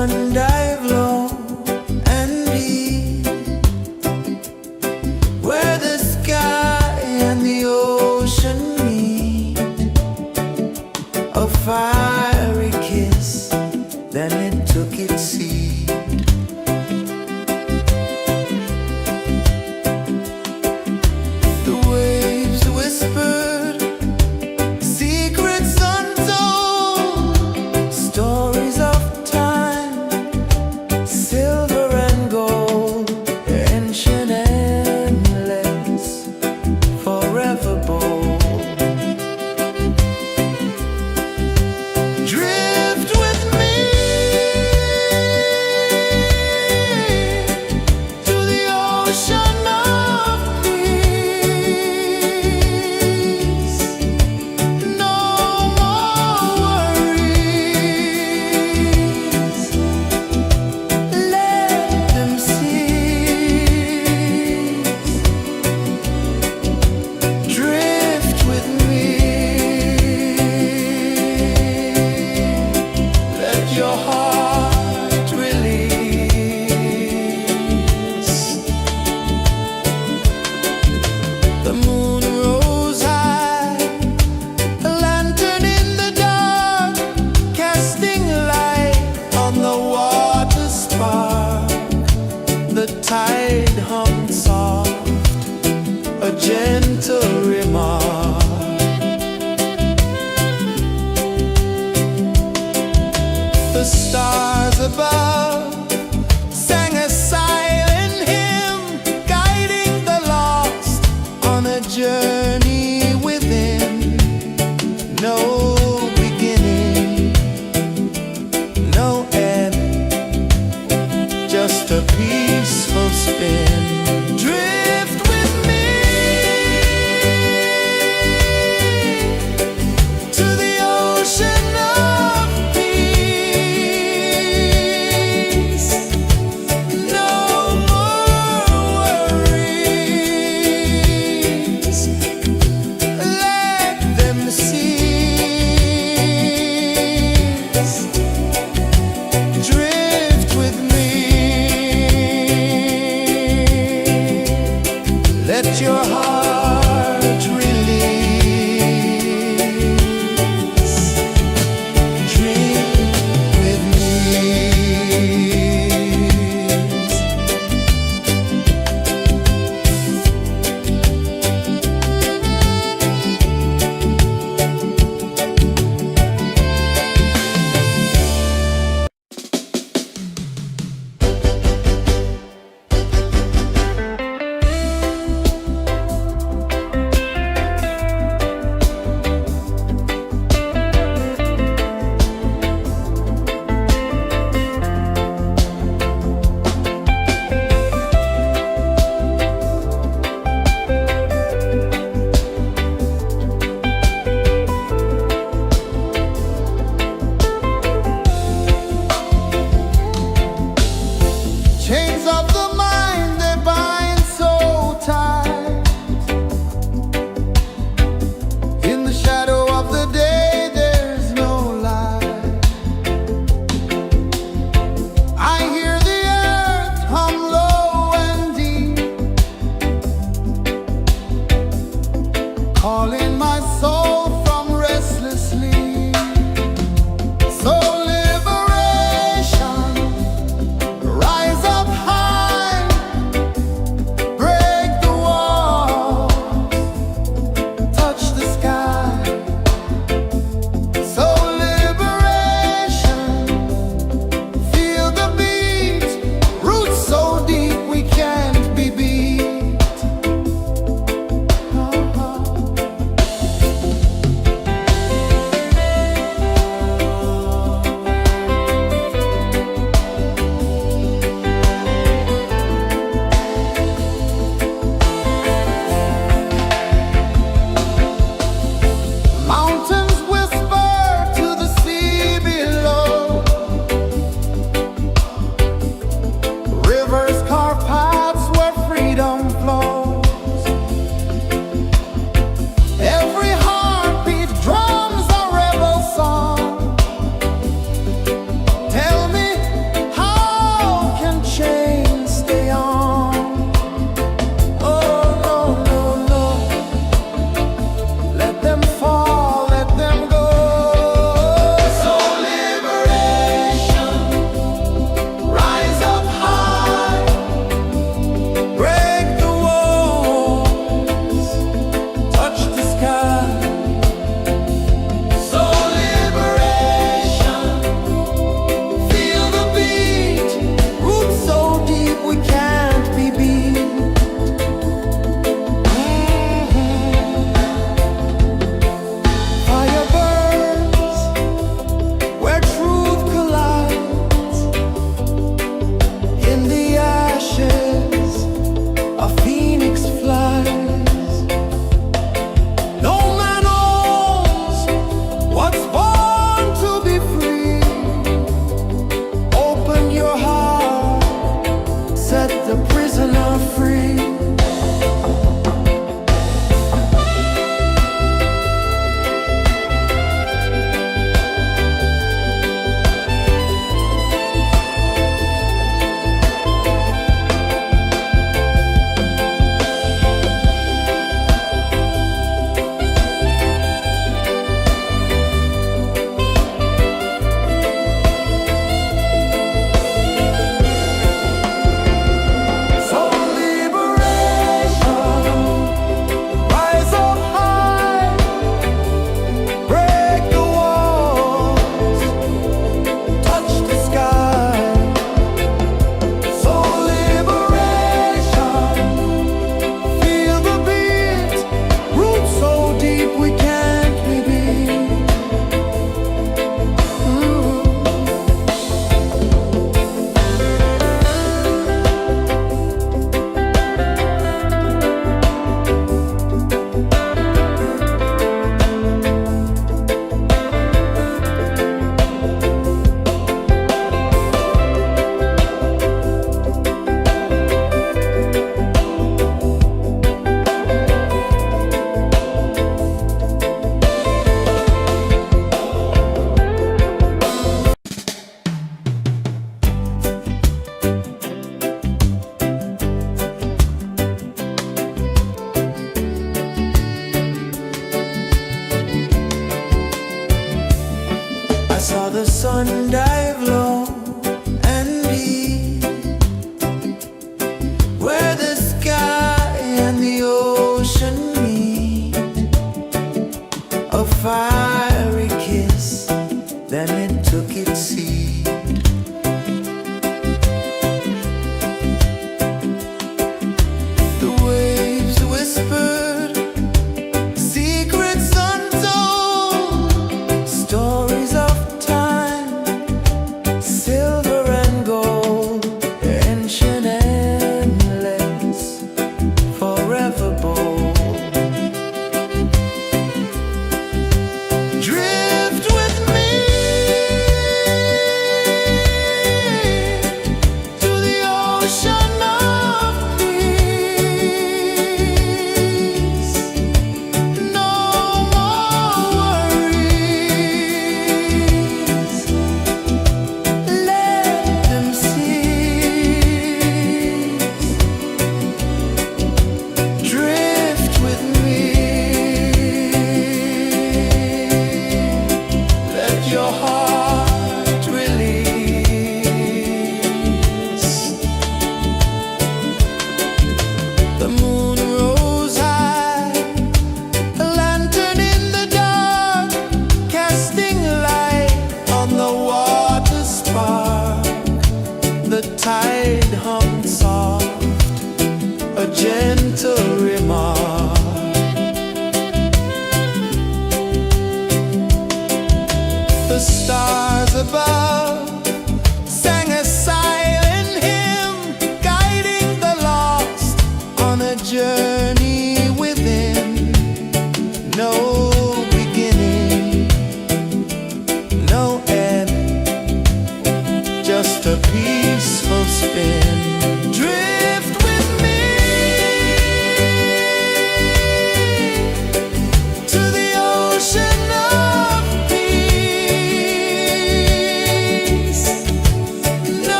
sun dive low and deep, where the sky and the ocean meet. A fiery kiss, then it took its seed. The waves whispered secrets untold, stories of time, silver and gold, ancient, endless, forever bold. Drift with me to the ocean of peace. No more worries. Let them cease. Drift with me. Let your heart release. The moon rose high, a lantern in the dark, casting light on the water spark. The tide hummed soft, a gentle remark. The stars above sang a silent hymn, guiding the lost on a journey within. No beginning, no end, just a peaceful spin. Drift with me to the ocean of peace. No more worries. Let them cease. Drift with me. Let your heart release. Dream with me. Chains of the mind, they bind so tight. In the shadow of the day, there's no light. I hear the earth hum low and deep, calling my soul from restless sleep. So liberation, rise up high, break the walls, touch the sky. So liberation, feel the beat, roots so deep we can't be beat.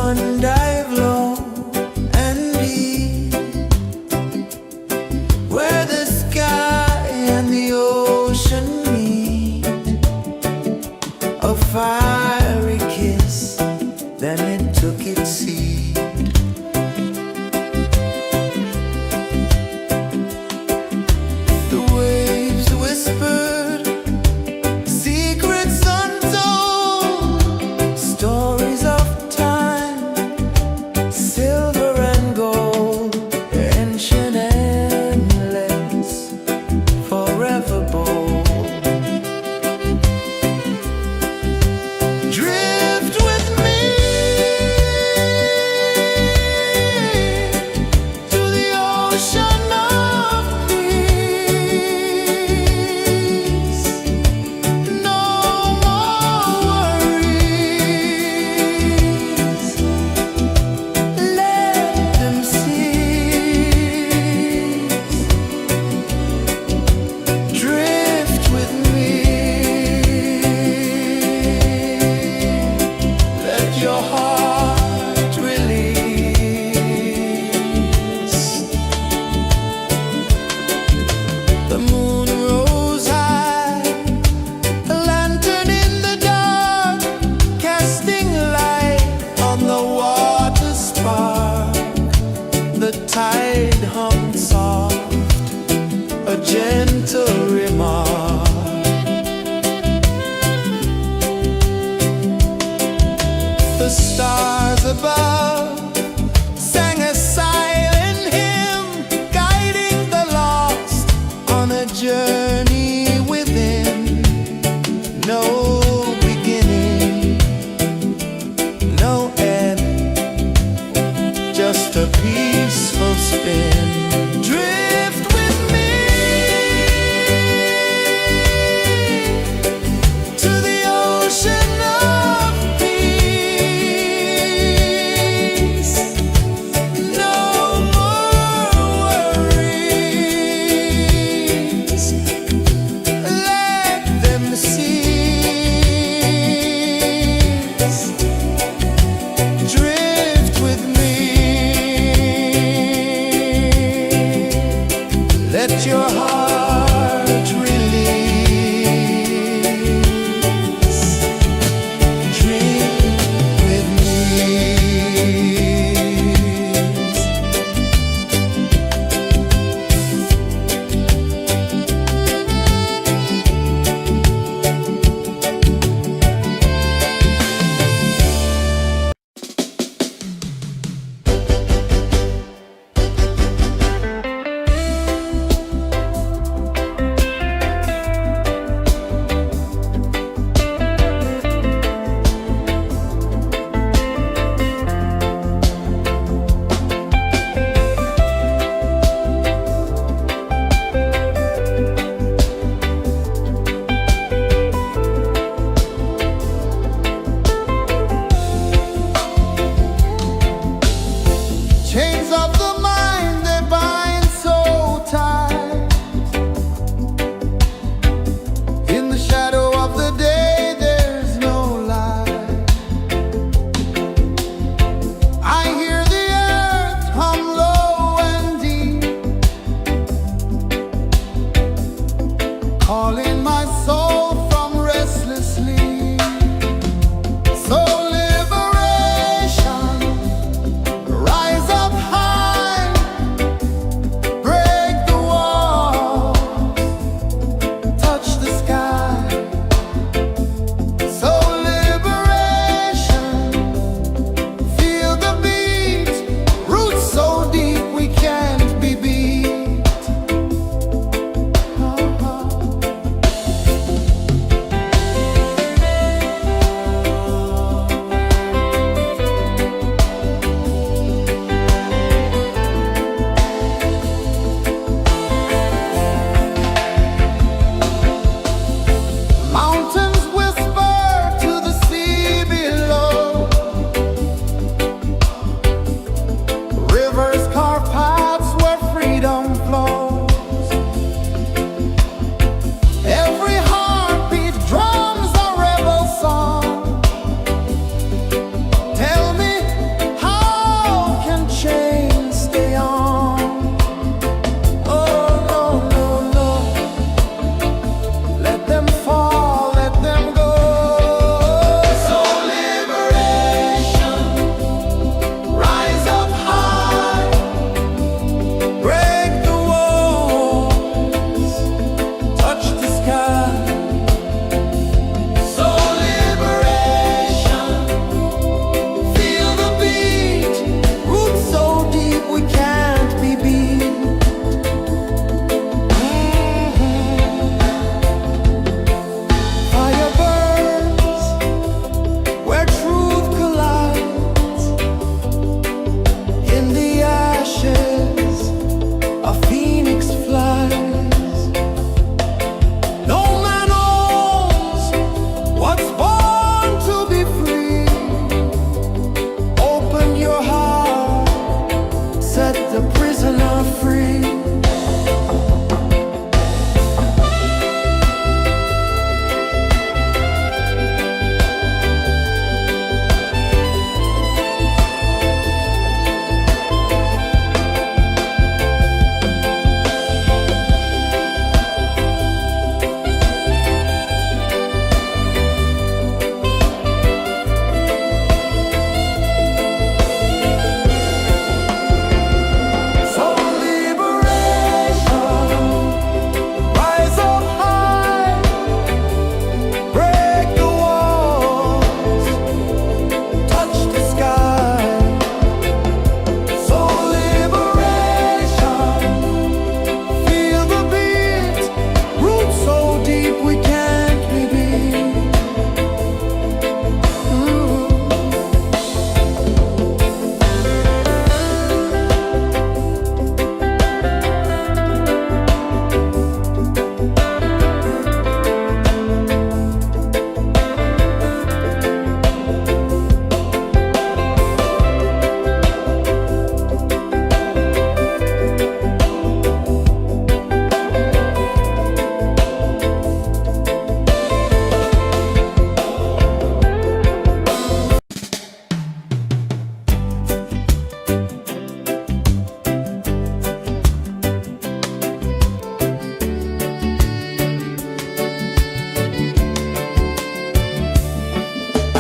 sun dive low and deep, where the sky and the ocean meet. A fiery kiss, then it took its seat. The waves whispered secrets untold, stories of time, silver and gold, ancient, endless, forever bold.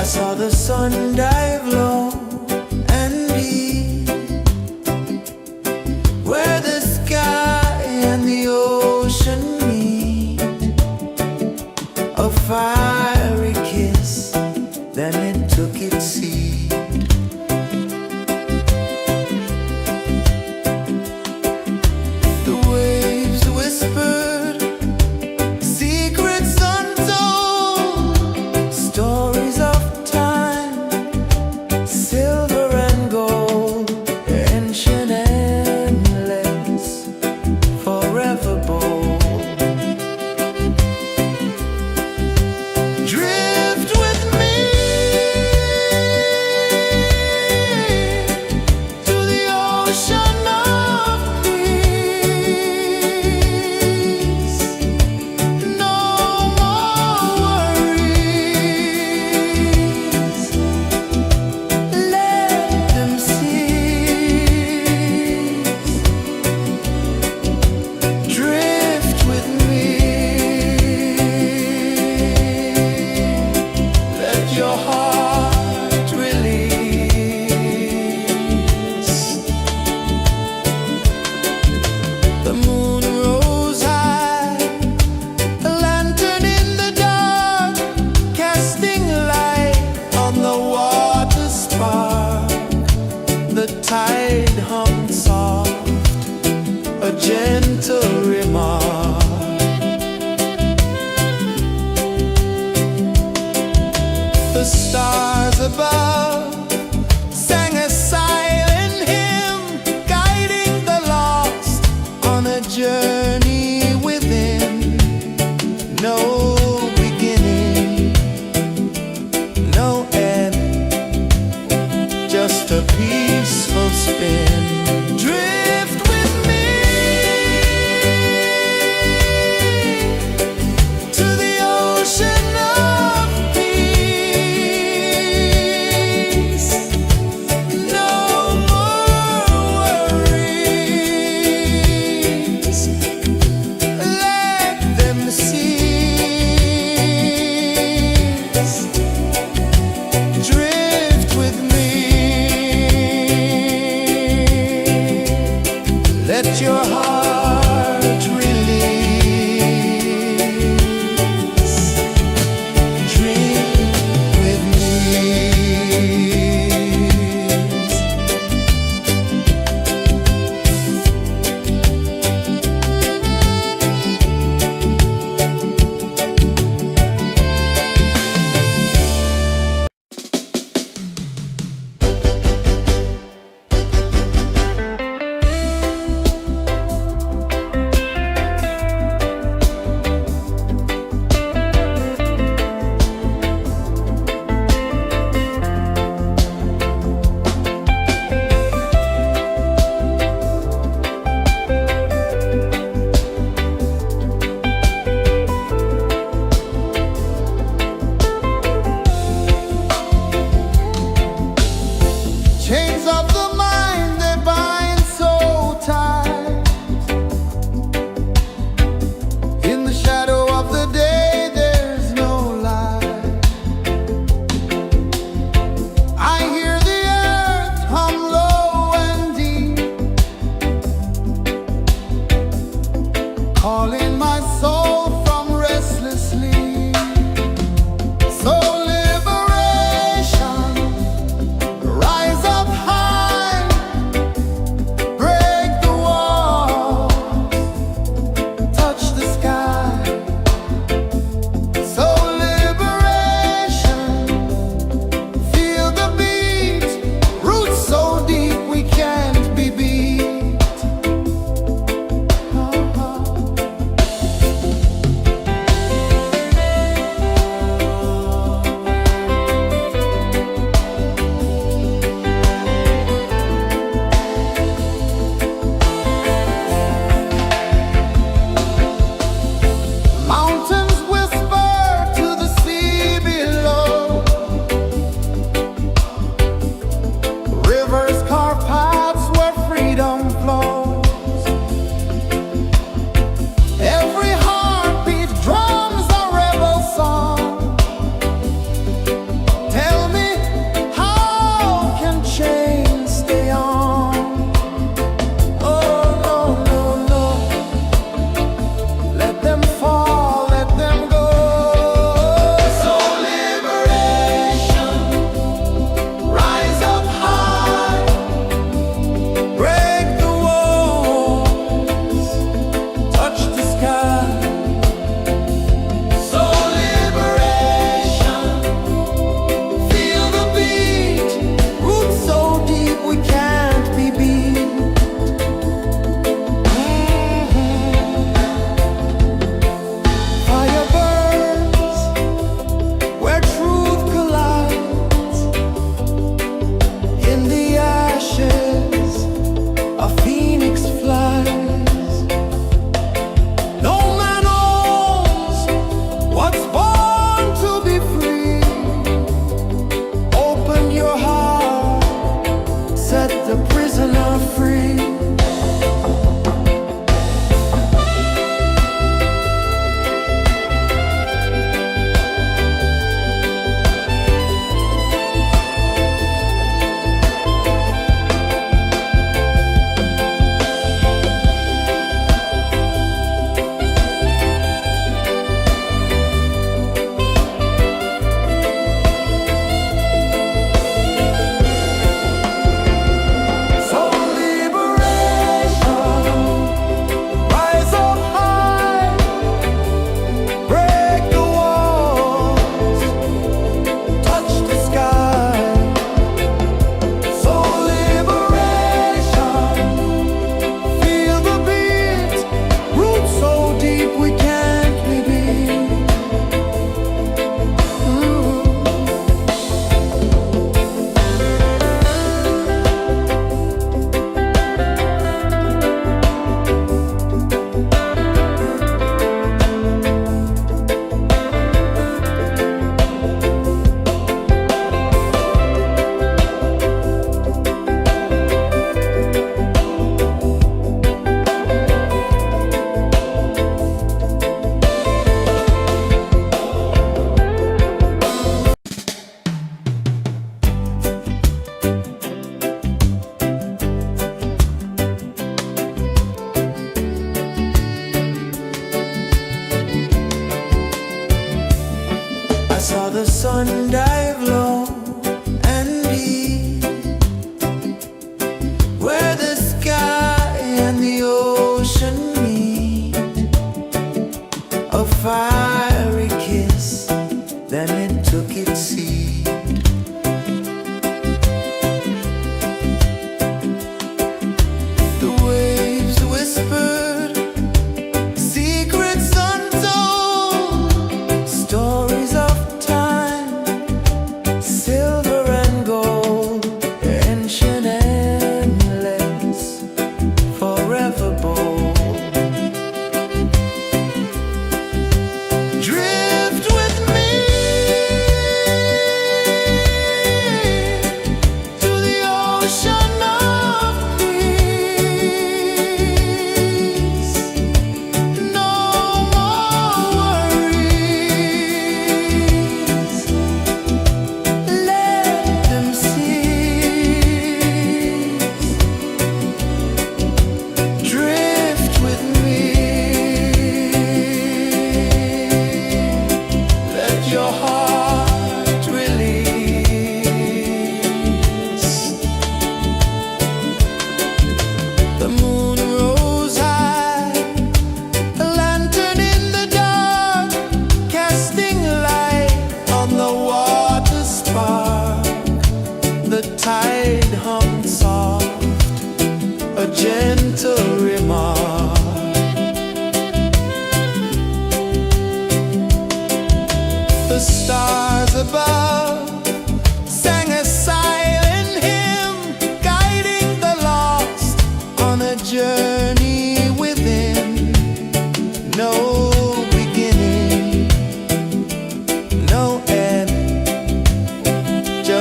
saw the sun dive low and be where the sky and the ocean meet. A fiery kiss, then it took its seat. The waves whispered secrets untold, stories of time, silver and gold, ancient, endless, forever bold. Drift with me to the ocean of peace. No more worries. Let them cease. Drift with me. Let your heart release. The moon rose high, a lantern in the dark, casting light on the water spark. The tide hummed soft, a gentle remark. The stars above sang a silent hymn, guiding the lost on a journey within. No beginning, no end, just a peaceful spin. Drift with me to the ocean of peace. No more worries. Let them cease. Drift with me.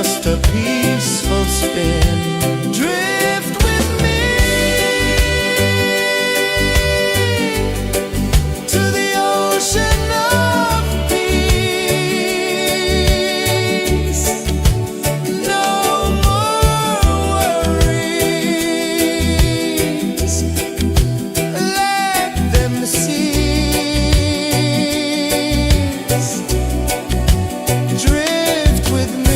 just a peaceful spin. Drift with me to the ocean of peace. No more worries. Let them cease. Drift with me.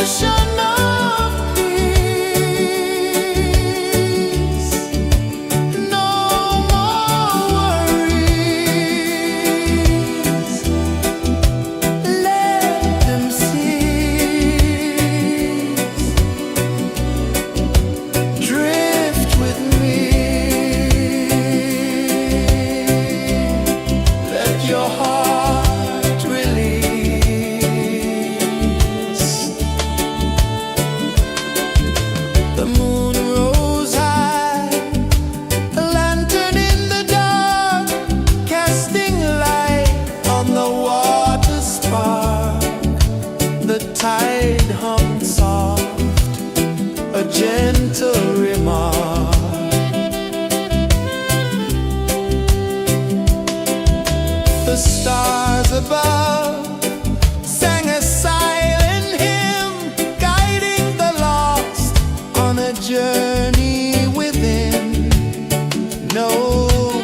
ocean of peace. No more worries. Let them cease. Drift with me. Let your heart release. The moon rose high, a lantern in the dark, casting light on the water spark. The tide hummed soft, a gentle remark. The stars above sang a silent hymn, guiding the lost on a journey within. No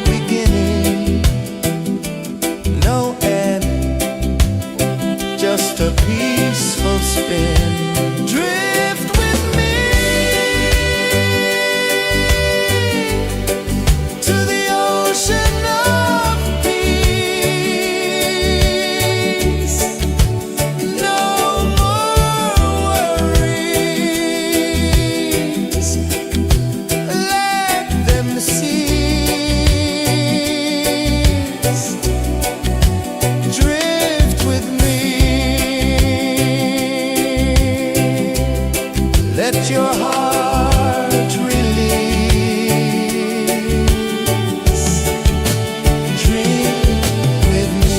beginning, no end, just a peaceful spin. Drift with me to the ocean of peace. No more worries. Let them cease. Drift with me. Let your heart release. Dream with me.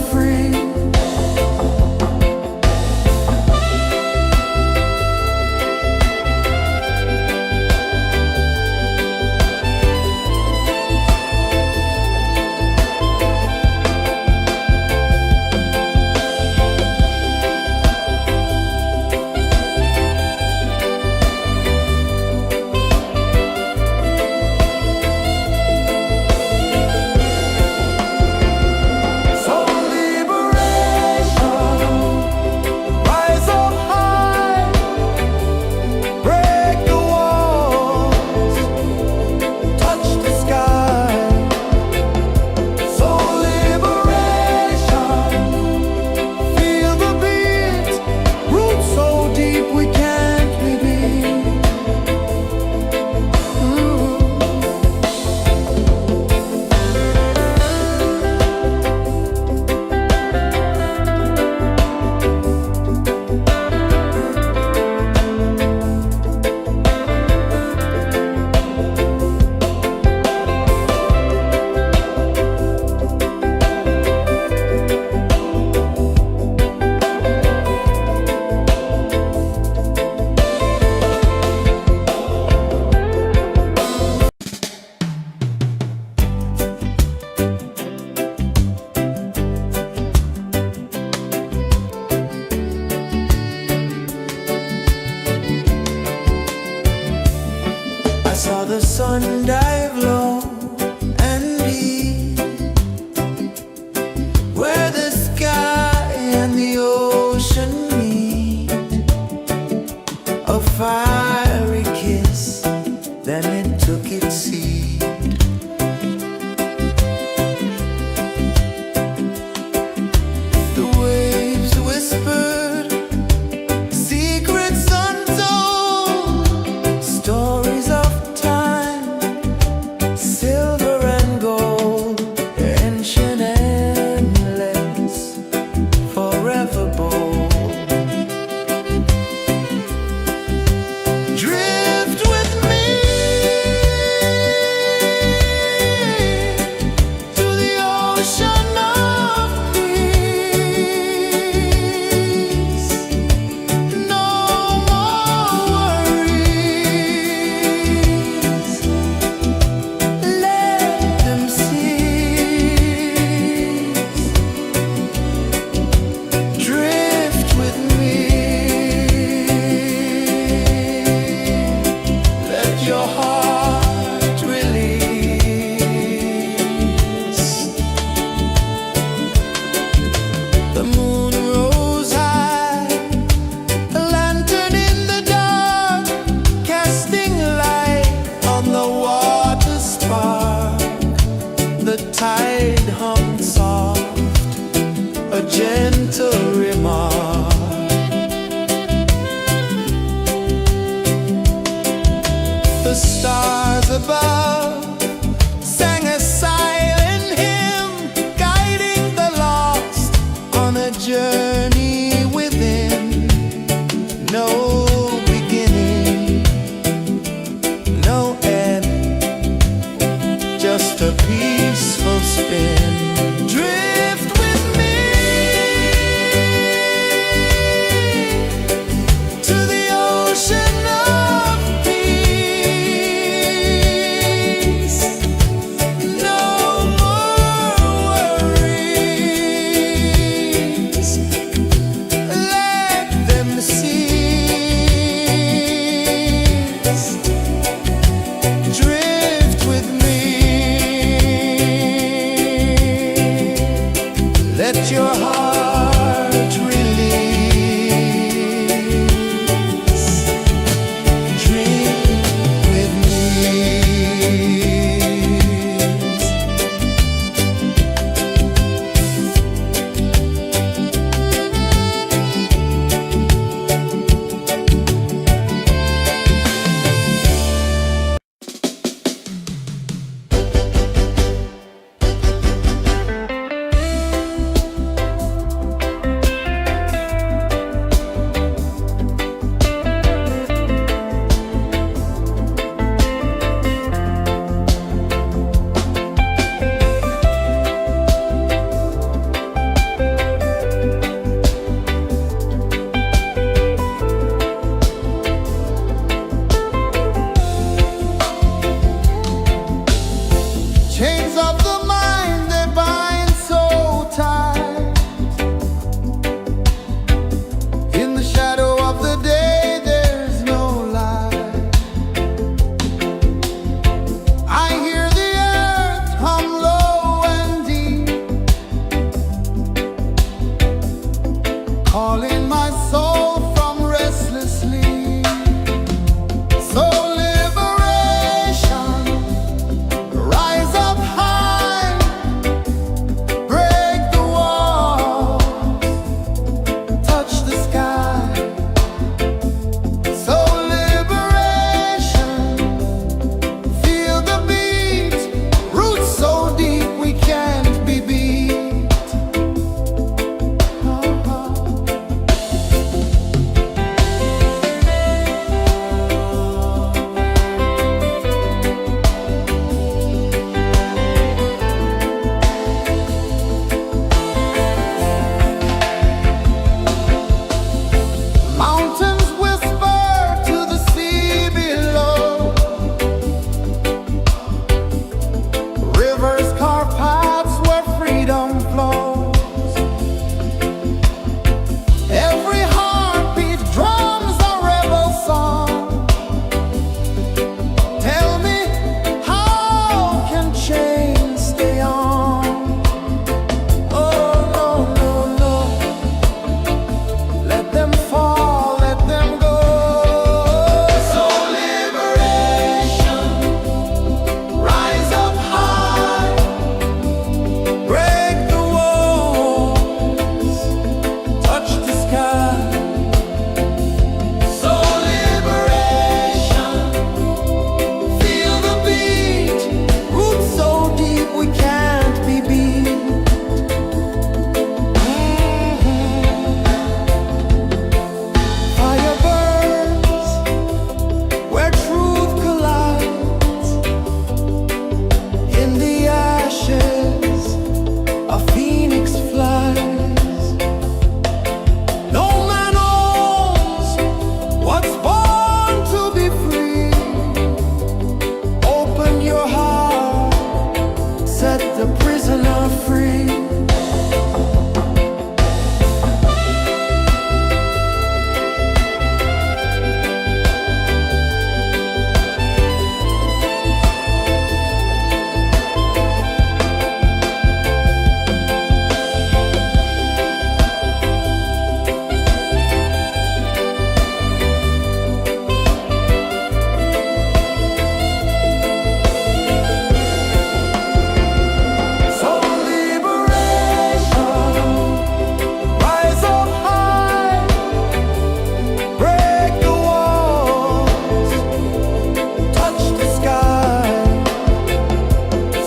free. I saw the sun dive low and deep, where the sky and the ocean meet. A fiery kiss, then it took its seat. The waves whispered secrets untold, stories of time, silver and gold, ancient endless, forever bold. Drift with me to the ocean of peace. No more worries. Let them cease. Drift with me. Let your heart release. The moon rose high, a lantern in the dark, casting light on the water spark. The tide hummed soft, a gentle remark. The stars above sang a silent hymn, guiding the lost on a journey within. No beginning, no end, just a peaceful spin. Drift with me to the ocean of peace. No more worries. Let them cease. Drift with me. Let your heart release. Dream with me. my soul from restless sleep. So liberation, rise up high, break the walls, touch the sky. So liberation, feel the beat, roots so deep we can't be beat. Mountains whisper to the sea below. Rivers carve paths where freedom flows. Every heartbeat drums a rebel song. Tell me, how can chains stay on? Oh, no, no, no. Let them fall, let them go. So liberation, rise up high, break the walls, touch the sky. So liberation, feel the beat, roots so deep we can't be beat. Fire burns where truth collides. In the ashes, a phoenix flies. No man owns what's born to be free. Open your heart, set the prisoner free. So liberation, rise up high, break the walls, touch the sky.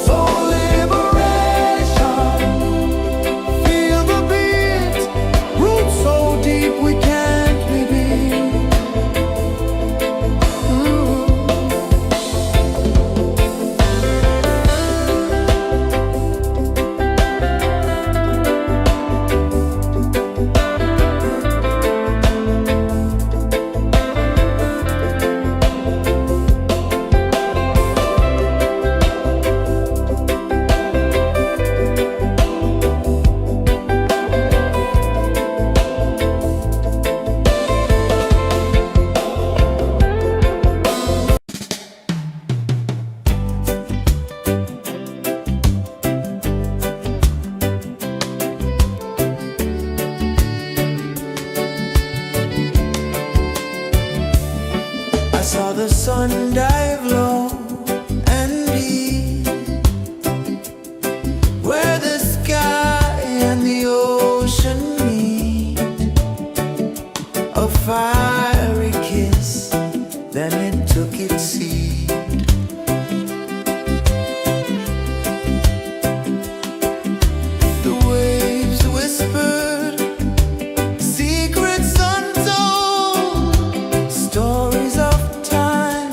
So liberation, feel the beat, roots so deep we can't be beat. I saw the sun dive low and deep, where the sky and the ocean meet. A fiery kiss, then it took its seat. The waves whispered secrets untold, stories of time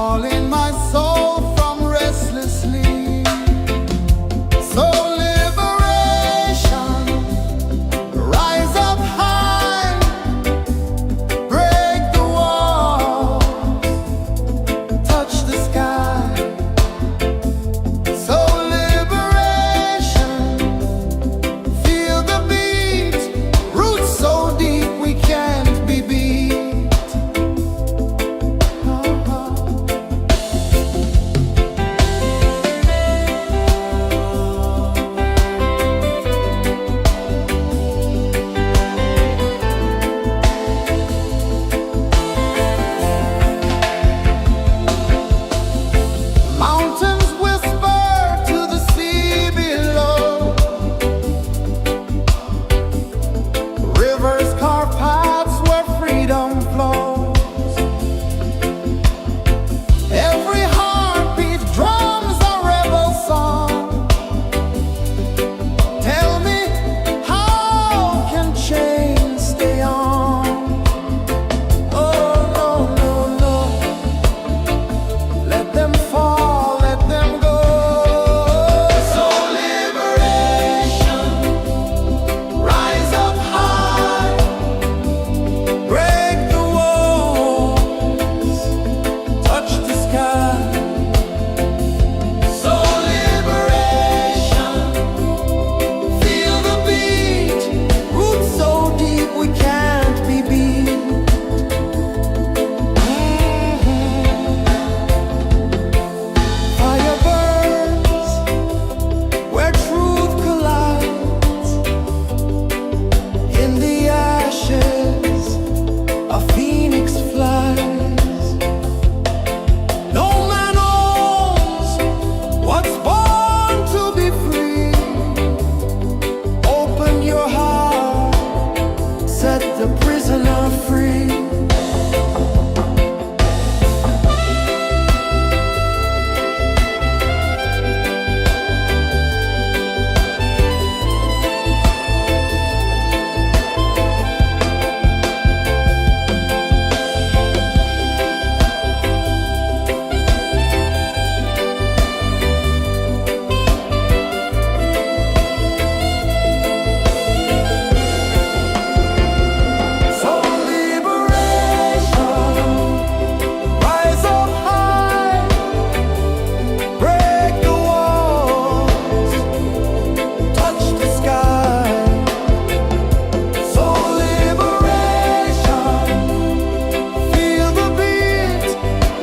calling my soul from restless sleep. So liberation, rise up high, break the wall, touch the sky. So liberation, feel the beat, roots so deep we can't be beat. Mountains whisper to the sea below. Rivers carve paths where freedom flows. Every heartbeat drums a rebel song. Tell me, how can chains stay on? Oh, no, no, no. Let them fall, let them go. So liberation, rise up high, break the walls, touch the sky. So liberation, feel the beat, roots so deep we can't be beat. Fire burns where truth collides. In the ashes, a phoenix flies. No man owns what's born to be free. Open your heart, set the prisoner free. So liberation, rise up high, break the walls, touch the sky. So liberation, feel the beat,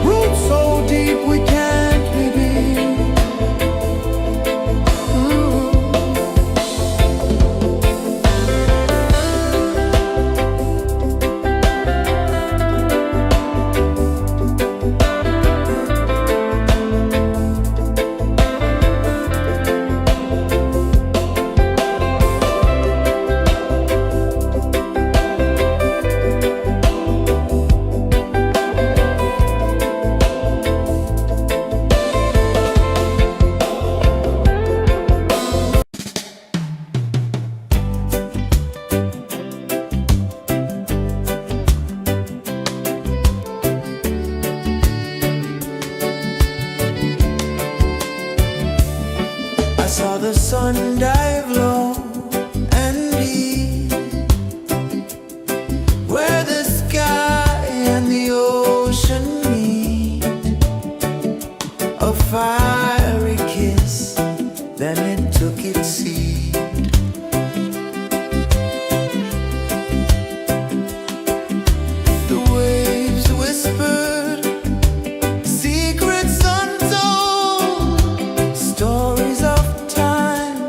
roots so deep we can't be beat. I saw the sun dive low and deep, where the sky and the ocean meet. A fiery kiss, then it took its seat. The waves whispered secrets untold, stories of time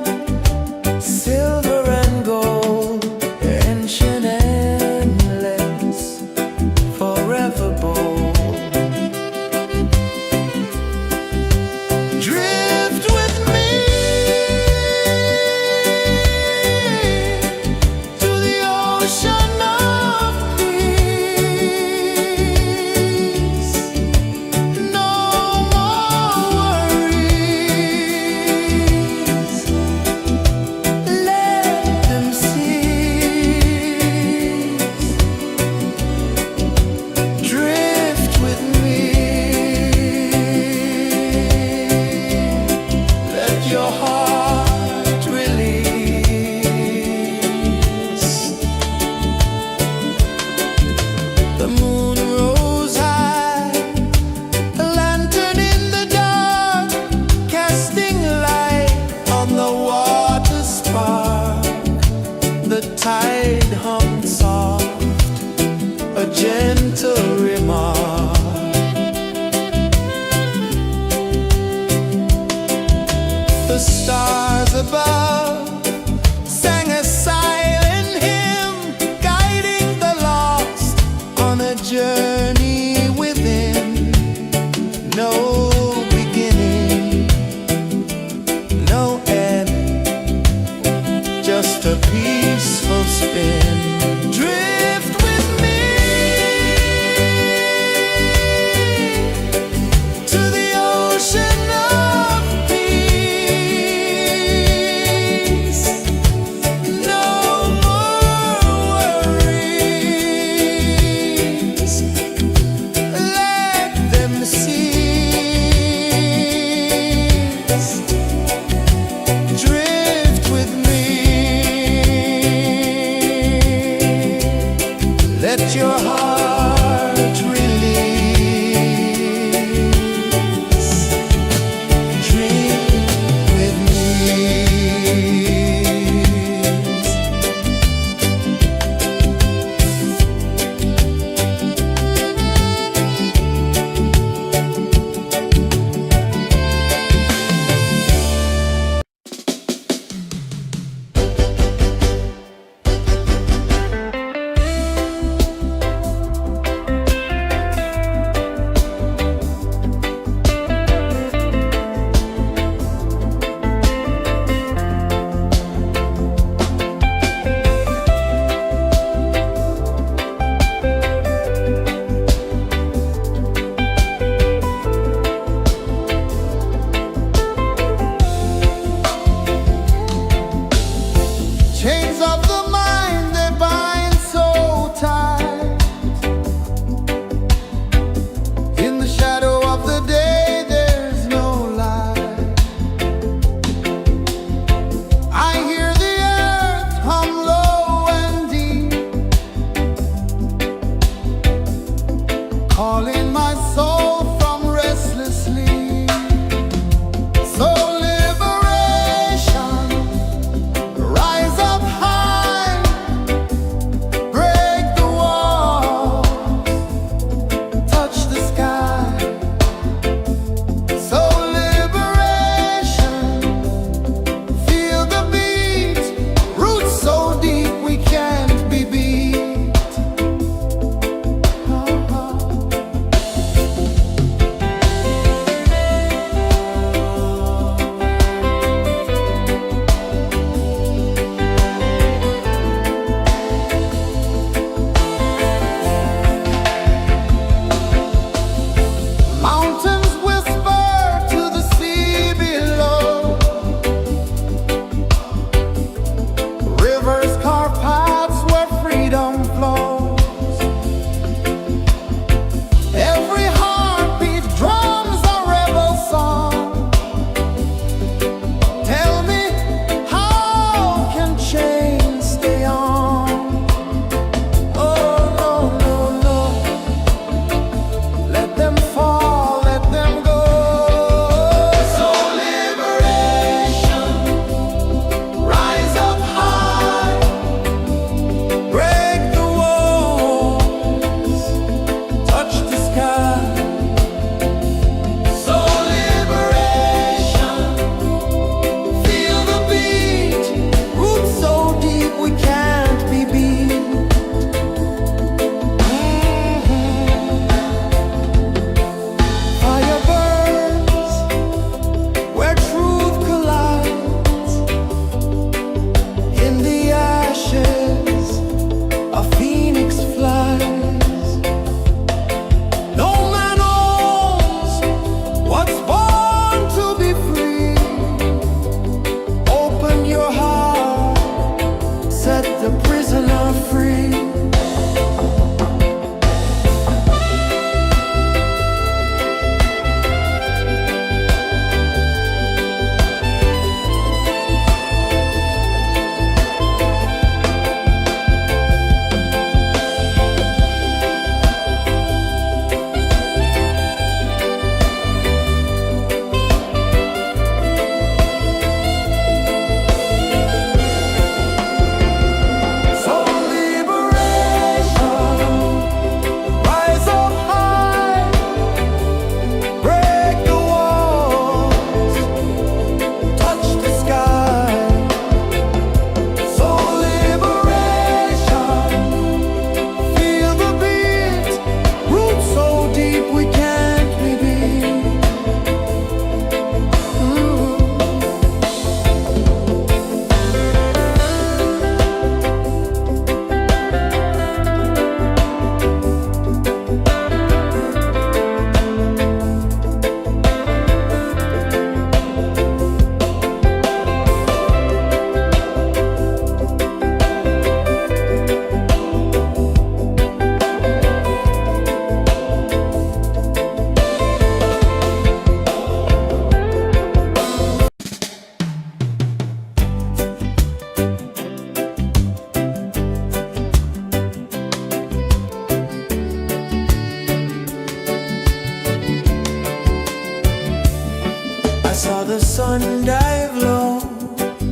sun dive low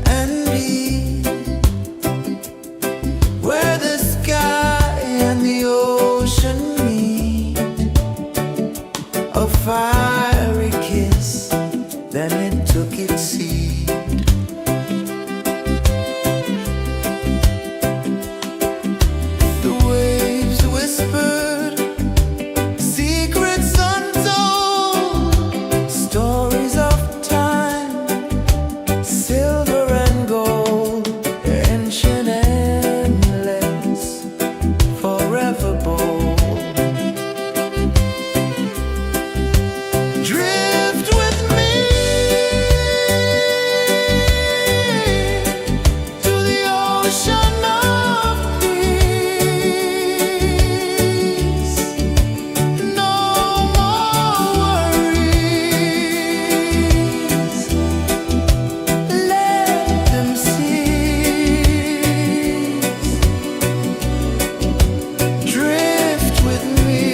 and deep, where the sky and the ocean meet. A fiery kiss, then it took its seat. The waves whispered secrets untold, stories of time, silver and gold, ancient, endless, forever bold. Drift with me to the ocean of peace. No more worries, let them cease. Drift with me,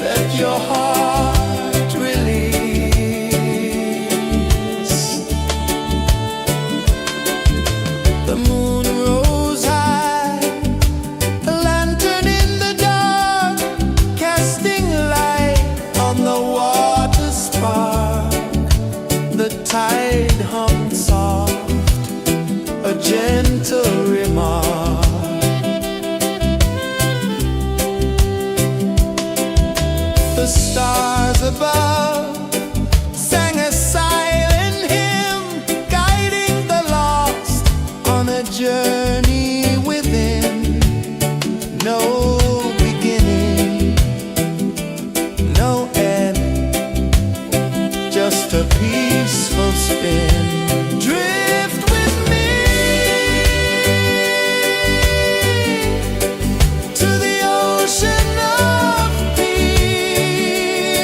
let your heart release. The moon rose high, a lantern in the dark, casting light on the water spark. The tide hummed soft, a gentle remark. The stars above sang a silent hymn, guiding the lost on a journey within. No beginning, no end, just a peaceful spin. Drift with me to the ocean of peace.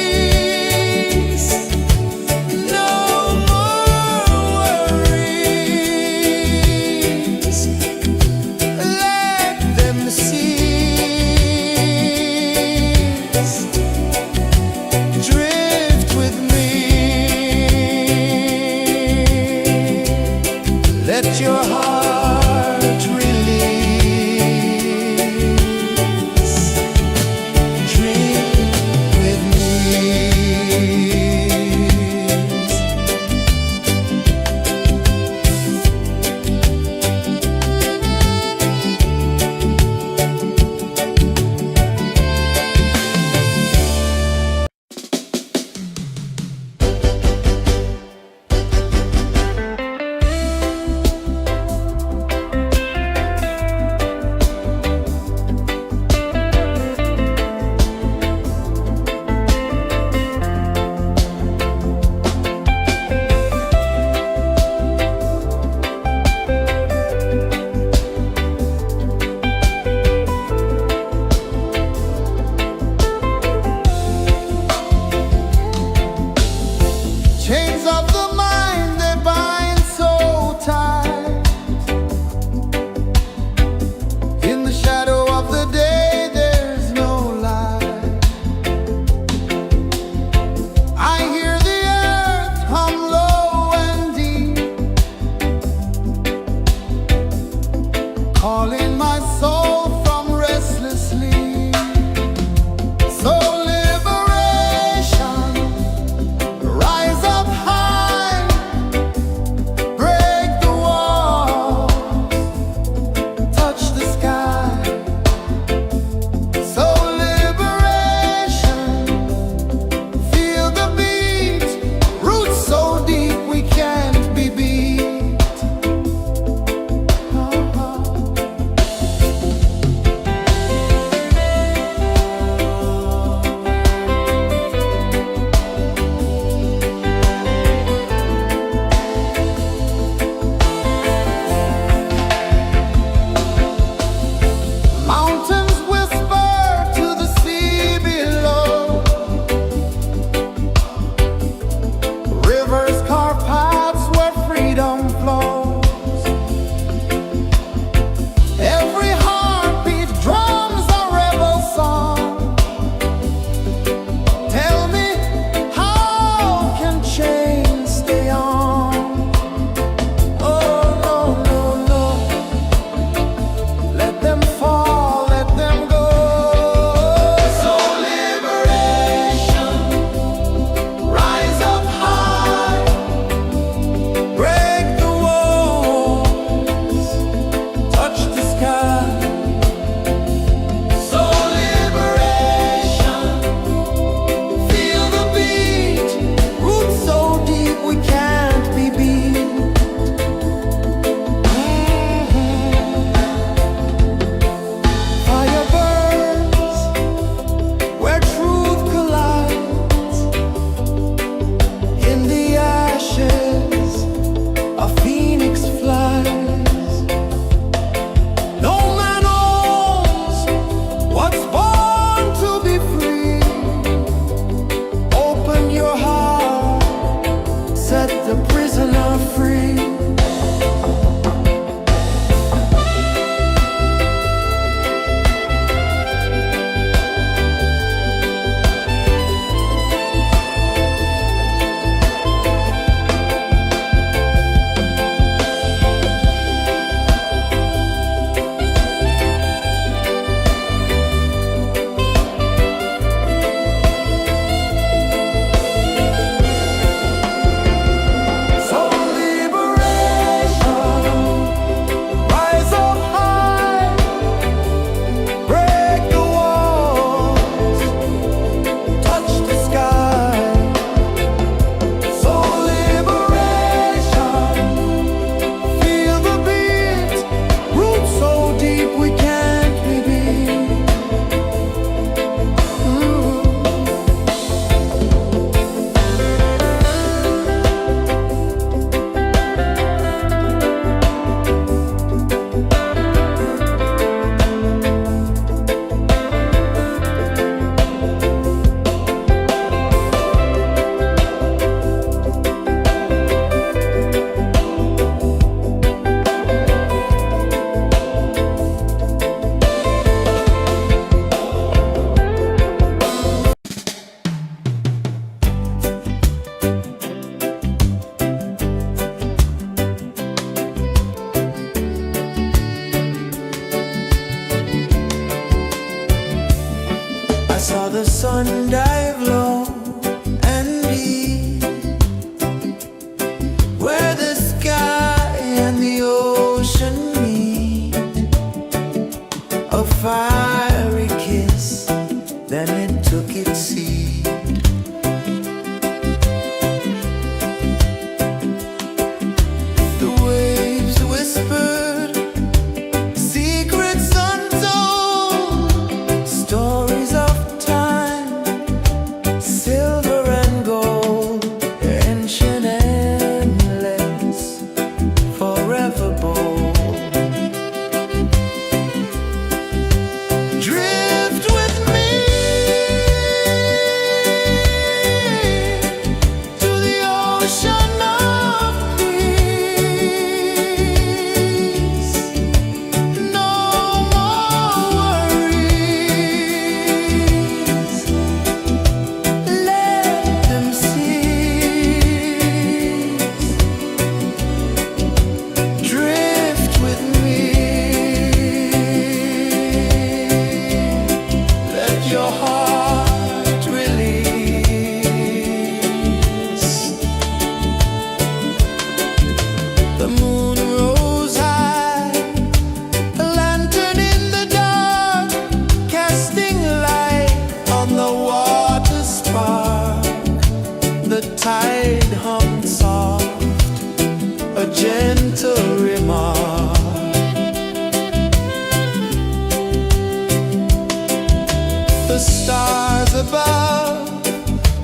the sun dive low and deep, where the sky and the ocean meet. A fiery kiss, then it took its seat. The waves whispered secrets untold, stories of time, silver and gold, ancient, endless, forever bold. Drift with me to the ocean of peace. No more worries, let them cease. Drift with me, let your heart release. The moon rose high, a lantern in the dark, casting light on the water spark. The tide hummed soft, a gentle remark. The stars above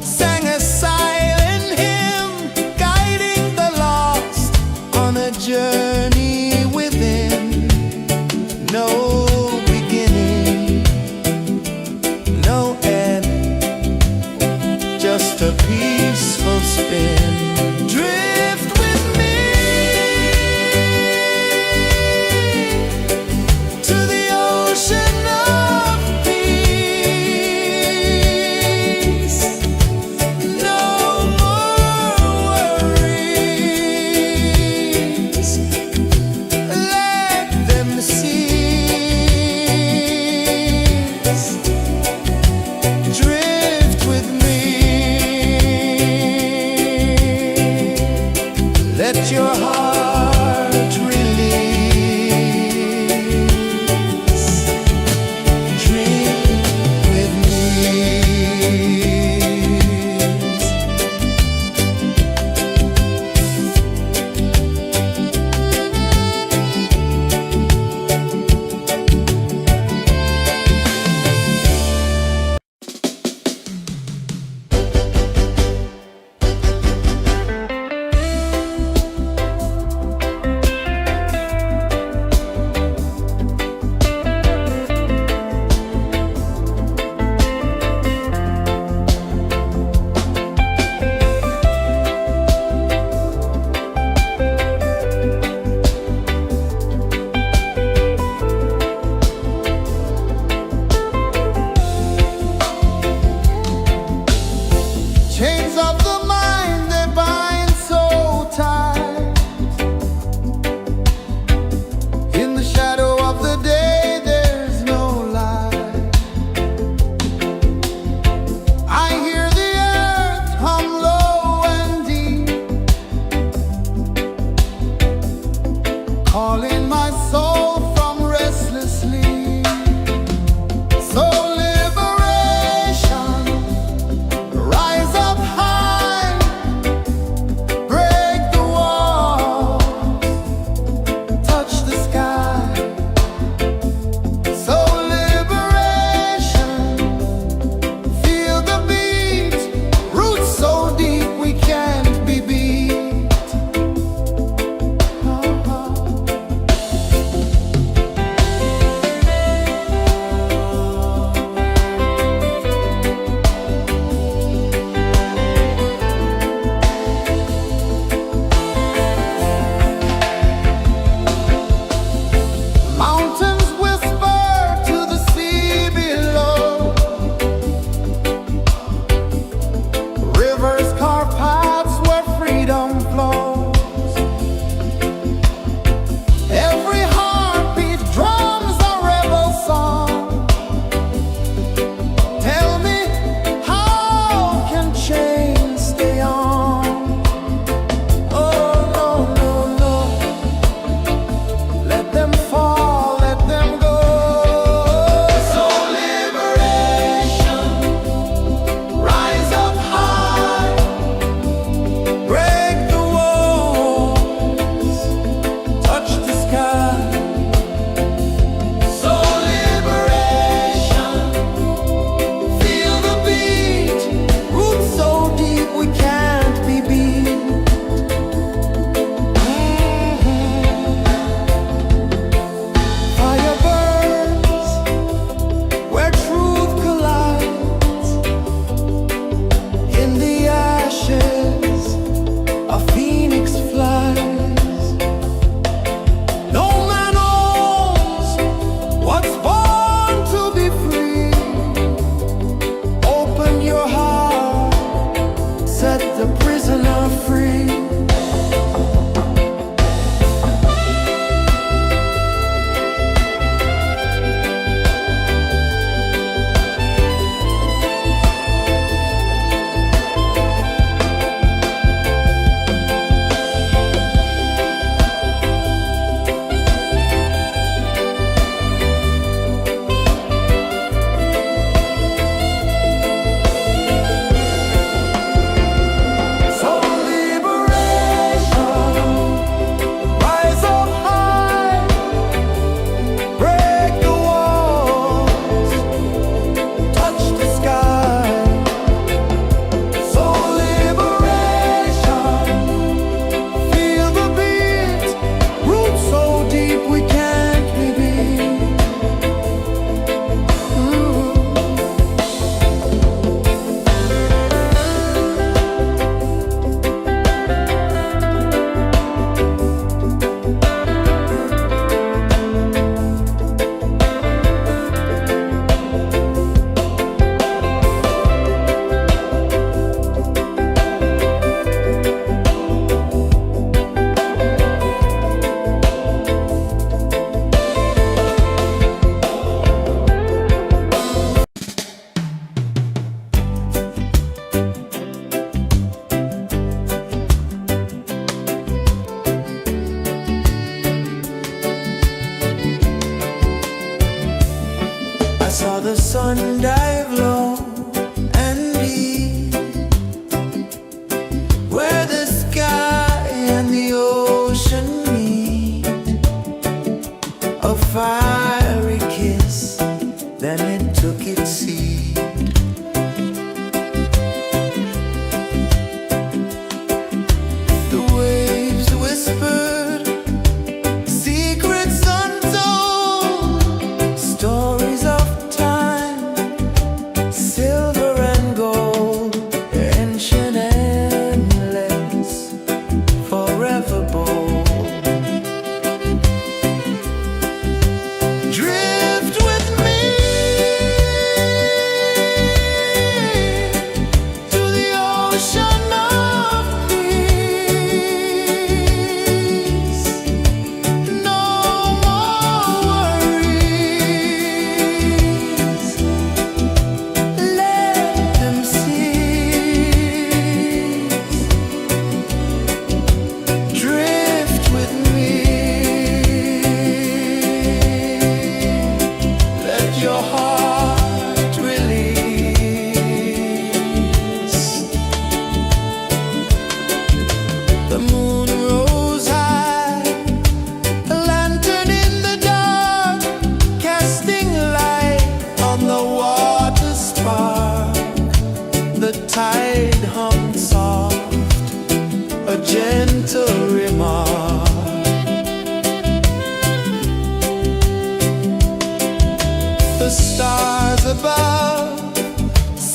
sang a silent hymn, guiding the lost on a journey within. No beginning, no end, just a peaceful spin. Drift with me to the ocean of peace. No more worries, let them cease. Drift with me.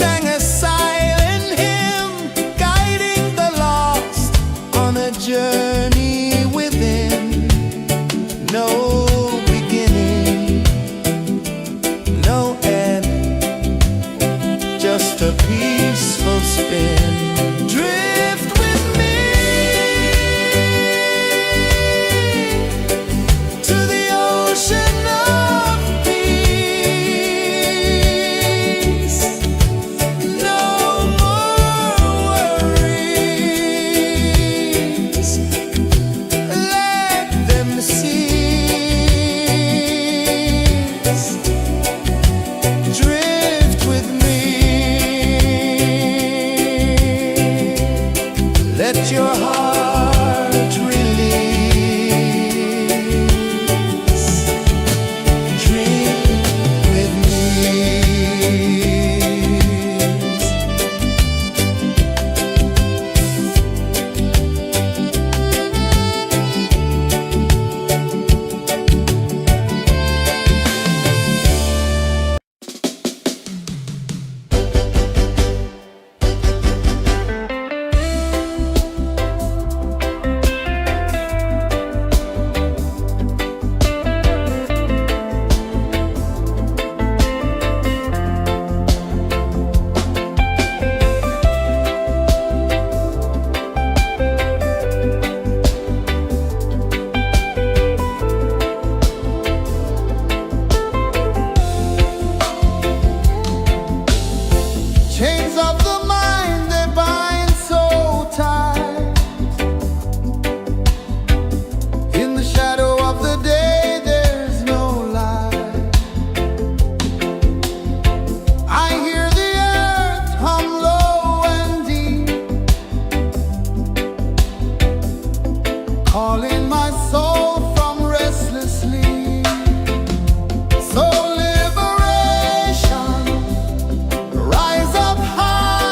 sang a silent hymn, guiding the lost on a journey within. No beginning, no end, just a peaceful spin. Drift with me to the ocean of peace. No more worries, let them cease. Drift with me, let your heart release. Dream with me. Chains of the mind, they bind so tight. In the shadow of the day, there's no light. I hear the earth hum low and deep, calling my soul from restless sleep. So liberation, rise up high.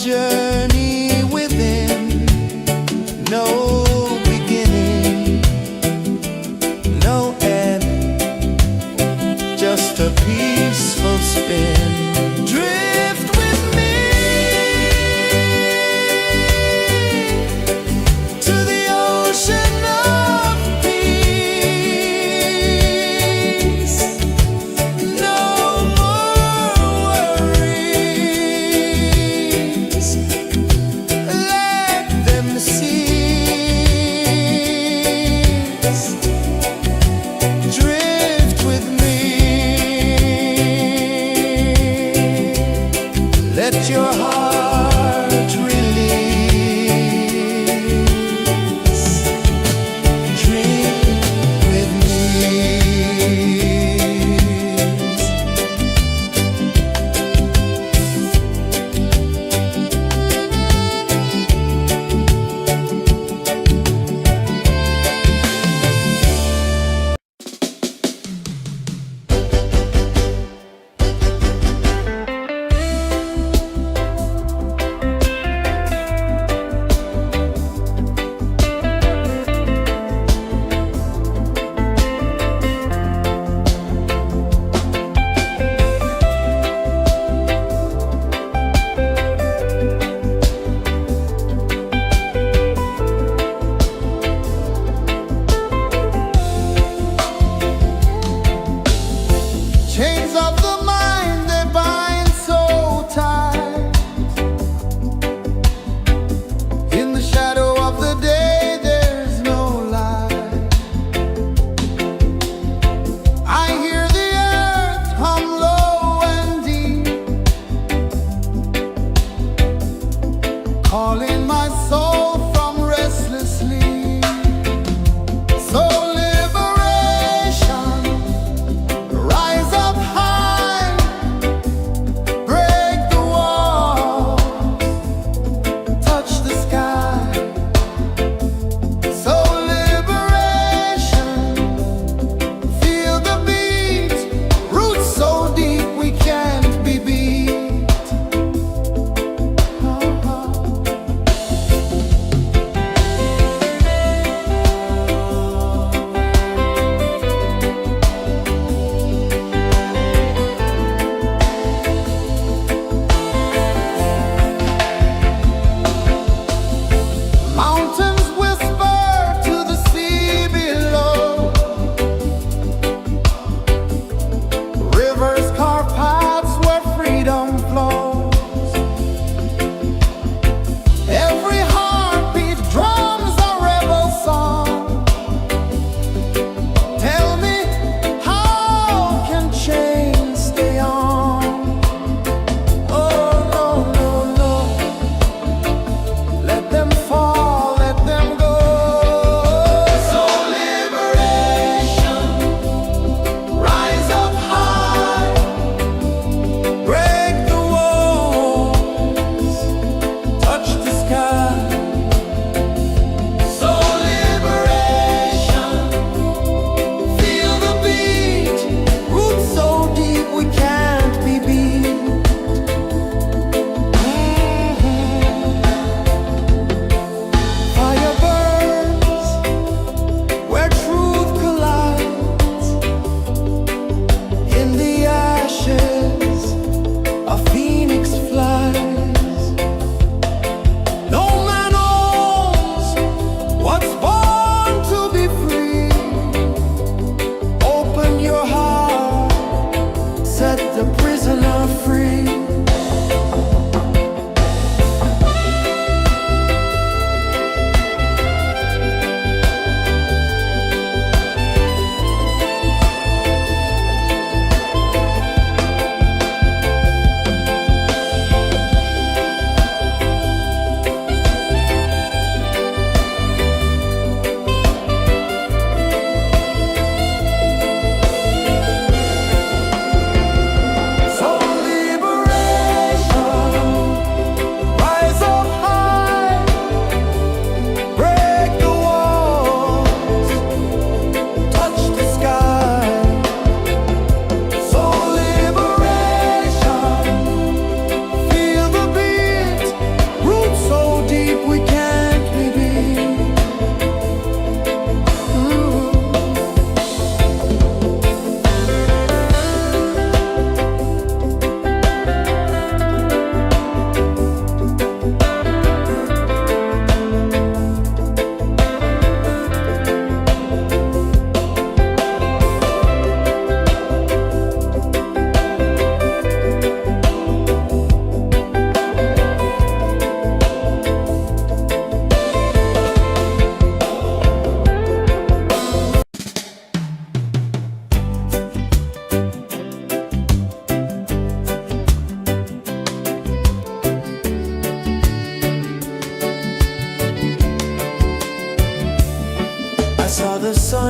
journey within, no beginning, no end, just a peaceful spin. Drift with me to the ocean of peace. No more worries, let them cease. Drift with me, let your heart release. Dream with me.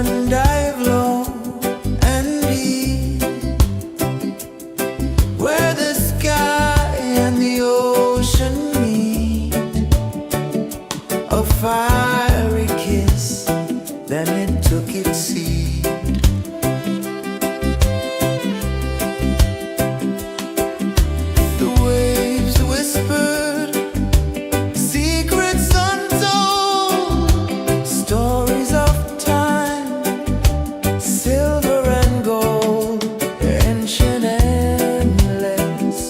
sun dive low and deep, where the sky and the ocean meet, a fiery kiss, then it took its seed. The waves whispered secrets untold, stories of time, silver and gold, ancient, endless,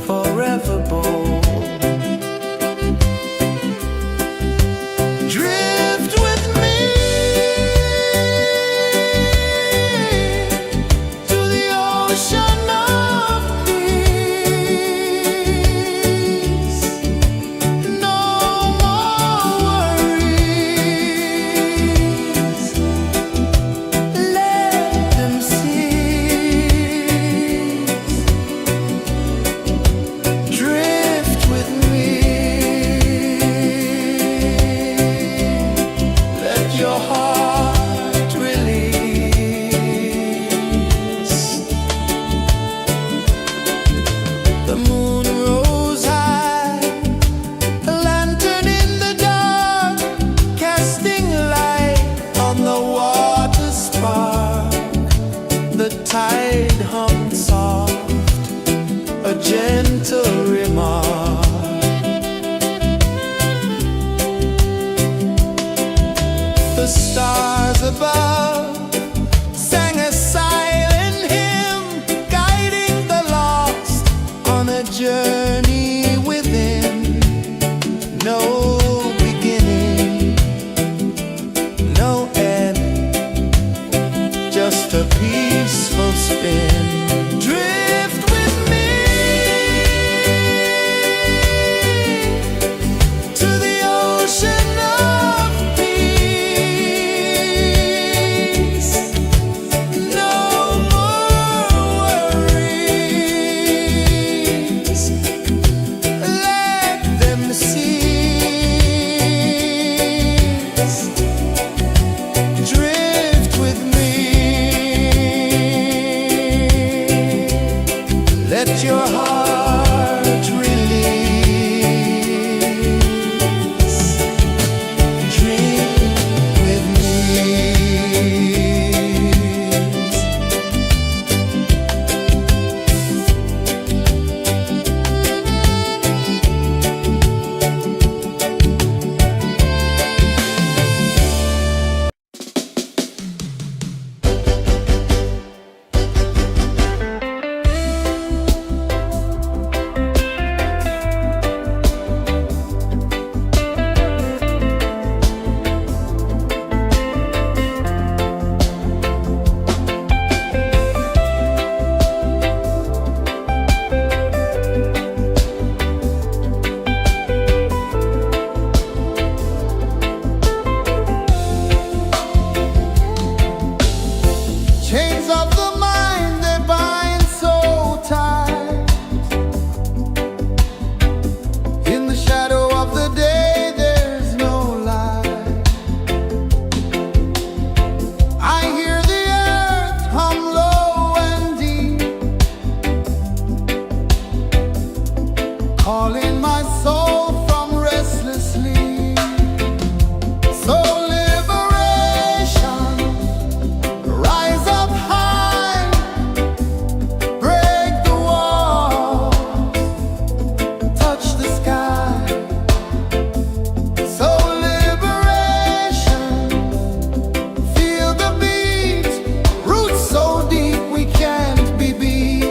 forever bold. Drift with me to the ocean of peace. No more worries, let them cease. Drift with me, let your heart release. The moon rose high, a lantern in the dark, casting light on the water spark. The tide hummed soft, a gentle remark. The stars above sang a silent hymn, guiding the lost on a journey within. No beginning, no end, just a peaceful spin. Drift with me to the ocean of peace. No more worries, let them cease. Drift with me, let your heart release. Drift with me. Chains of the mind, they bind so tight. In the shadow of the day, there's no light. I hear the earth hum low and deep, calling my soul from restless sleep. So liberation, rise up high, break the walls, touch the sky. So liberation, feel the beat, roots so deep we can't be beat.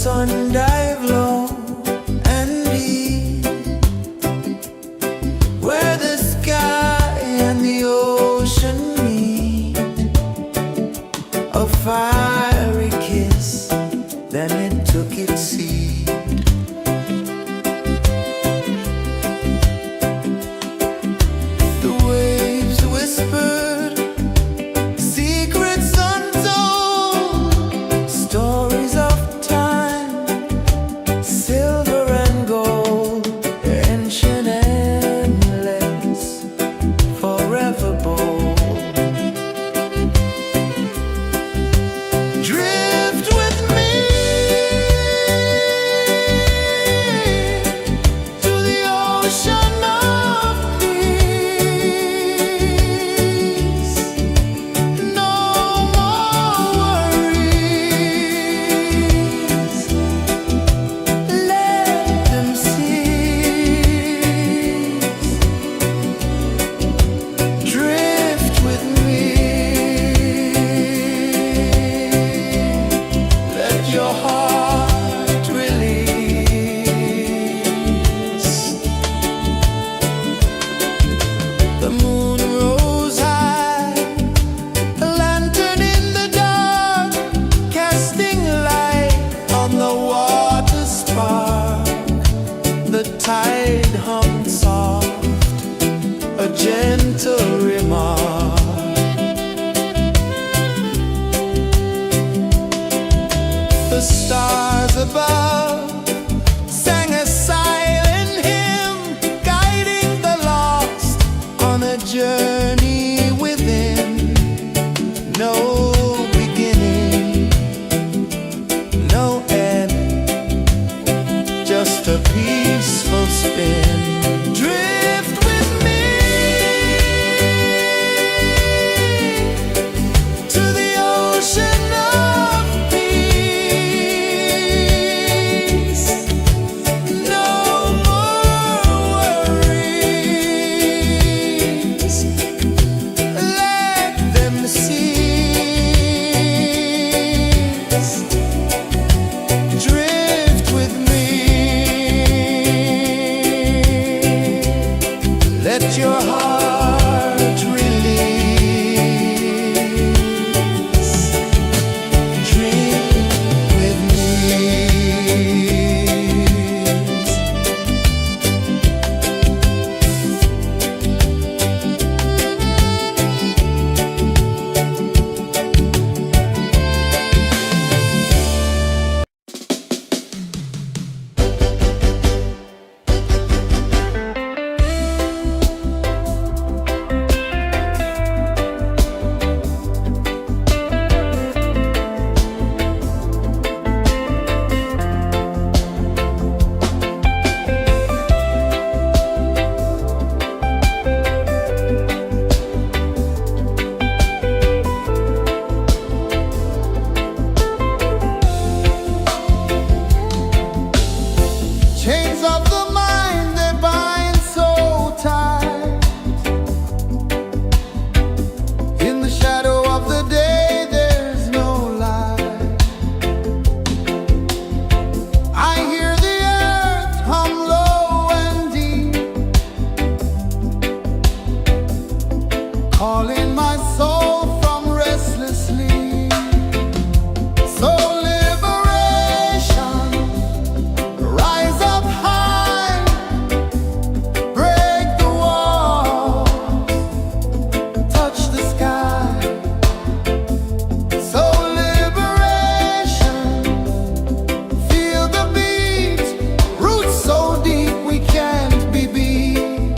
sun dive low and deep, where the sky and the ocean meet, a fiery kiss, then it took its seat. The waves whispered secrets untold, stories of time, silver and gold, ancient, endless, forever bold. Drift with me to the ocean of peace. No more worries. Let them cease. Drift with me. Let your heart release. The moon rose high, a lantern in the dark, casting light on the water spark. The tide hummed soft, a gentle remark. The stars above sang a silent hymn, guiding the lost on a journey within. No beginning, no end, just a peaceful spin. Drift with me to the ocean of peace. No more worries. Let them cease. Drift with me. Let your heart release. Dream with me. Chains of the mind, they bind so tight. In the shadow of the day, there's no light. I hear the earth hum low and deep, calling my soul from restless sleep. So liberation, rise up high, break the walls, touch the sky. So liberation, feel the beat, roots so deep we can't be beat.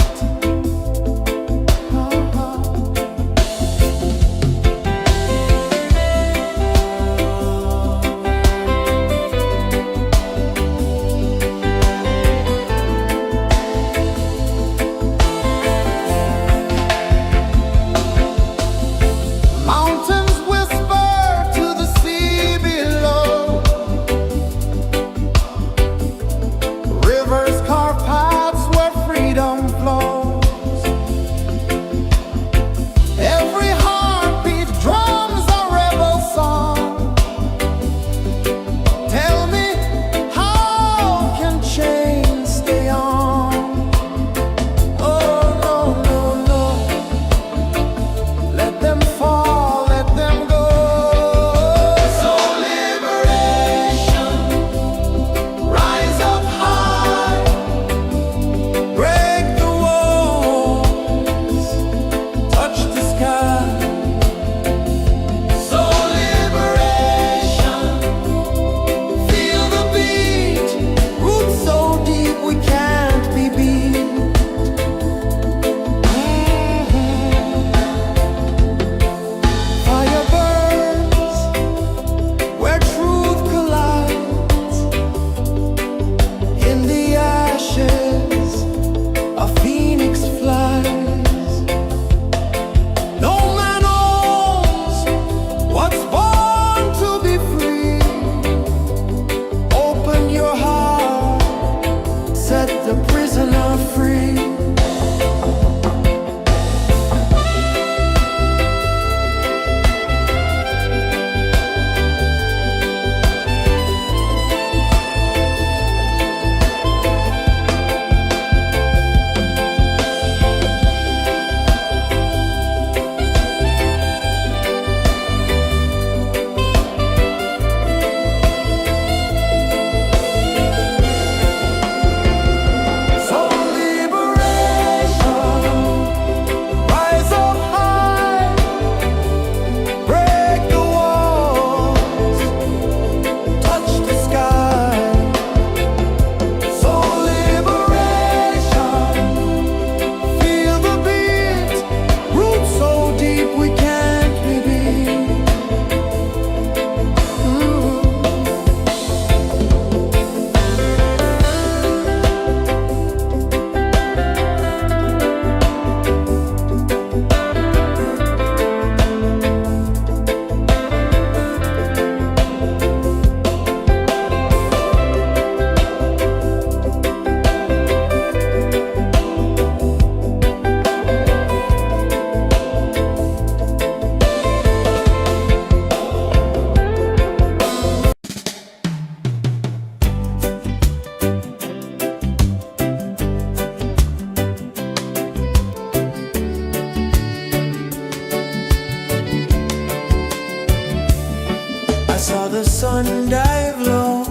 sun dive low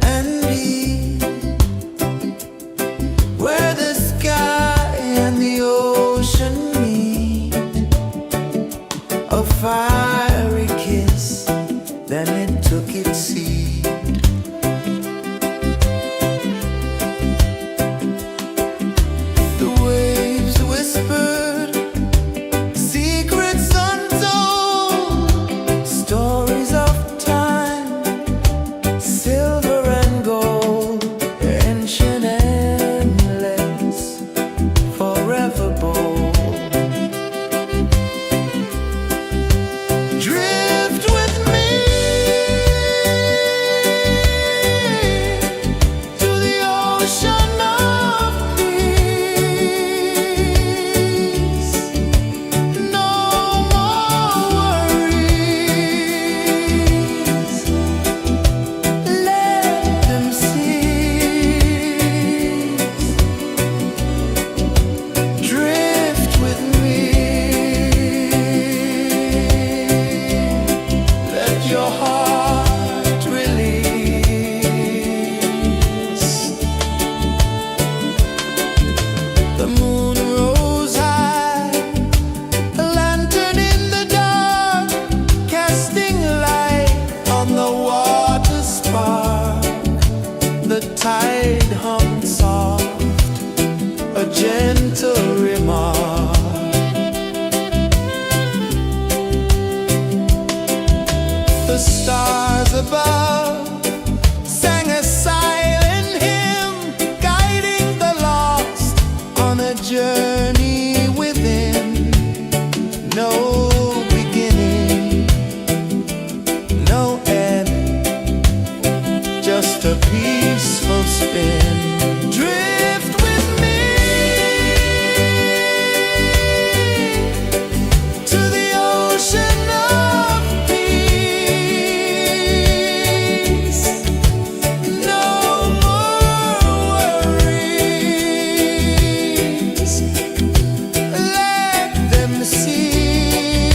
and deep, where the sky and the ocean meet. A fiery kiss, then it took its seed. The waves whispered secrets untold, stories of time, silver and gold, ancient, endless, forever bold. Drift with me to the ocean of peace. No more worries, let them cease. Drift with me, let your heart release. The moon rose high, a lantern in the dark, casting light on the water spark. The tide hummed soft, a gentle remark. The stars above sang a silent hymn, guiding the lost on a journey within. No beginning, no end, just a peaceful spin. Drift with me to the ocean of peace. No more worries, let them cease.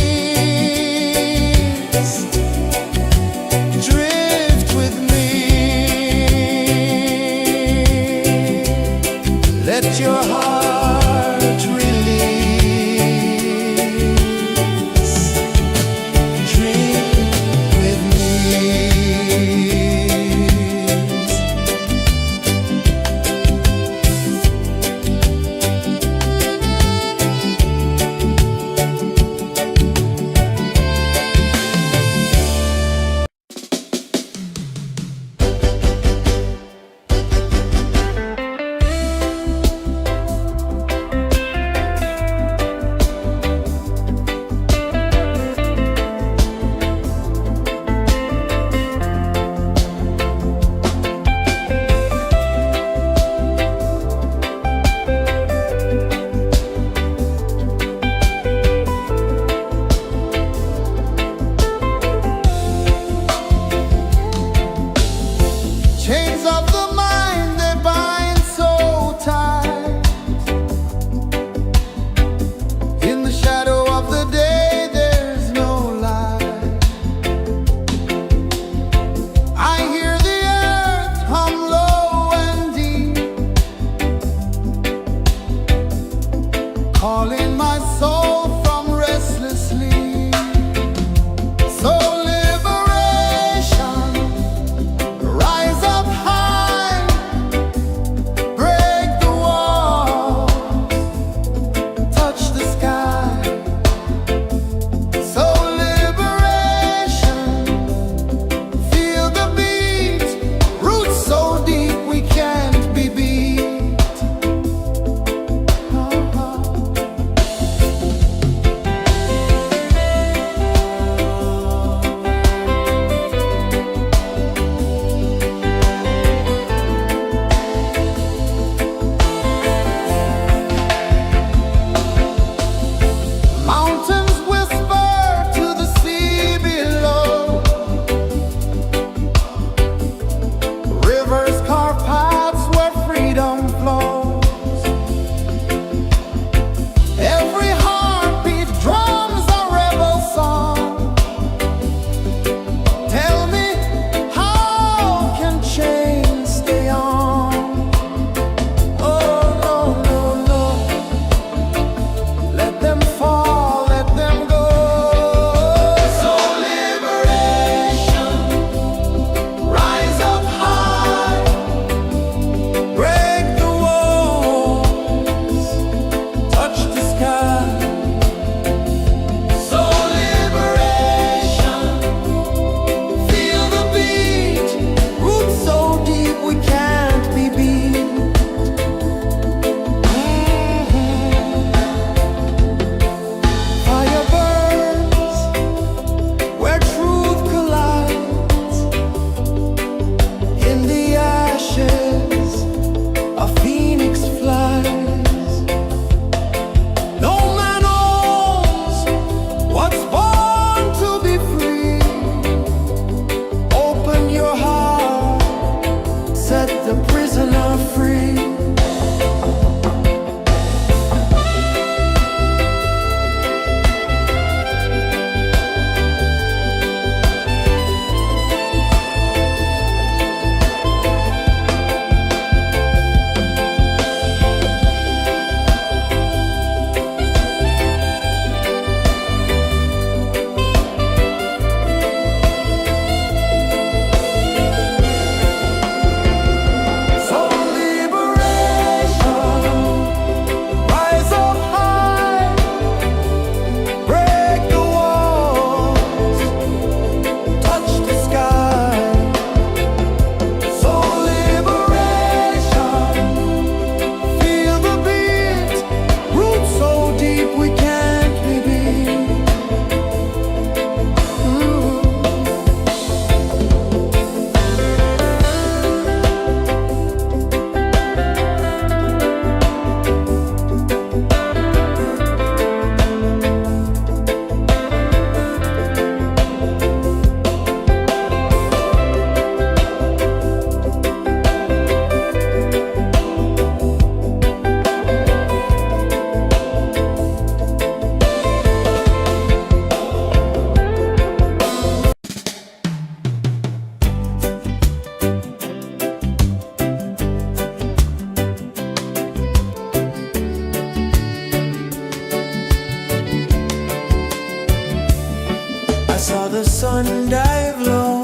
saw the sun dive low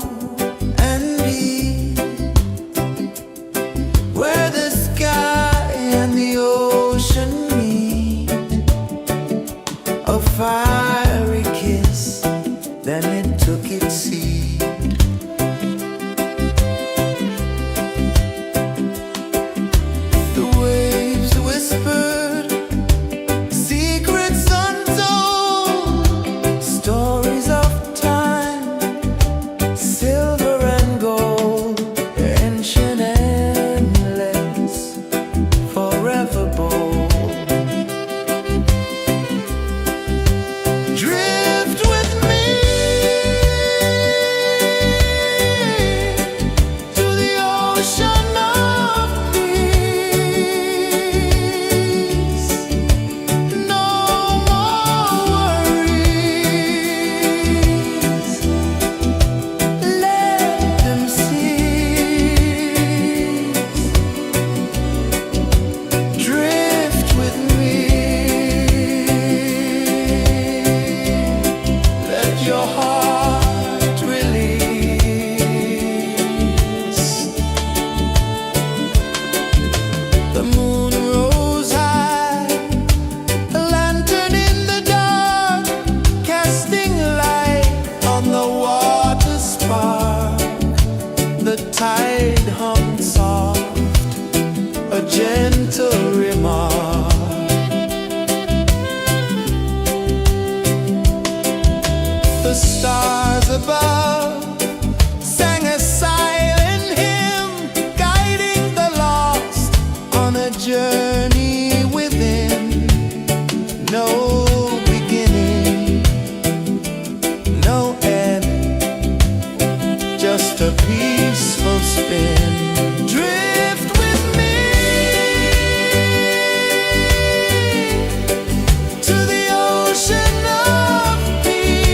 and deep, where the sky and the ocean meet. A fiery kiss, then it took its seat. The waves whispered secrets untold, stories of time, silver and gold, ancient, endless, forever bold. Drift with me to the ocean of peace. No more worries, let them cease. Drift with me, let your heart release. The moon rose high, a lantern in the dark, casting light on the water spark. The tide hummed soft, a gentle remark. The stars above sang a silent hymn, guiding the lost on a journey within. No beginning, no end, just a peaceful spin. Drift with me to the ocean of peace.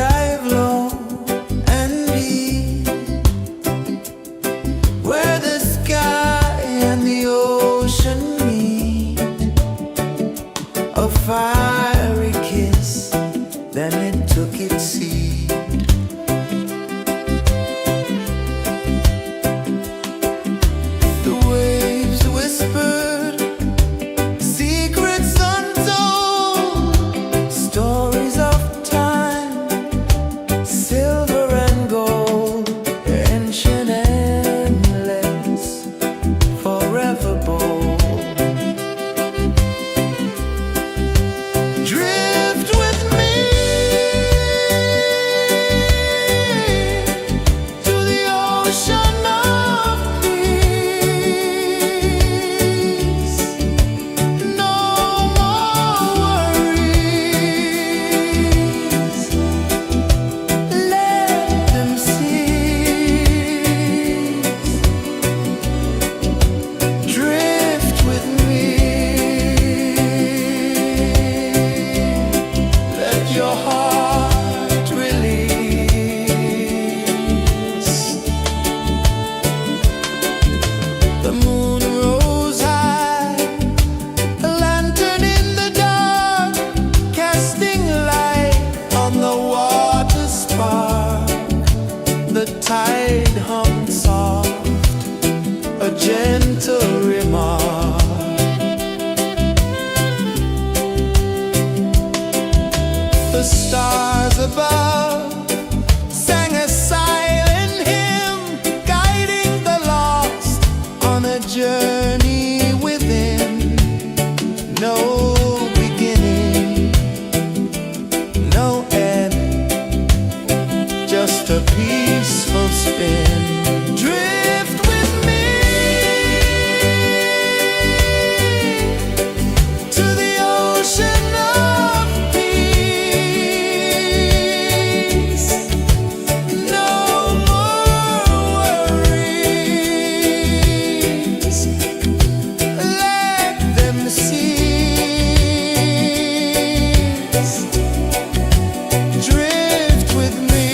dive low and deep, where the sky and the ocean meet. A fiery kiss, then it took its seat. The waves whispered secrets untold, stories of time, silver and gold, ancient, endless, forever bold. Drift with me to the ocean of peace. No more worries. Let them cease. Drift with me. Let your heart release. The moon rose high, a lantern in the dark, casting light on the water spark. The tide hummed soft, a gentle remark. The stars above sang a silent hymn, guiding the lost on a journey within. No beginning, no end, just a peaceful spin. Drift with me to the ocean of peace. No more worries. Let them cease. Drift with me.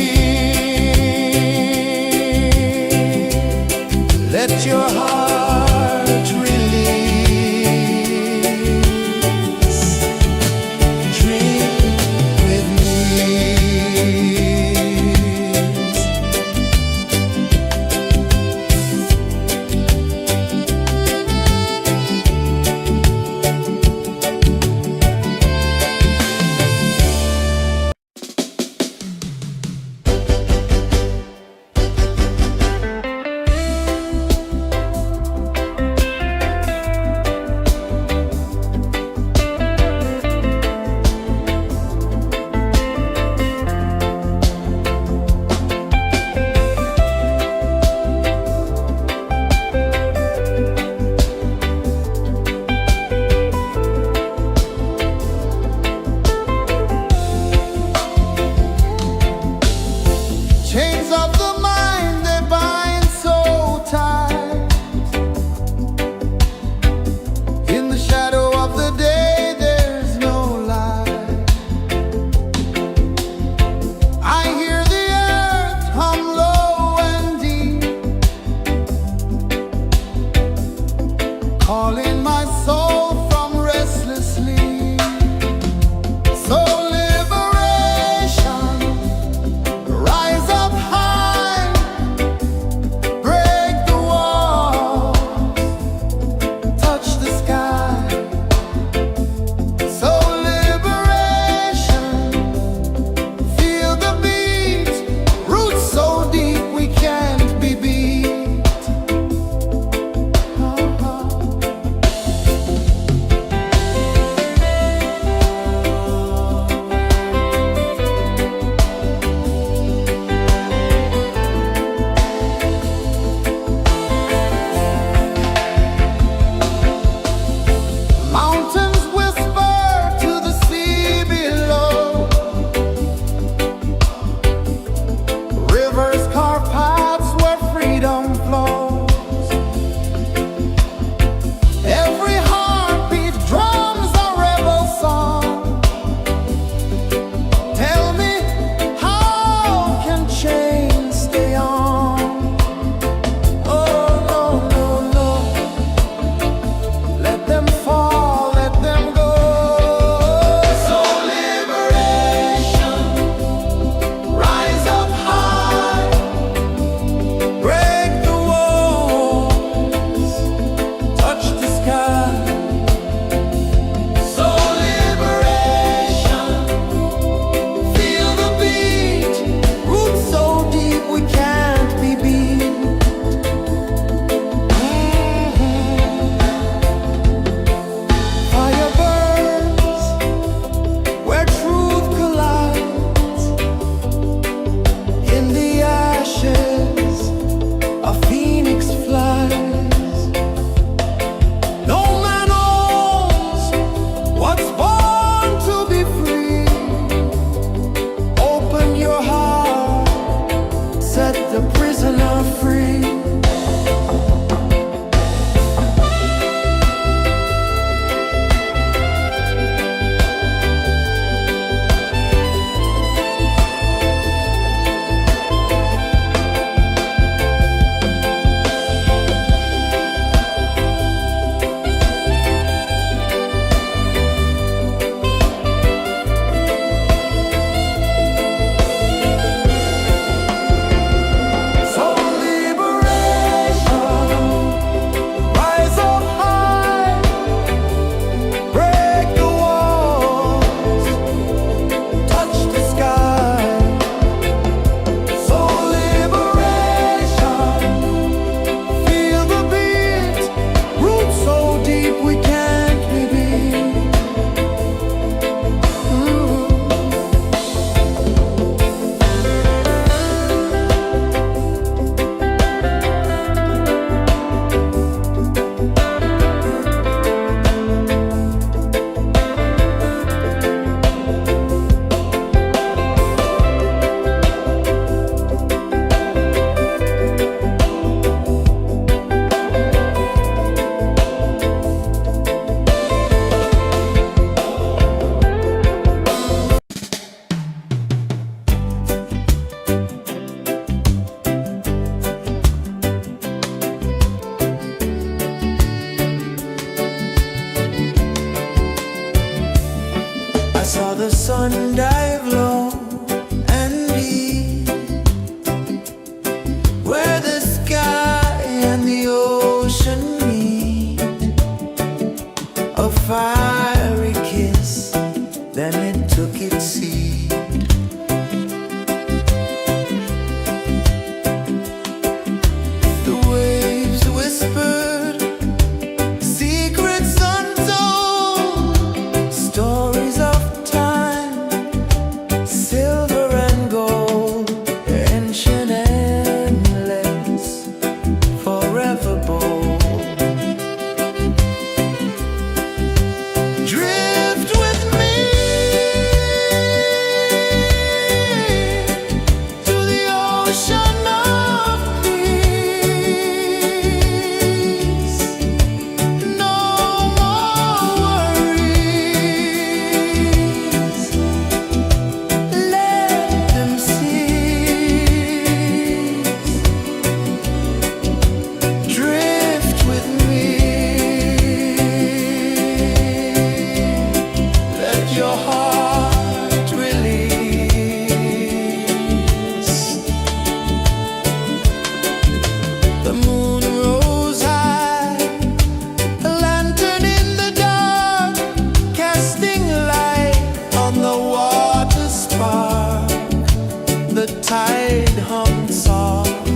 tide hummed soft,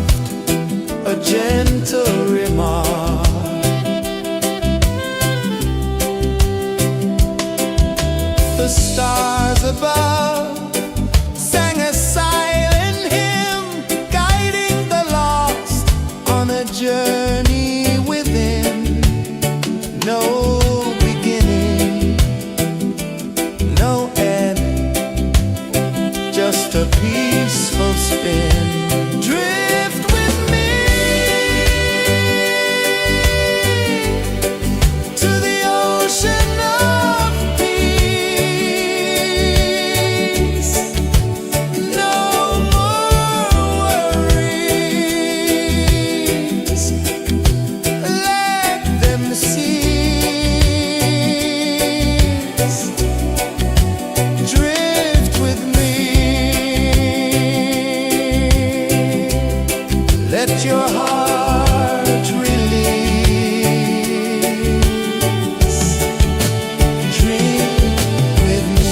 a gentle remark. The stars above sang a silent hymn, guiding the lost on a journey within. No beginning, no end, just a peaceful spin. Drift with me to the ocean of peace. No more worries, let them cease. Drift with me, let your heart release. Dream with me.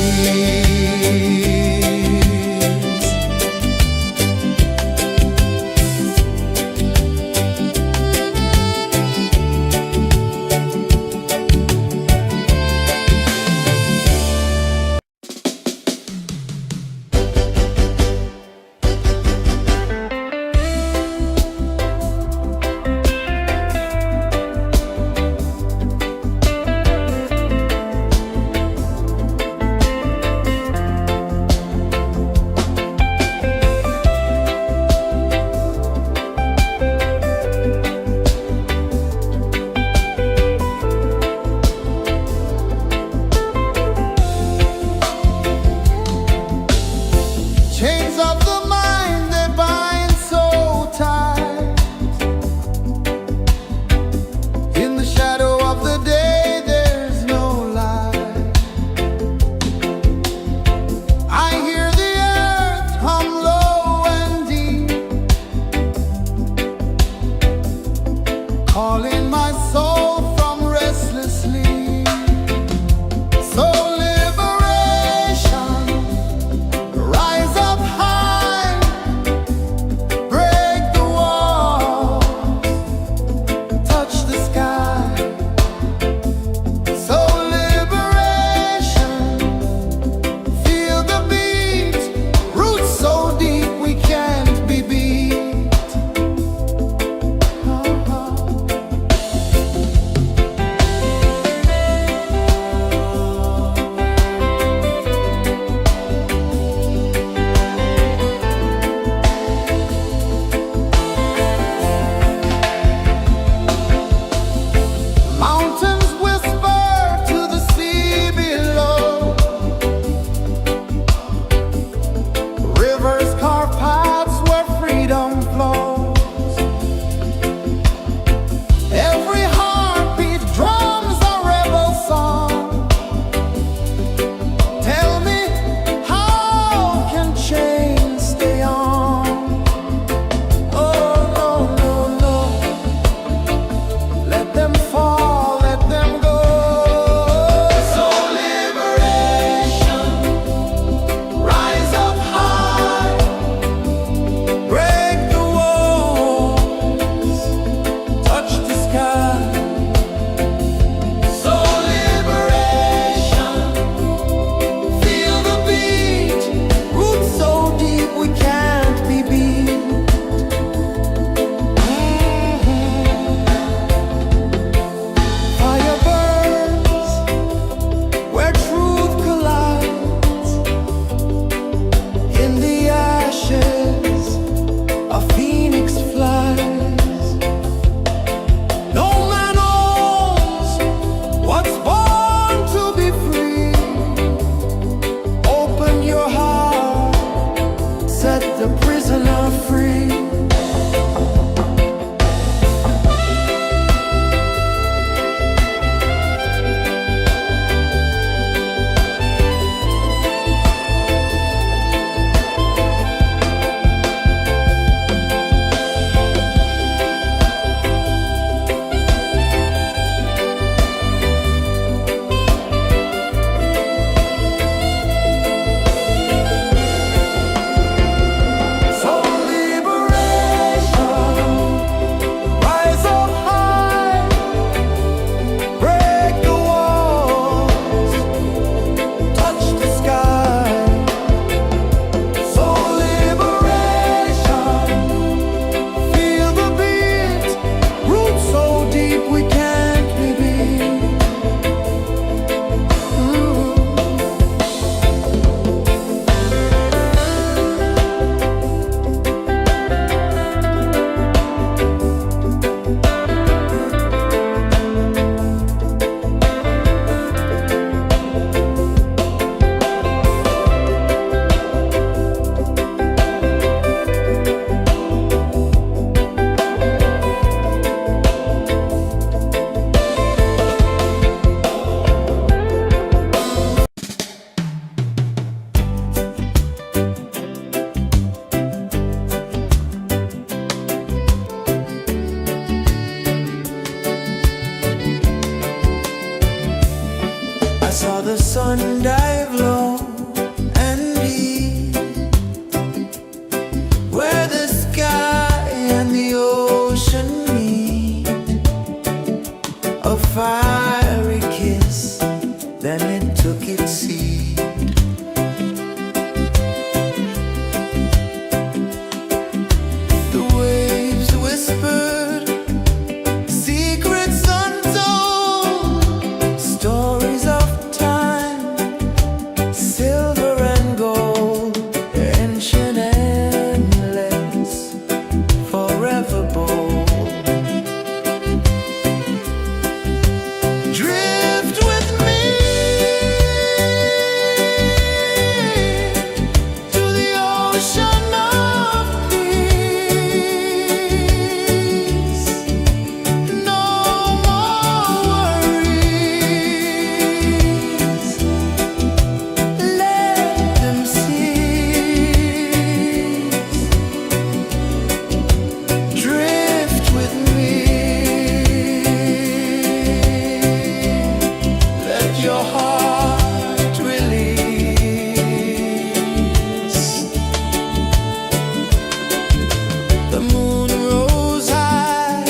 The moon rose high,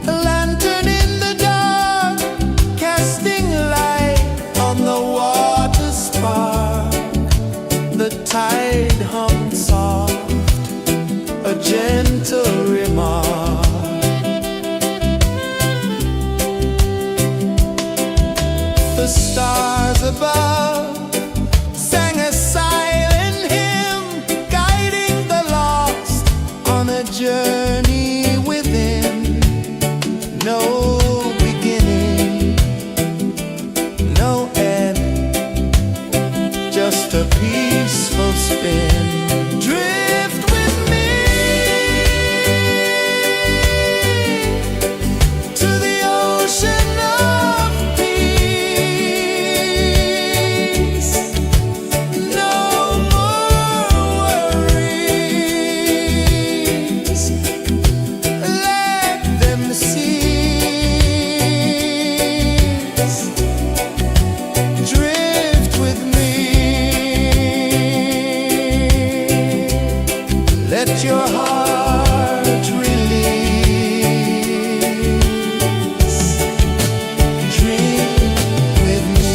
a lantern in the dark, casting light on the water spark. The tide hummed soft, a gentle remark. The stars above sang a silent hymn, guiding the lost on a journey within. No beginning, no end, just a peaceful spin. Drift with me to the ocean of peace. No more worries, let them cease. Drift with me, let your heart release. Dream with me.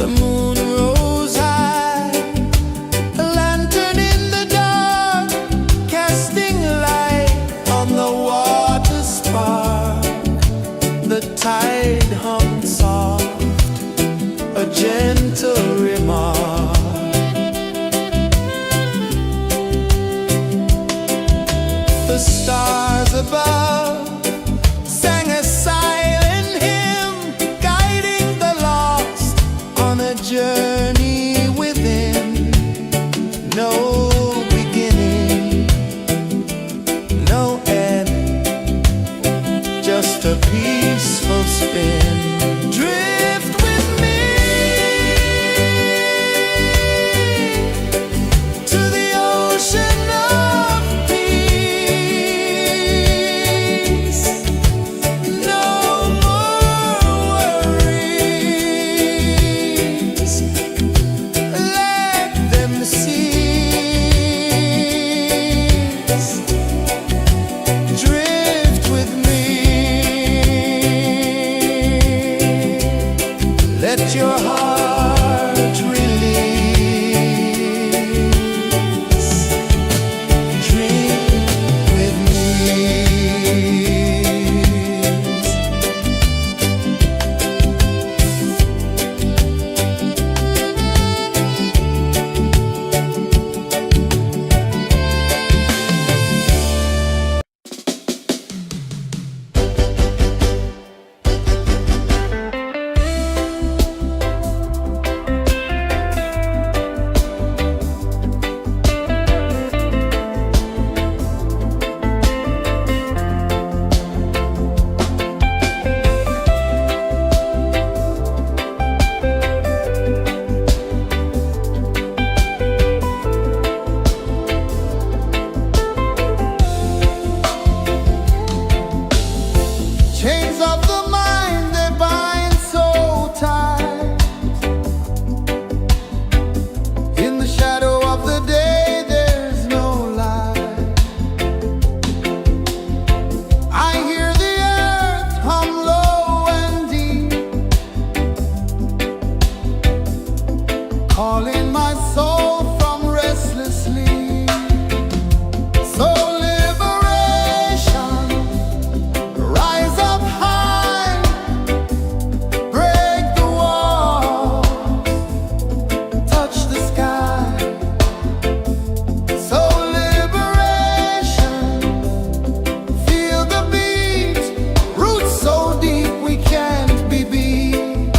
The moon rose high, a lantern in the dark, casting light on the water spark. The tide hummed soft, a gentle remark. The stars above sang a silent hymn, guiding the lost on a journey within. No beginning, no end, just a peaceful spin. Drift with me to the ocean of peace. No more worries, let them cease. Drift with me, let your heart release. Dream with me. Chains of the mind, they bind so tight. In the shadow of the day, there's no light. I hear the earth hum low and deep, calling my soul from restless sleep. So liberation, rise up high, break the walls, touch the sky. So liberation, feel the beat, roots so deep we can't be beat.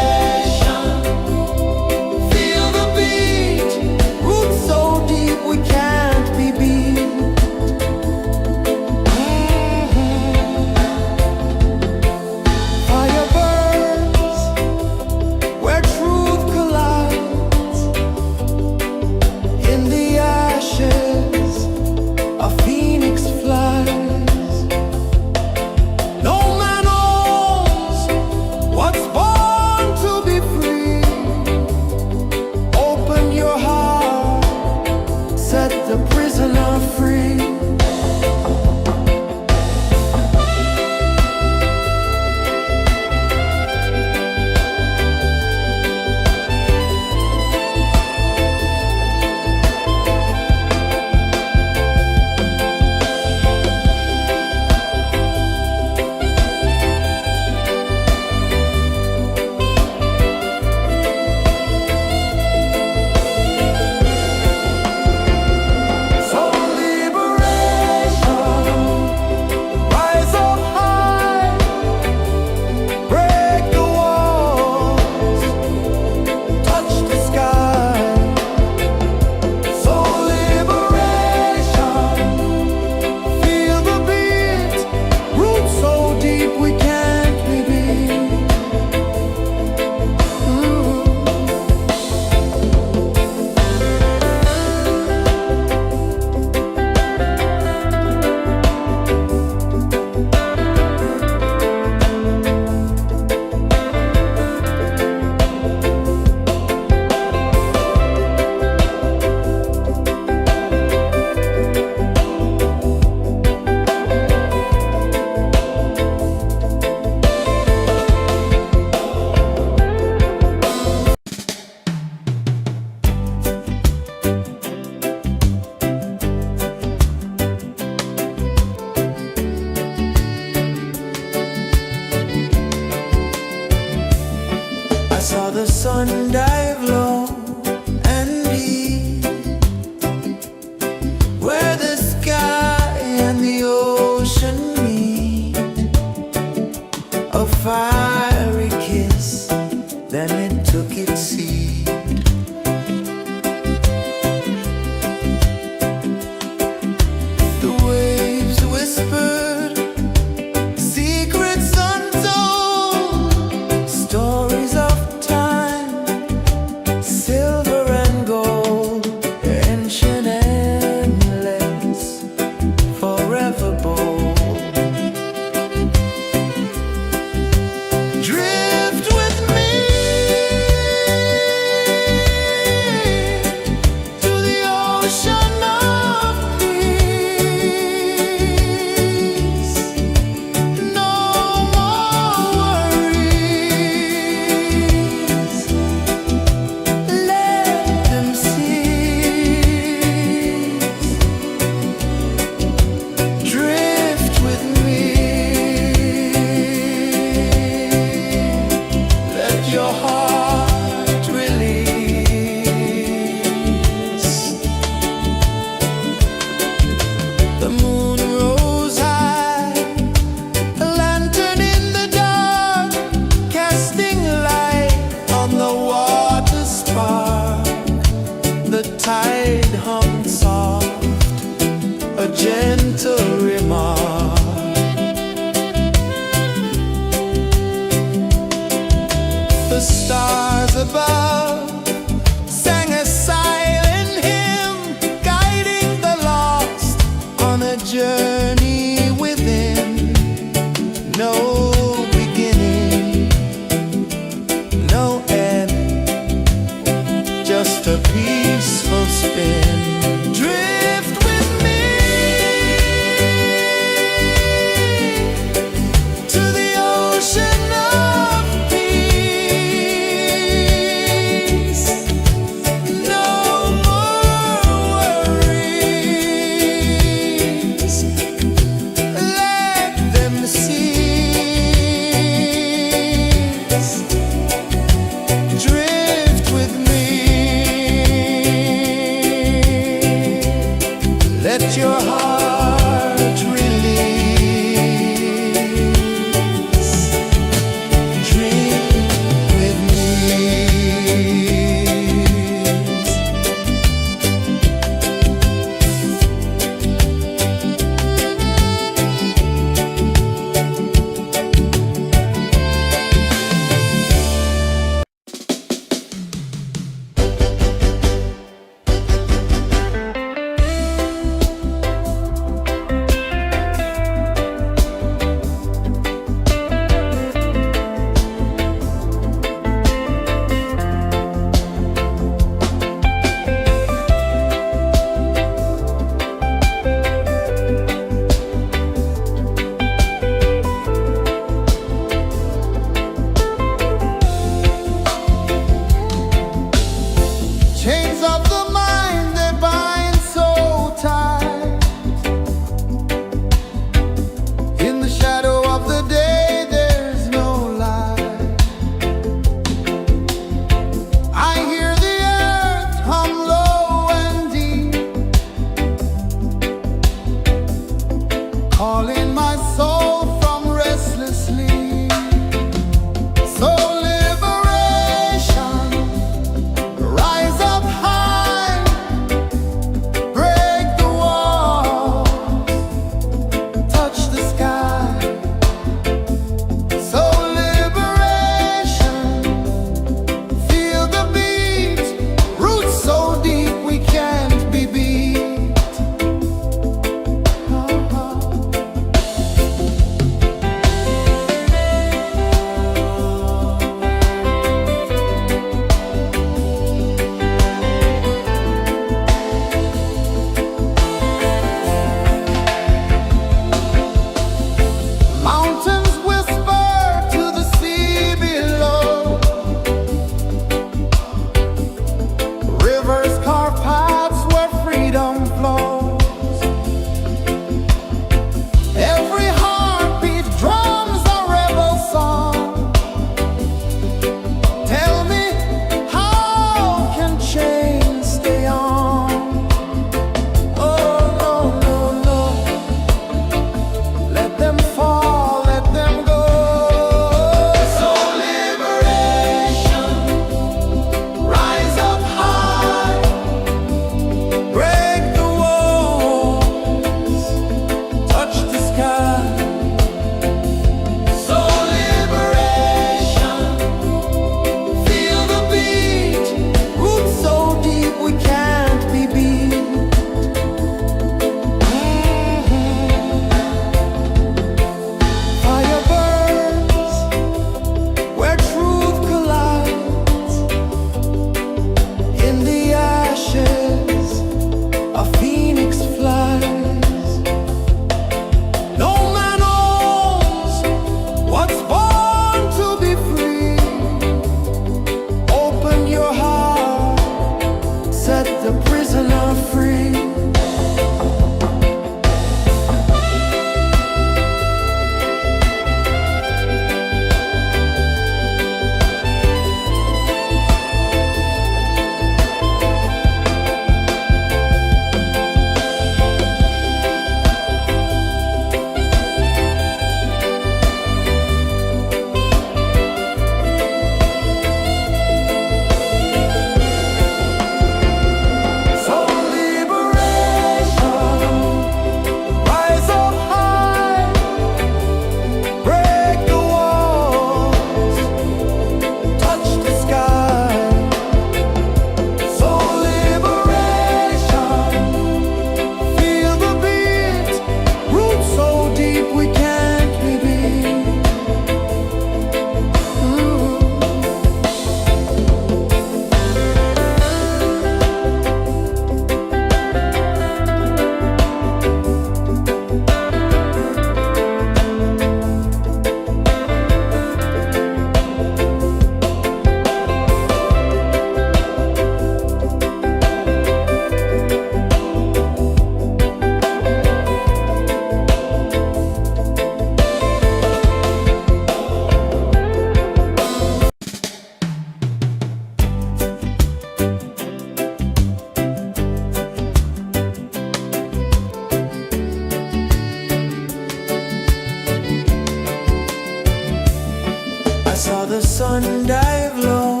sun dive low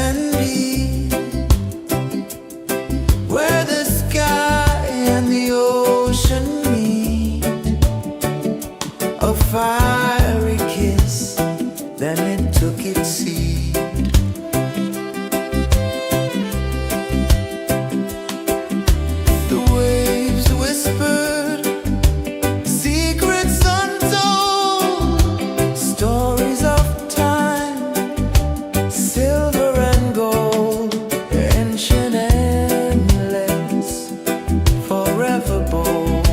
and deep, where the sky and the ocean meet, a fiery kiss, then it took its seed. The waves whispered secrets untold, stories of time, silver and gold, ancient, endless, forever bold.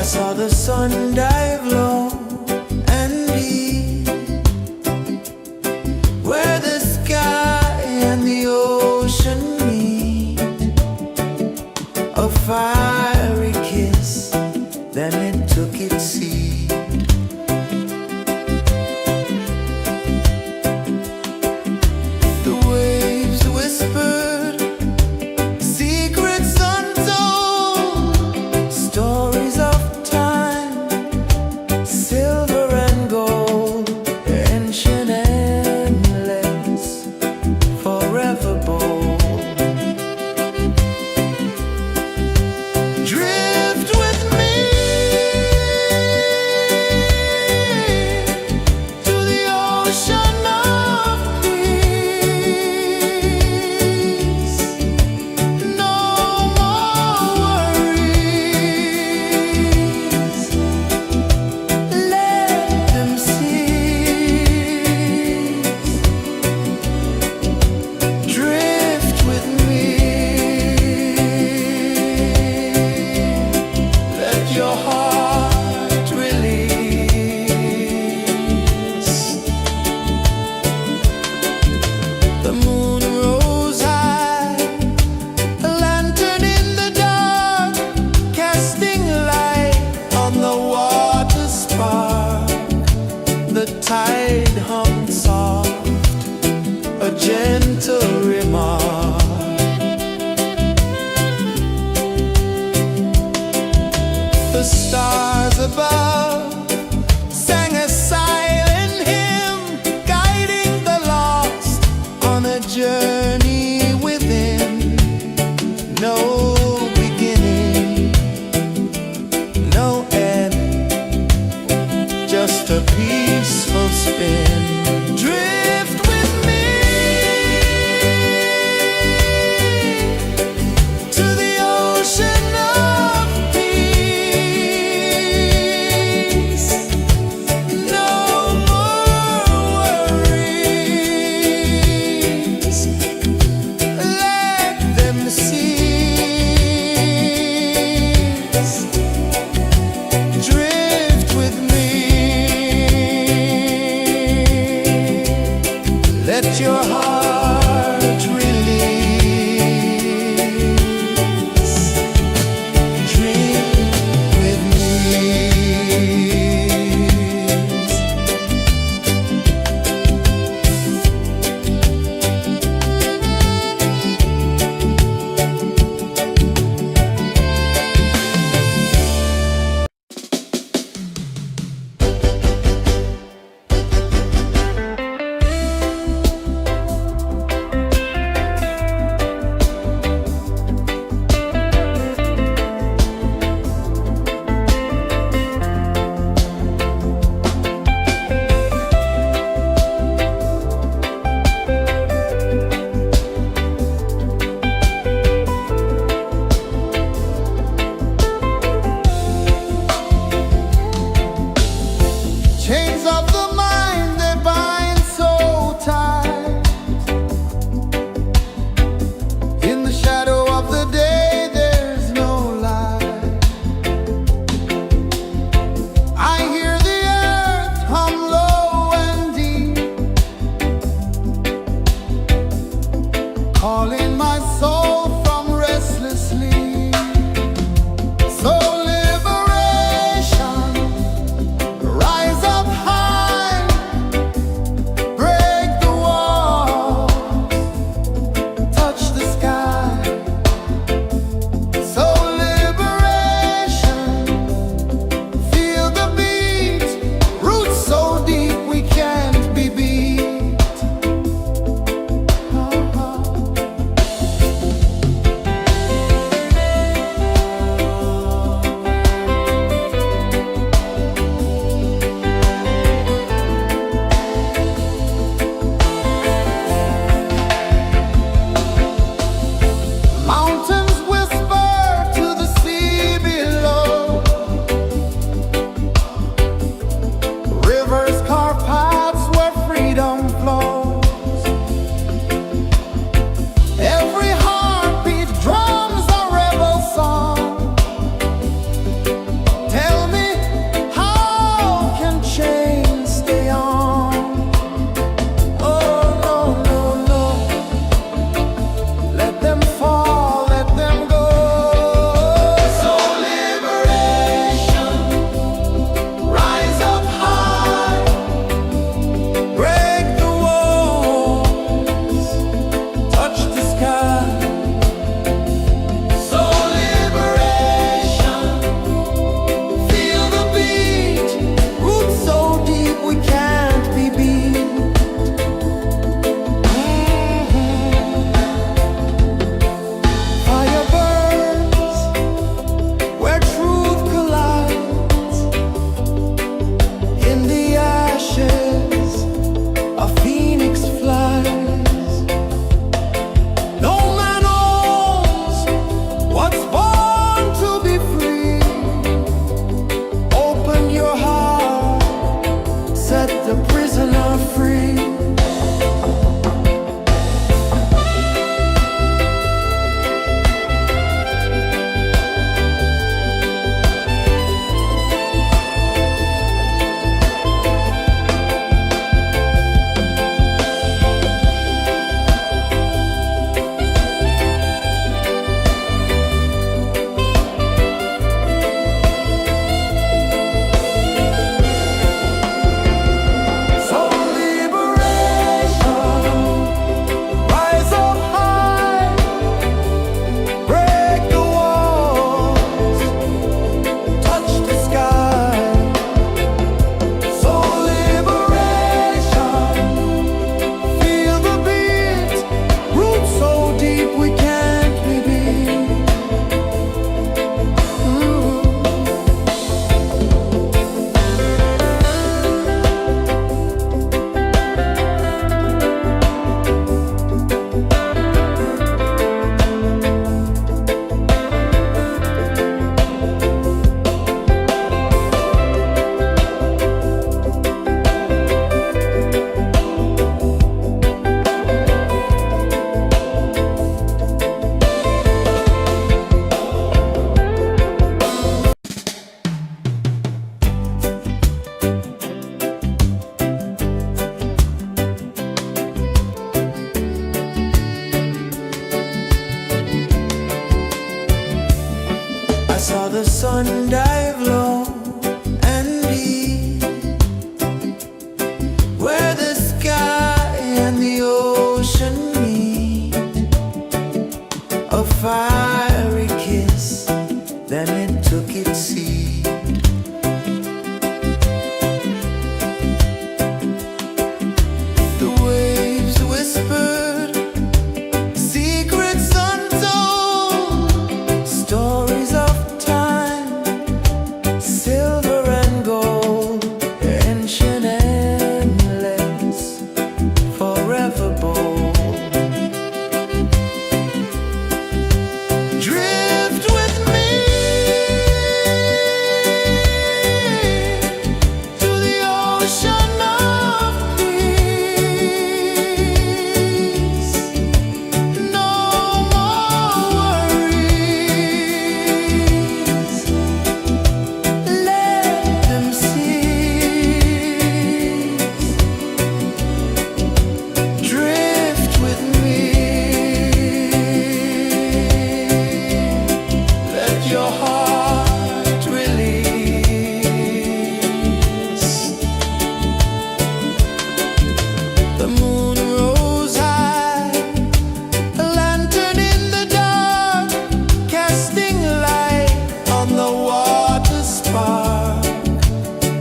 I saw the sun dive low and deep, where the sky and the ocean meet. A fiery kiss, then it took its seed. The waves whispered secrets untold, stories of time, silver and gold, ancient amulets, forever bold. Drift with me to the ocean of peace. No more worries, let them cease. Drift with me, let your heart release. The moon rose high, a lantern in the dark, casting light on the water spark. The tide hummed soft, a gentle remark. The stars above sang a silent hymn, guiding the lost on a journey within. No beginning, no end, just a peaceful spin. Drift with me to the ocean of peace. No more worries, let them cease. Drift with me. tell me, how can chains stay on? Oh, no, no, no. Let them fall, let them go. So liberation, rise up high, break the walls, touch the sky. So liberation, feel the beat, roots so deep we can't be beat. Fire burns where truth collides. In the ashes, a phoenix flies. No man owns what's born to be free. Open your heart, set the prisoner free. So liberation, rise up high, break the walls, touch the sky. So liberation, feel the beat, roots so deep we can't be beat. I saw the sun dive low and deep, where the sky and the ocean meet. A fiery kiss, then it took its seat. The waves whispered secrets untold, stories of time, silver and gold, ancient, endless, forever bold. Drift with me to the ocean of peace. No more worries. Let them cease. Drift with me. Let your heart release. The moon rose high, a lantern in the dark, casting light on the water spark.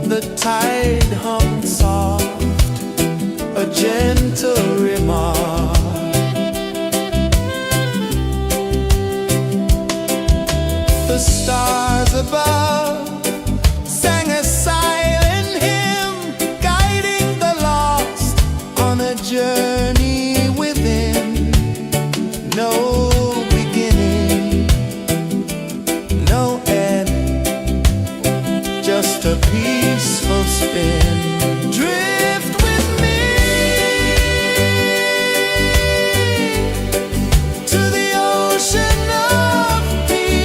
The tide hummed soft, a gentle remark. The stars above sang a silent hymn, guiding the lost on a journey within. No beginning, no end, just a peaceful spin. Drift with me to the ocean of peace.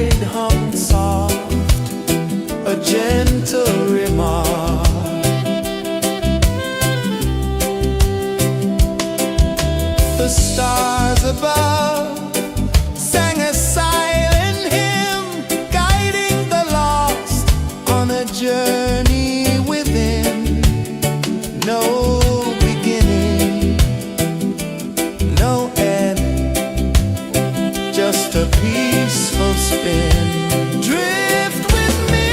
eyelid hung soft, a gentle remark. The stars above sang a silent hymn, guiding the lost on a journey within. No beginning, no end, just a peaceful spin. Drift with me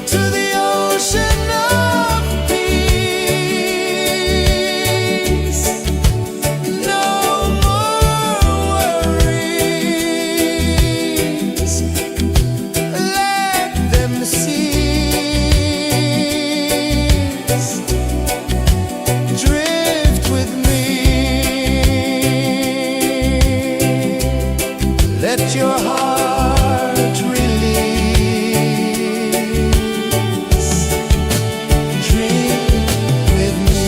to the ocean of peace. No more worries, let them cease. Drift with me, let your heart release. Dream with me.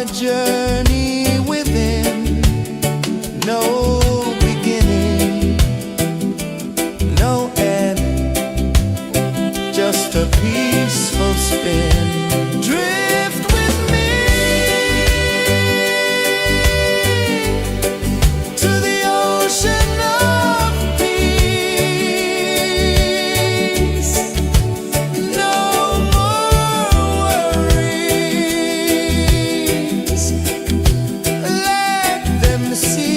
a journey within, no beginning, no end, just a peaceful spin. Drift with me to the ocean of peace. No more worries, let them cease.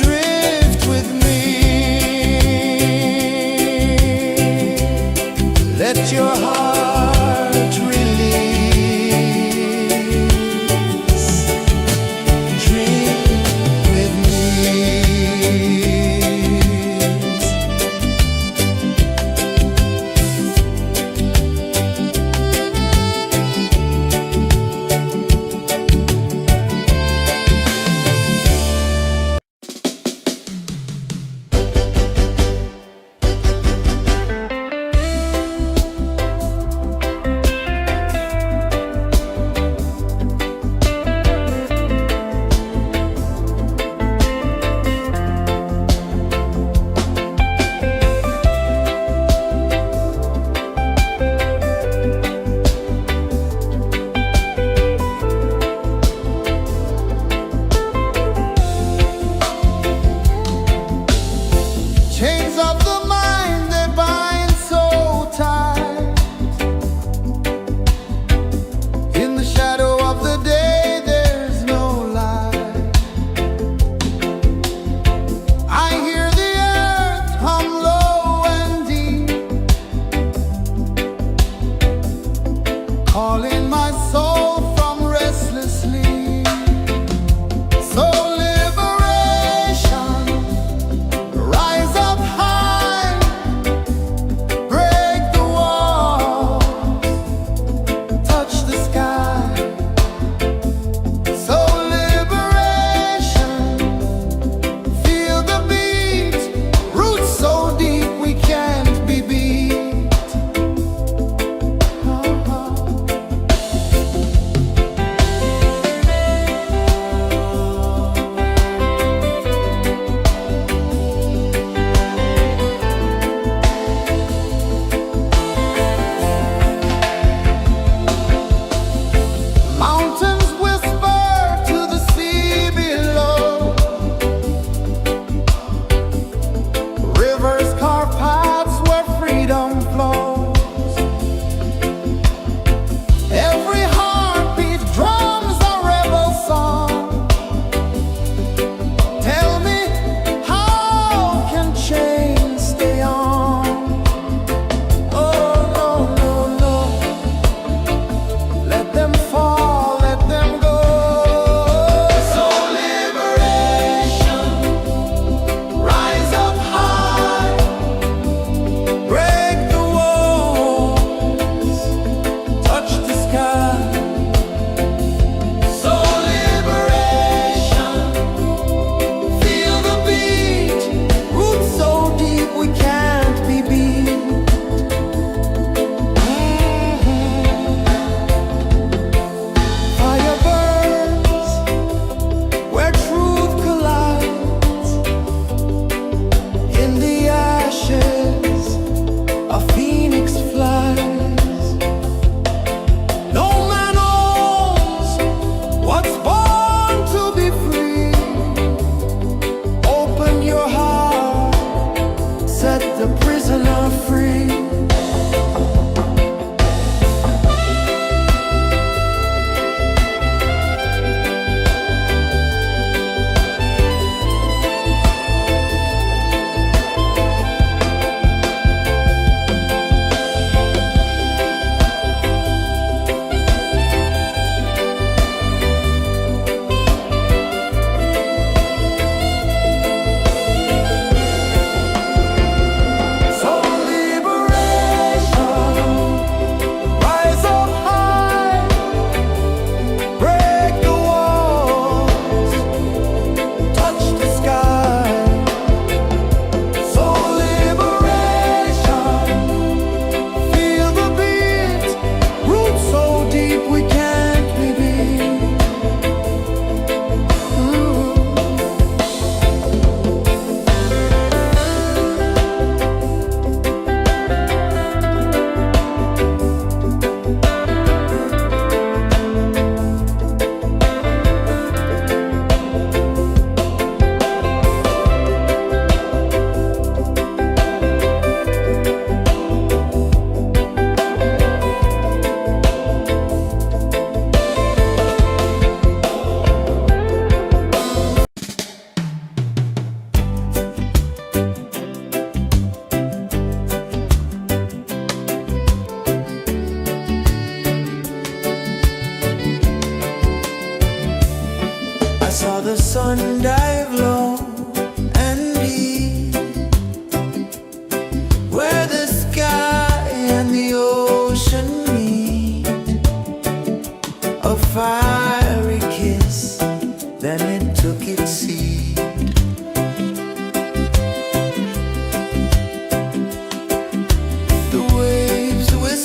Drift with me, let your heart release. Dream with me.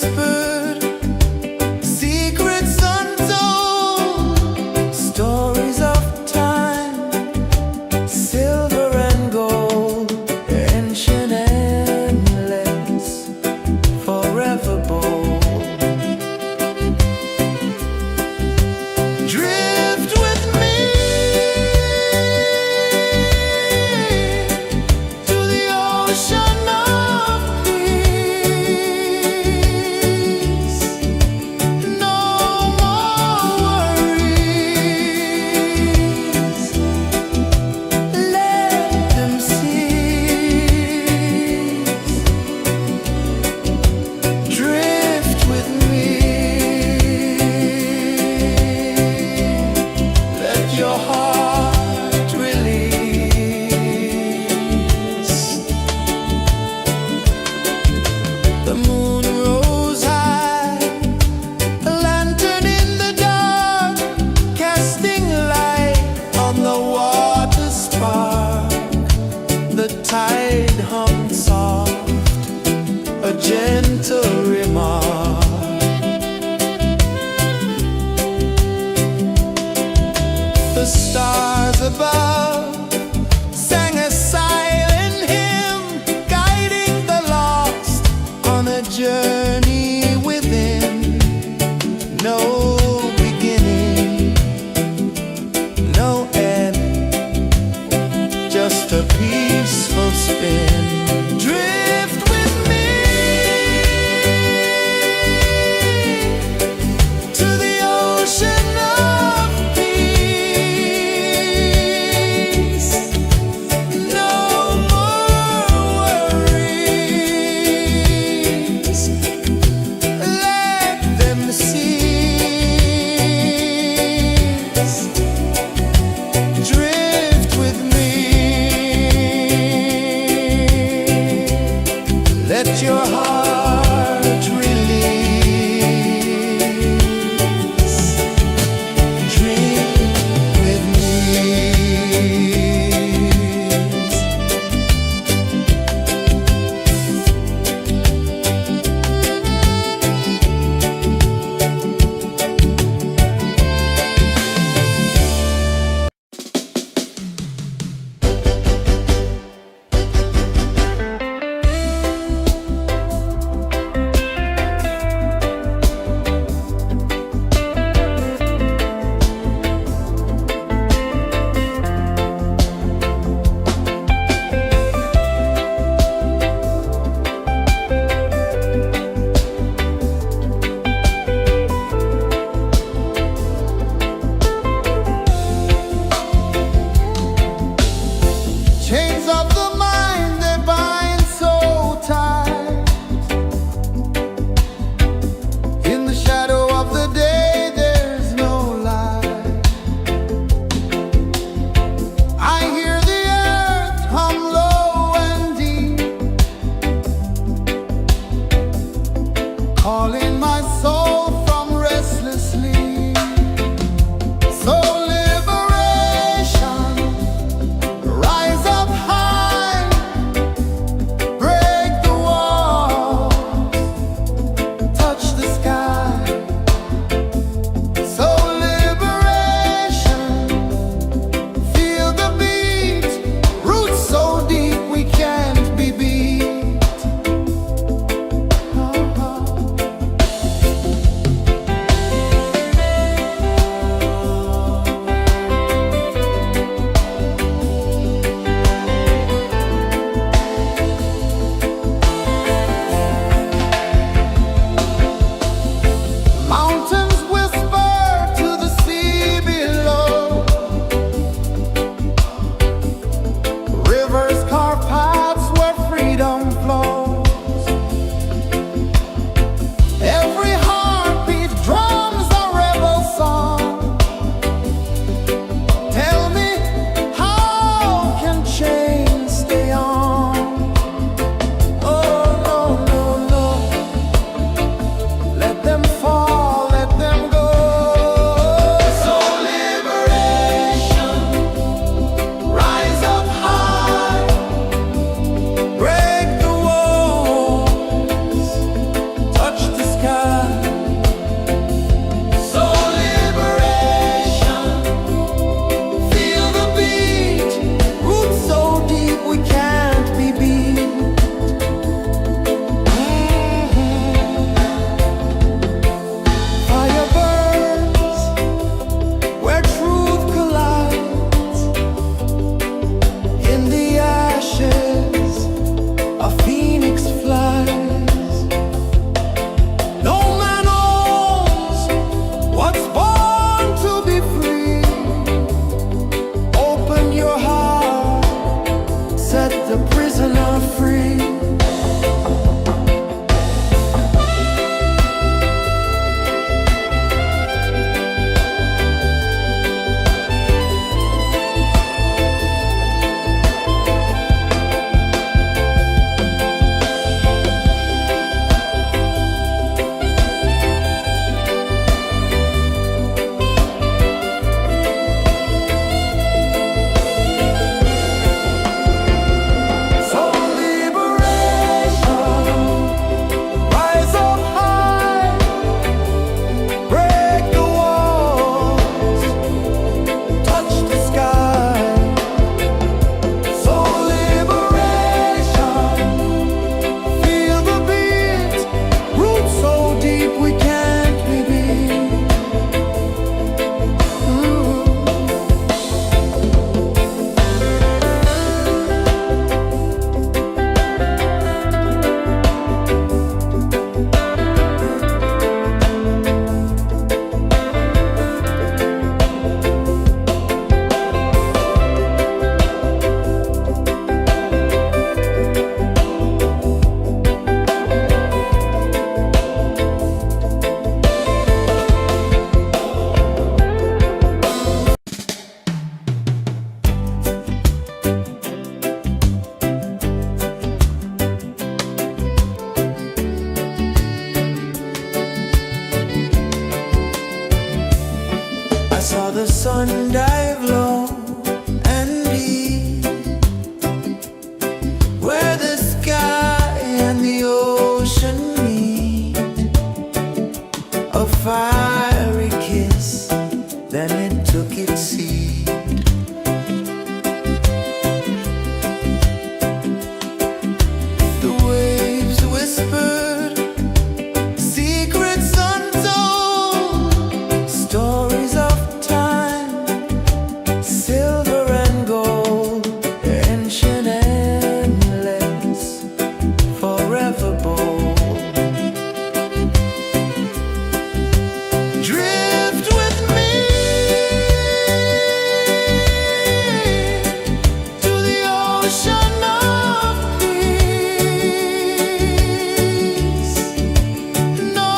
whispered, secrets untold, stories of time, silver and gold, ancient, endless, forever bold. Drift with me to the ocean of peace. No more worries. Let them cease. Drift with me. Let your heart release. The moon rose high, a lantern in the dark, casting light on the water spark. The tide hummed soft, a gentle remark. The stars above sang a silent hymn, guiding the lost on a journey within. No beginning, no end, just a peaceful spin. Drift with me to the ocean of peace. No more worries. Let them cease. Drift with me. Let your heart release. Dream with me. Chains of the mind, they bind so tight. In the shadow of the day, there's no light. I hear the earth hum low and deep, calling my soul from restless sleep. So liberation, rise up high, break the walls, touch the sky. So liberation, feel the beat, roots so deep we can't be beat. sun dive low and deep, where the sky and the ocean meet, a fiery kiss, then it took its seat. The waves whispered secrets untold, stories of time, silver and gold, ancient, endless, forever bold. Drift with me to the ocean of peace. No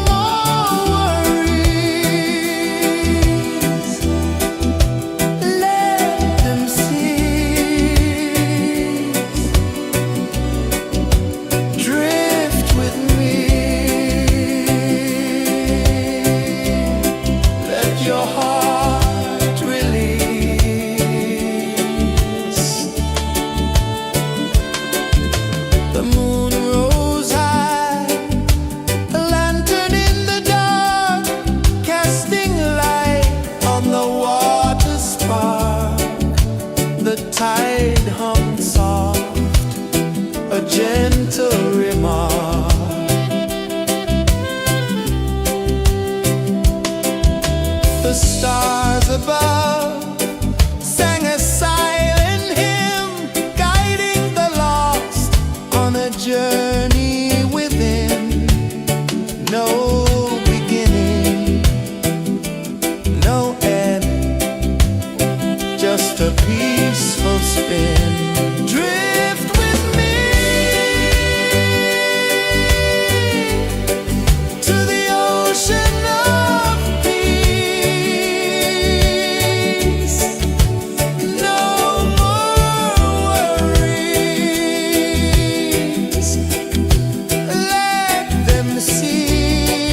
more worries. Let them cease. Drift with me. Let your heart release. The moon rose high, a lantern in the dark, casting light on the water spark. The tide hummed soft, a gentle remark. The stars above sang a silent hymn, guiding the lost on a journey within. No beginning, no end, just a peaceful spin. Drift with me to the ocean of peace. No more worries. Let them cease.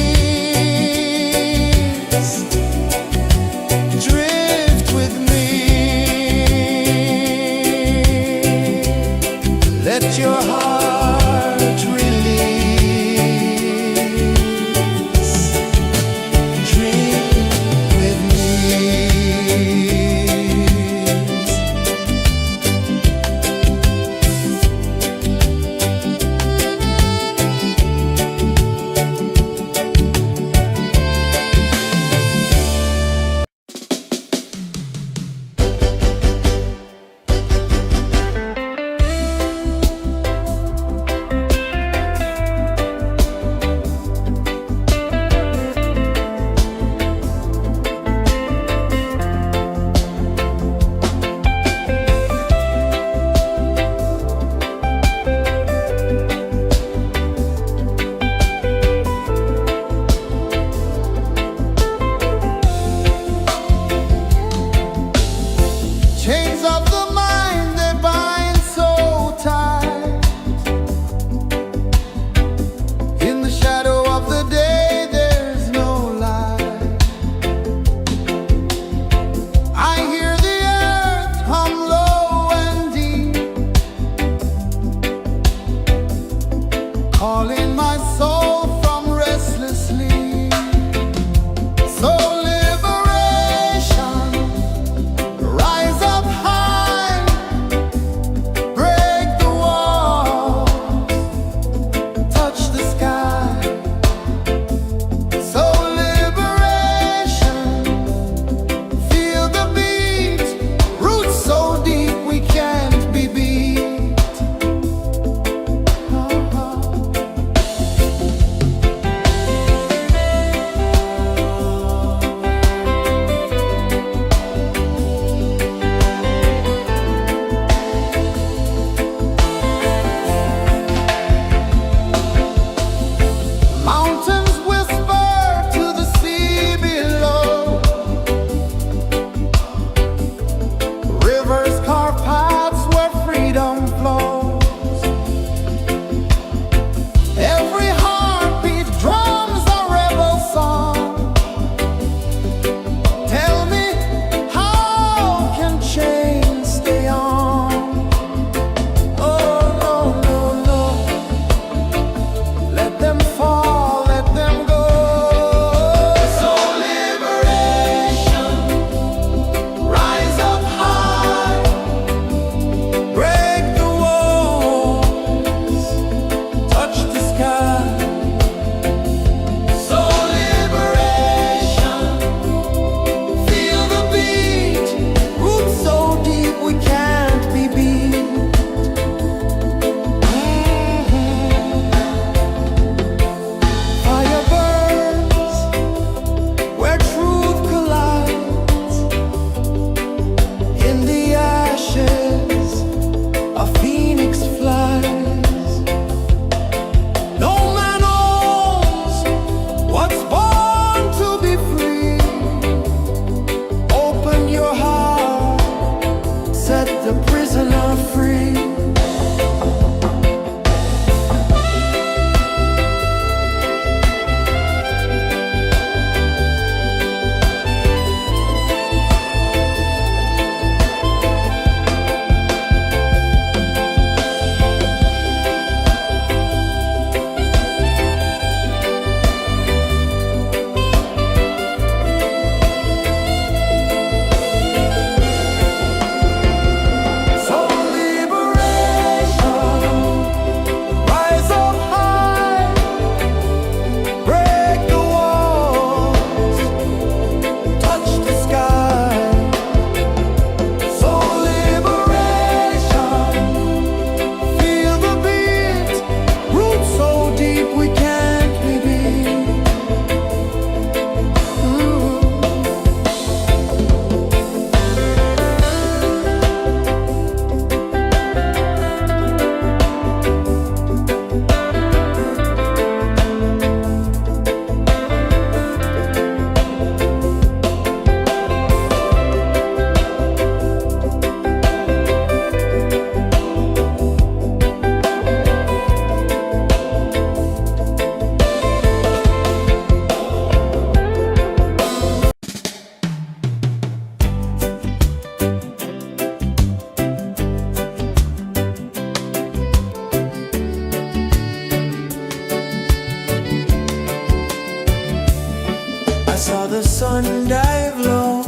sun dive low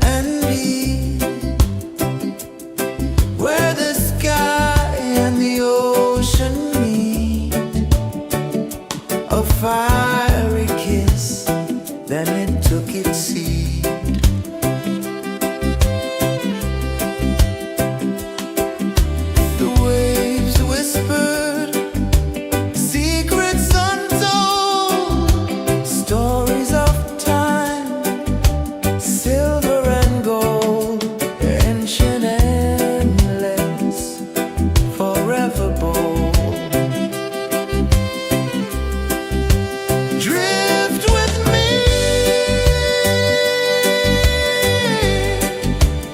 and deep, where the sky and the ocean meet. A fiery kiss, then it took its seed. The waves whispered secrets untold, stories of time, silver and gold, ancient, endless, forever bold. Drift with me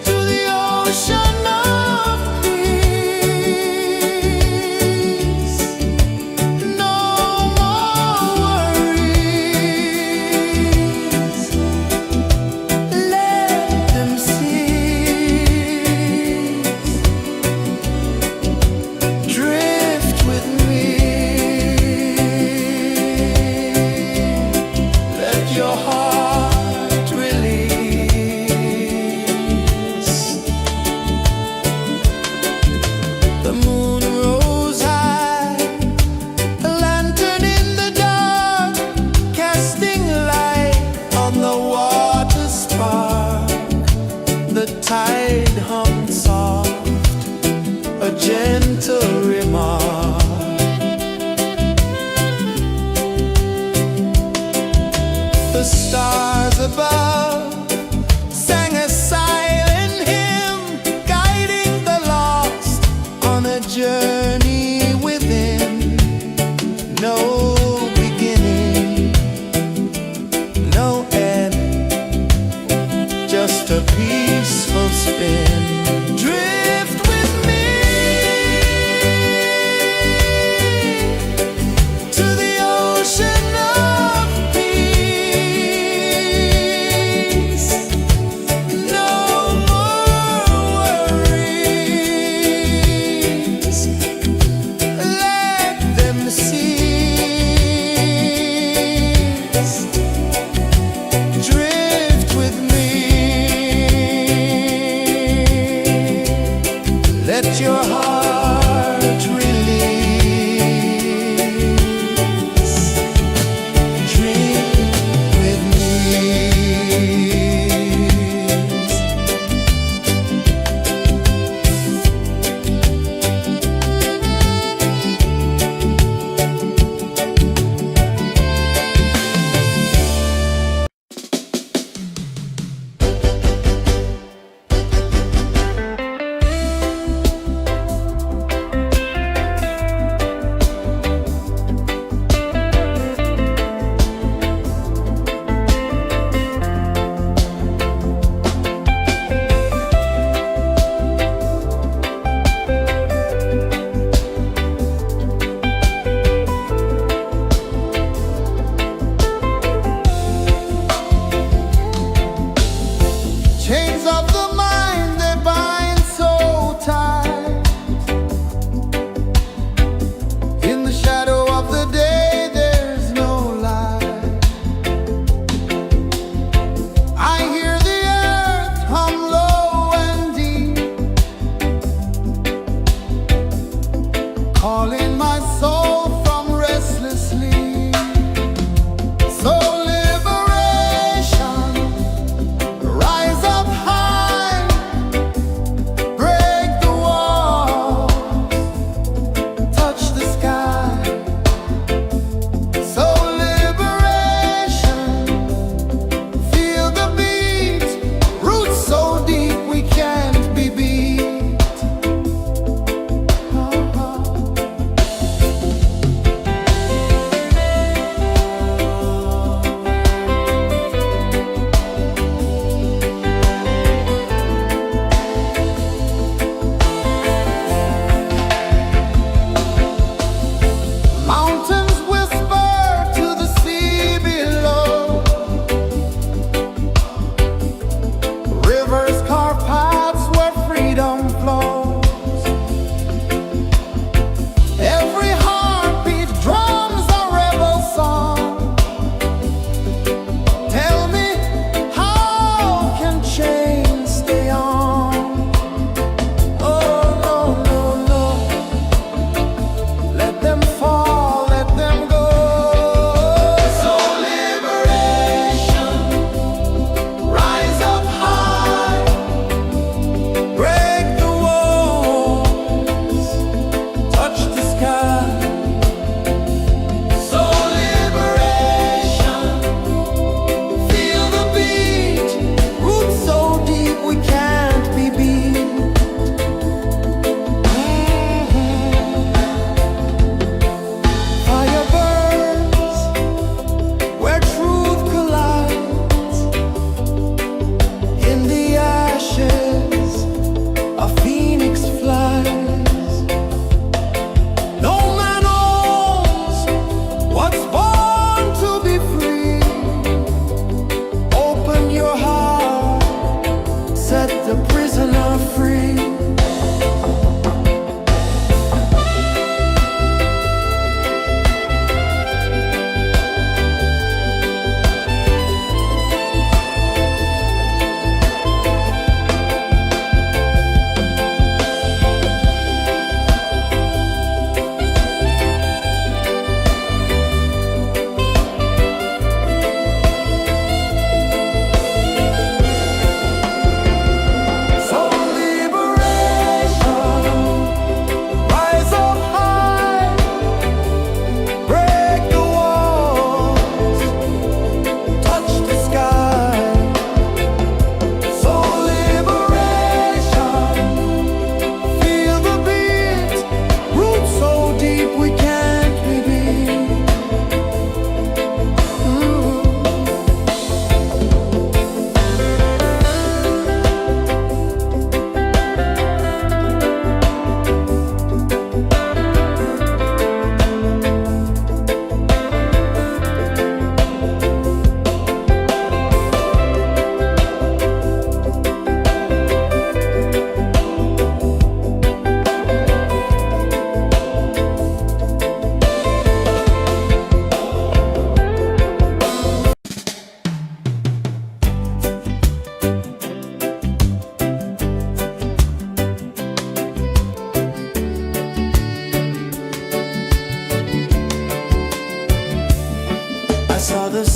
to the ocean of peace. No more worries, let them cease. Drift with me, let your heart release. The moon rose high, a lantern in the dark, casting light on the water spark. The tide hummed soft, a gentle remark. The stars above sang a silent hymn, guiding the lost on a journey within. No beginning, no end, just a peaceful spin. Drift with me to the ocean of peace.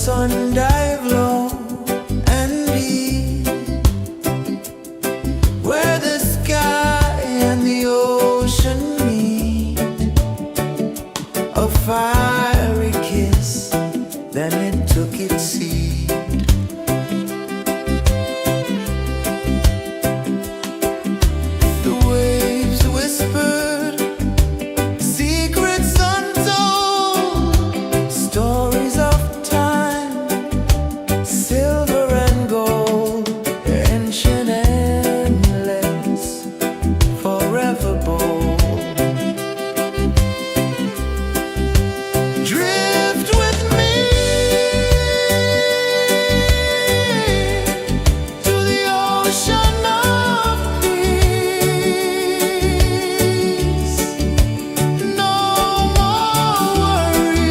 sun dive low and deep, where the sky and the ocean meet. A fiery kiss, then it took its seat. The waves whispered secrets untold, stories of time, silver and gold, ancient, endless, forever bold. Drift with me to the ocean of peace. No more worries,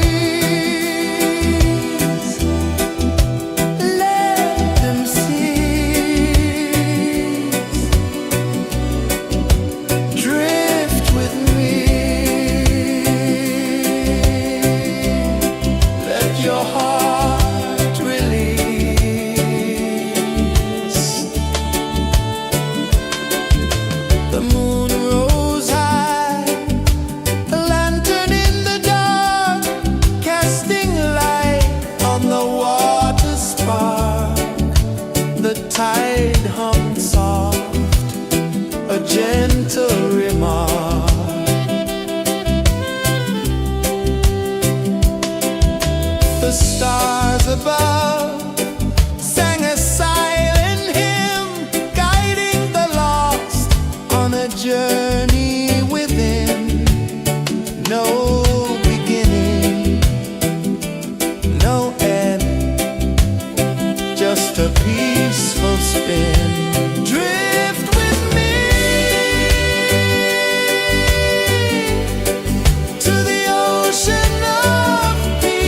let them cease. Drift with me, let your heart release. The moon rose high, a lantern in the dark, casting light on the water spark. The tide hummed soft, a gentle remark. The stars above sang a silent hymn, guiding the lost on a journey within. No beginning, no end, just a peaceful spin. Drift with me to the ocean of peace.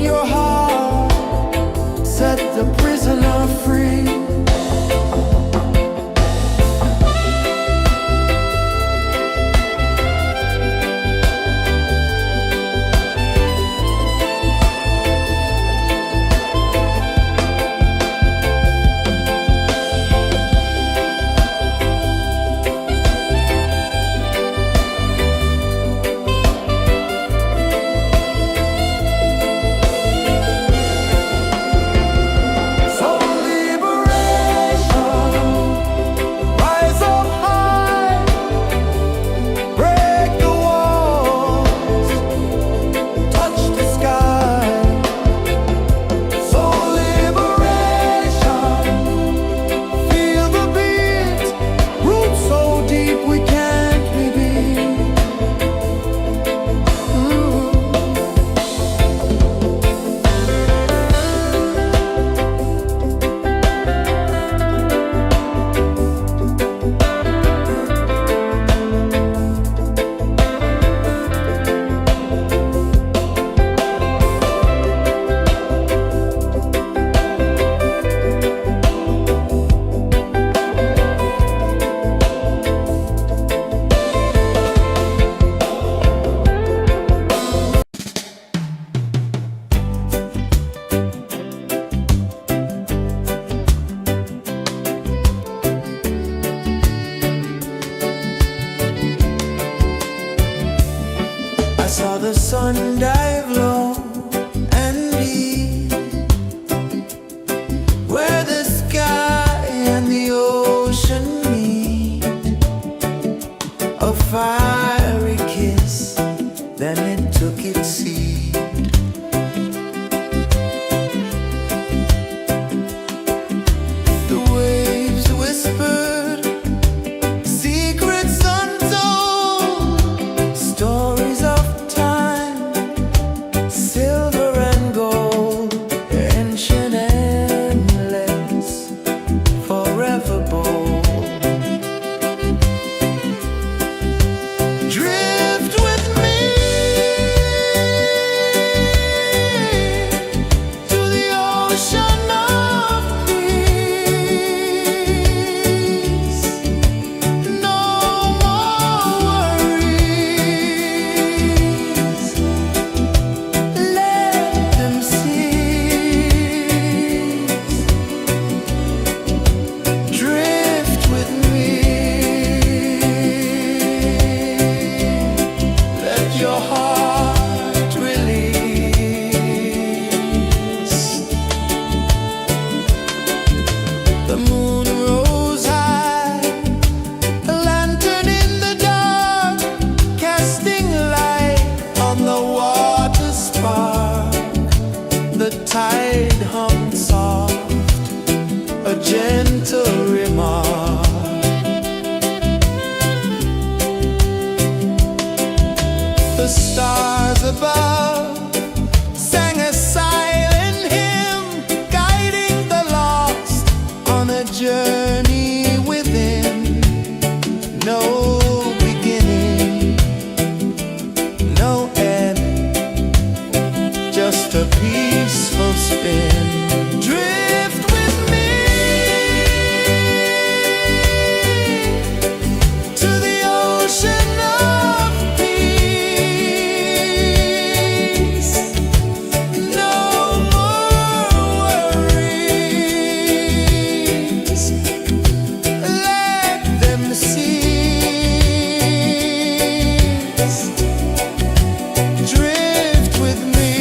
your heart, set the prisoner free. I saw the sun dive low and deep, where the sky and the ocean meet. A fiery kiss, then it took its seed. The waves whispered secrets untold, stories of silver and gold, ancient, endless, forever bold. Drift with me to the ocean of peace. No more worries. Drift with me. Let your heart release. The moon rose high, a lantern in the dark, casting light on the water spark. The tide hung soft, a gentle remark. The stars above sang a silent hymn, guiding the lost on a journey within. No beginning, no end, just a peaceful spin. Drift with me to the ocean of peace. No more worries. Let them cease. Drift with me.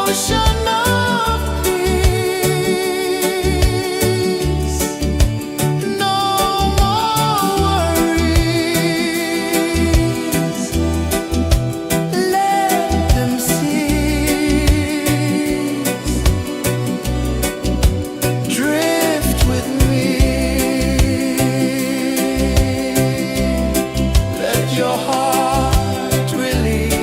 ocean of peace. No more worries. Let them cease. Drift with me. Let your heart release.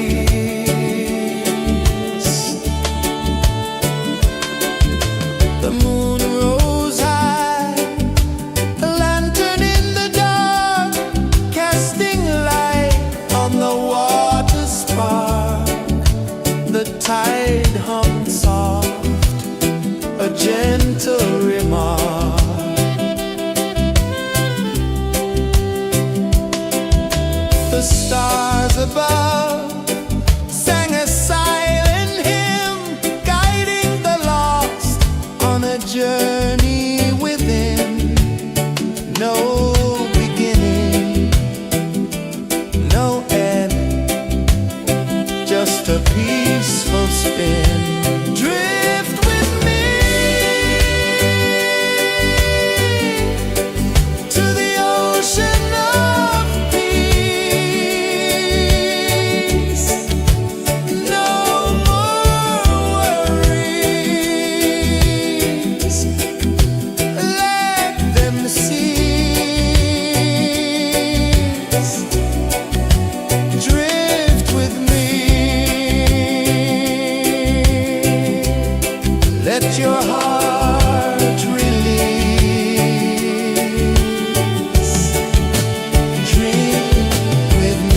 The moon rose high, a lantern in the dark, casting light on the water spark. The tide hummed soft, a gentle remark. The stars above sang a silent hymn, guiding the lost on a journey within. No beginning, no end, just a peaceful spin. Drift with me to the ocean of peace. No more worries. Let them cease. Drift with me. Let your heart release. Dream with me.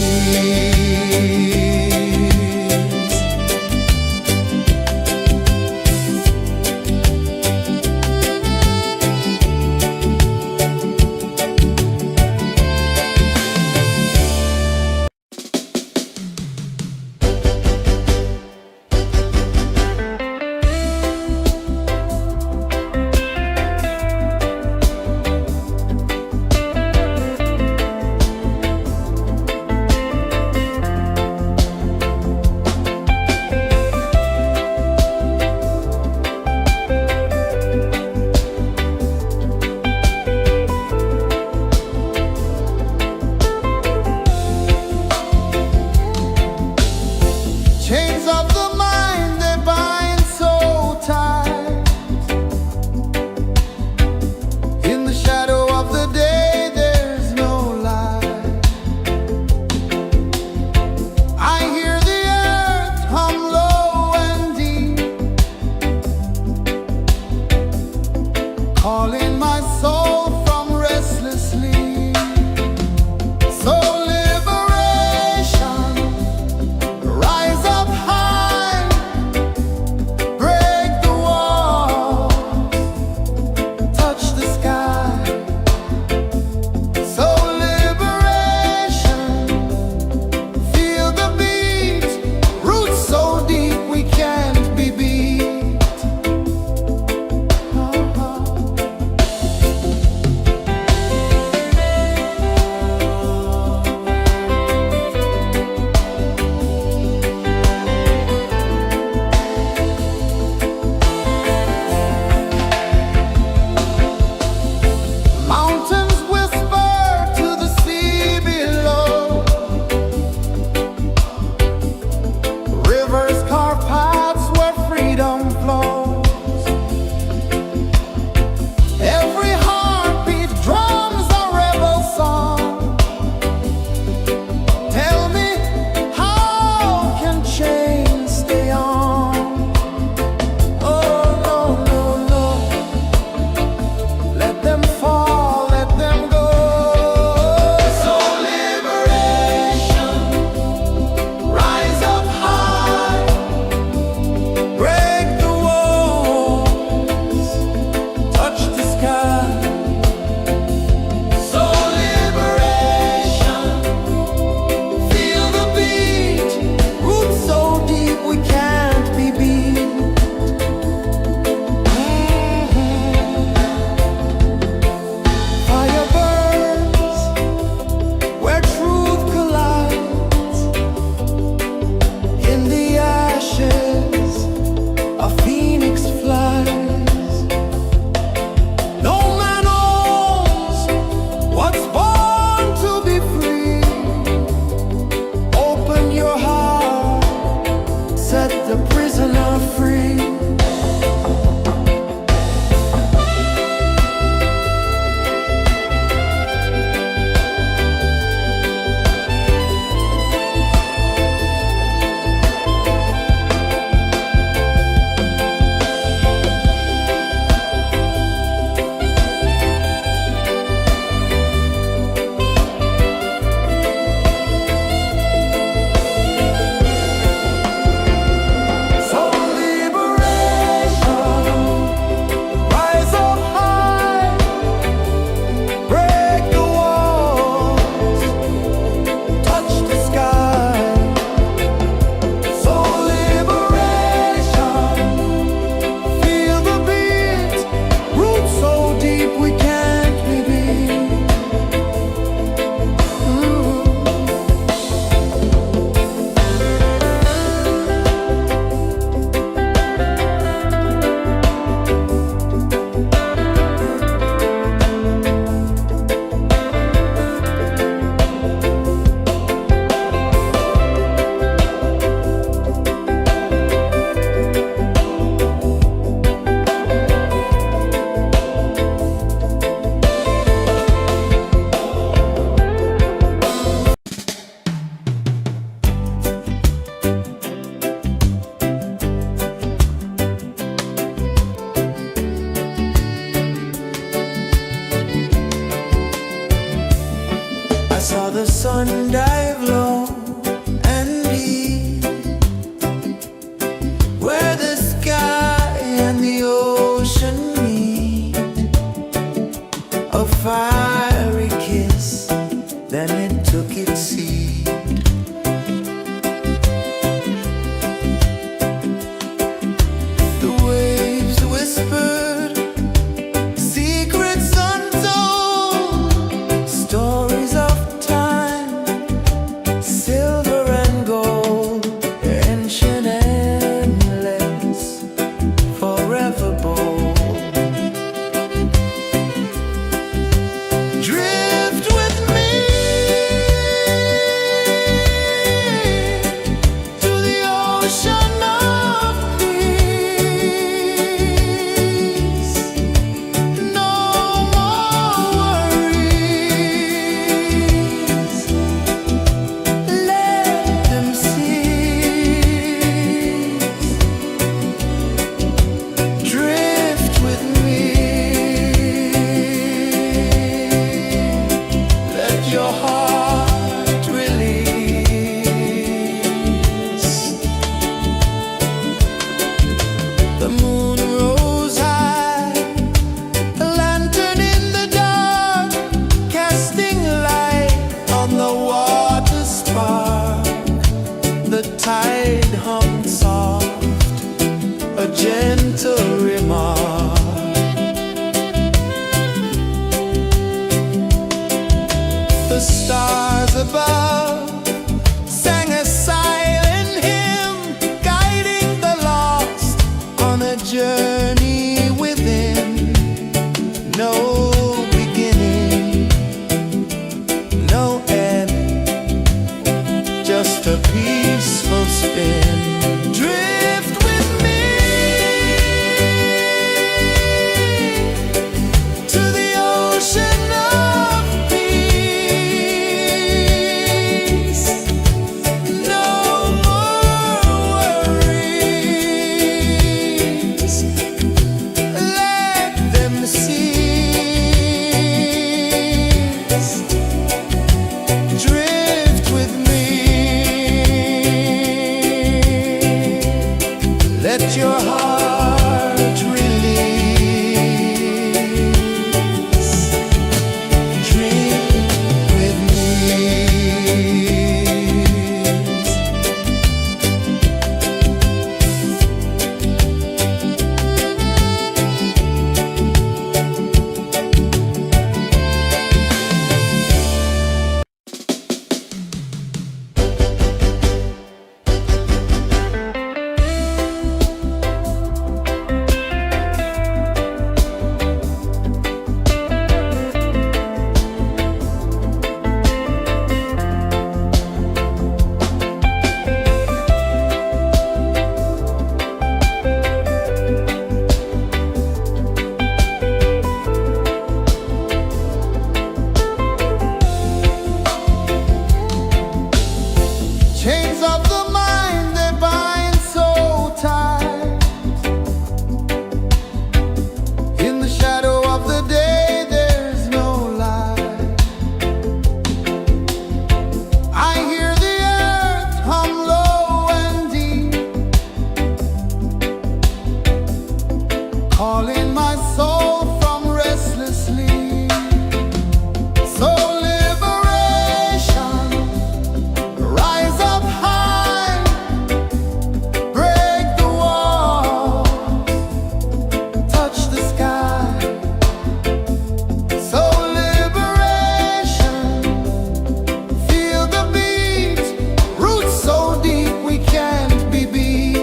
sun dive low and deep, where the sky and the ocean meet, a fiery kiss, then it took its seed. The waves whispered secrets untold, stories of time, silver and gold, ancient, endless, forever bold. Drift with me to the ocean of peace. No more worries, let them cease. Drift with me, let your heart release. The moon rose high, a lantern in the dark, casting light on the water spark. The tide hummed soft, a gentle remark. The stars above sang a silent hymn, guiding the lost on a journey within. No beginning, no end, just a peaceful spin. Drift with me to the ocean of peace. No more worries, let them cease. Drift with me, let your heart release. Drift with me. Chains of the mind, they bind so tight. In the shadow of the day, there's no light. I hear the earth hum low and deep, calling my soul from restless sleep. So liberation, rise up high, break the walls, touch the sky. So liberation, feel the beat, roots so deep we can't be beat.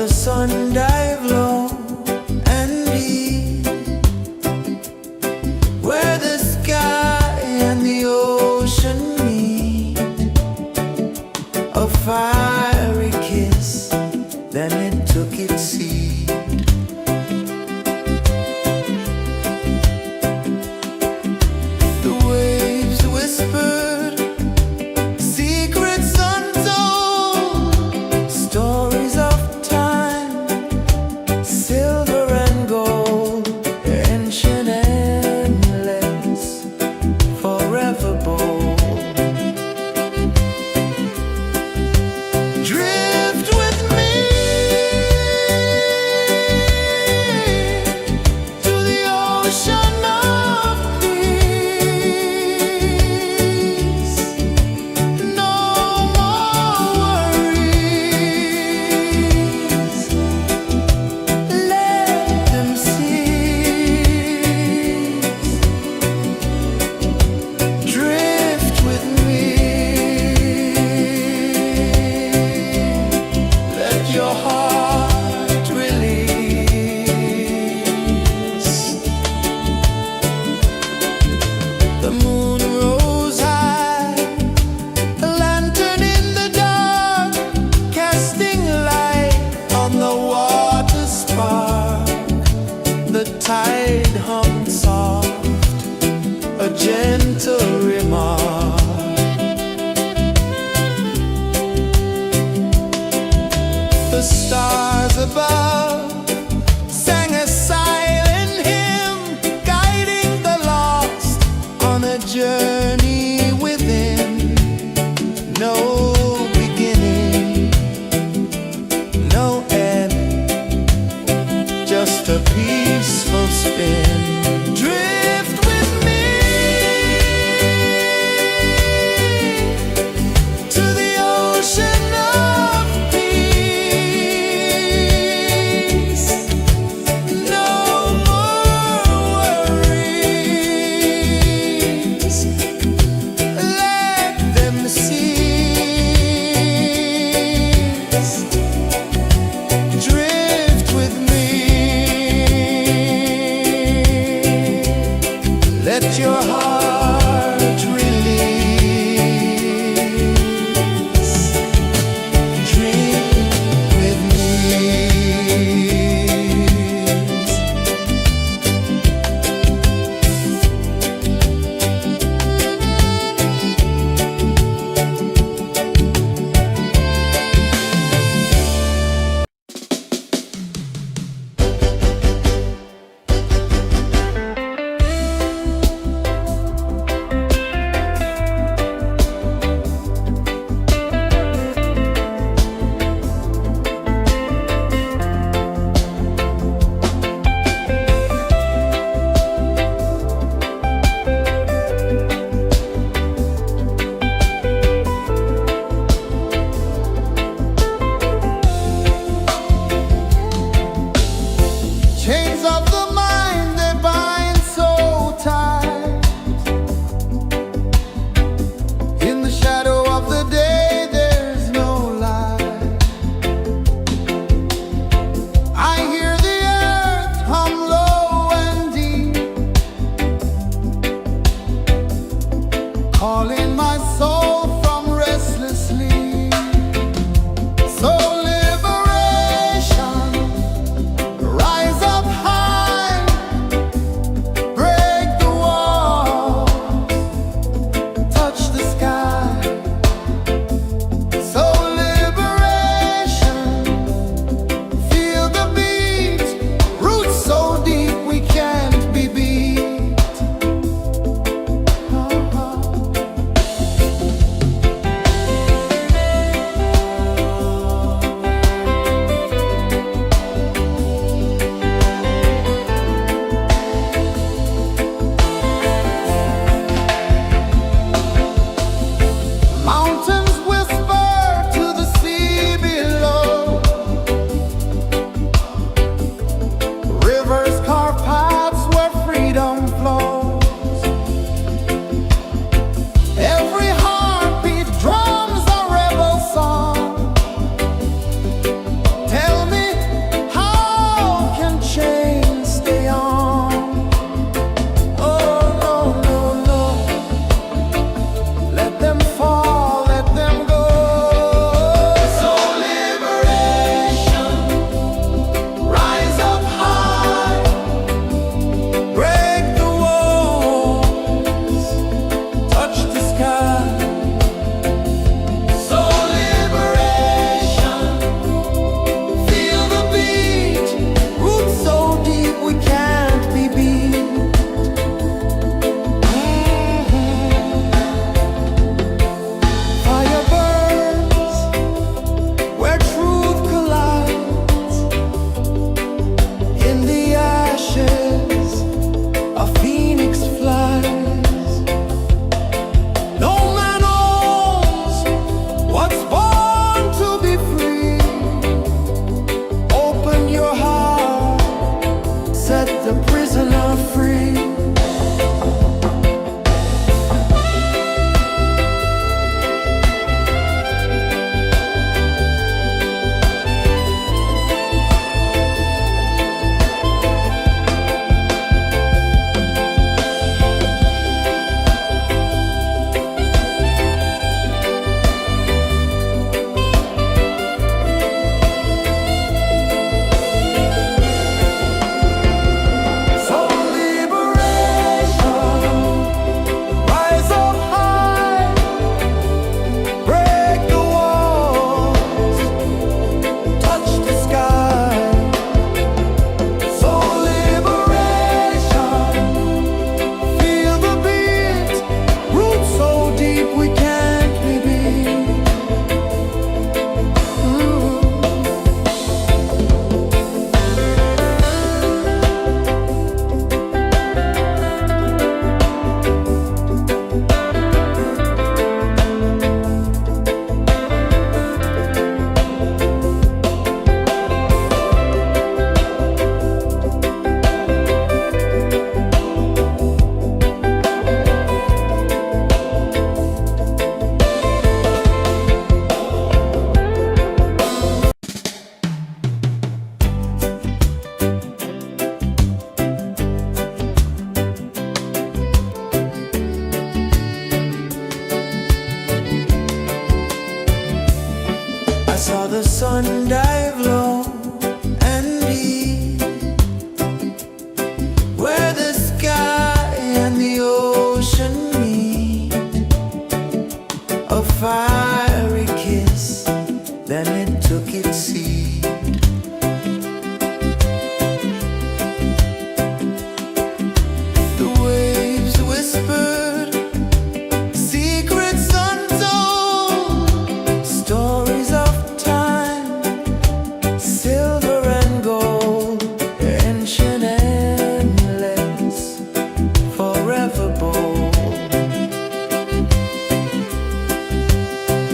the sun dive low and deep, where the sky and the ocean meet. A fiery kiss, then it took its seed. The waves whispered secrets untold, stories of time sun dive low and deep, where the sky and the ocean meet. A fiery kiss, then it took its seed. The waves whispered secrets untold, stories of time, silver and gold, ancient, endless, forever bold.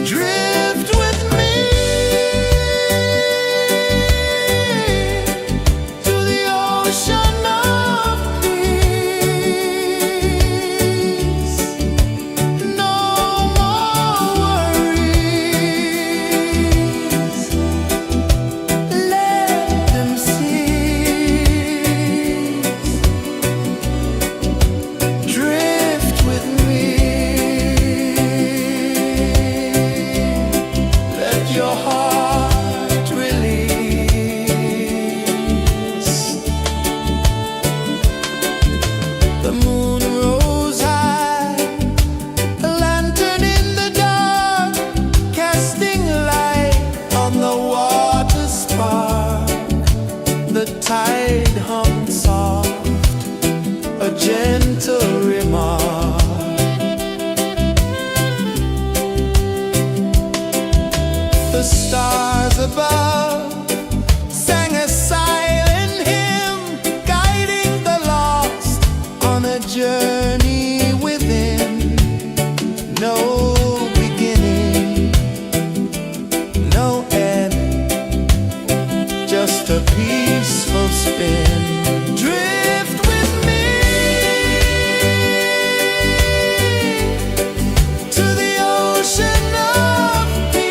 Drift with me to the ocean of peace. No more worries, let them cease. Drift with me, let your heart release. The moon rose high, a lantern in the dark, casting light on the water spark. The tide hummed soft, a gentle remark. The stars above sang a silent hymn, guiding the lost on a journey within. No beginning, no end, just a peaceful spin. Drift with me to the ocean of peace.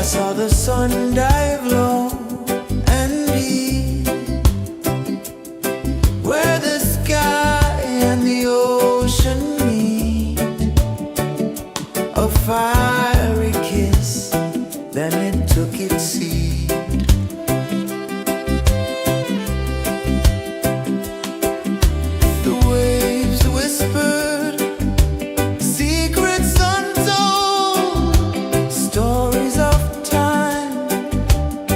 saw the sun dive low and deep, where the sky and the ocean meet. A fiery kiss, then it took its seed. The waves whispered secrets untold, stories of time,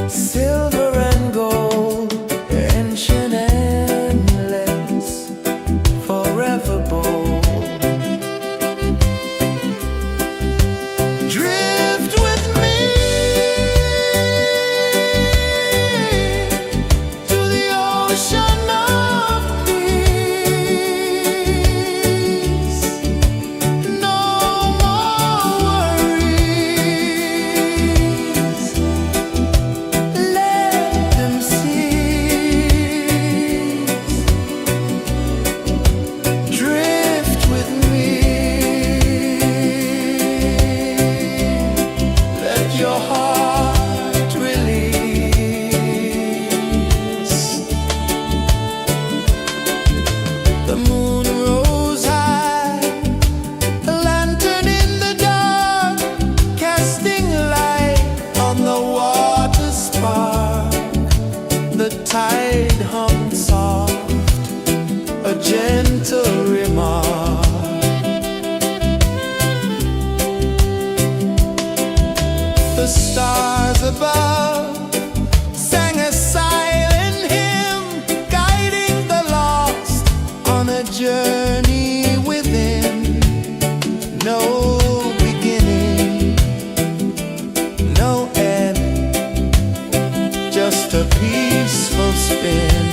silver and gold, ancient, endless, forever bold. Drift with me to the ocean of peace. No more worries, let them cease. Drift with me, let your heart release. The moon rose high, a lantern in the dark, casting light on the water spark. The tide hummed soft, a gentle remark. The stars above sang a silent hymn, guiding the lost on a journey within. No beginning, no end, just a peaceful spin.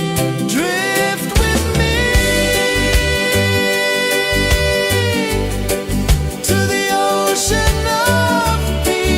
Drift with me to the ocean of peace.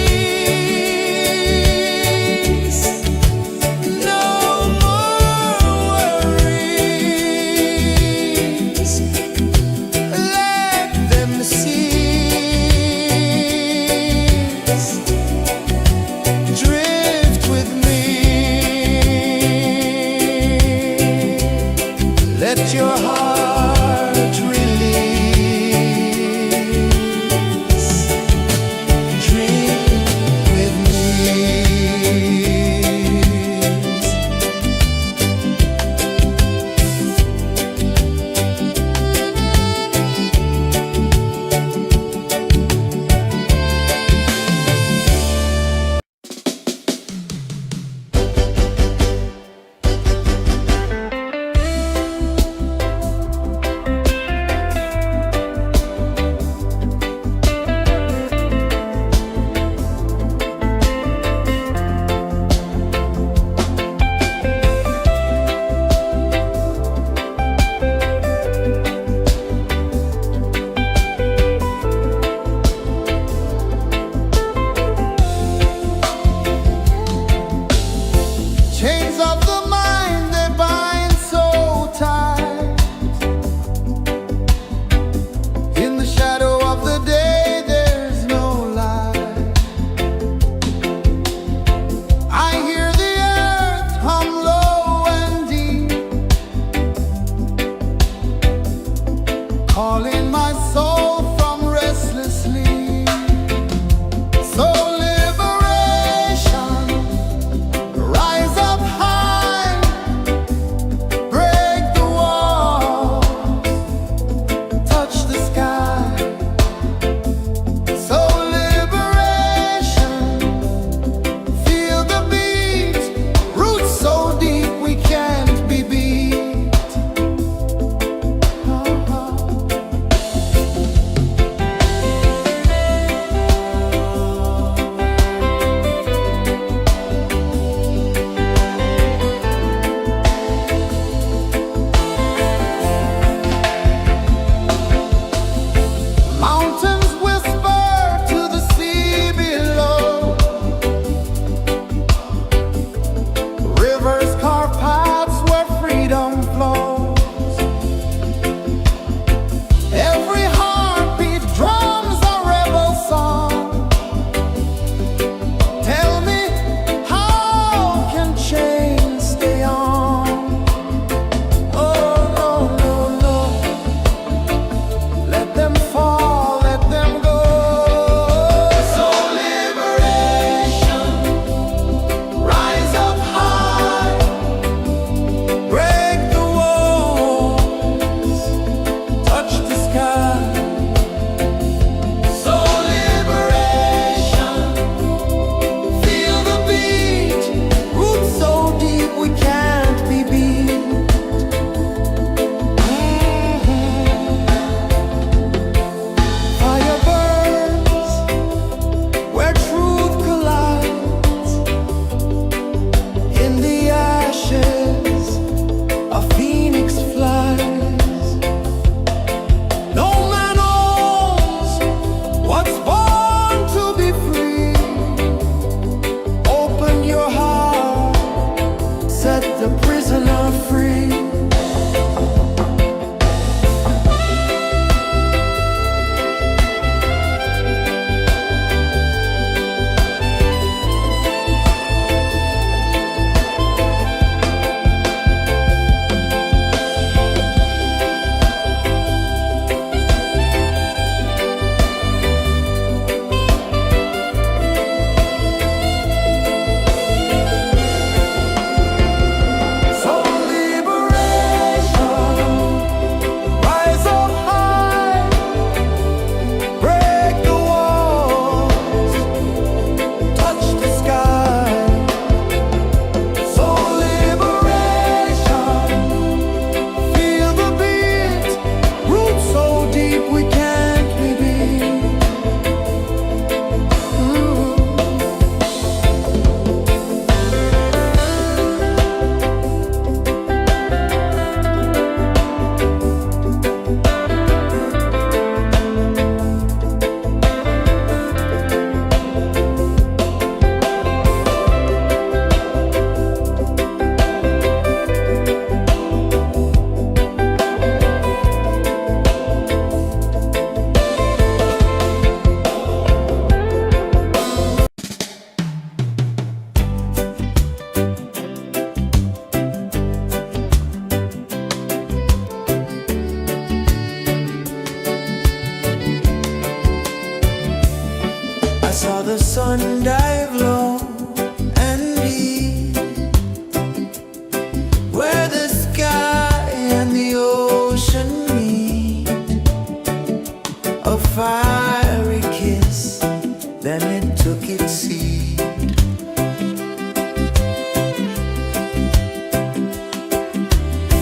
took its seed.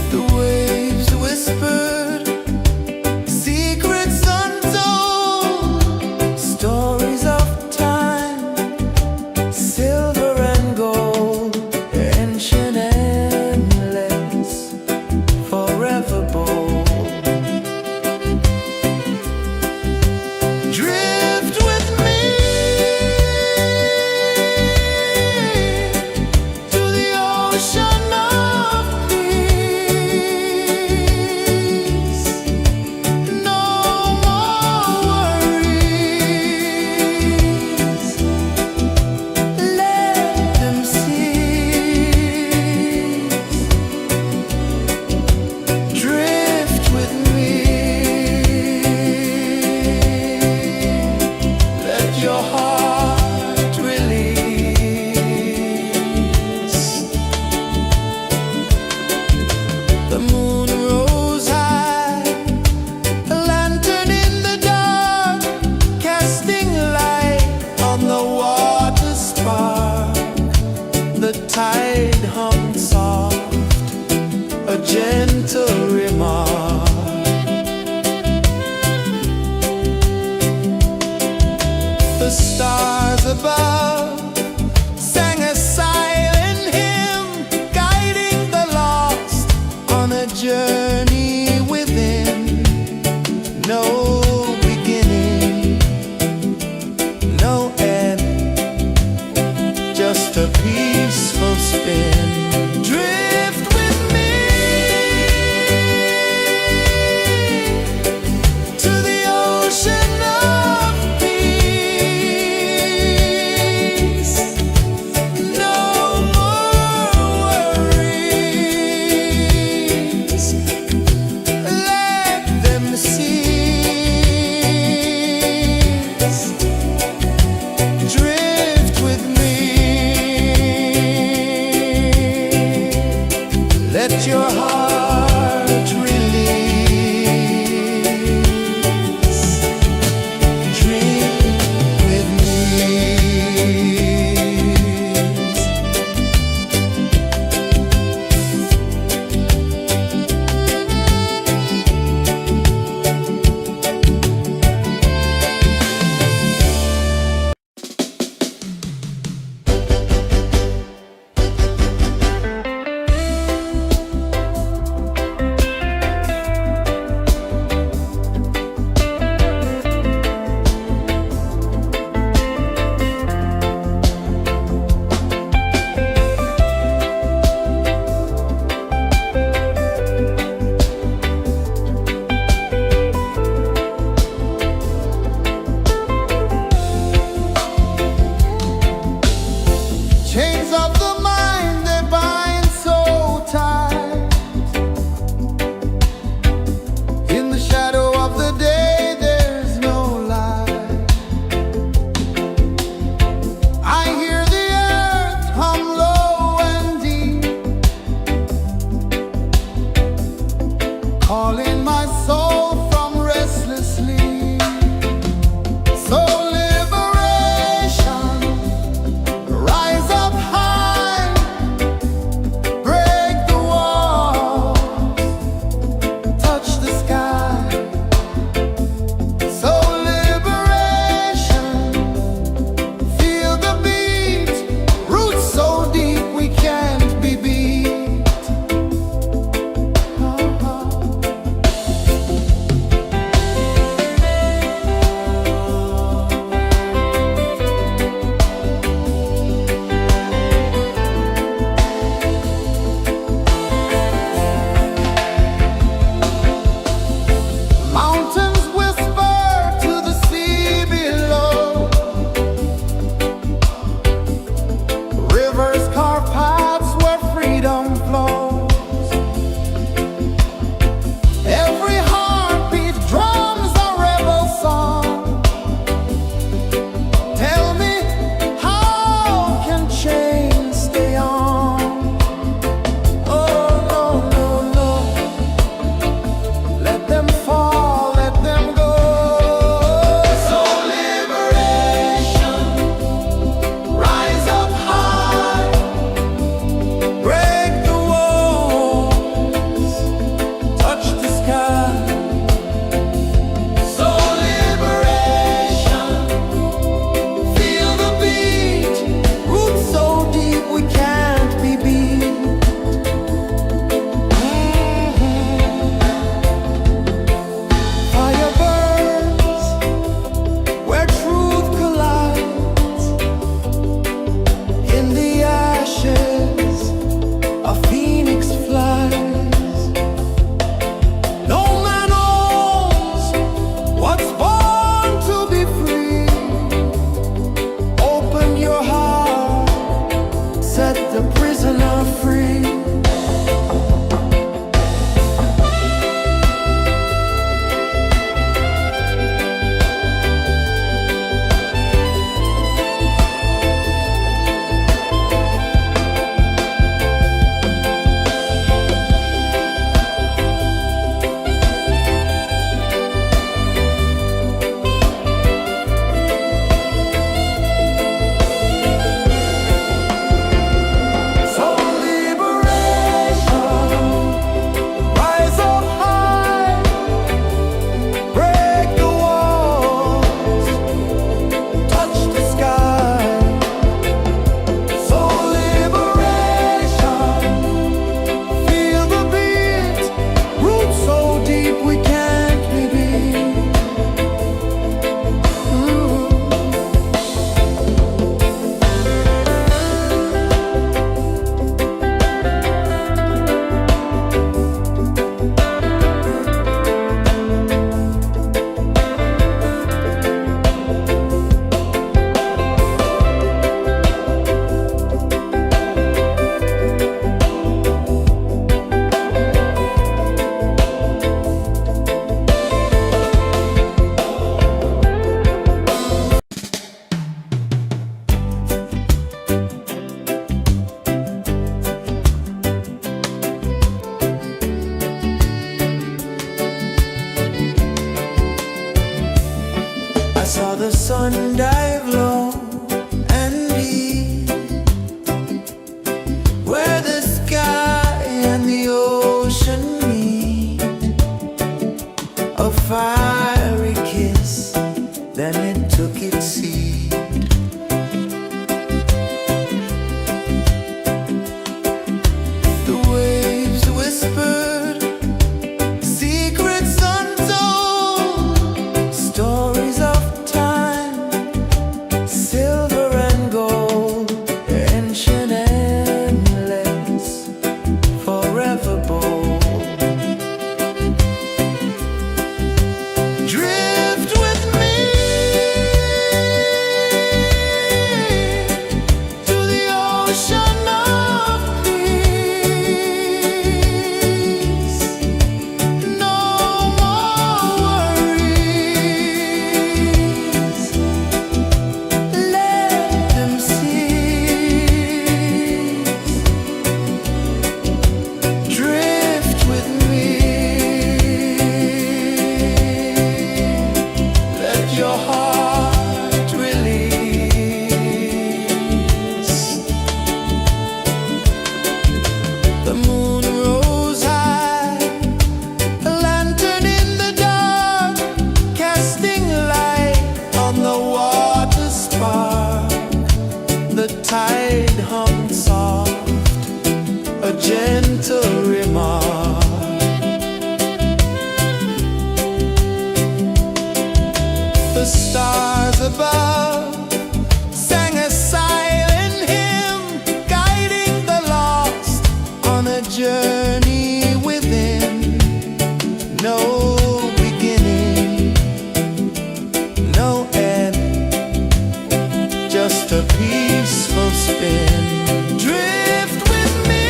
The waves whispered secrets untold, stories of time, silver and gold, ancient, endless, forever bold. Drift with me to the ocean of peace. No more worries. Let them cease. Drift with me. Let your heart release. The moon rose high, a lantern in the dark, casting light on the water spark. The tide hummed soft, a gentle remark. The stars above sang a silent hymn, guiding the lost on a journey within. No beginning, no end, just a peaceful spin. Drift with me to the ocean of peace. No more worries. Let them cease. Drift with me. Let your heart release. Dream with me. peaceful spin. Drift with me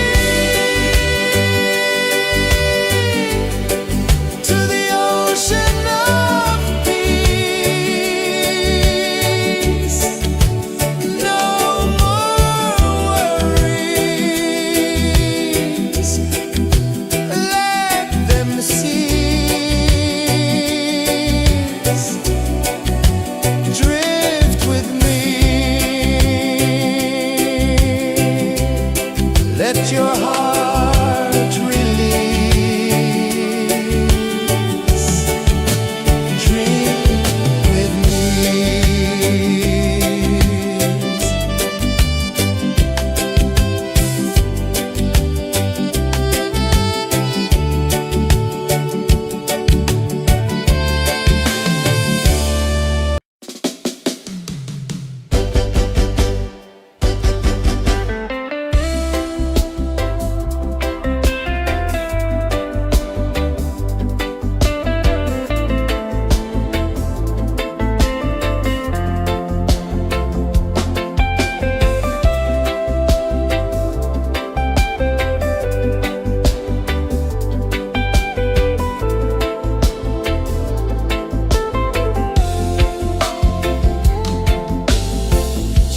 to the ocean of peace. No more worries, let them cease. Drift with me. Let your heart release. Dream with me.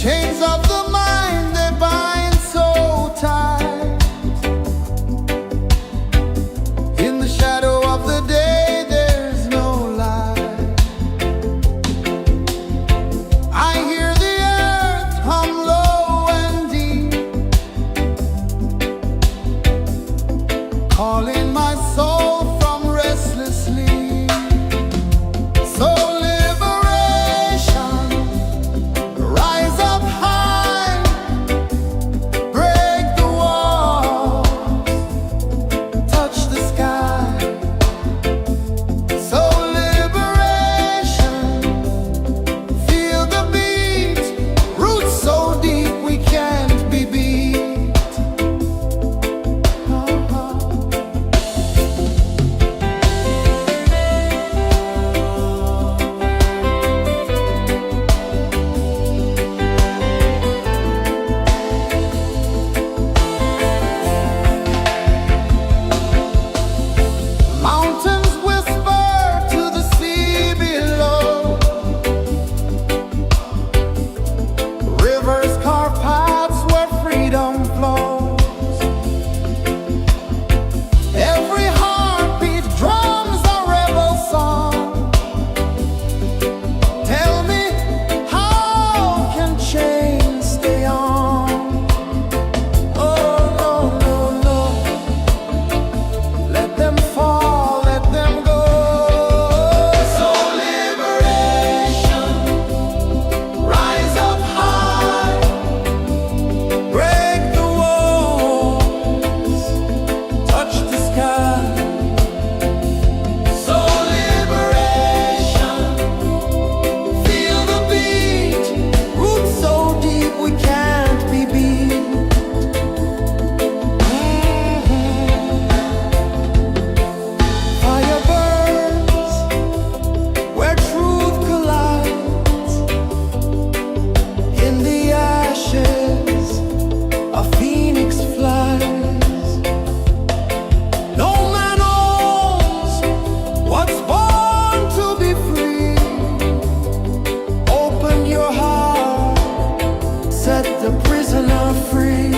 Chains of the mind, they bind so tight. In the shadow of the day, there's no light. I hear the earth hum low and deep, calling my soul from restless sleep. So liberation, rise up high, break the walls, touch the sky. So liberation, feel the beat, roots so deep we can't be beat. Mountains whisper to the sea below. Rivers carve paths where freedom flows. Every heartbeat drums a rebel song. Tell me, how can chains stay on? Oh no, no, no. Let them fall, let them go. So liberation, rise up high, break the walls, touch the sky. So liberation, feel the beat, roots so deep we can't be beat. Fire burns where truth collides. In the ashes, a phoenix flies. No man owns what's born to be free. Open your heart, set the prisoner free.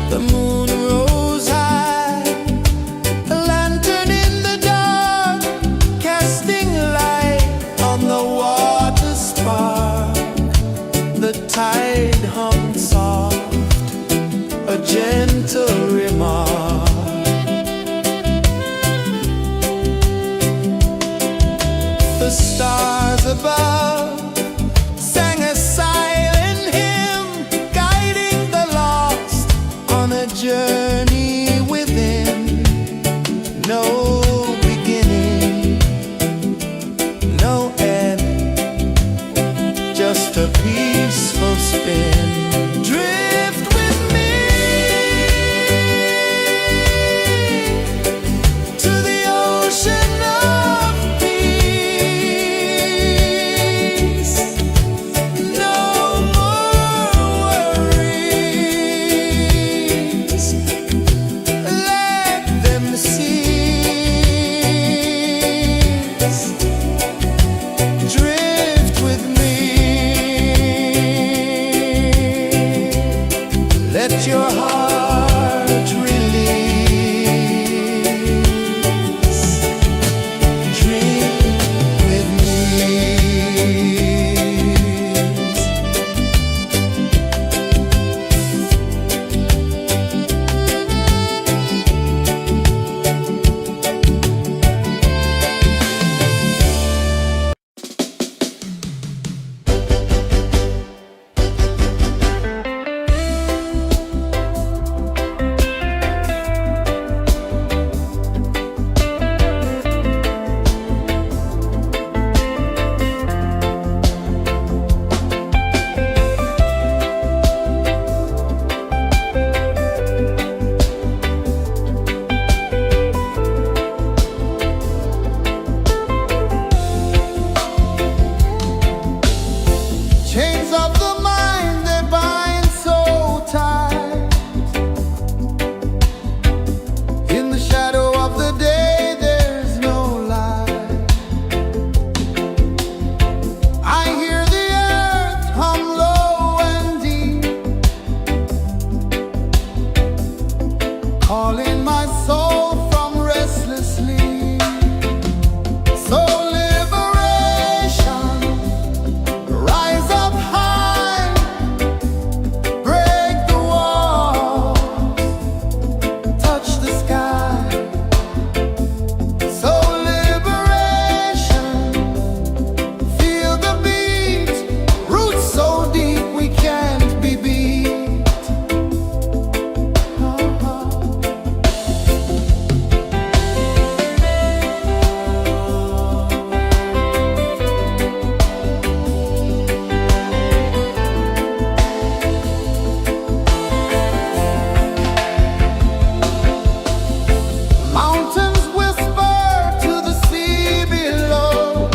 The moon rose high, a lantern in the dark, casting light on the water spark. The tide hummed soft, a gentle remark. The stars above sang a silent hymn, guiding the lost on a journey within. No beginning, no end, just a peaceful spin. Drift with me to the ocean of peace. No more worries, let them cease. Drift with me, let your heart release. Dream with me. Chains of the mind, they bind so tight. In the shadow of the day, there's no light. I hear the earth hum low and deep, calling my soul from restless sleep. So liberation, rise up high, break the walls, touch the sky. So liberation, feel the beat, roots so deep we can't be beat. Mountains whisper to the sea below,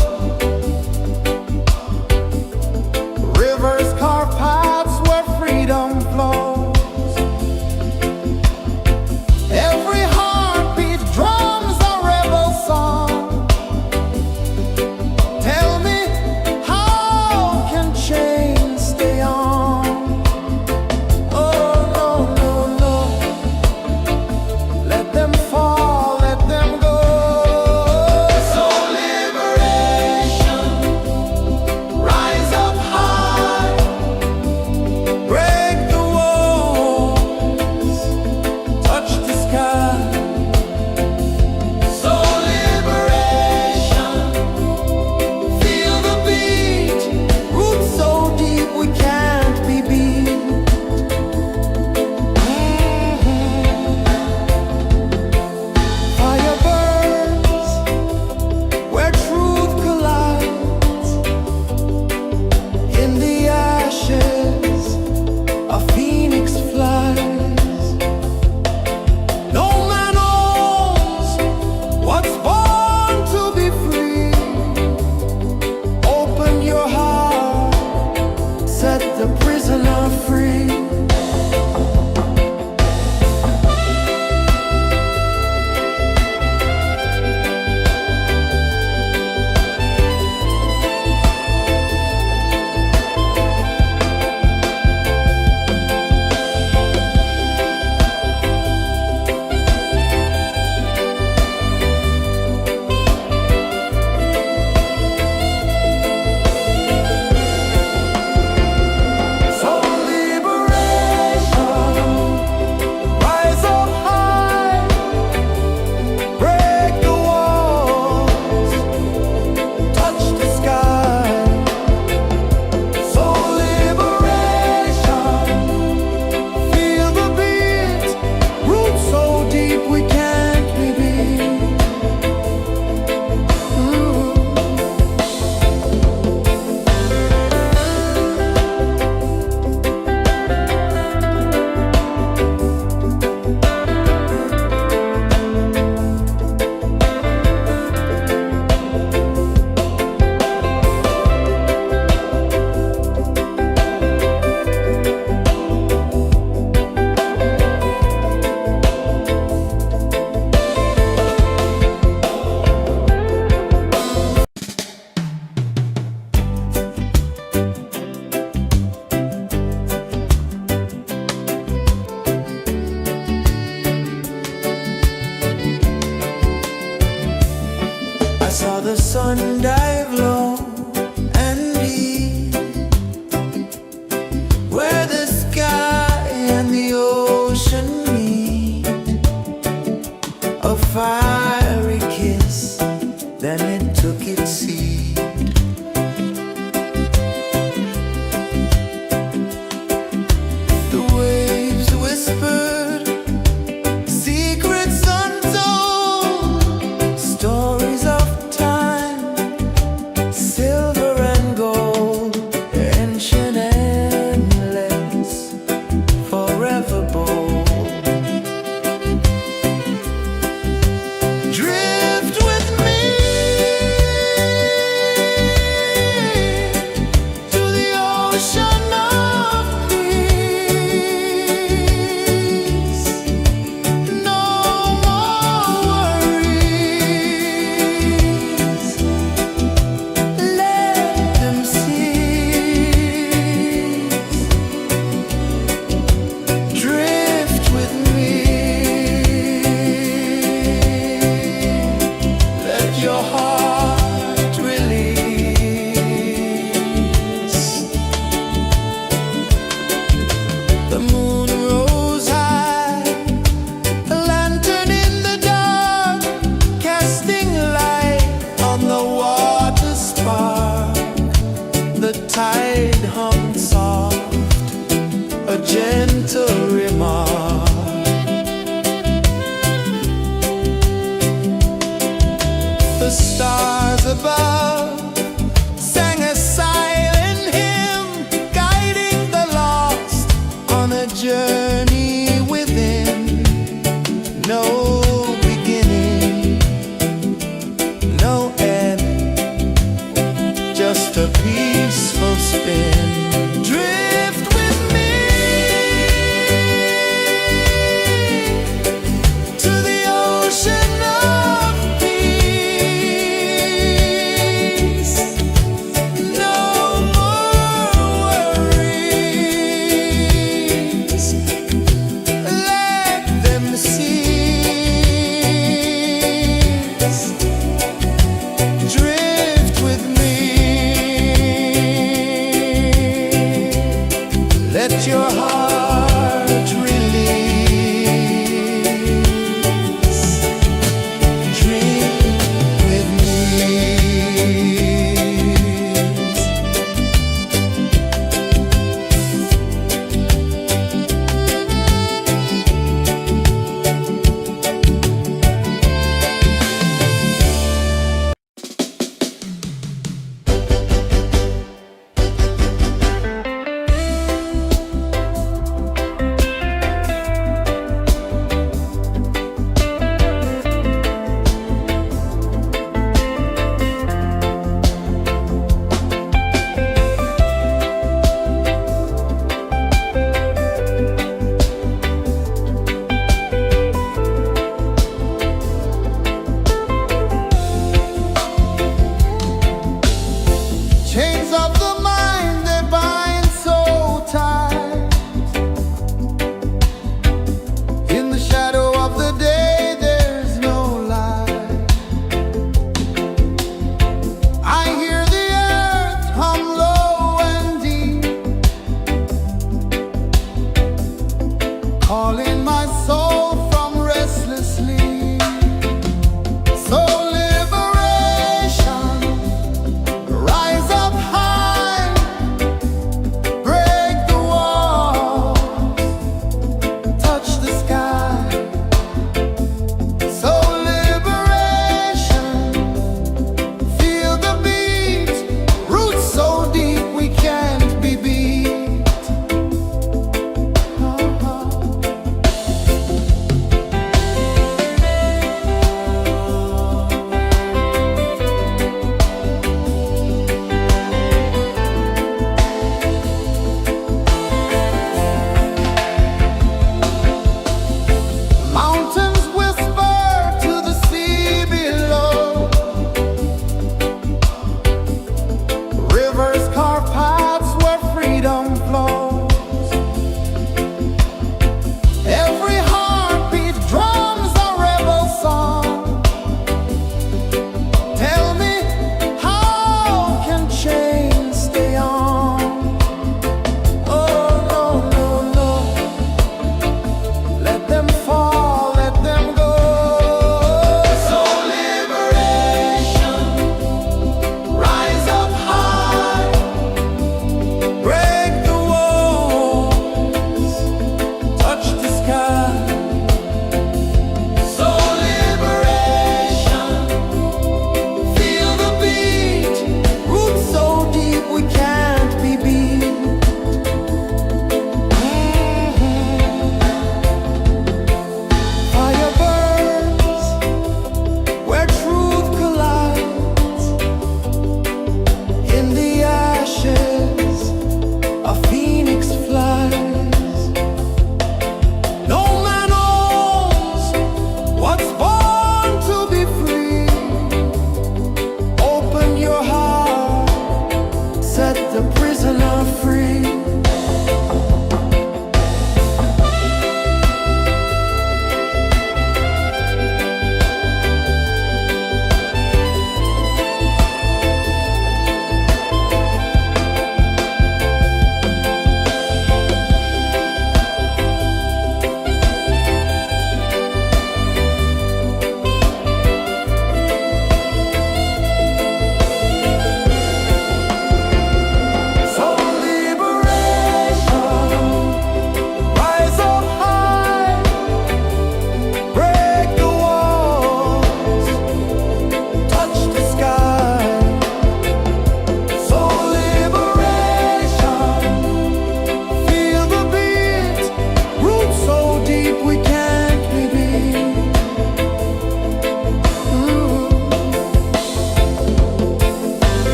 rivers carve paths where freedom flows. Every heartbeat drums a rebel song. Tell me, how can chains stay on? Oh no, no, no, let them fall, let them go. So liberation, rise up high, break the walls. remark. The stars above sang a silent hymn, guiding the lost on a journey within. No beginning, no end, just a peaceful spin. Drift with me to the ocean of peace. No more worries, let them cease. Drift with me. Let your heart release. Dream with me. Chains of the mind, they bind so tight. In the shadow of the day, there's no light. I hear the earth hum low and deep, calling my soul from restless sleep. So liberation, rise up high, break the walls, touch the sky. So liberation, feel the beat, roots so deep we can't be beat.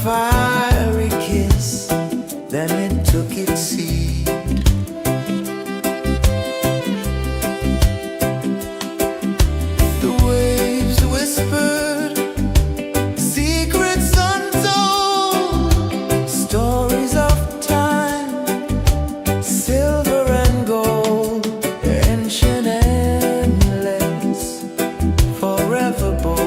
fiery kiss, then it took its seed. The waves whispered secrets untold, stories of time, silver and gold, ancient, endless, forever bold.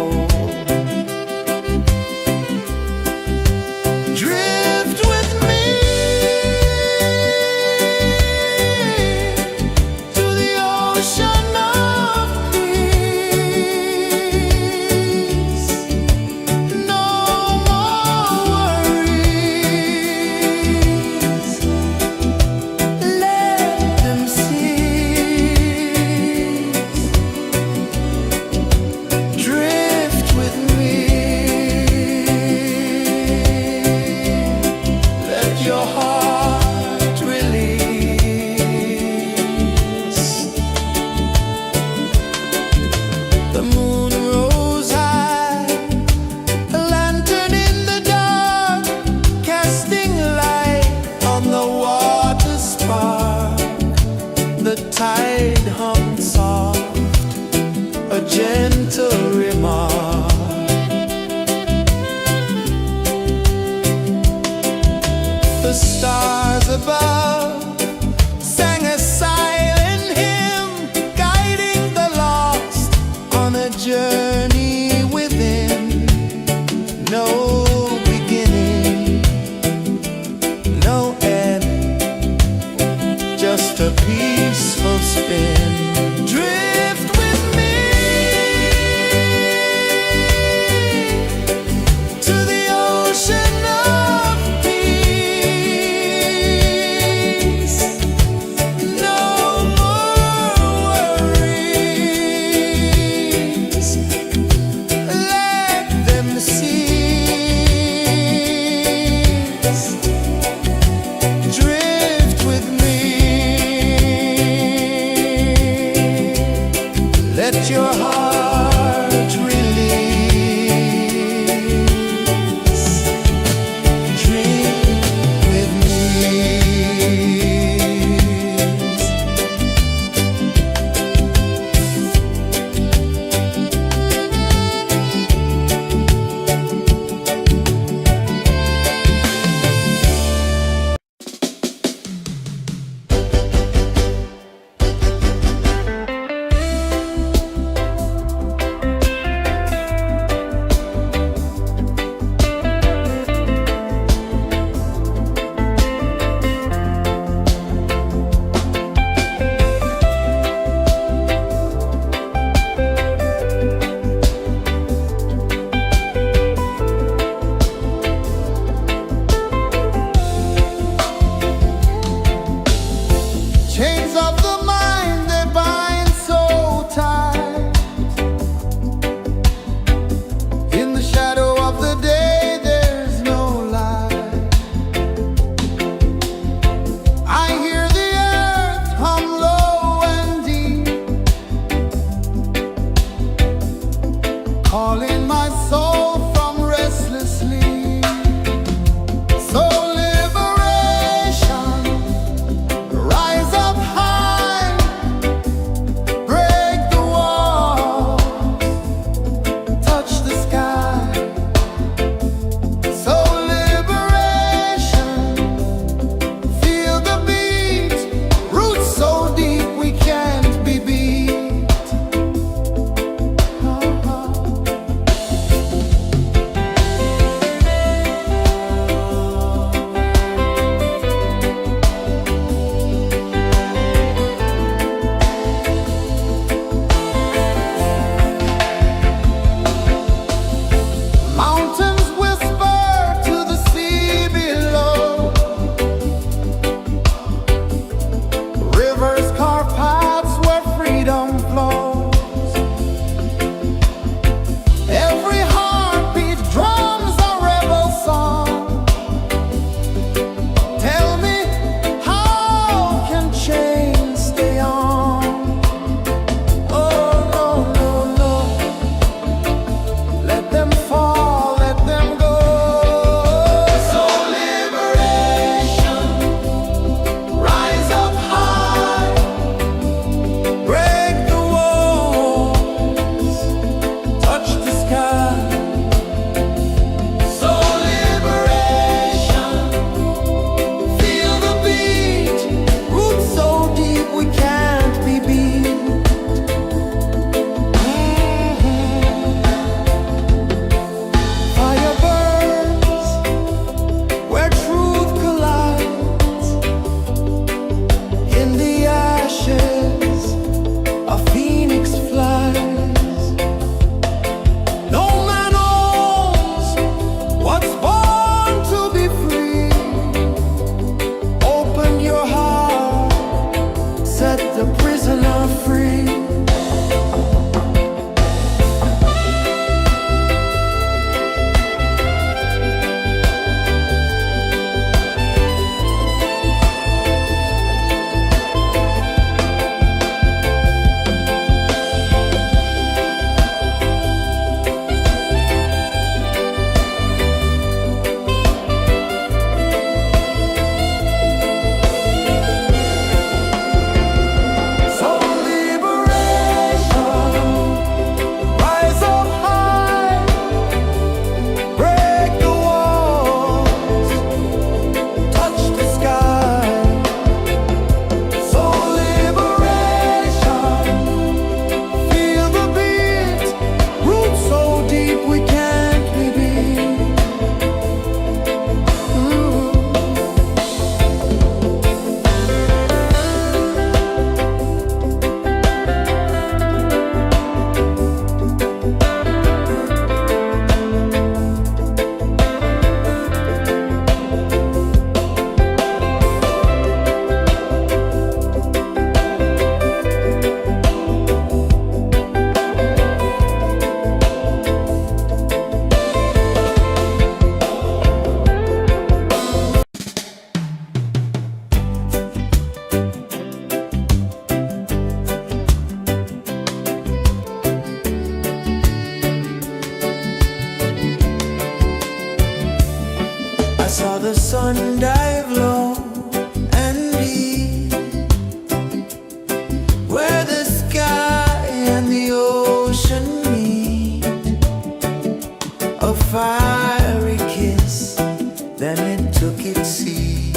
sun dive low and deep, where the sky and the ocean meet, a fiery kiss, then it took its seed.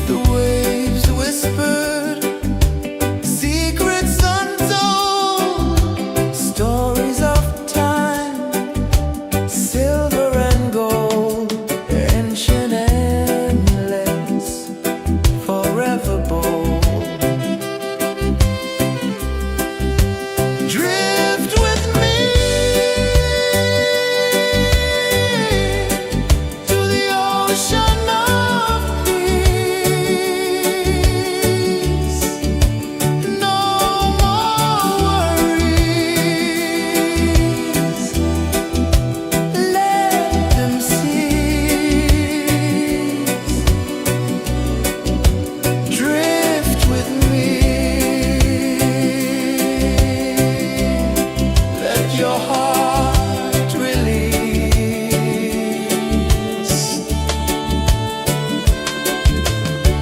The waves whispered secrets untold, stories of time, silver and gold, ancient endless, forever bold. Drift with me to the ocean of peace. No more worries, let them cease. Drift with me, let your heart release.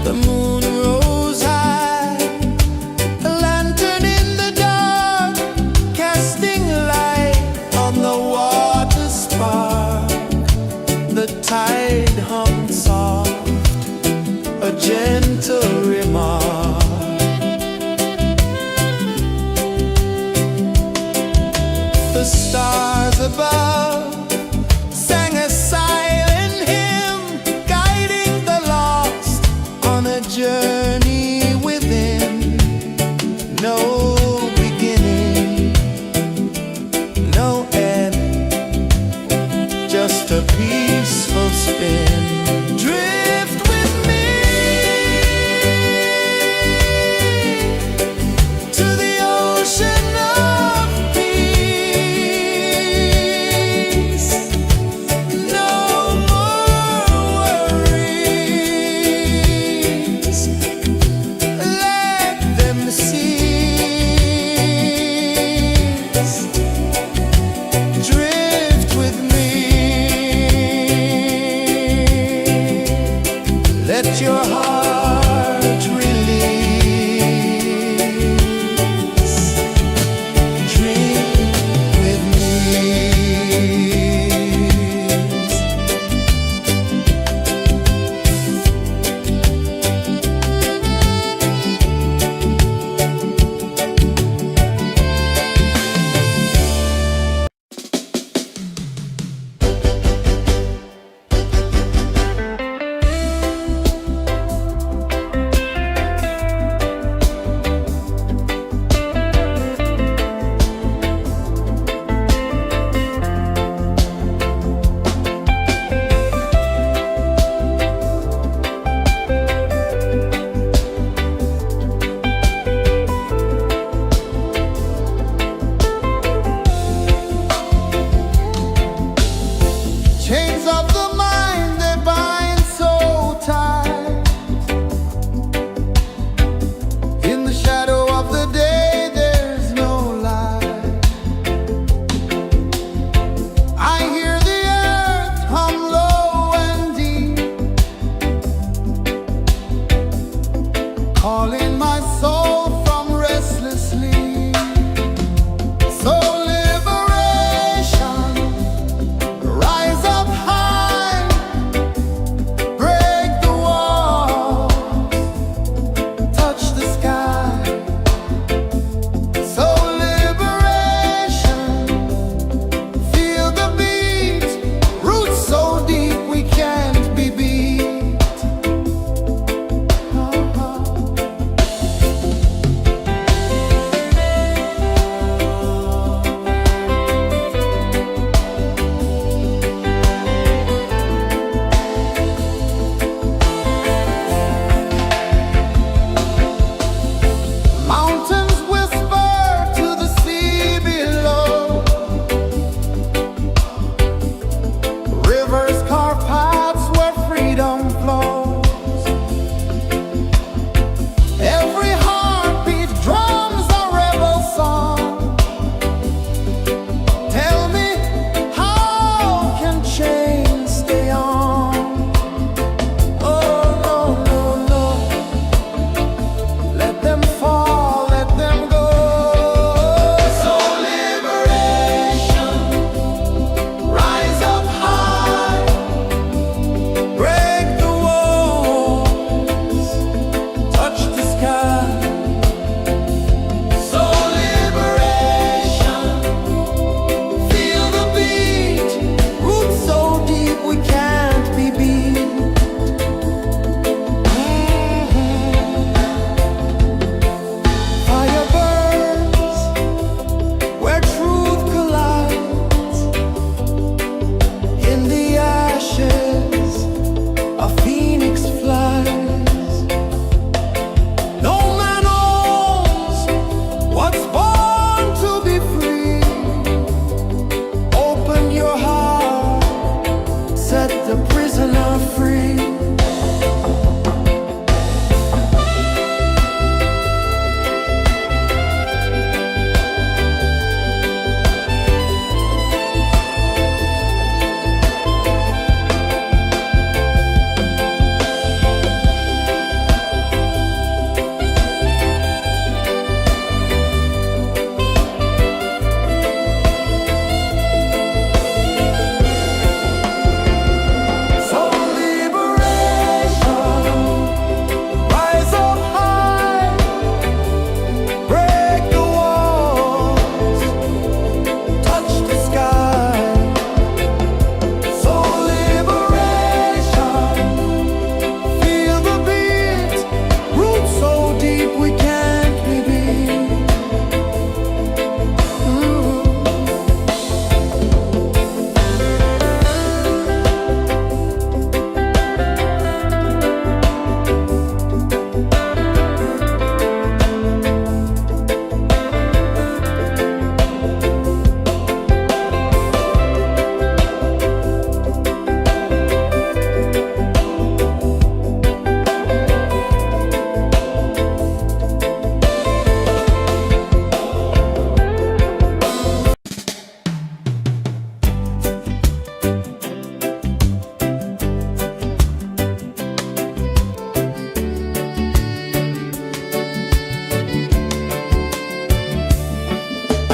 The moon rose high, a lantern in the dark, casting light on the water spark. The tide hummed soft, a gentle remark. The stars above sang a silent hymn, guiding the lost on a journey within. No beginning, no end, just a peaceful spin. Drift with me to the ocean of peace.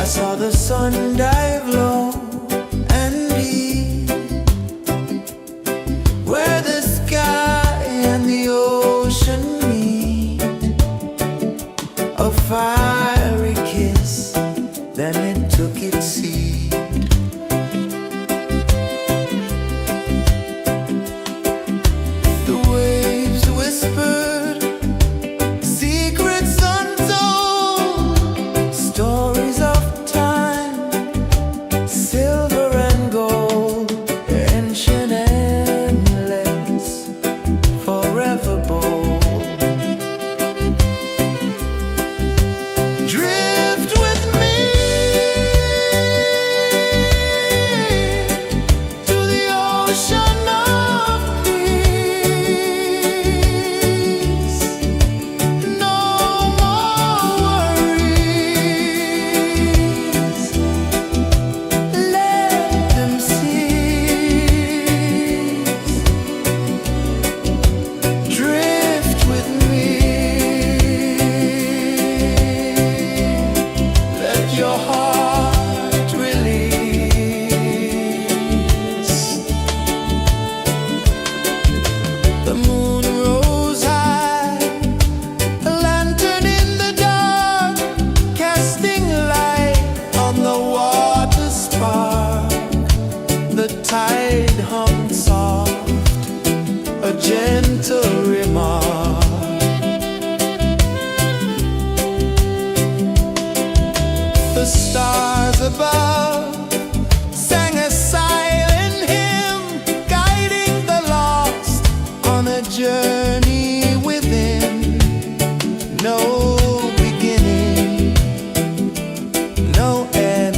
I saw the sun dive low and deep, where the sky and the ocean meet. A fiery kiss, then it took its seed. The waves whispered secrets untold, stories of time, silver and gold, ancient, endless, forever bold. Drift with me to the ocean of peace. No more worries, let them cease. Drift with me, let your heart release. The moon rose high, a lantern in the dark, casting light on the water spark. The tide hummed soft, a gentle remark. The stars above sang a silent hymn, guiding the lost on a journey within. No beginning, no end,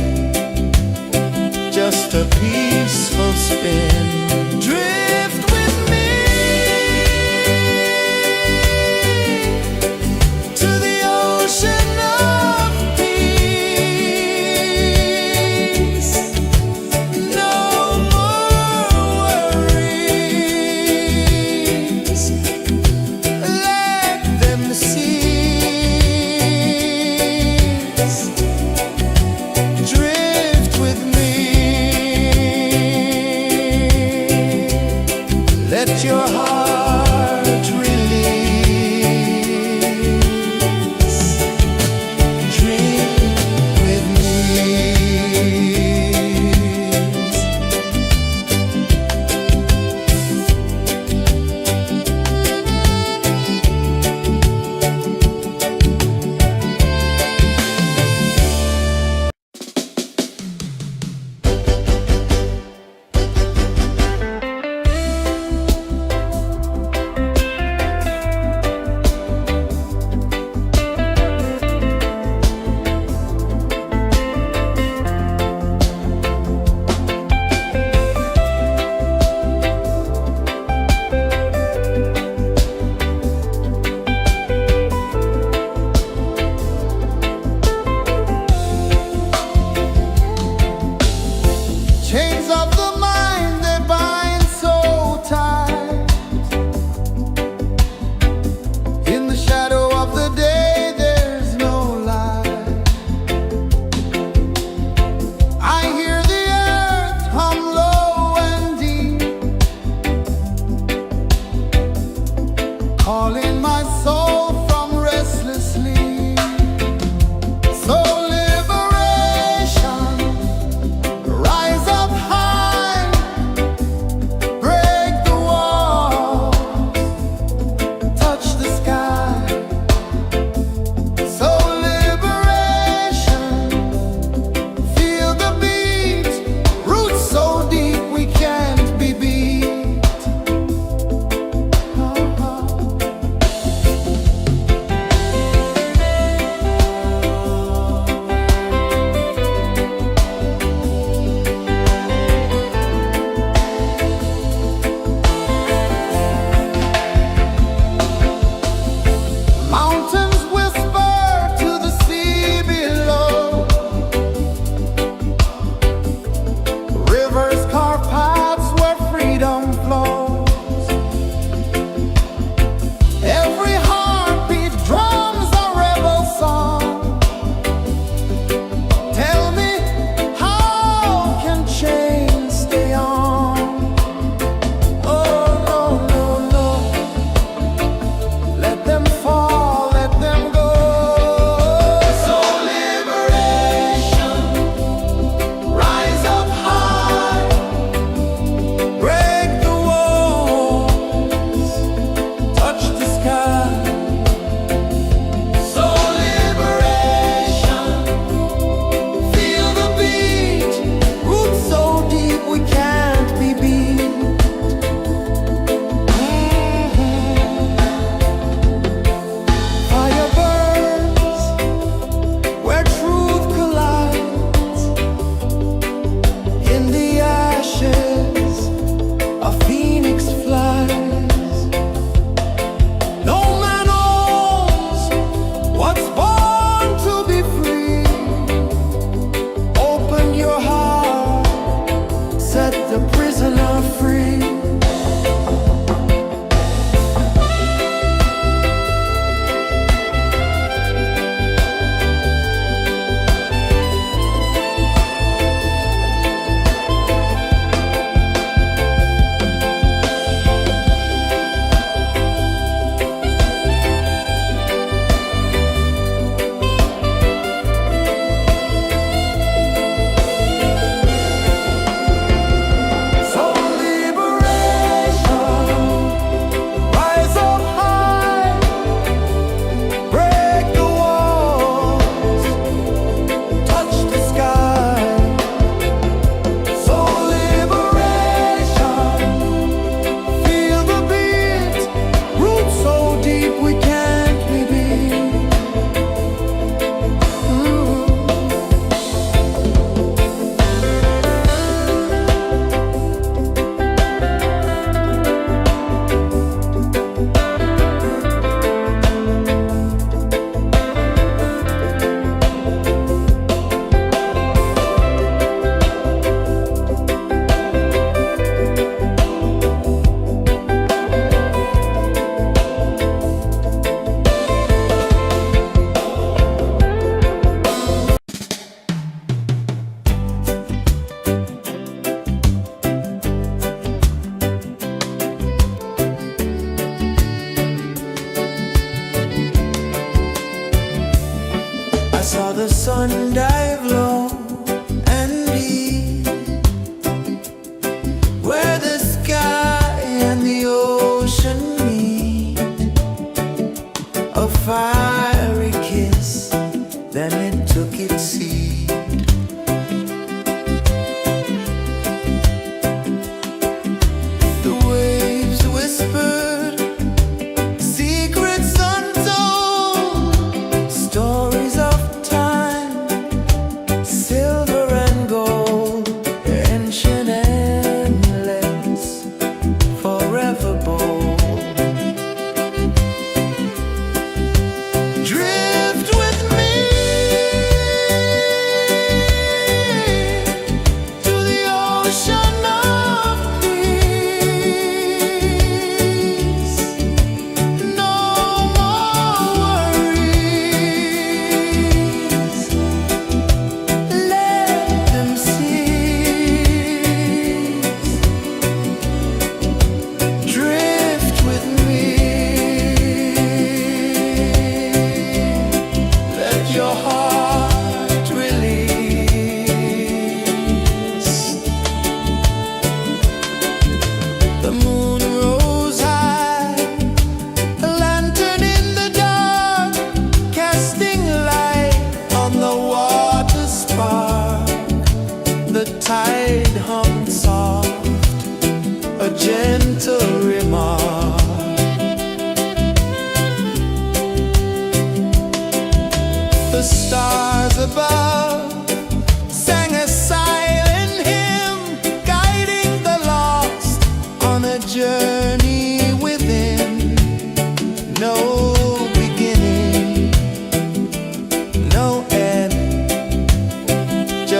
just a peaceful spin. Drift with me to the ocean of peace.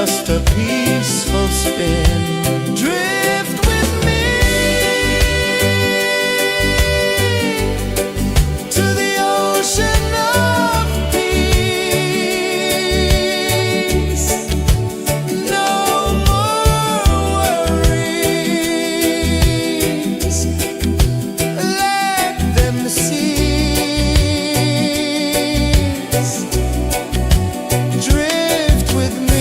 just a peaceful spin. Drift with me to the ocean of peace. No more worries, let them cease. Drift with me.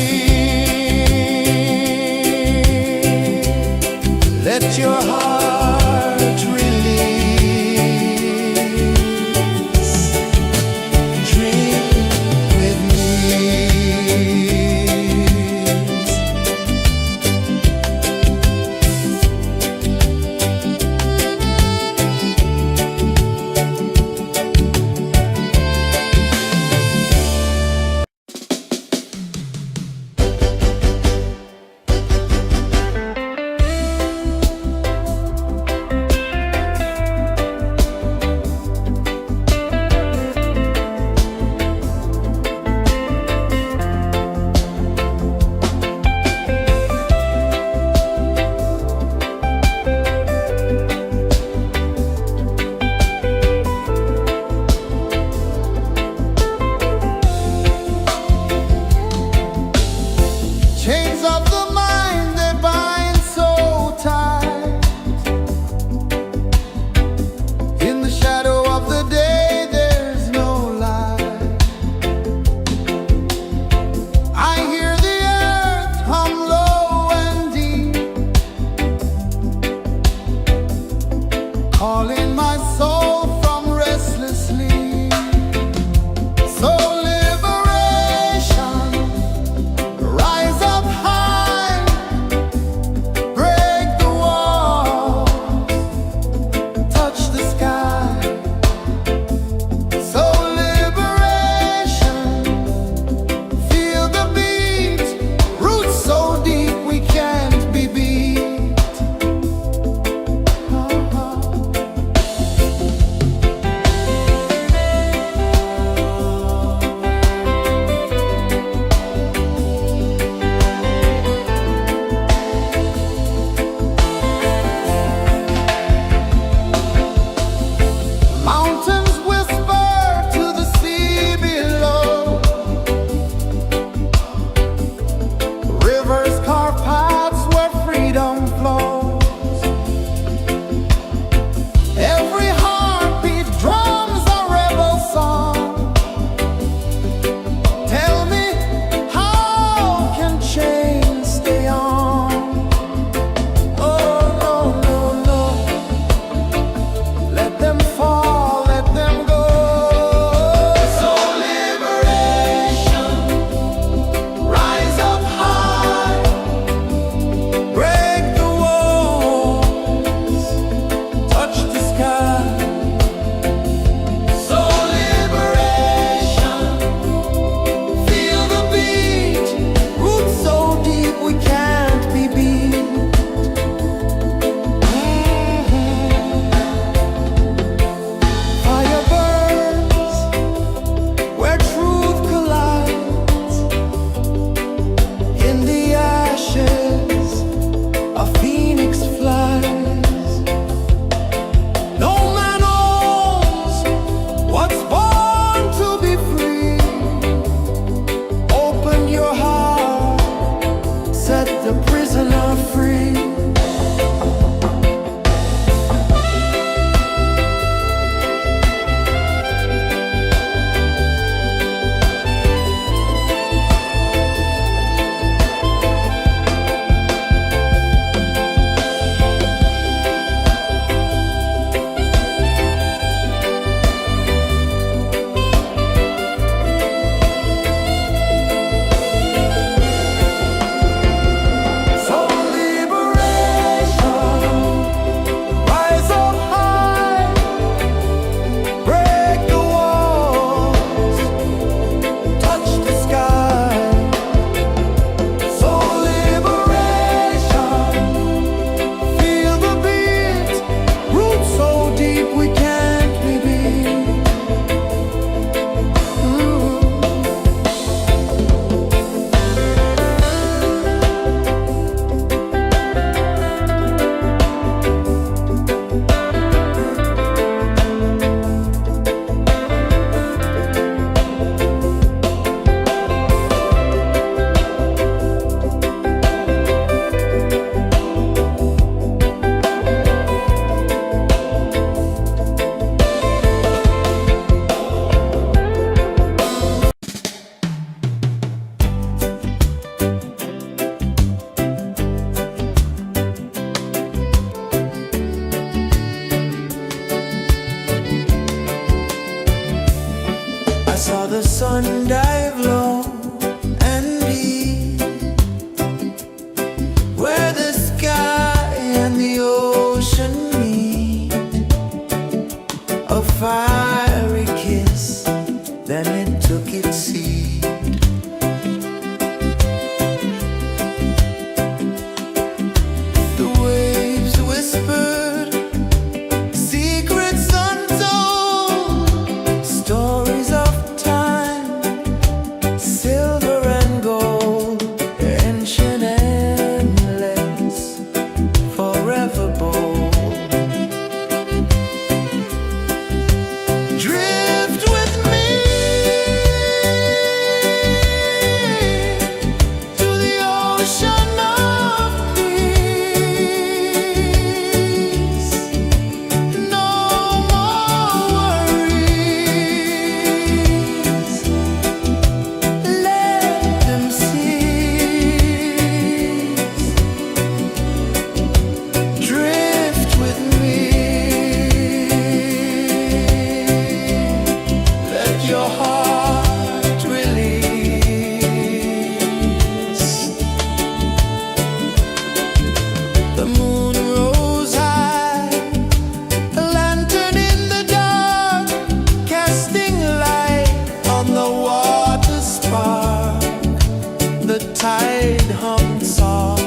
the tide hung soft,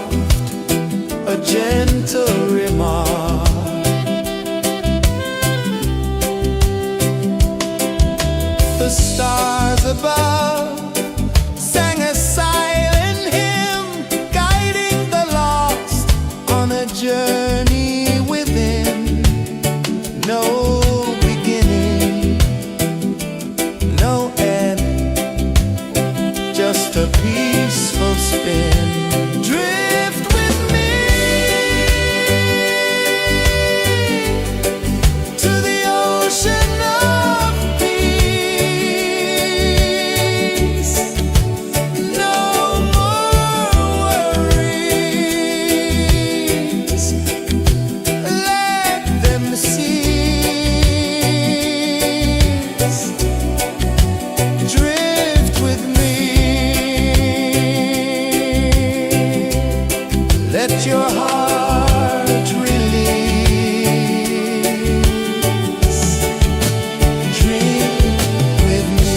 a gentle remark. The stars above sang a silent hymn, guiding the lost on a journey within. No beginning, no end, just a peaceful spin. Drift with me to the ocean of peace. No more worries, let them cease. Drift with me, let your heart release. Dream with me.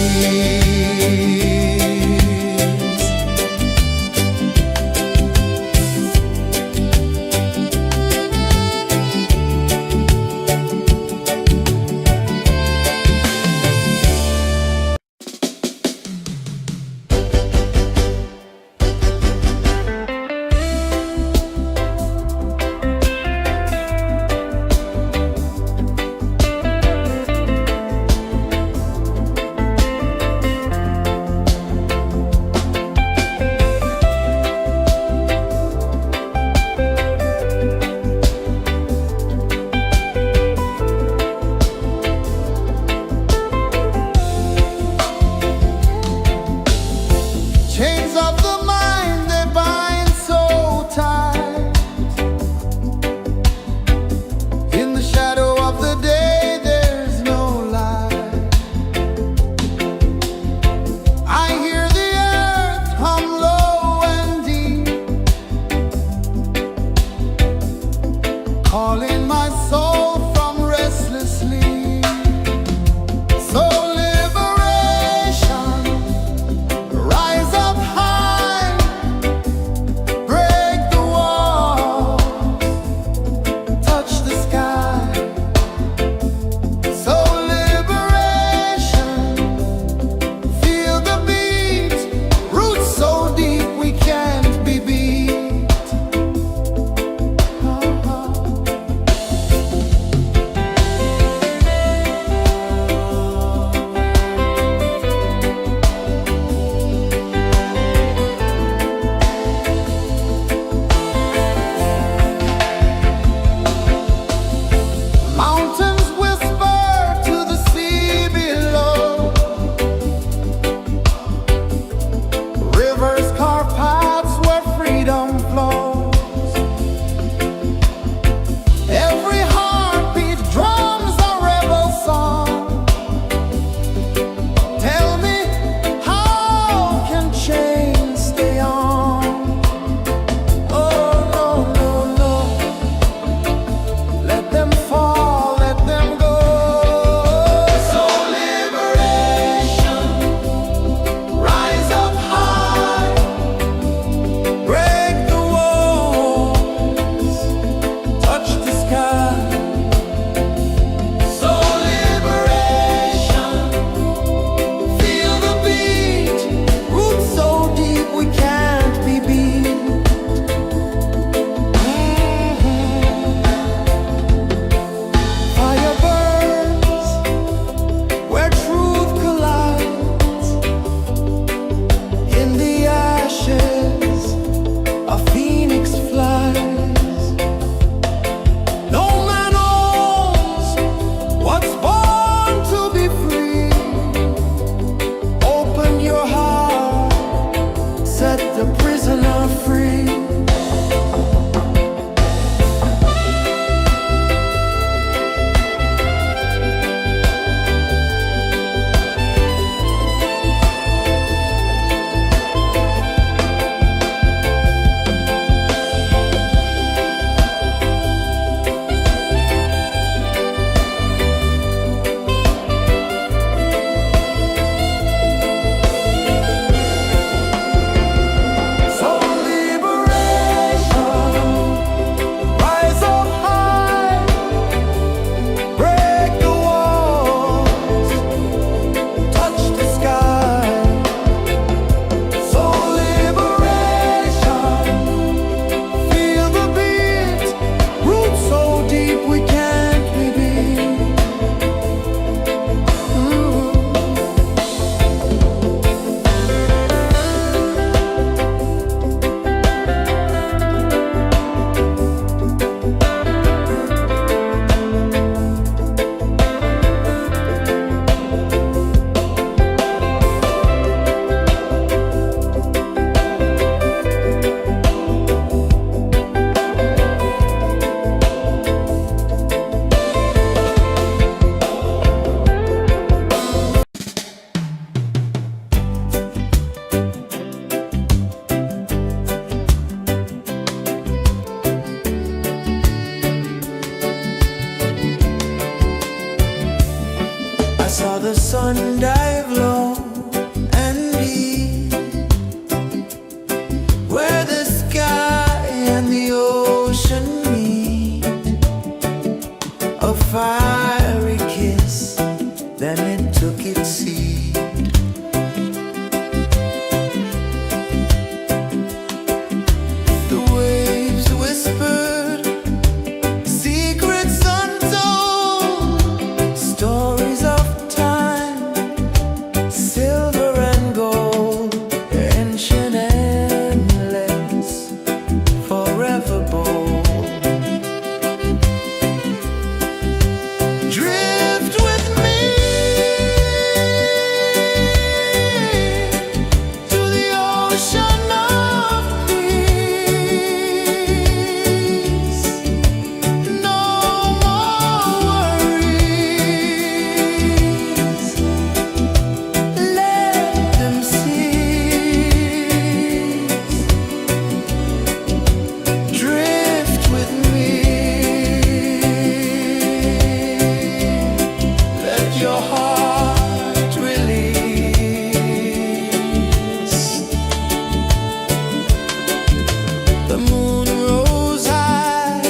The moon rose high,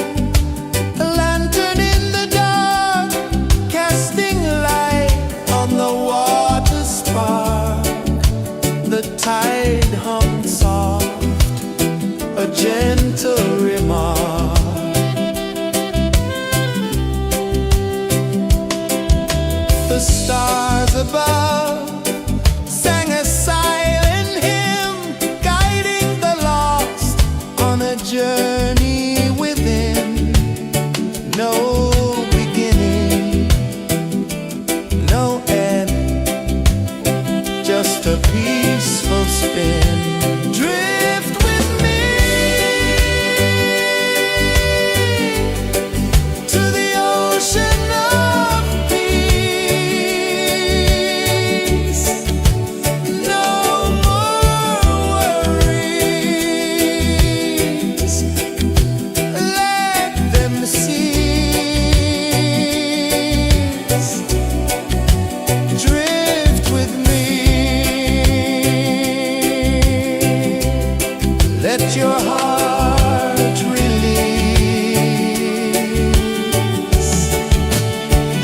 a lantern in the dark, casting light on the water spark. The tide hummed soft, a gentle remark. The stars above sang a silent hymn, guiding the lost on a journey within. No beginning, no end, just a peaceful spin. Drift with me to the ocean of peace. No more worries, let them cease. Drift with me, let your heart release.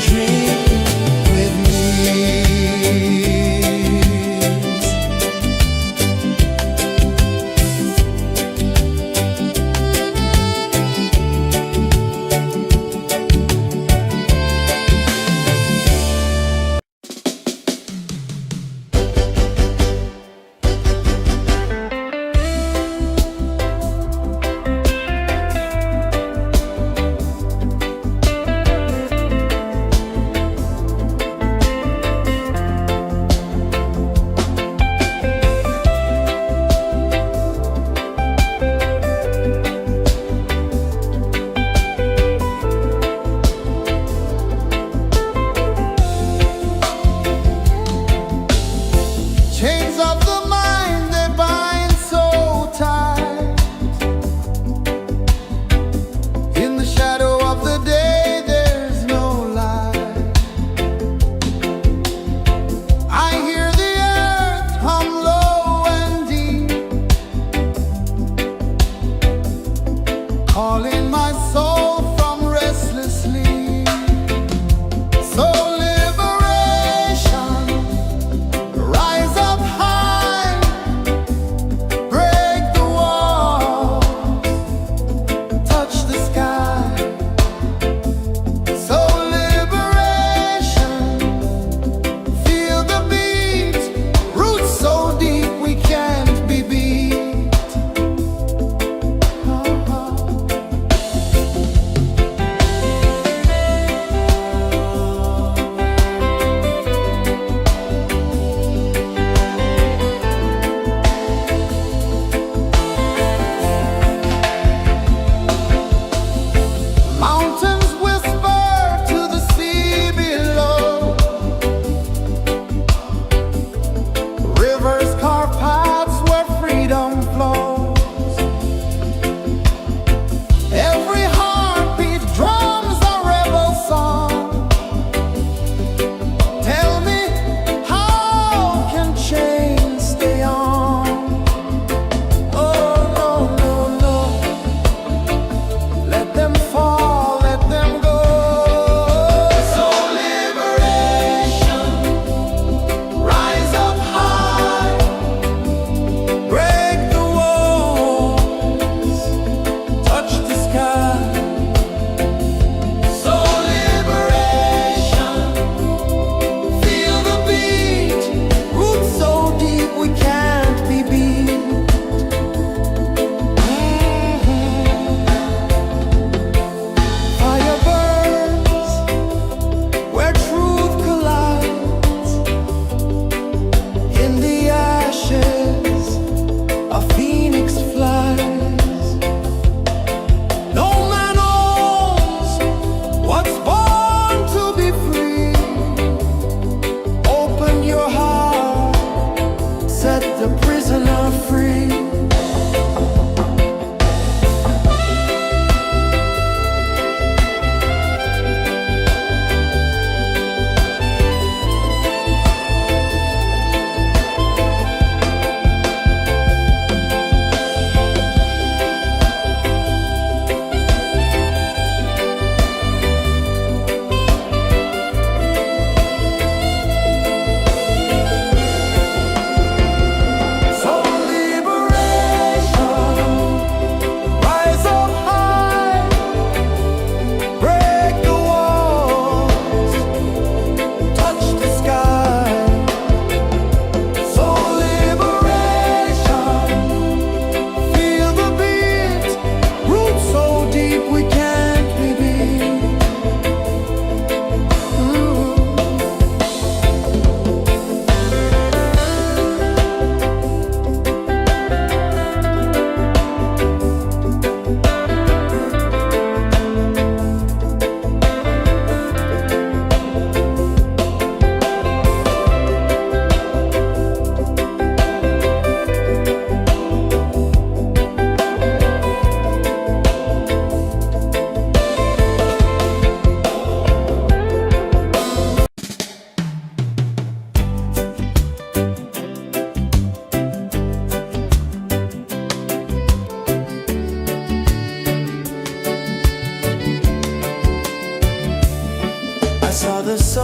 Dream with me.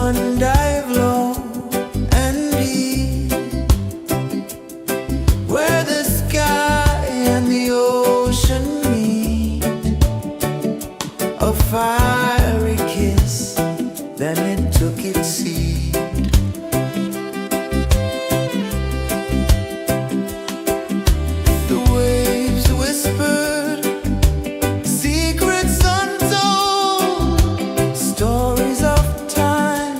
sun dive low and deep, where the sky and the ocean meet, a fiery kiss, then it took its seed. The waves whispered secrets untold, stories of time,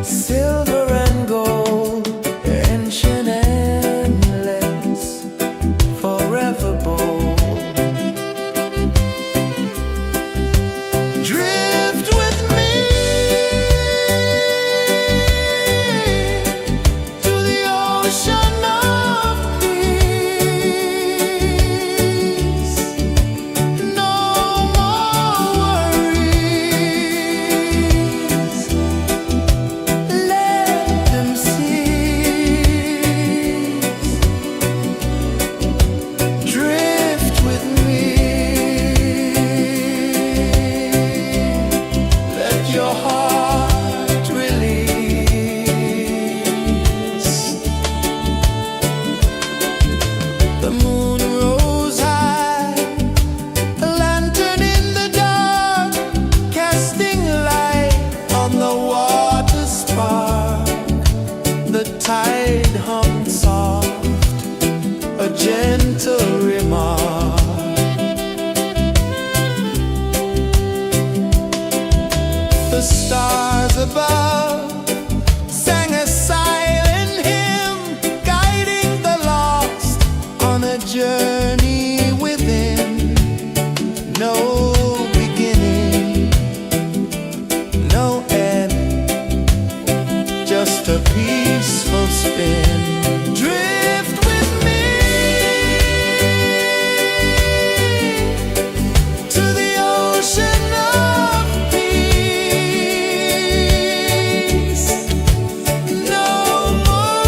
silver and gold, ancient, endless, forever bold. Drift with me to the ocean of peace. No more worries, let them cease. Drift with me, let your heart release. The moon rose high, a lantern in the dark, casting light on the water spark. The tide hummed soft, a gentle remark. The stars above sang a silent hymn, guiding the lost on a journey within. No beginning, no end, just a peaceful spin. Drift with me to the ocean of peace. No more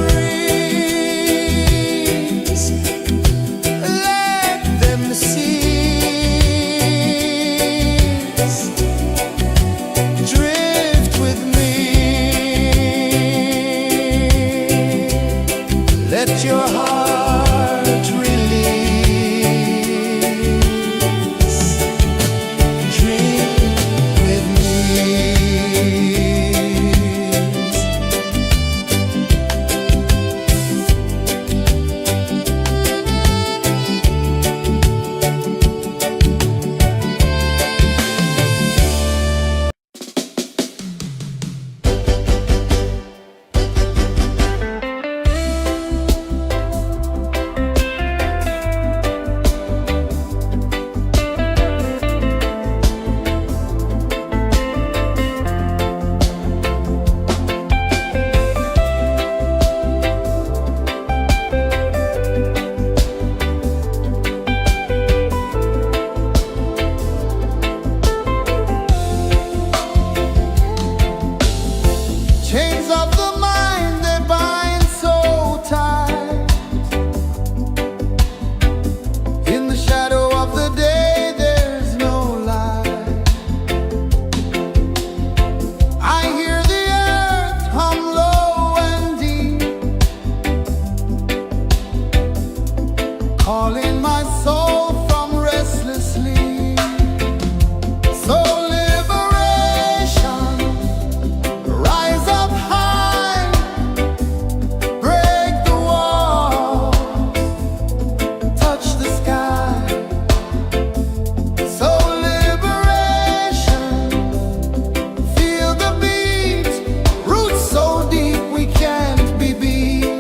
worries, let them cease. Drift with me, let your heart release. Dream with me. Chains of the mind, they bind so tight. In the shadow of the day, there's no light. I hear the earth hum low and deep, calling my soul from restless sleep. So liberation, rise up high, break the walls, touch the sky. So liberation, feel the beat, roots so deep we can't be beat.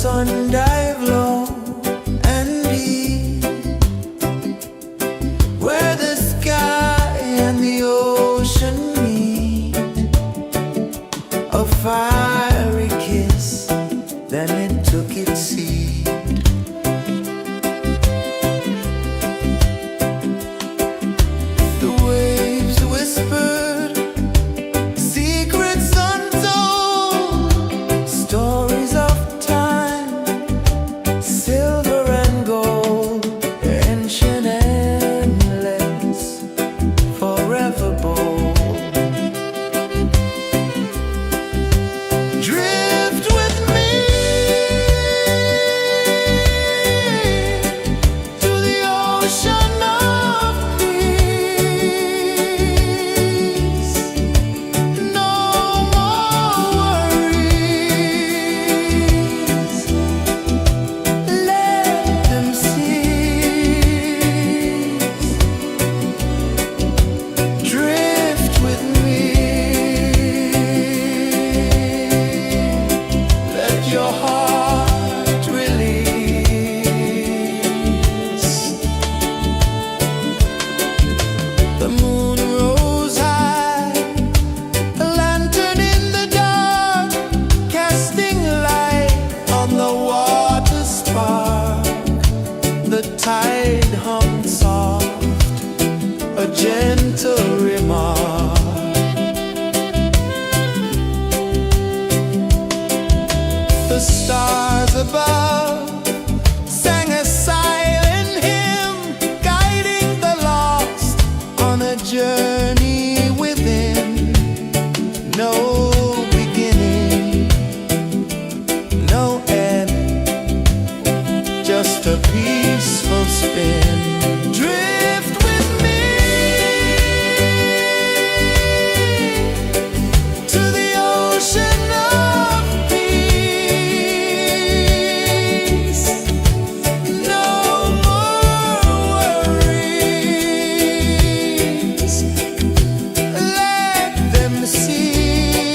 sun dive low and deep, where the sky and the ocean meet, a fiery kiss, then it took its seed. The waves whispered secrets untold, stories of time, silver and gold, ancient endless, forever bold. Drift with me to the ocean of peace. No more worries. Let them cease. Drift with me. Let your heart release. The moon rose high, a lantern in the dark, casting light on the water spark. The tide hummed soft, a gentle remark. The stars above sang a silent hymn, guiding the lost on a journey within. No beginning, no end, just a peaceful spin. Drift with me to the ocean of peace. No more worries. Let them cease.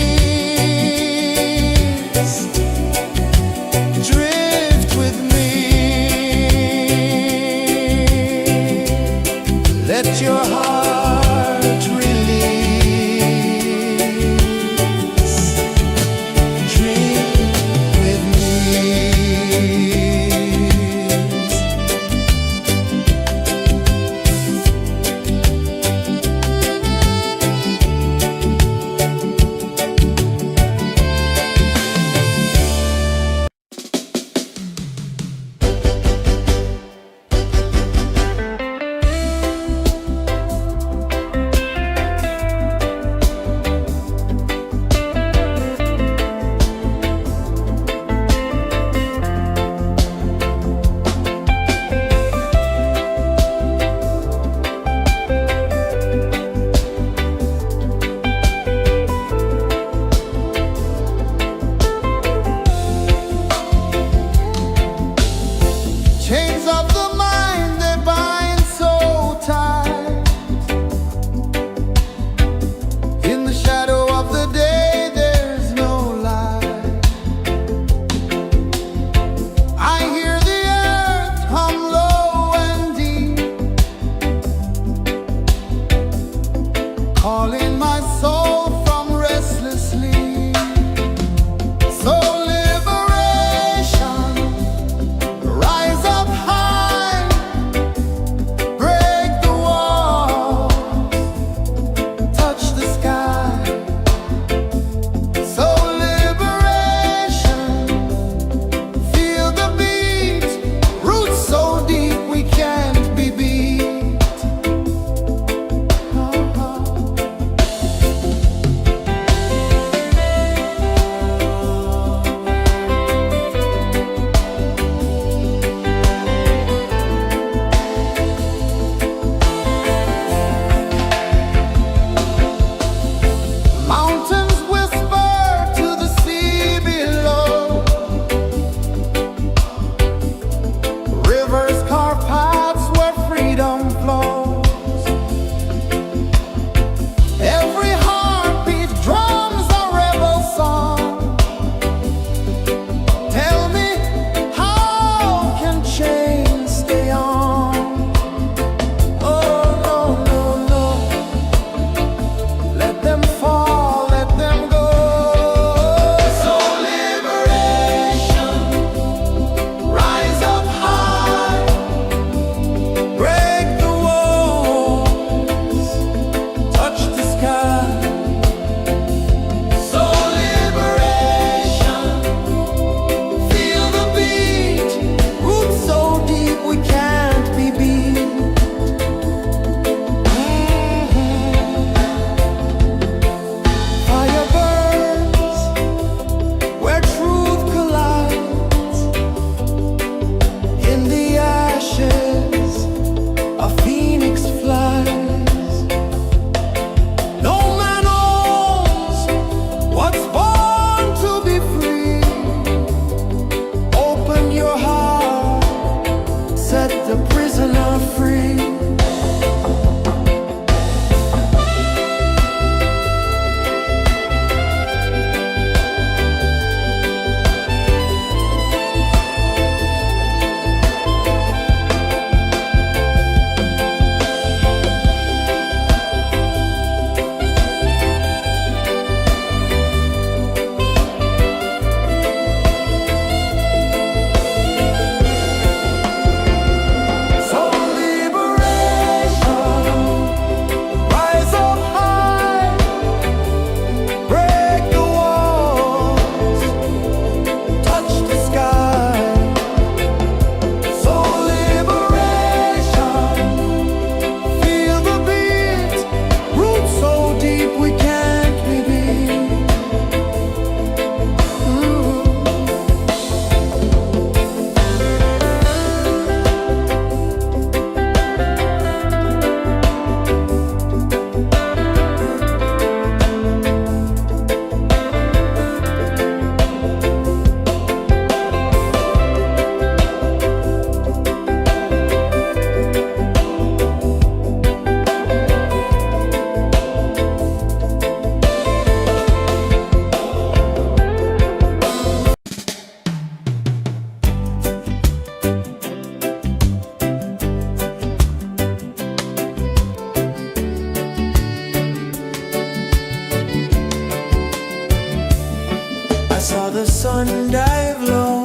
sun dive low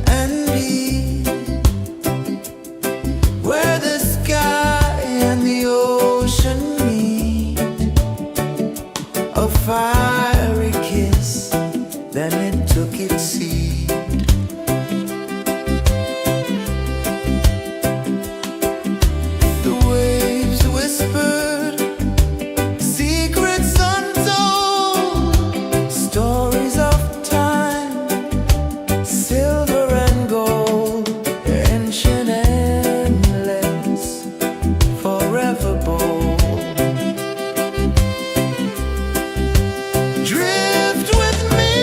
and deep, where the sky and the ocean meet. A fiery kiss, then it took its seed. The waves whispered secrets untold, stories of time, silver and gold, ancient, endless, forever bold. Drift with me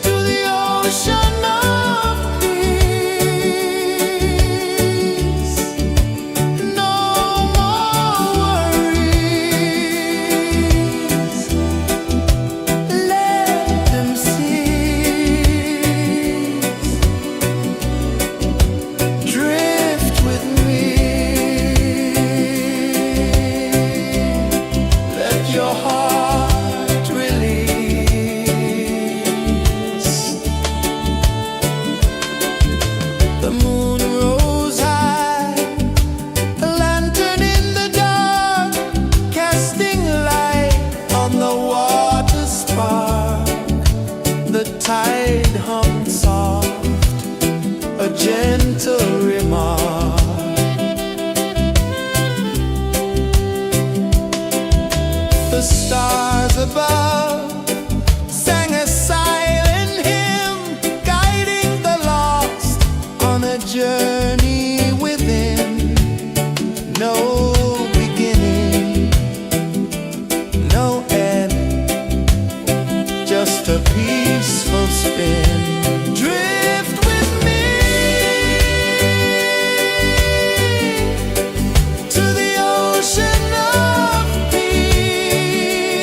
to the ocean of peace. No more worries, let them cease. Drift with me, let your heart release. The moon rose high, a lantern in the dark, casting light on the water spark. The tide hummed soft, a gentle remark. The stars above sang a silent hymn, guiding the lost on a journey within. No beginning, no end, just a peaceful spin. Drift with me to the ocean of peace.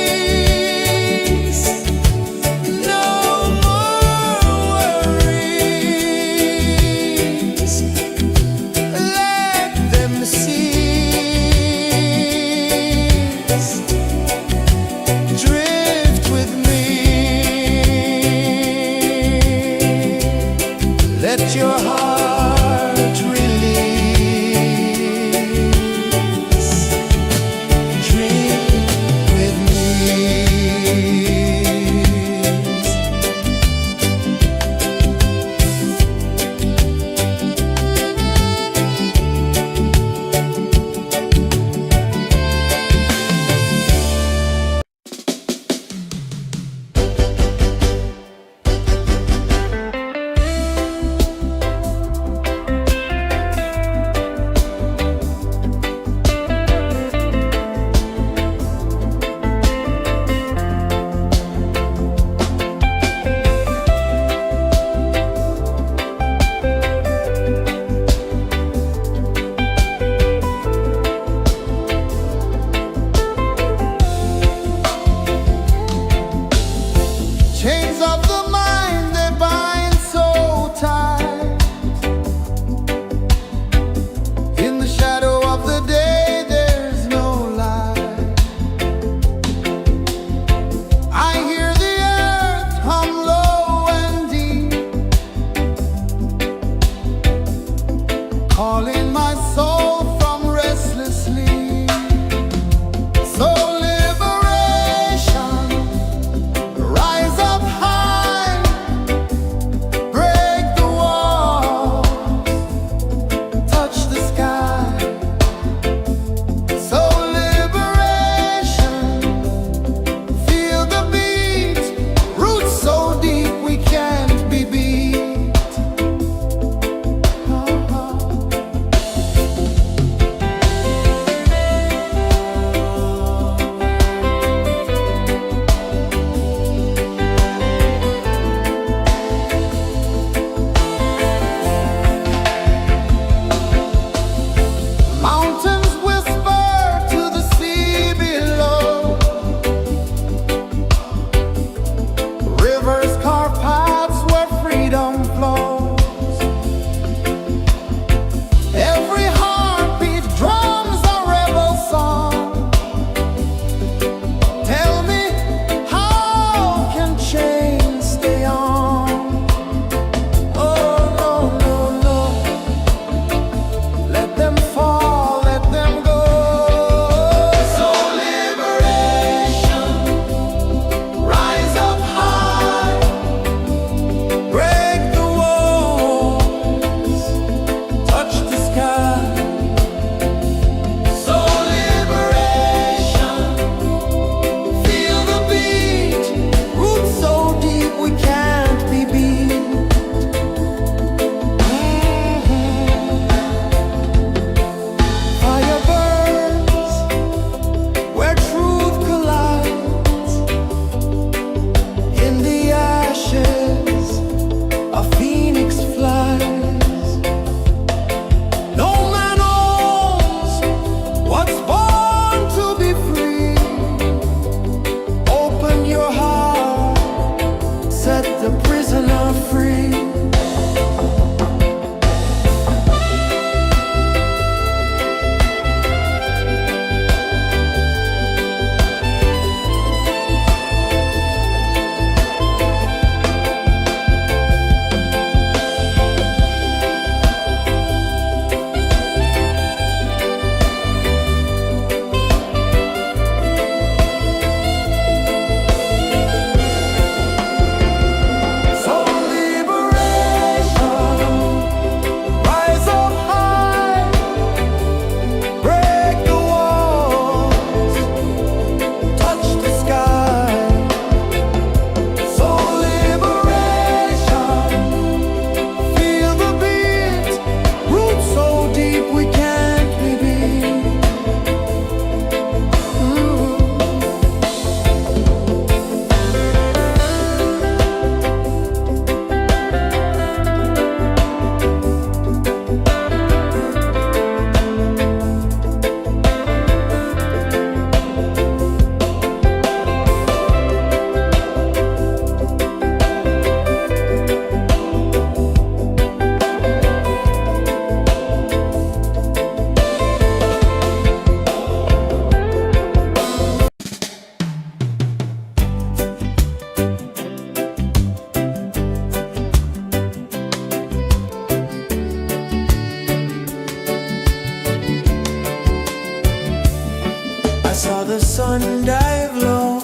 saw the sun dive low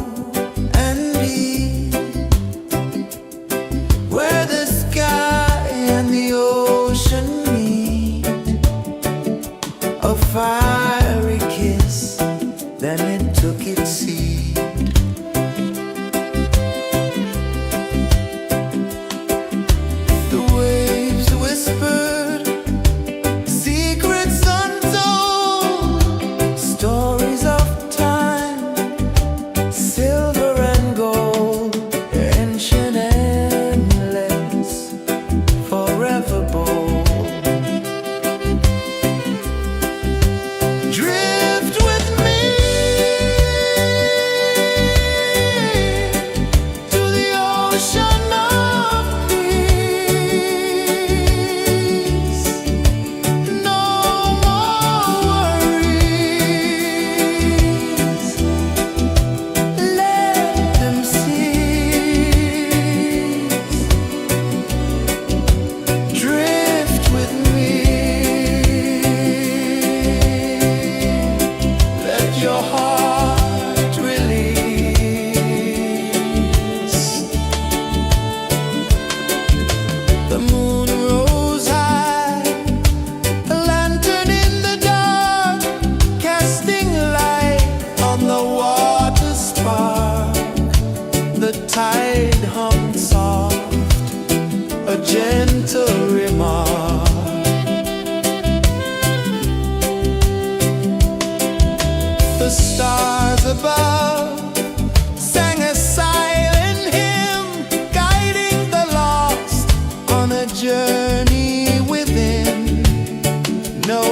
and deep, where the sky and the ocean meet. A fiery kiss, then it took its seed. The waves whispered secrets untold, stories of time, silver and gold, ancient, endless, forever bold. Drift with me to the ocean of peace. No more worries, let them cease. Drift with me, let your heart release. The moon rose high, a lantern in the dark, casting light on the water spark. The tide hummed soft, a gentle remark. The stars above sang a silent hymn, guiding the lost on a journey within. No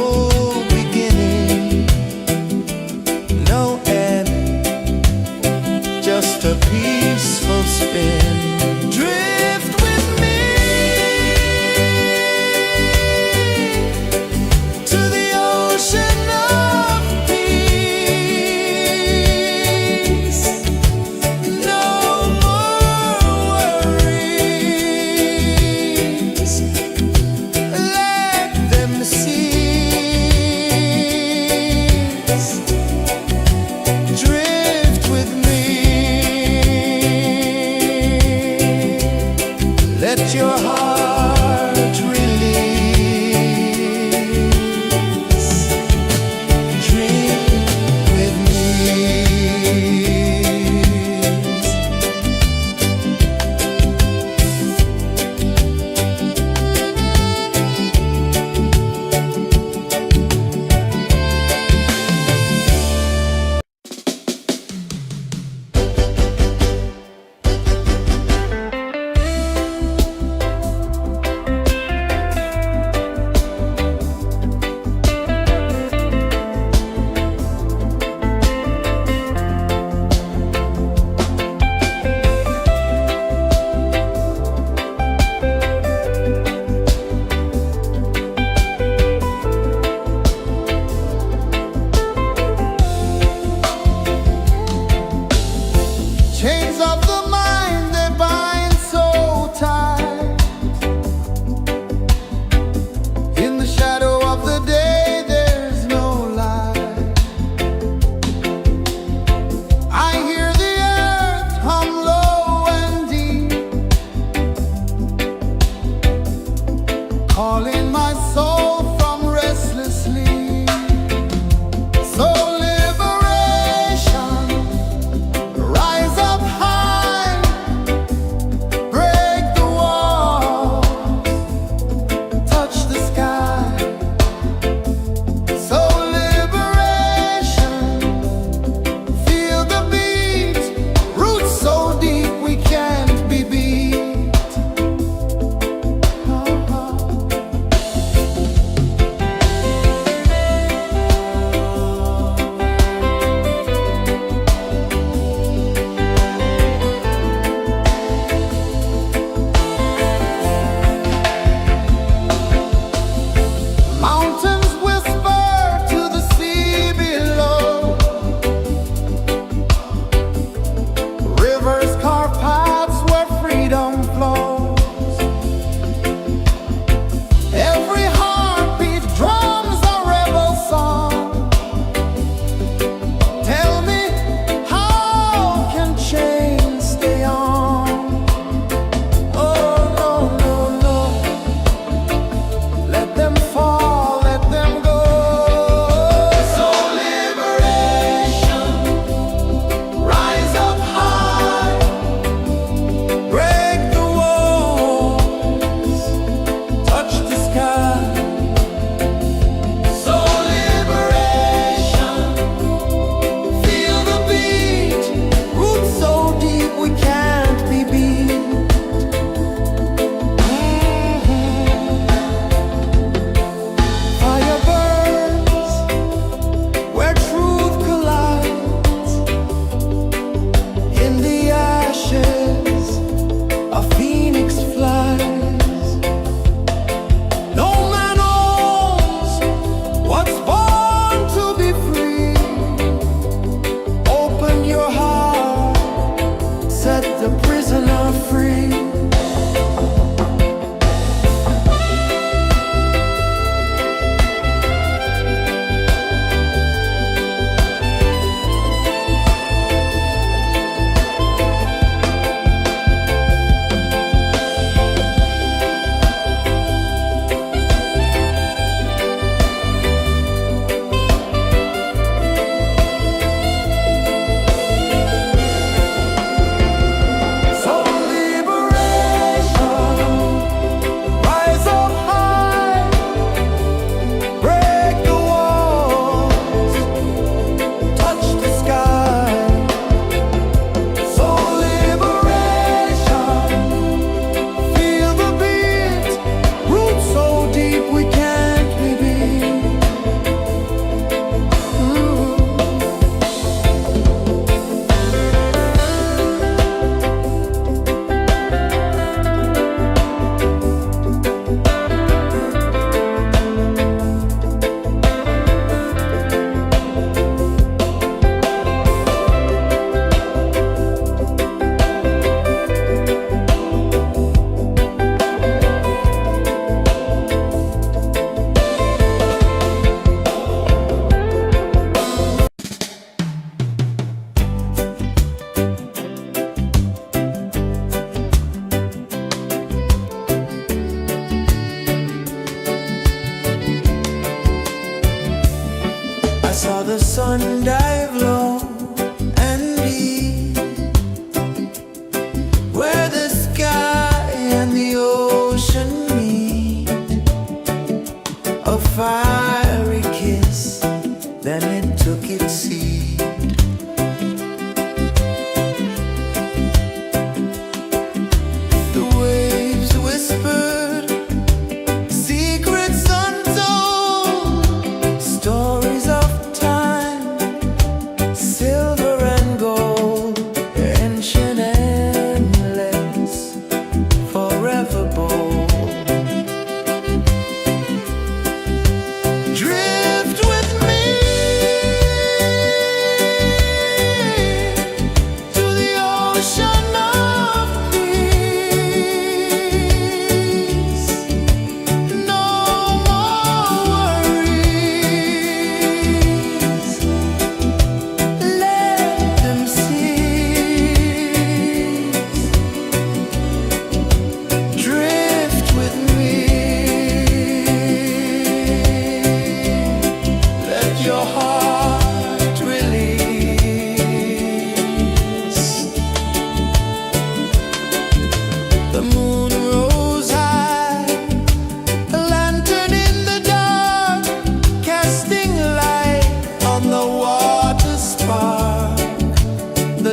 beginning, no end, just a peaceful spin. Drift with me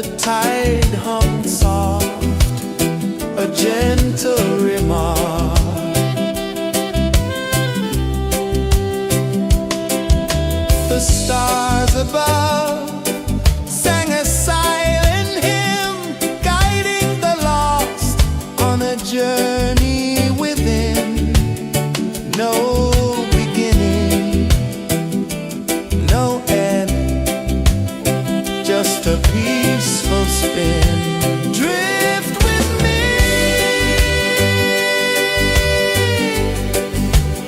the tide hung soft, a gentle remark. The stars above sang a silent hymn, guiding the lost on a journey within. No beginning, no end, just a peaceful spin. Drift with me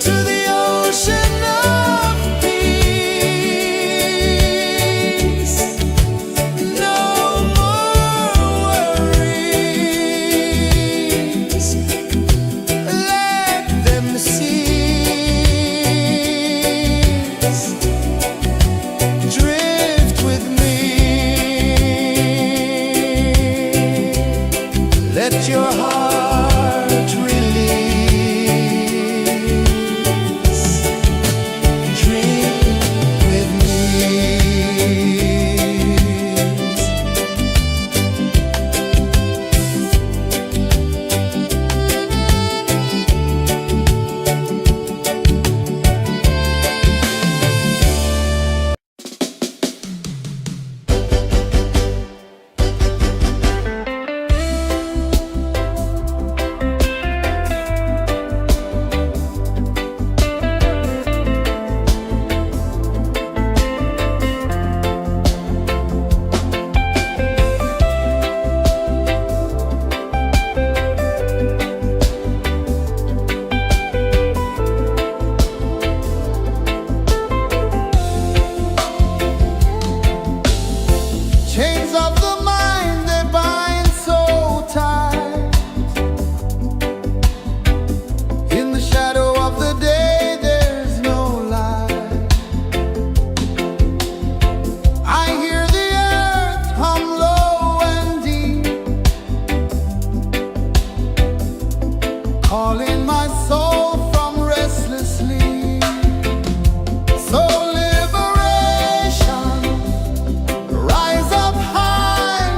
to the ocean of peace. No more worries, let them cease. Drift with me, let your heart release. Dream with me. Chains of the mind, they bind so tight. In the shadow of the day, there's no light. I hear the earth hum low and deep, calling my soul from restless sleep. So liberation, rise up high,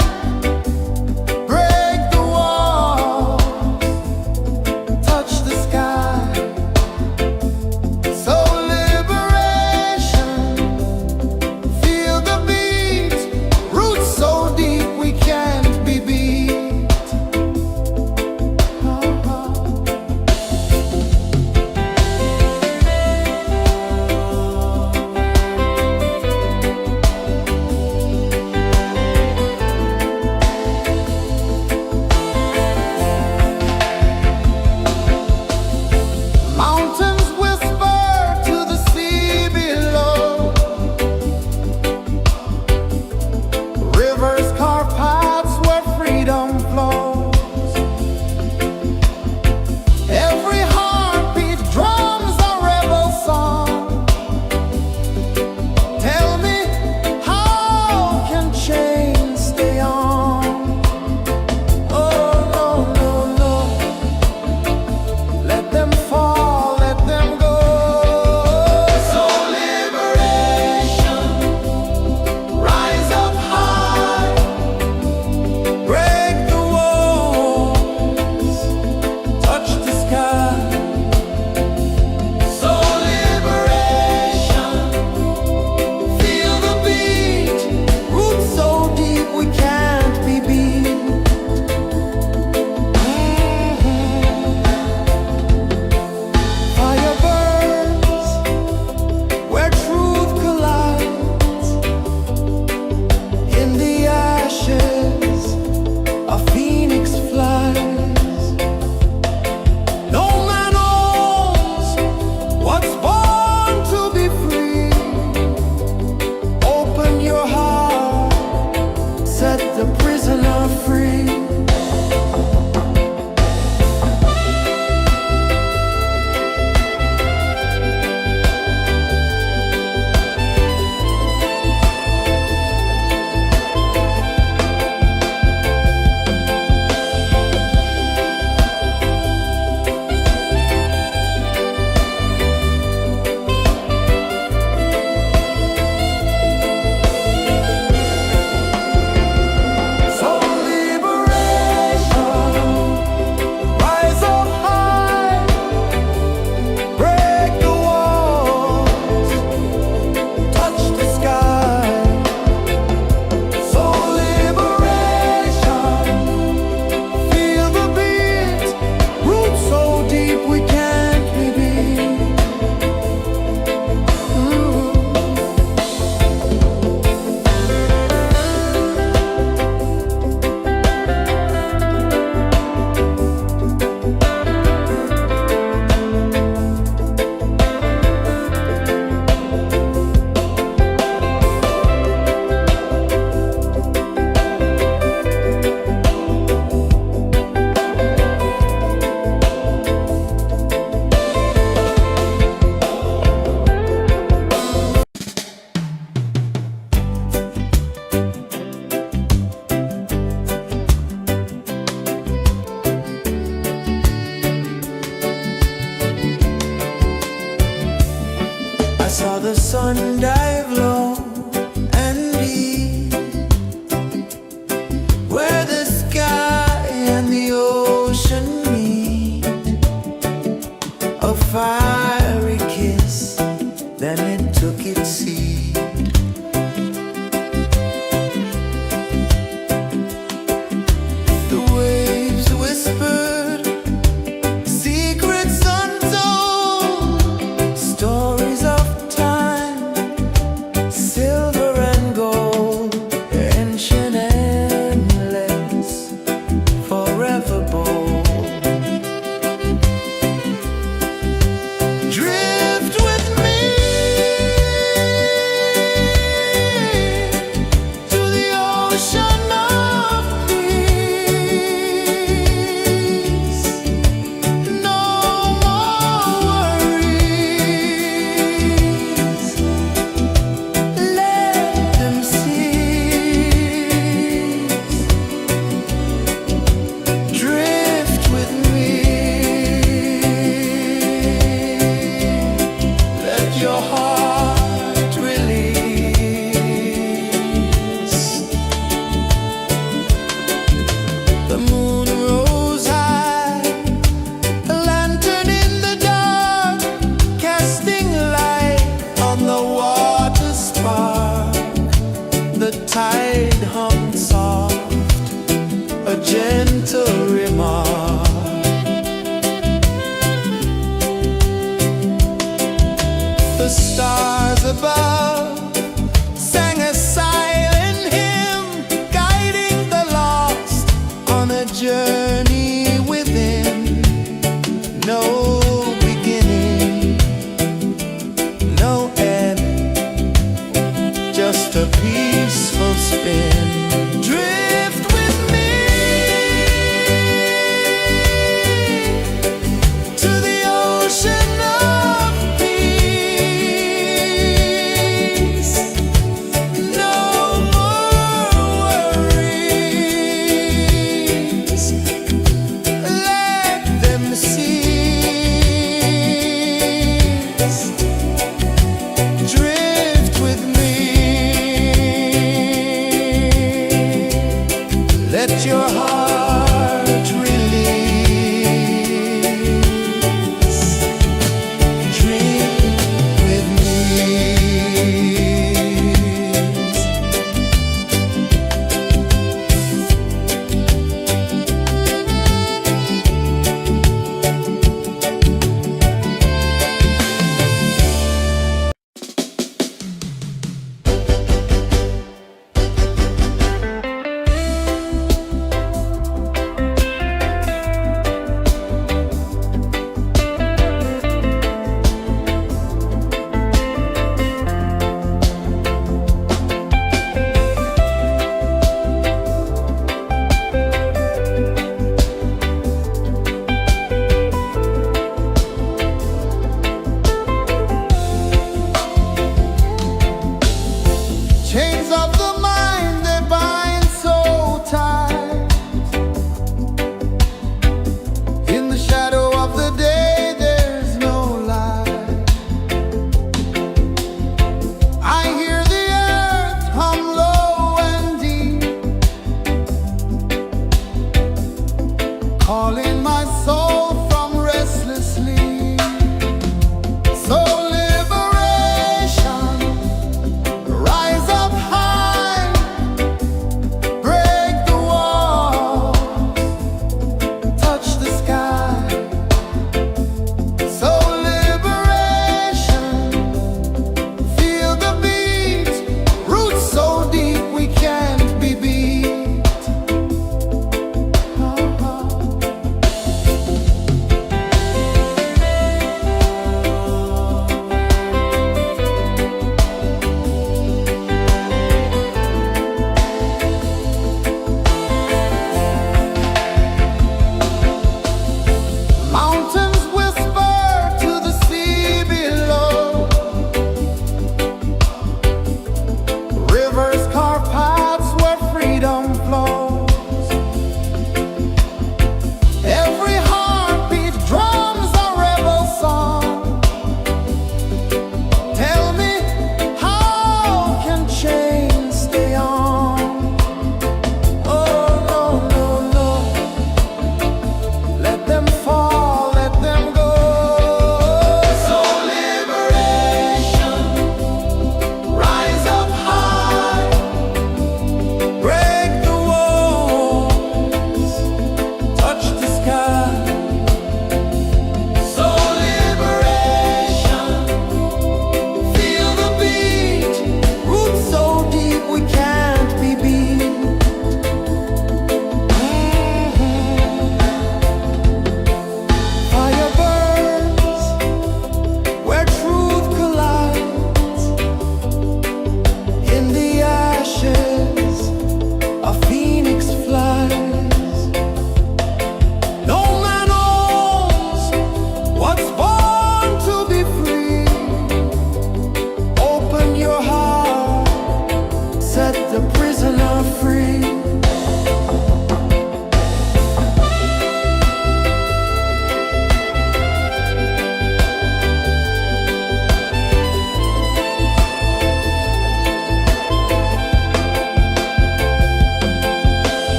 ocean of peace. No more worries. Let them cease. Drift with me. Let your heart release. The moon rose high, a lantern in the dark, casting light on the water spark. The tide hummed soft, a gentle remark. The stars above sang a silent hymn, guiding the lost on a journey within. No beginning, no end, just a peaceful spin. Drift with me to the ocean of peace. No more worries. Let them cease. Drift with me. Let your heart release. Dream with me.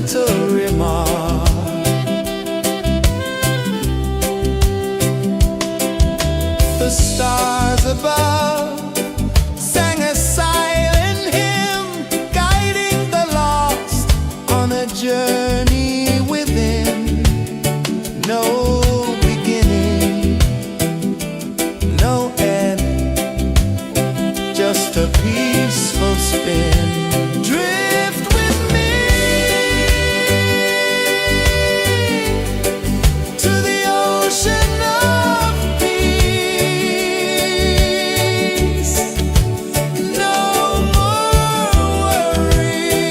gentle remark. The stars above sang a silent hymn, guiding the lost on a journey within. No beginning, no end, just a peaceful spin. Drift with me to the ocean of peace. No more worries,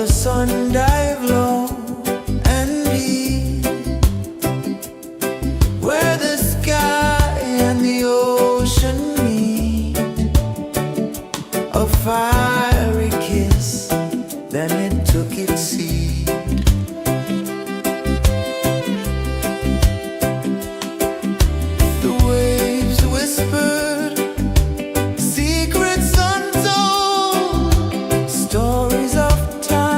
the sun dive low and deep, where the sky and the ocean meet. A fiery kiss, then it took its seat. The waves whispered secrets untold, stories of time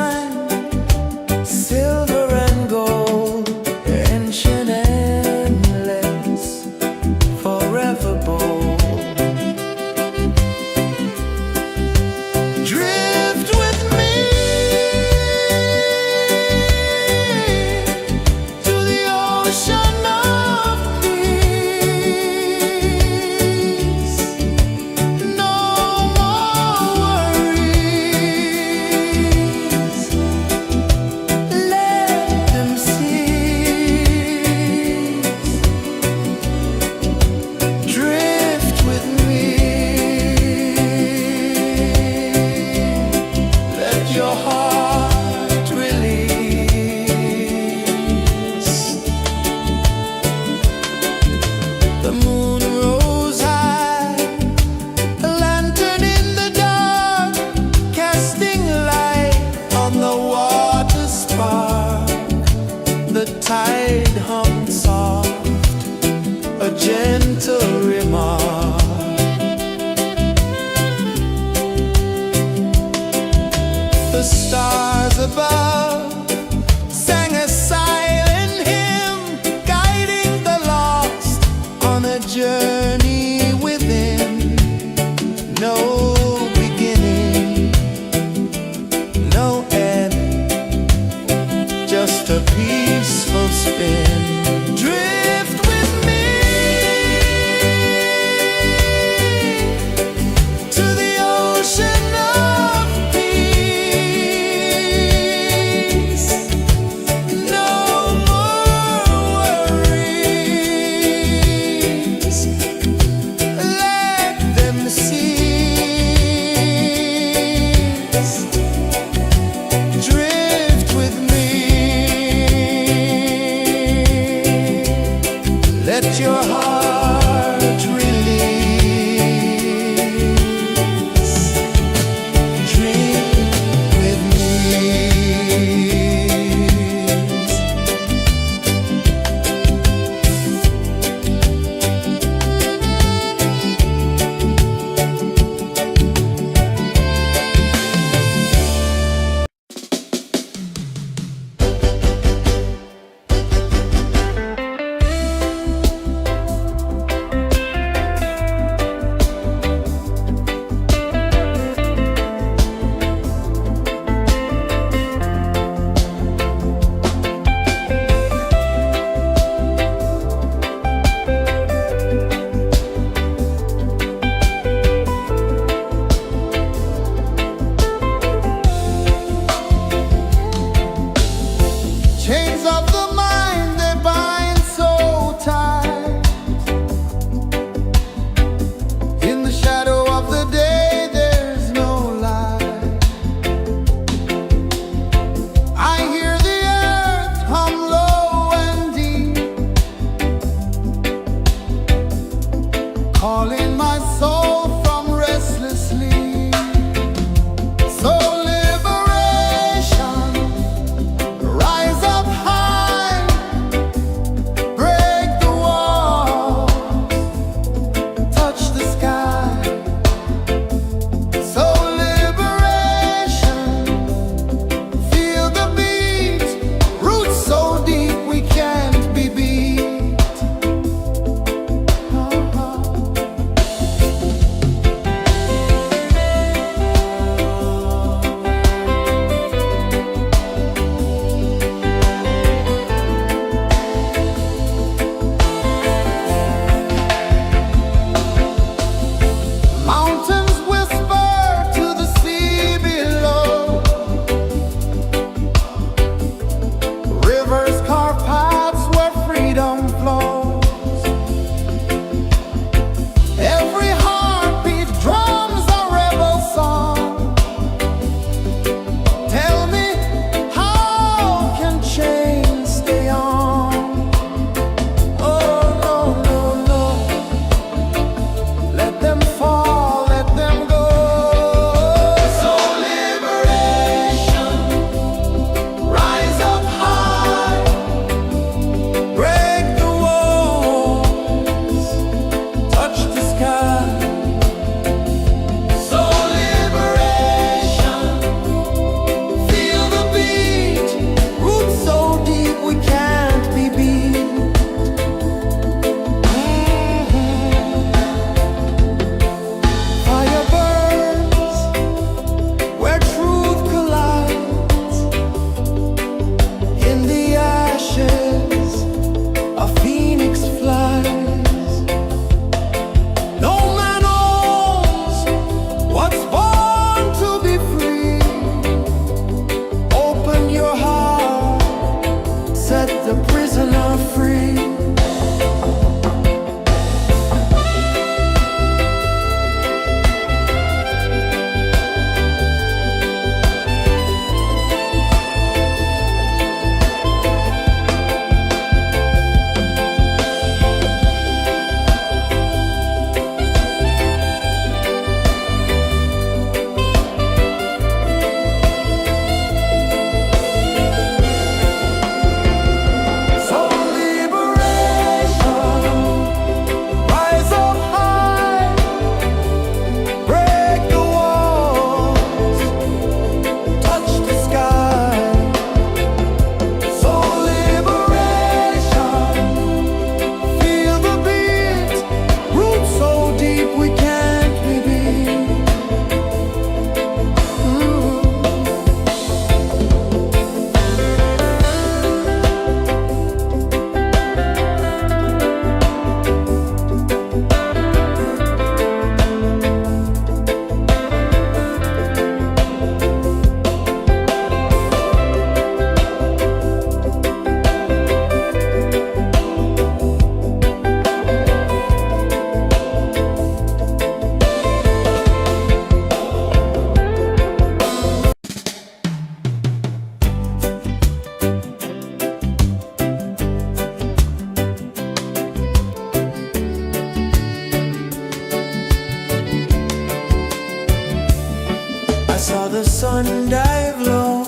saw the sun dive low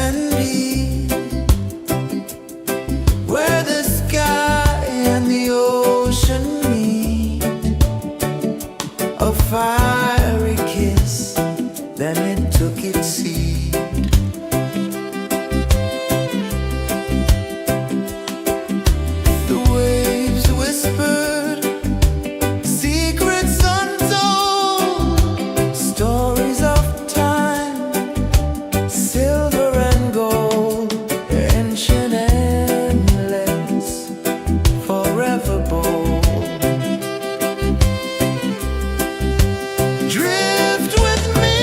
and deep, where the sky and the ocean meet. A fiery kiss, then it took its seed. The waves whispered secrets untold, stories of time, silver and gold, ancient, endless, forever bold. Drift with me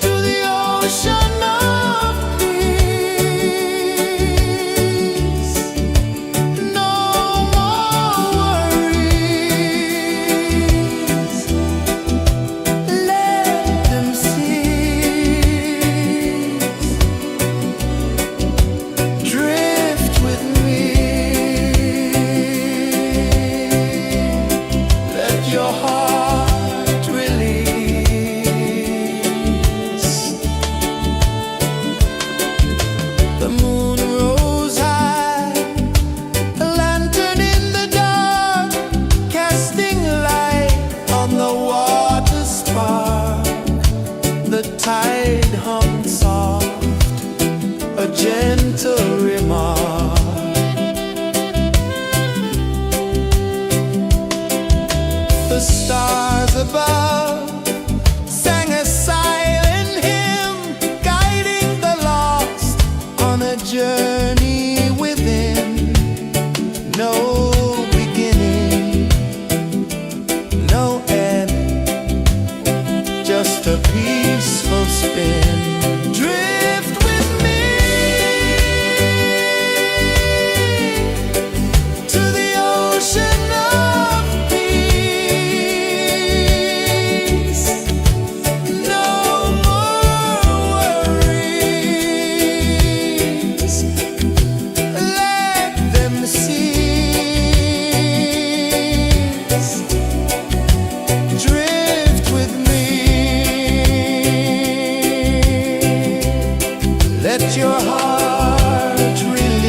to the ocean of peace. No more worries. Let them cease. Drift with me. Let your heart release. The moon rose high, a lantern in the dark, casting light on the water spark. The tide hummed soft, a gentle remark. The stars above sang a silent hymn, guiding the lost on a journey within. No beginning, no end, just a peaceful spin. Drift with me to the ocean of peace. No more worries. Let them cease. Drift with me. Let your heart release.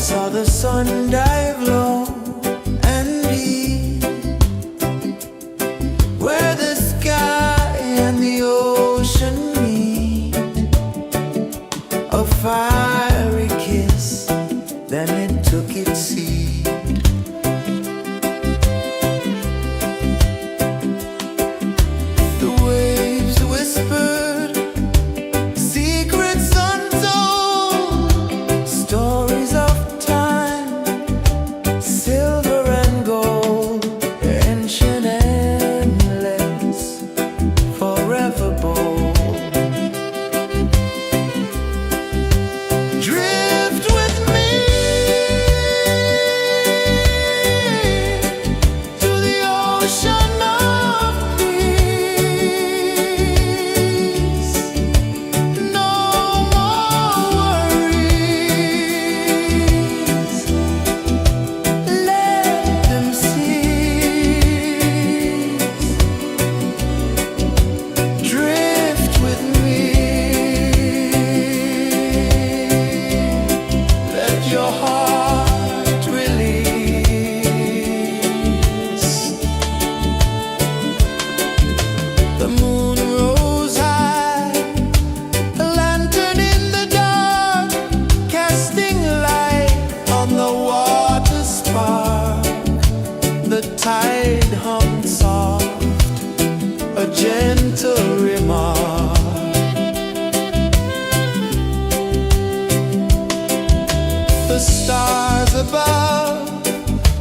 saw the sun dive low and deep, where the sky and the ocean meet. A fiery kiss, then it took its seat. The waves whispered secrets untold, stories of time, silver and gold, ancient, endless, forever bold. Drift with me to the ocean of peace. No more worries, let them cease. Drift with me, let your heart release. The moon rose high, a lantern in the dark, casting light on the water spark. The tide hummed soft, a gentle remark. The stars above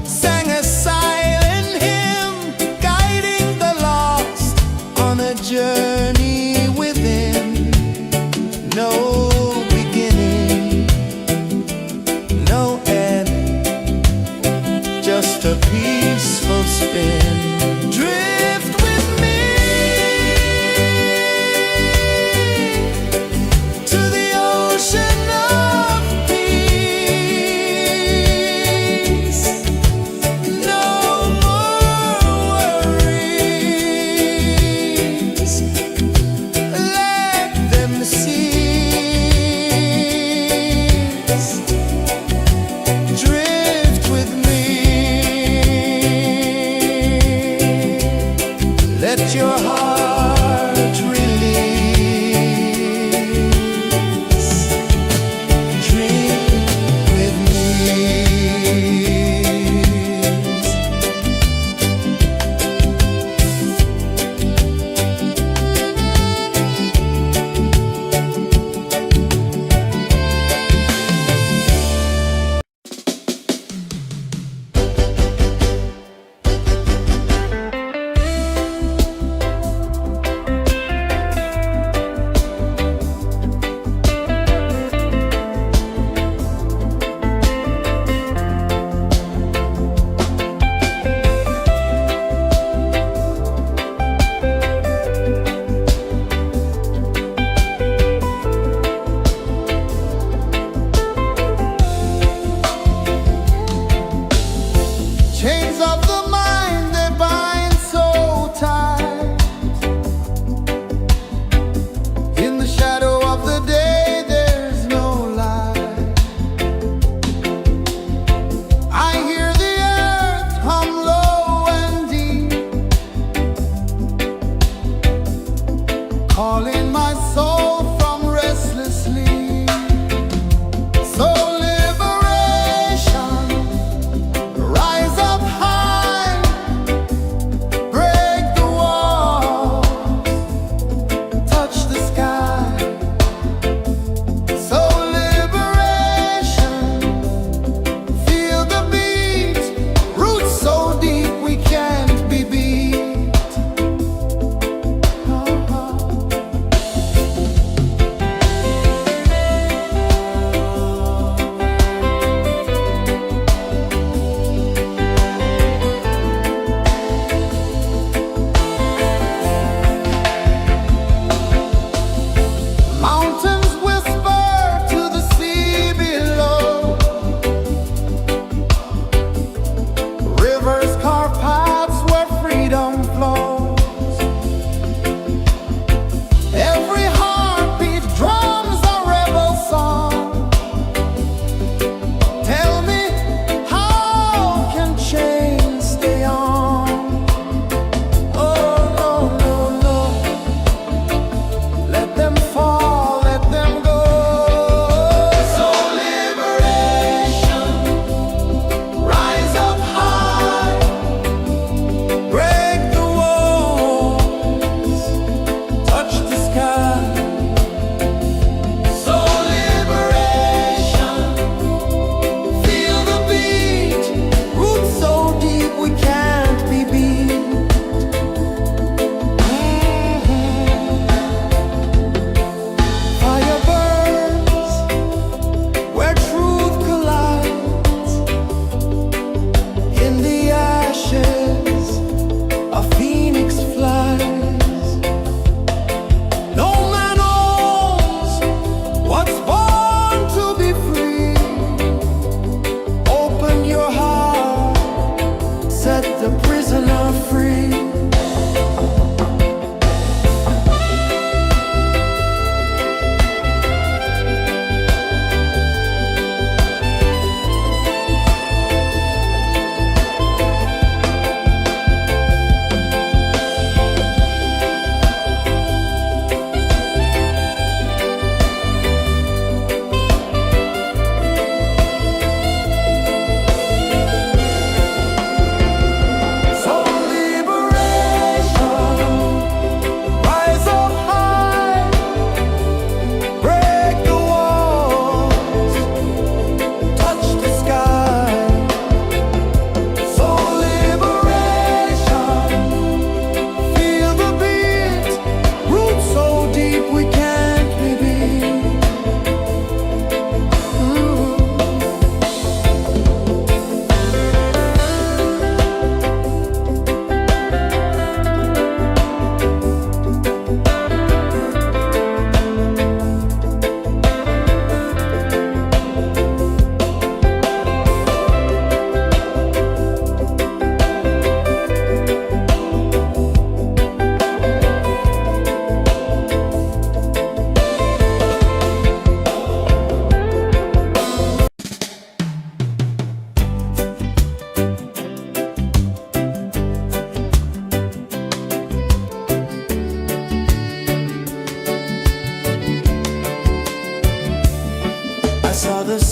sang a silent hymn, guiding the lost on a journey within. No beginning, no end, just a peaceful spin. Drift with me to the ocean of peace.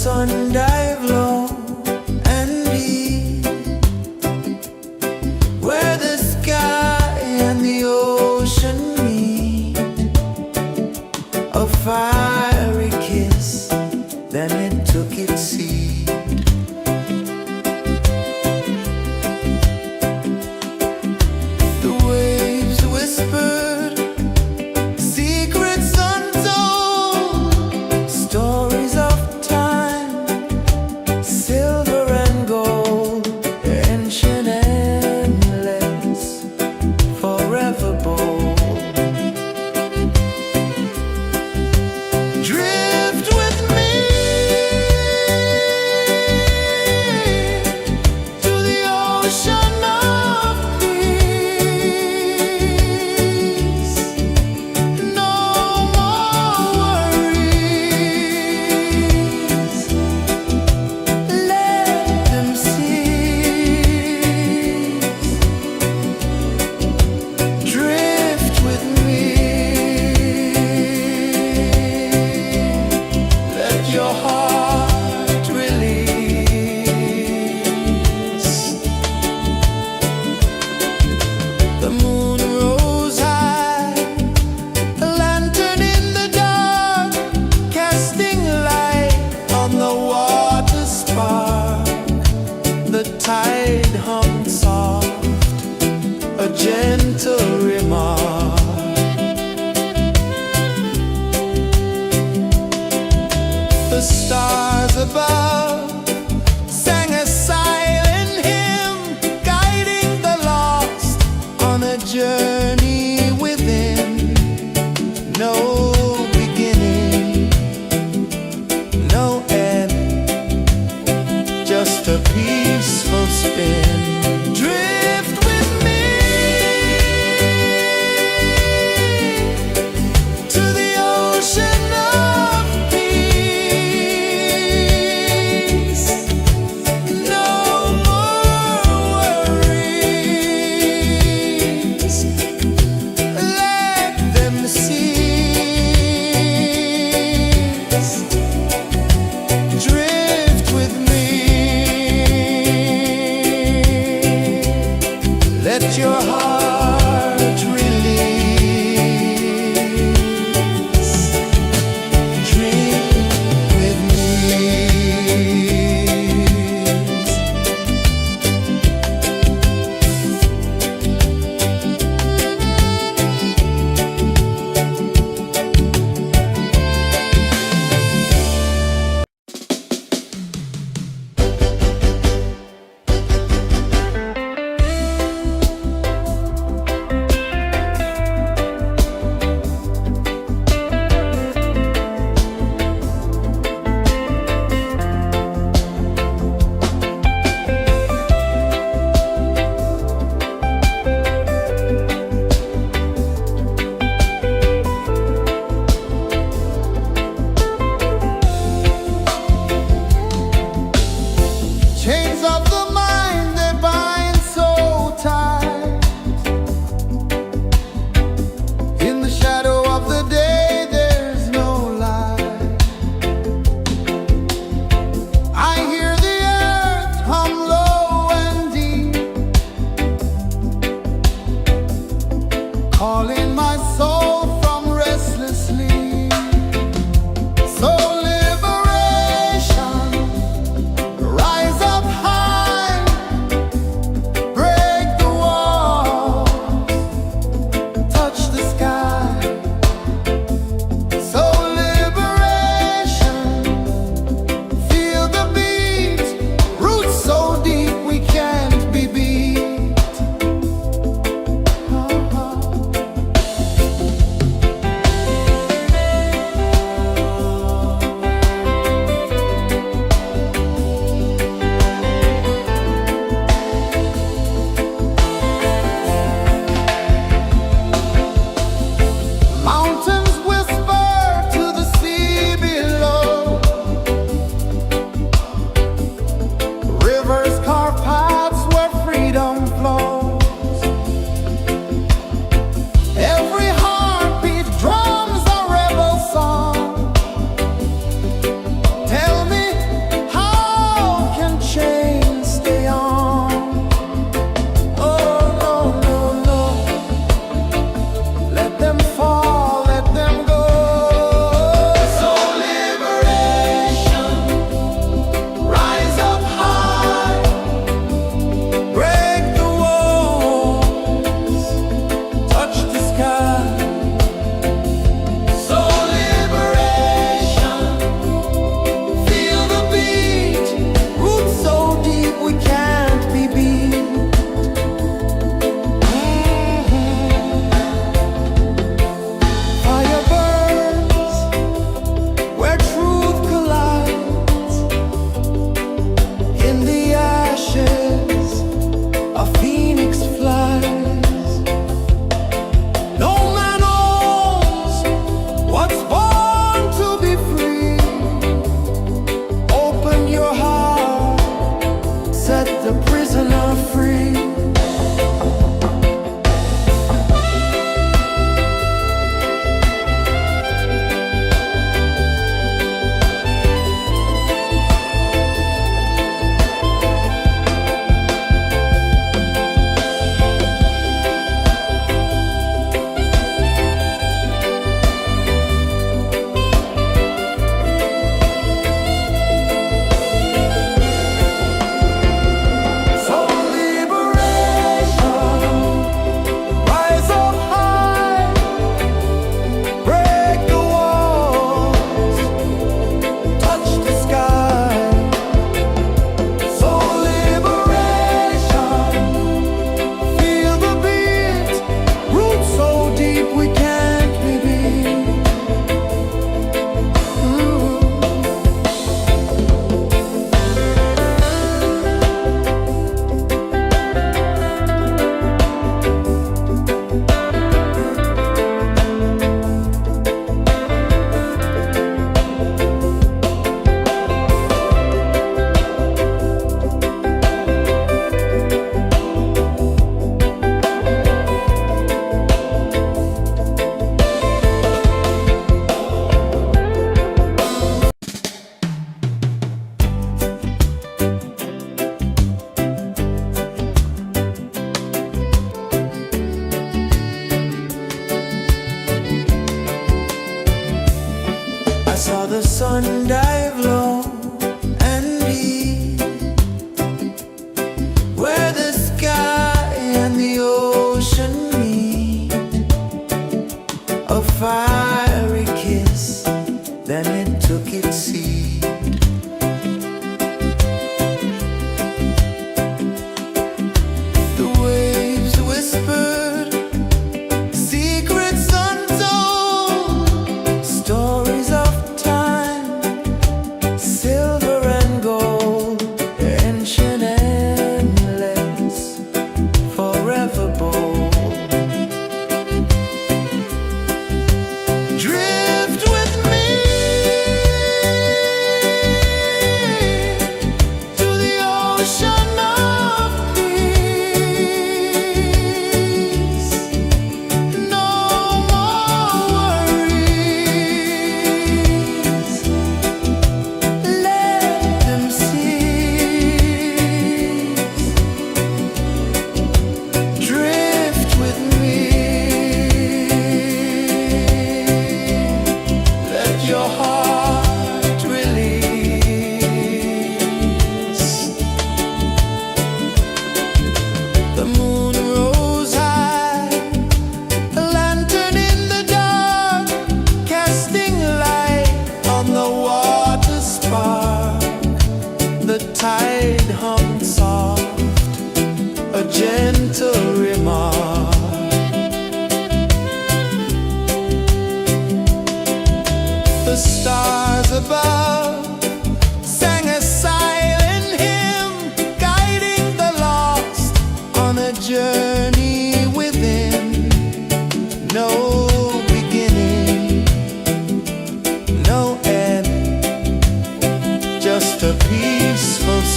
sun dive low and deep, where the sky and the ocean meet. A fiery kiss, then it took its seed. The waves whispered secrets untold, stories of time, silver and gold, ancient, endless, forever bold. Drift with me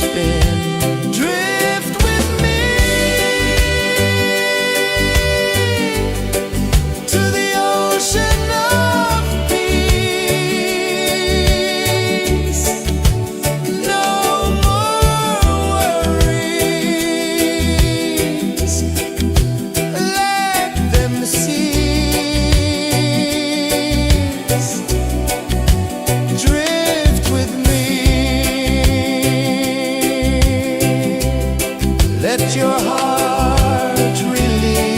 spin. Drift with me to the ocean of peace. No more worries. Let them cease. Drift with me. Let your heart release.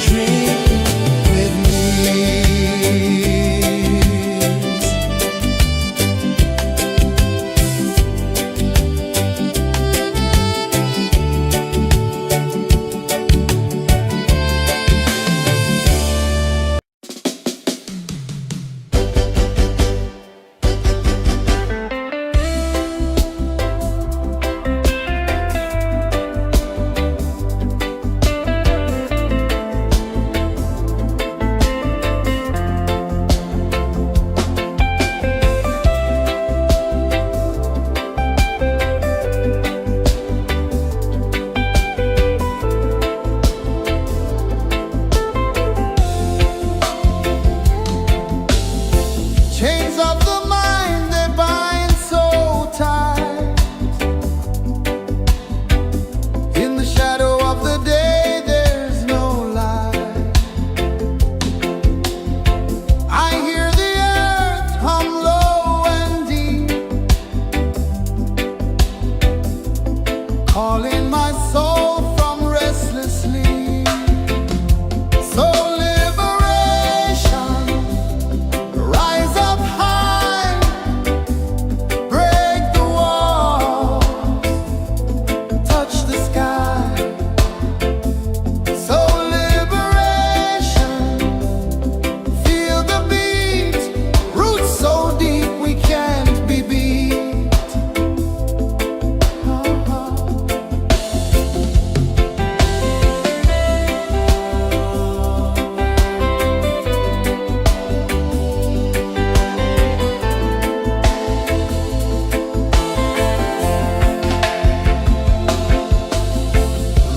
Dream with me. Chains of the mind, they bind so tight. In the shadow of the day, there's no light. I hear the earth hum low and deep, calling my soul from restless sleep. So liberation, rise up high, break the walls, touch the sky. So liberation, feel the beat, roots so deep we can't be beat.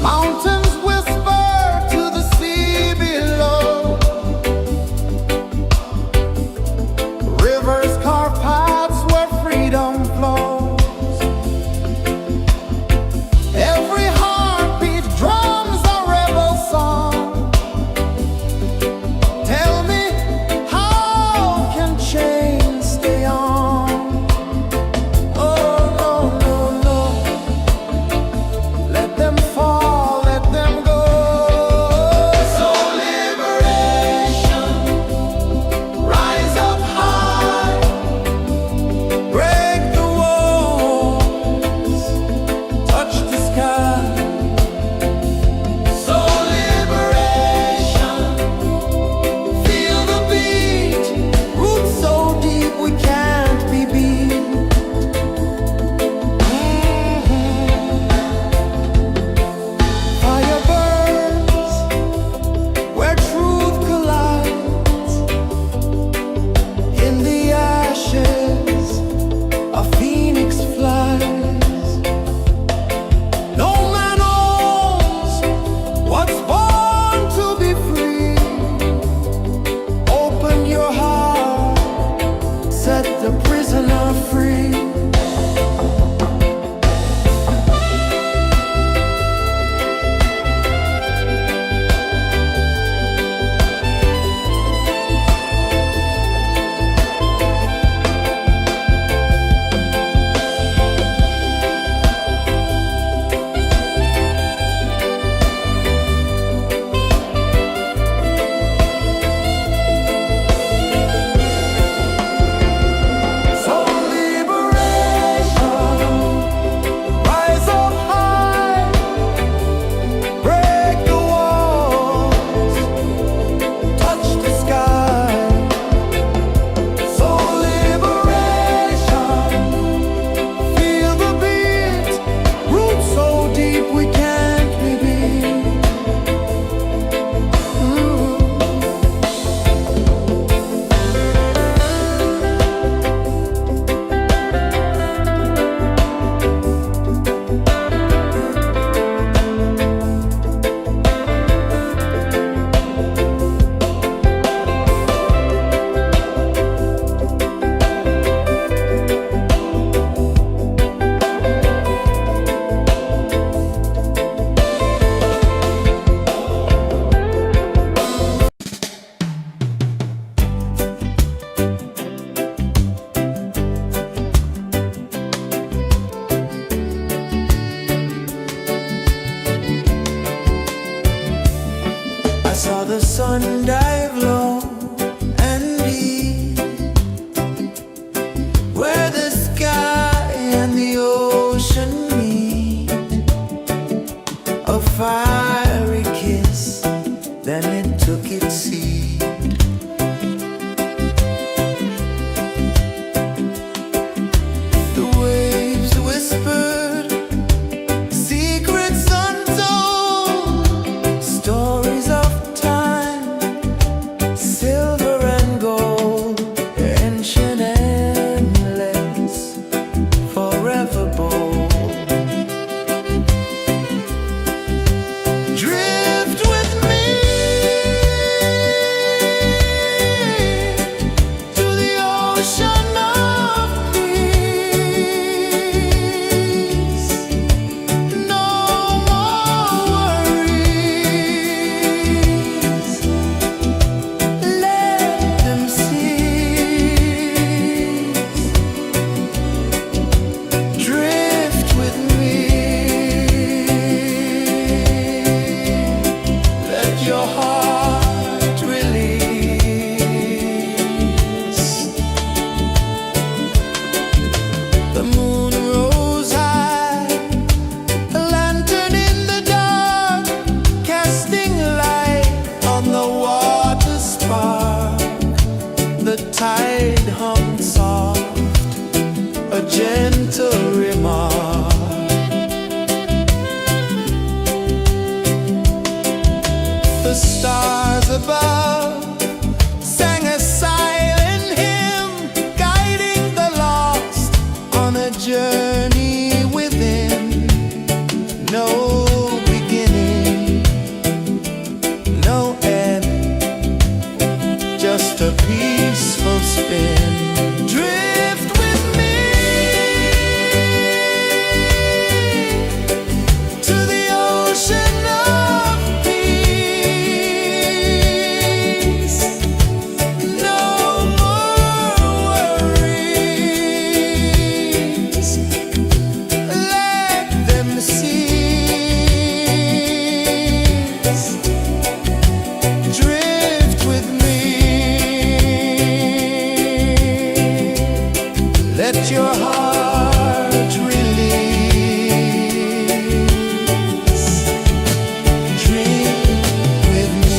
Mountains whisper to the sea below. Rivers carve paths where freedom flows. Every heartbeat drums a rebel song. Tell me, how can chains stay on? Oh, no, no, no. Let them fall, let them go. So liberation, rise up high, break the walls, touch the sky. So liberation, feel the beat, roots so deep we can't be beat. Fire burns where truth collides. In the ashes, a phoenix flies. No man owns what's born to be free. Open your heart, set the prisoner free. So liberation. where the sky and the ocean meet. A fiery kiss, then it took its seat. The waves whispered secrets untold, stories of time, silver and gold, ancient, endless, forever bold. Drift with me to the ocean of peace. No more worries. Let them cease. Drift with me. Let your heart release. The moon rose high, a lantern in the dark, casting light on the water spark. The tide hummed soft, a gentle remark. The stars above sang a silent hymn, guiding the lost on a journey within. No beginning, no end, just a peaceful spin. Drift with me to the ocean of peace. No more worries. Let them cease. Drift with me. Let your heart release. Dream with me.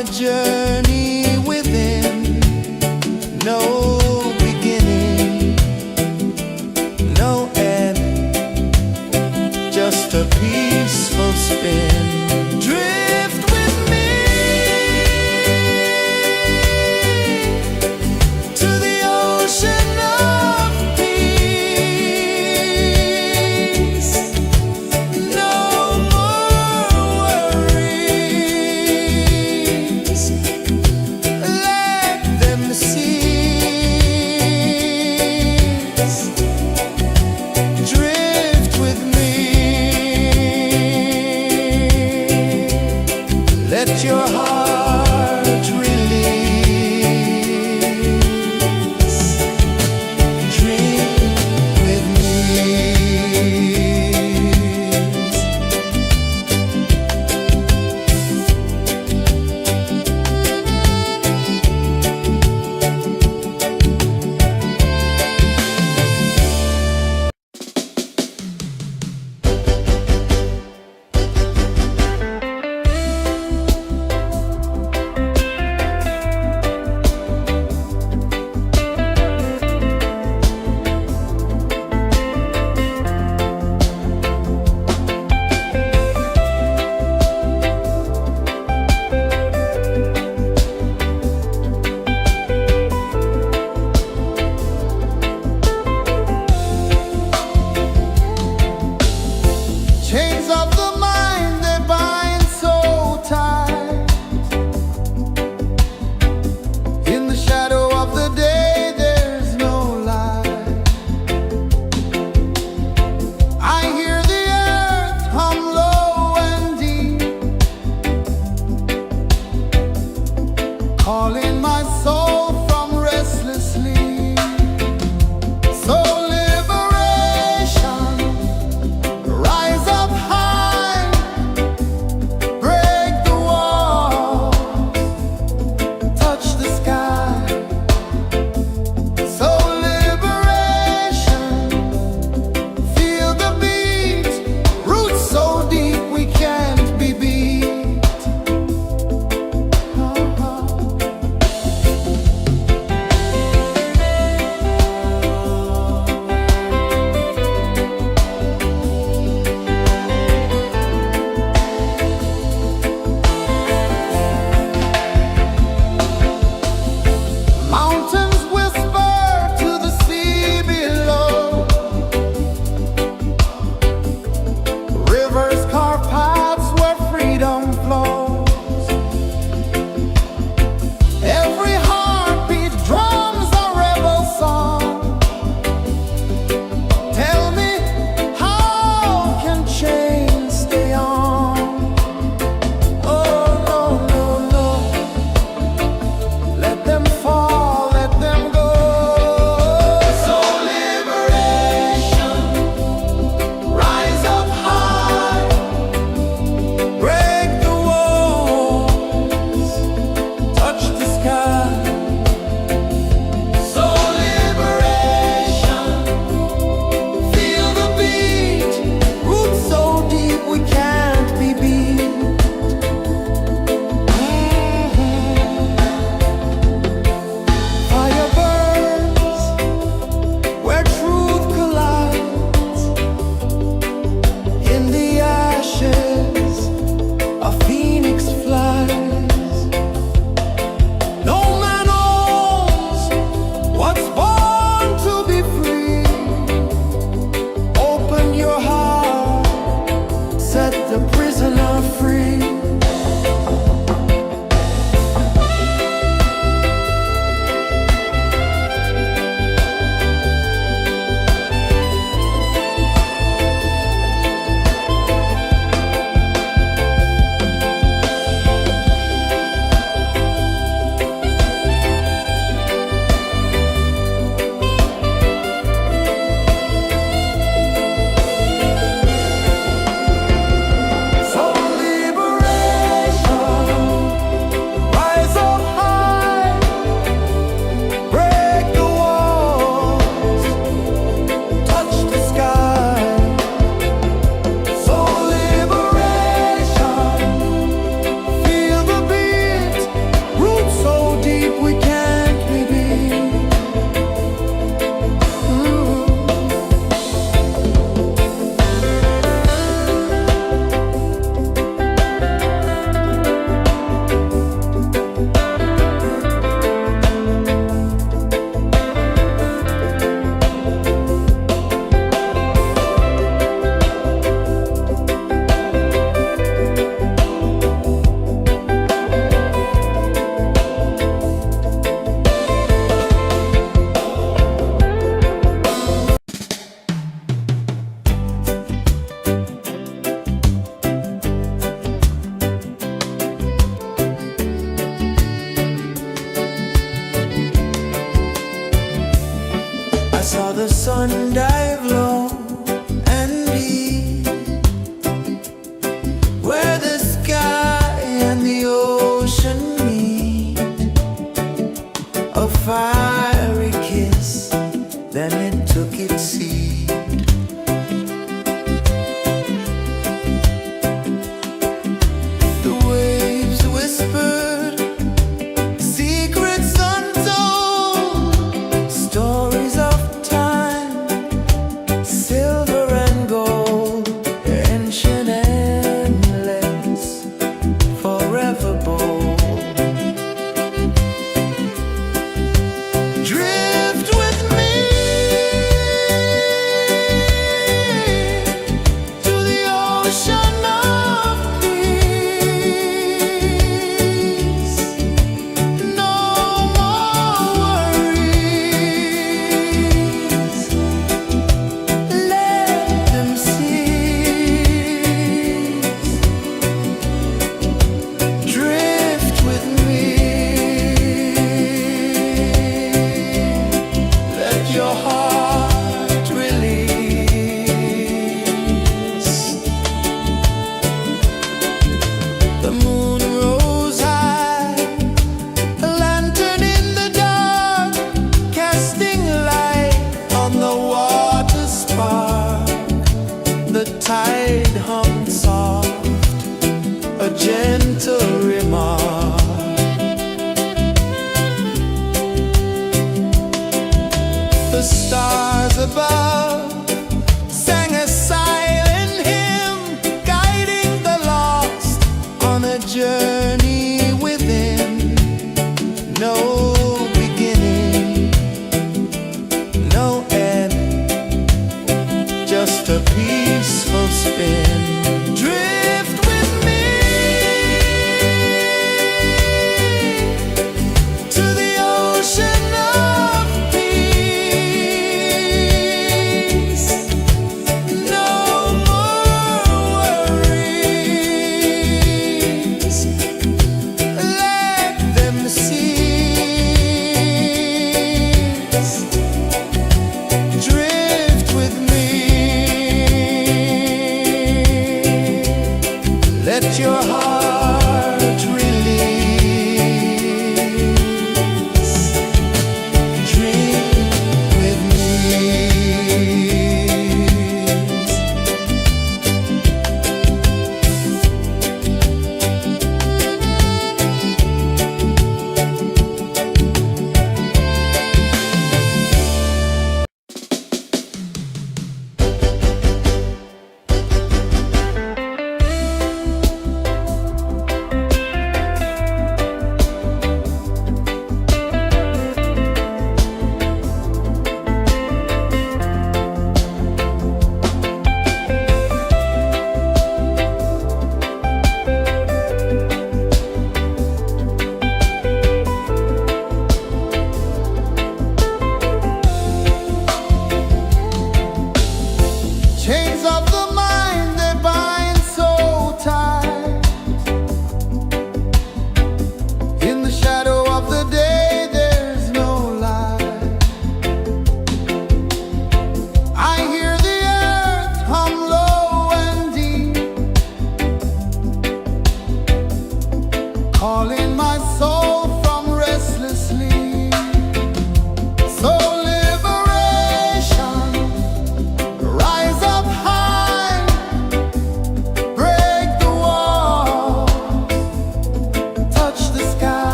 a journey within, no beginning, no end, just a peaceful spin. Drift with me to the ocean of peace. No more worries, let them cease. Drift with me, let your heart release. Dream with me. Chains of the mind, they bind so tight. In the shadow of the day, there's no light. I hear the earth hum low and deep, calling my soul from restless sleep. So liberation, rise up high, break the wall, touch the sky. So liberation, feel the beat, roots so deep we can't be beat. sun dive low and deep, where the sky and the ocean meet. A fiery kiss, then it took its seed. The waves whispered secrets untold, stories of time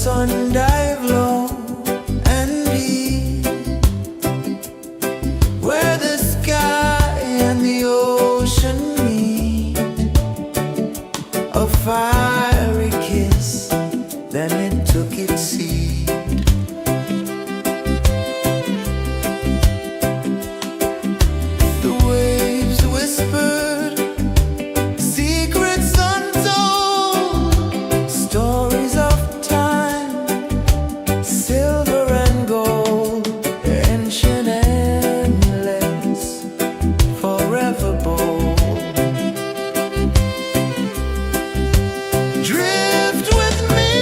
sun dive low and deep, where the sky and the ocean meet. A fiery kiss, then it took its seat. The waves whispered secrets untold, stories of time, silver and gold, ancient, endless, forever bold. Drift with me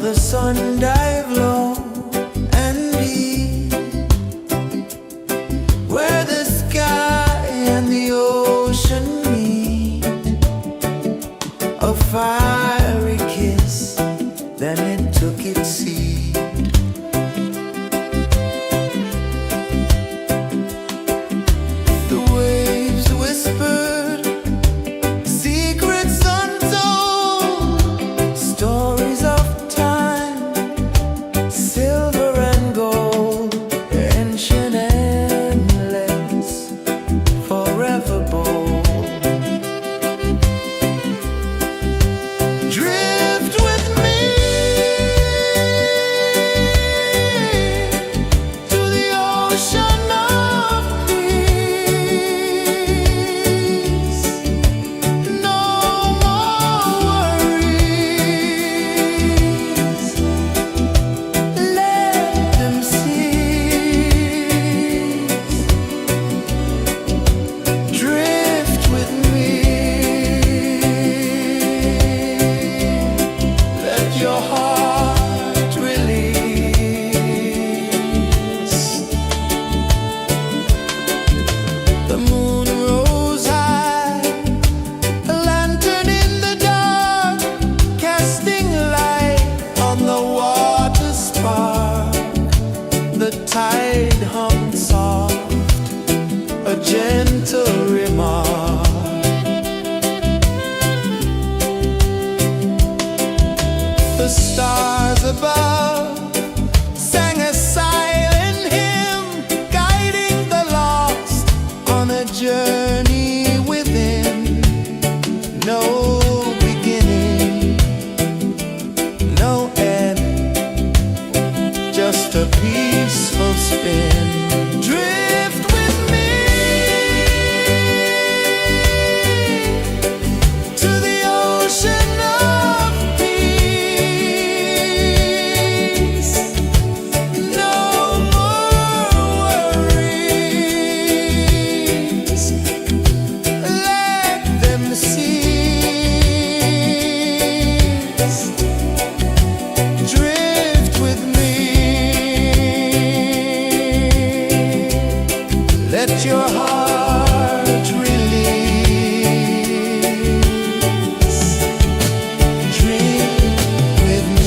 the sun dive low and deep, where the sky and the ocean meet. A fiery kiss, then it took its seed. The waves whispered secrets untold, stories of time, silver and gold, ancient endless, forever bold. Drift with me to the ocean of peace. No more worries. Let them cease. Drift with me. Let your heart release. The moon rose high, a lantern in the dark, casting light on the water spark. The tide hummed soft, a gentle remark. The stars above sang a silent hymn, guiding the lost on a journey within. No beginning, no end, just a peaceful spin. Drift with me to the ocean of peace. No more worries. Let them cease. Drift with me. Let your heart release. Dream with me.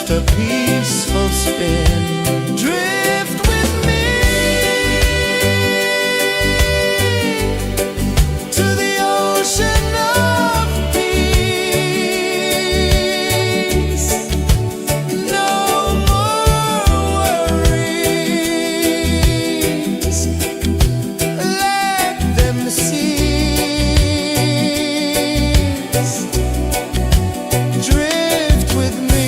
just a peaceful spin. Drift with me to the ocean of peace. No more worries, let them cease. Drift with me.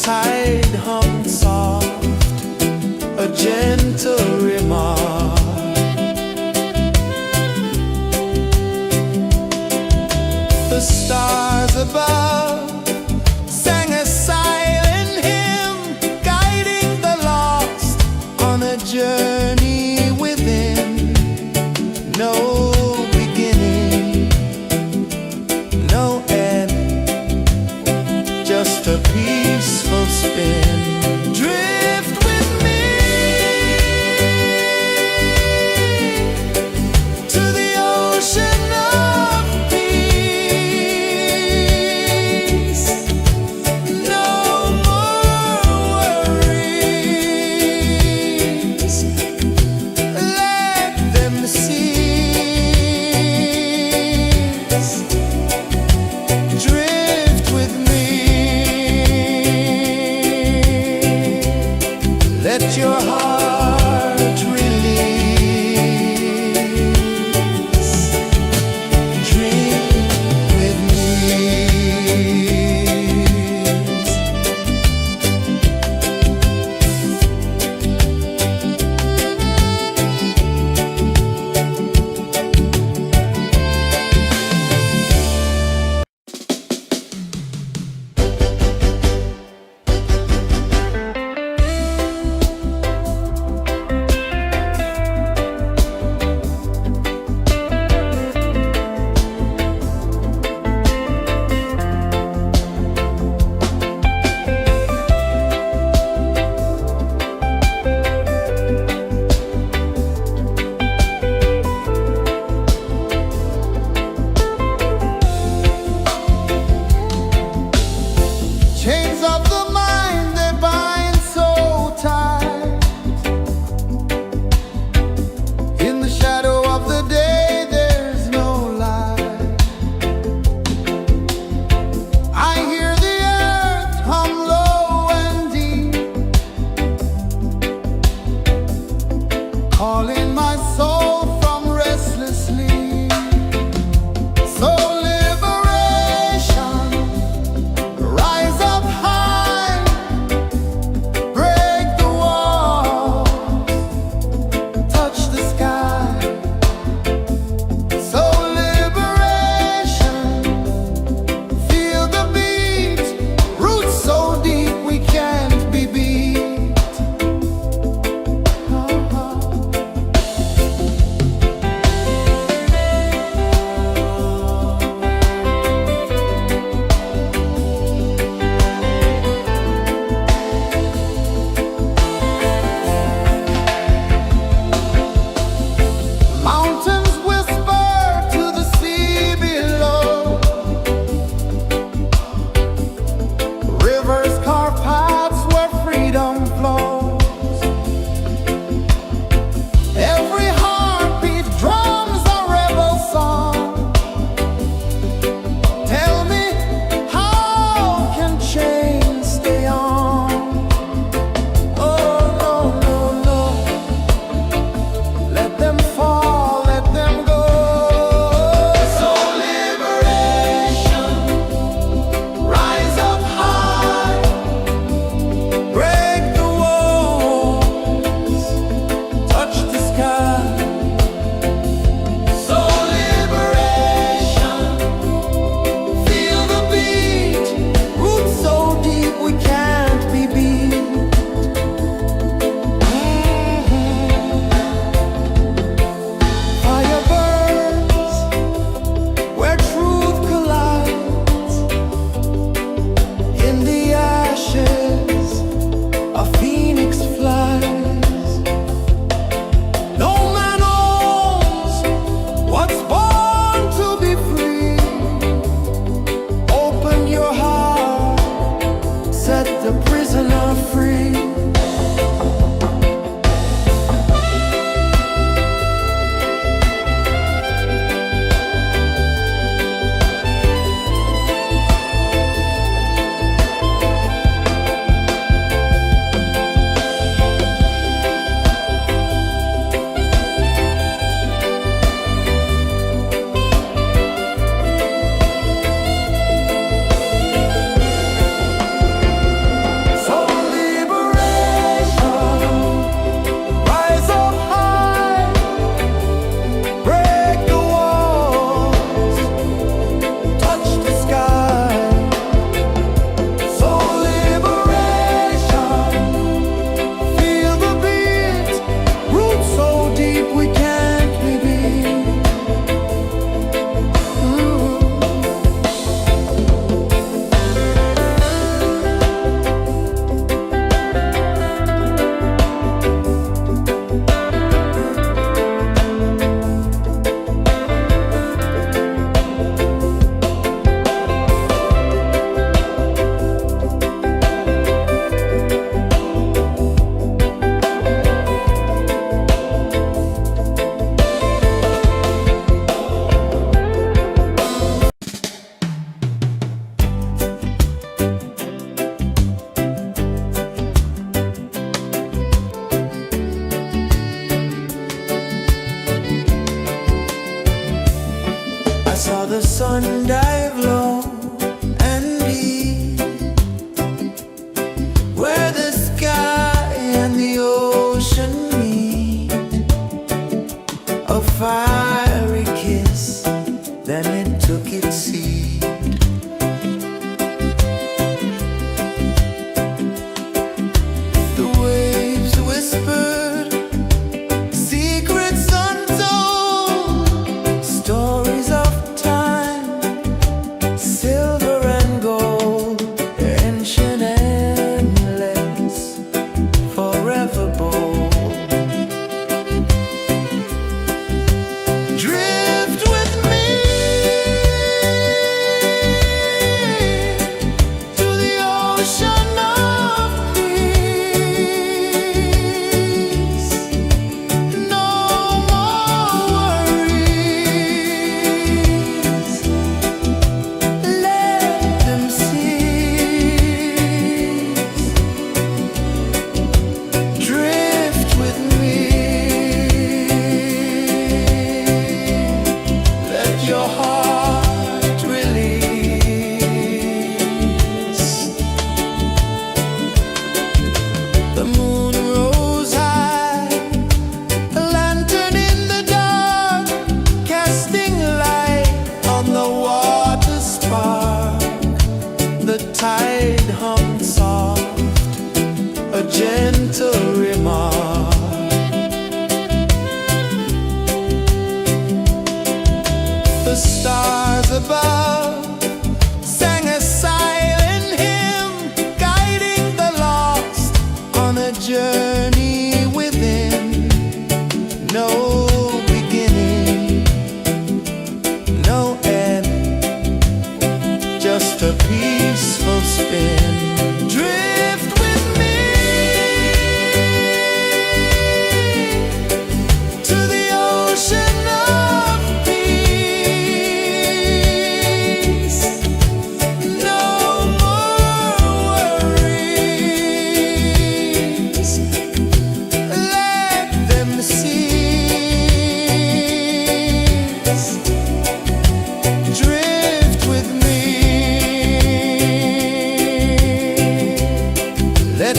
tide hum soft, a gentle remark. The stars above sang a silent hymn, guiding the lost on a journey within. No beginning, no end, just a peaceful spin. Drift with me to the ocean of peace. No more worries, let them cease. Drift with me, let your heart release. Dream with me.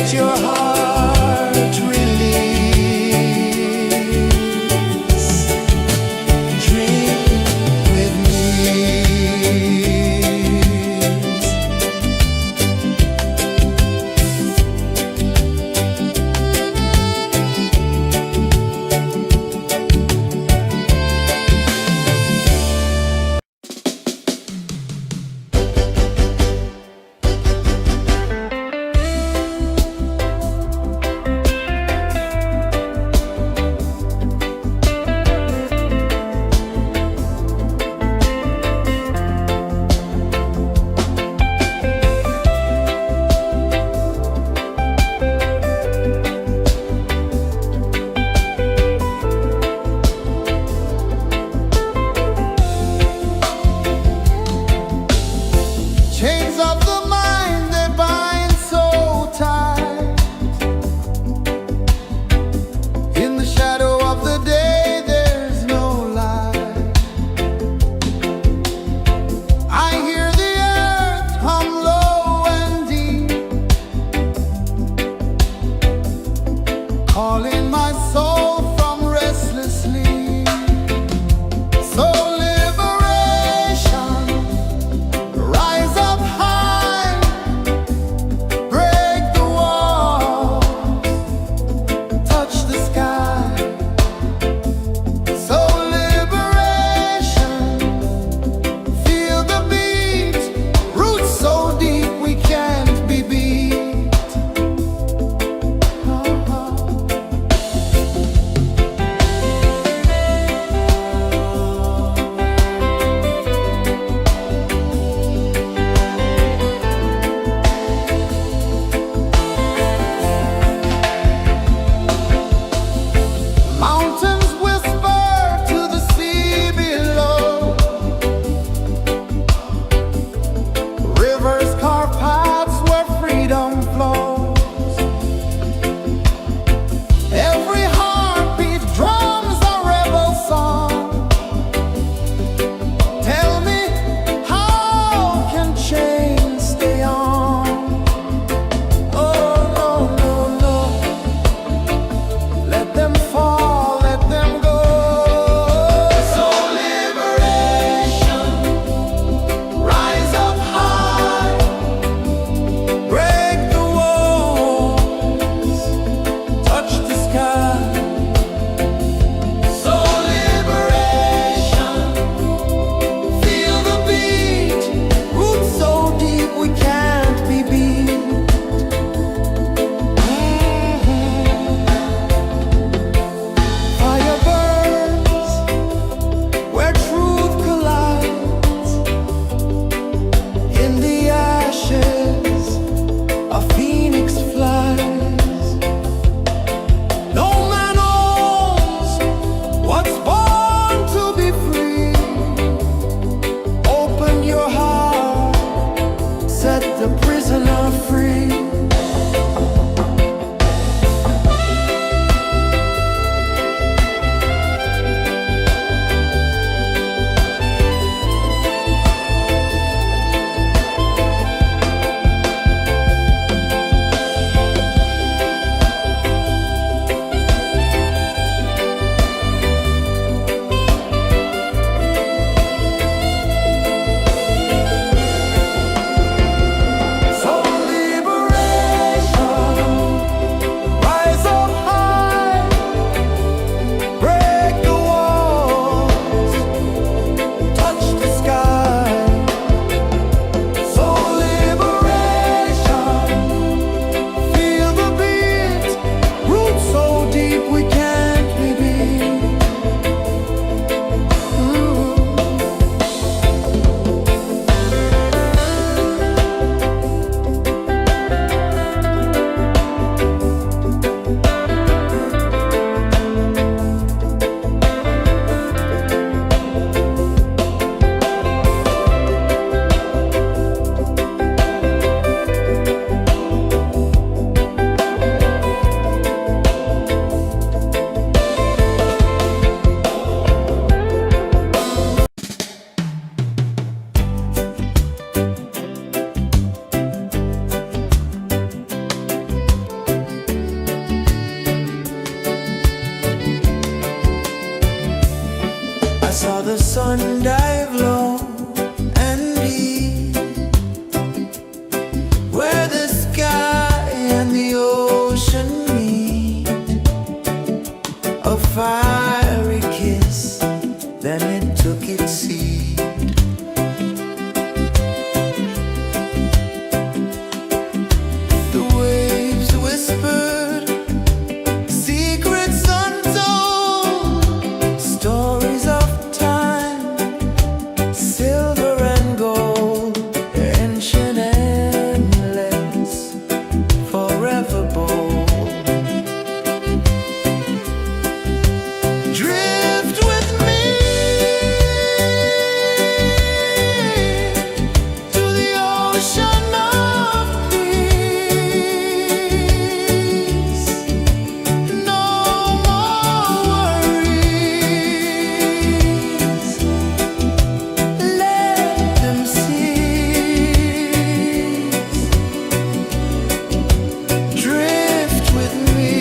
let your heart release. Drink with me. sun dive low and deep, where the sky and the ocean meet, a fiery kiss, then it took its seed. The waves whispered secrets untold, stories of time, silver and gold, ancient, endless, forever bold. Drift with me to the ocean of peace. No more worries. Let them cease. Drift with me.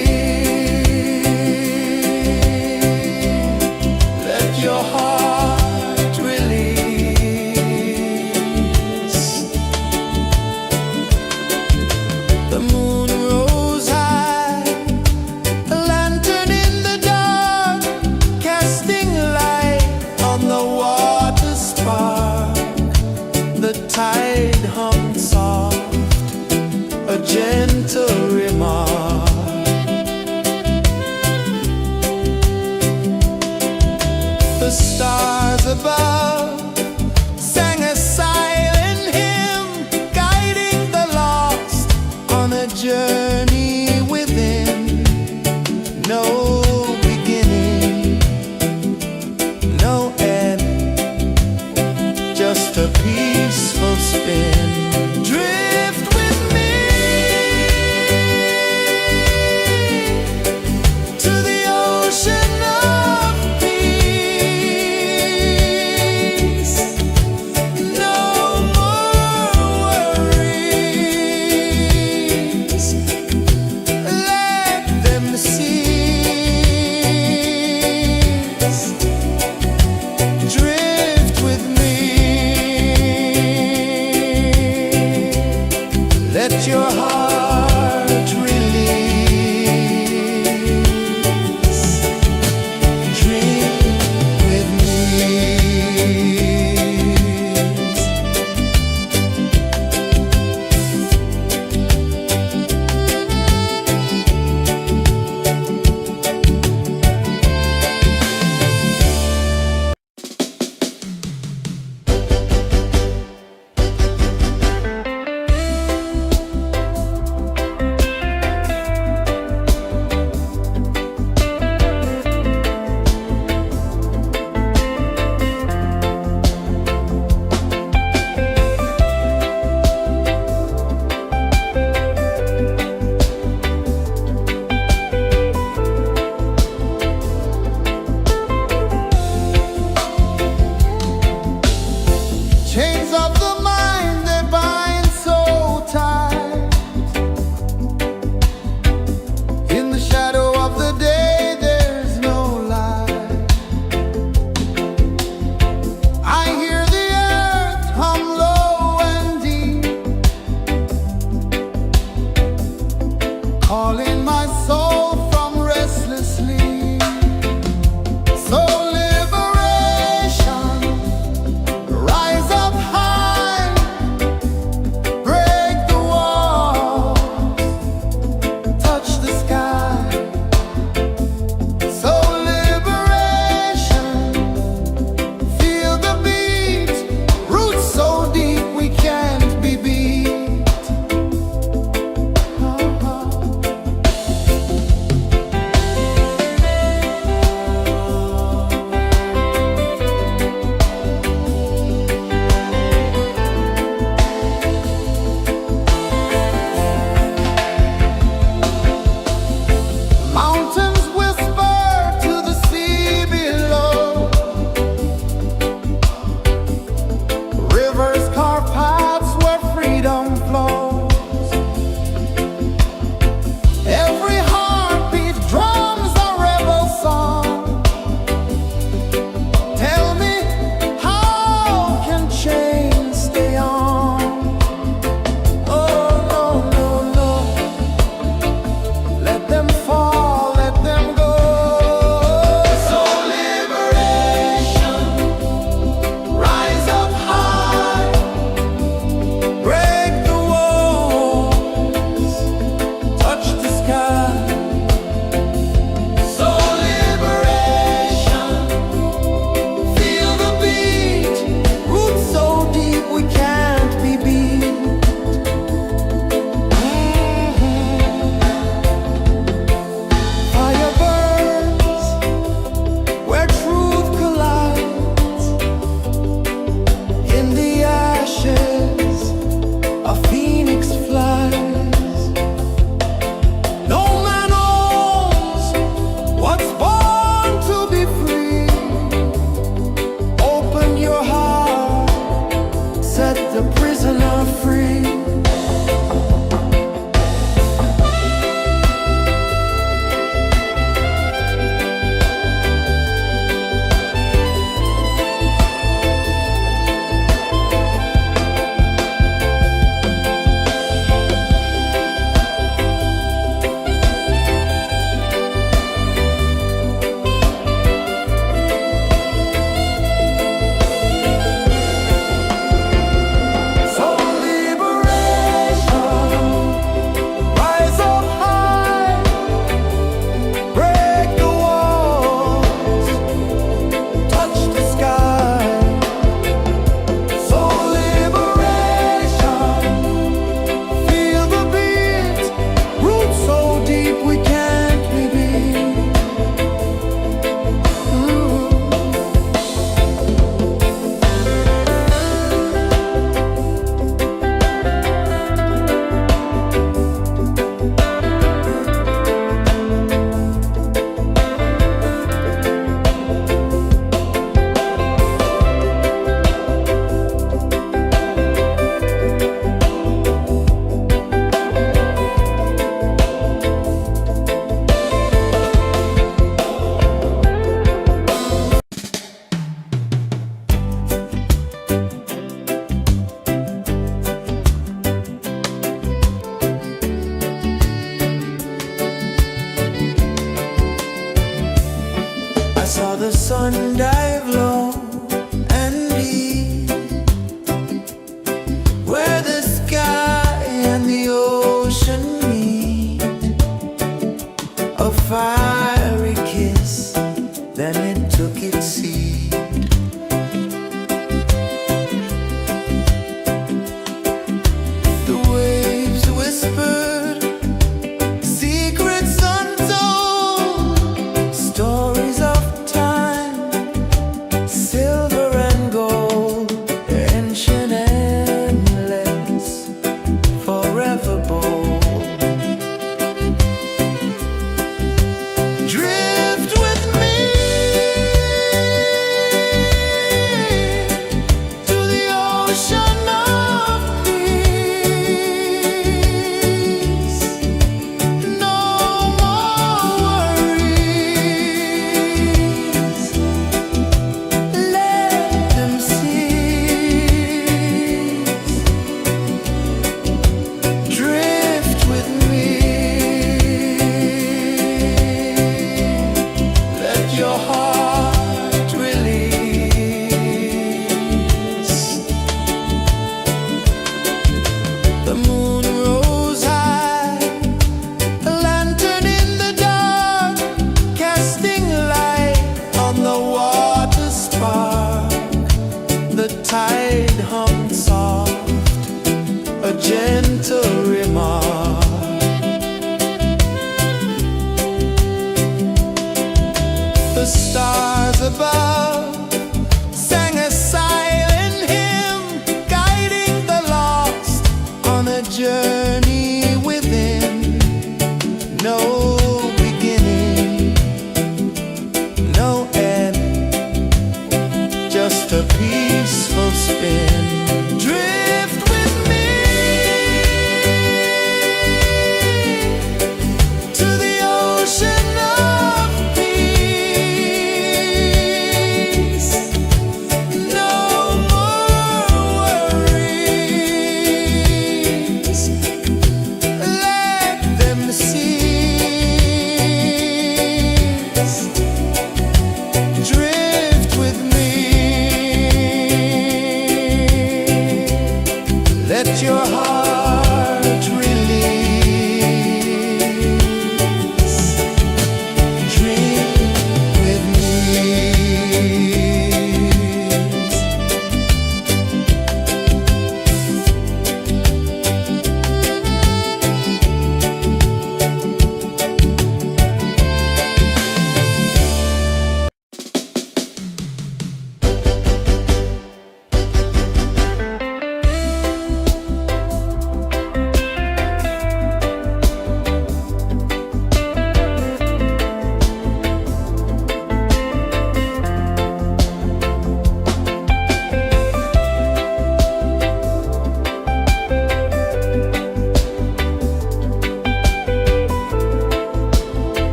Let your heart release. The moon rose high, a lantern in the dark, casting light on the water spark. The tide hummed soft, a gentle remark. The stars above sang a silent hymn, guiding the lost on a journey within. No beginning, no end, just a peaceful spin. Drift with me to the ocean of peace. No more worries. Let them cease. Drift with me. Let your heart release. Dream with me. Chains of the mind, they bind so tight. In the shadow of the day, there's no light. I hear the earth hum low and deep, calling my soul from restless sleep. So liberation, rise up high, break the walls, touch the sky. So liberation, feel the beat, roots so deep we can't be beat. the sun dive low and deep, where the sky and the ocean meet. A fiery kiss, then it took its seat. The waves whispered secrets untold, stories of time, silver and gold, ancient, endless, forever bold.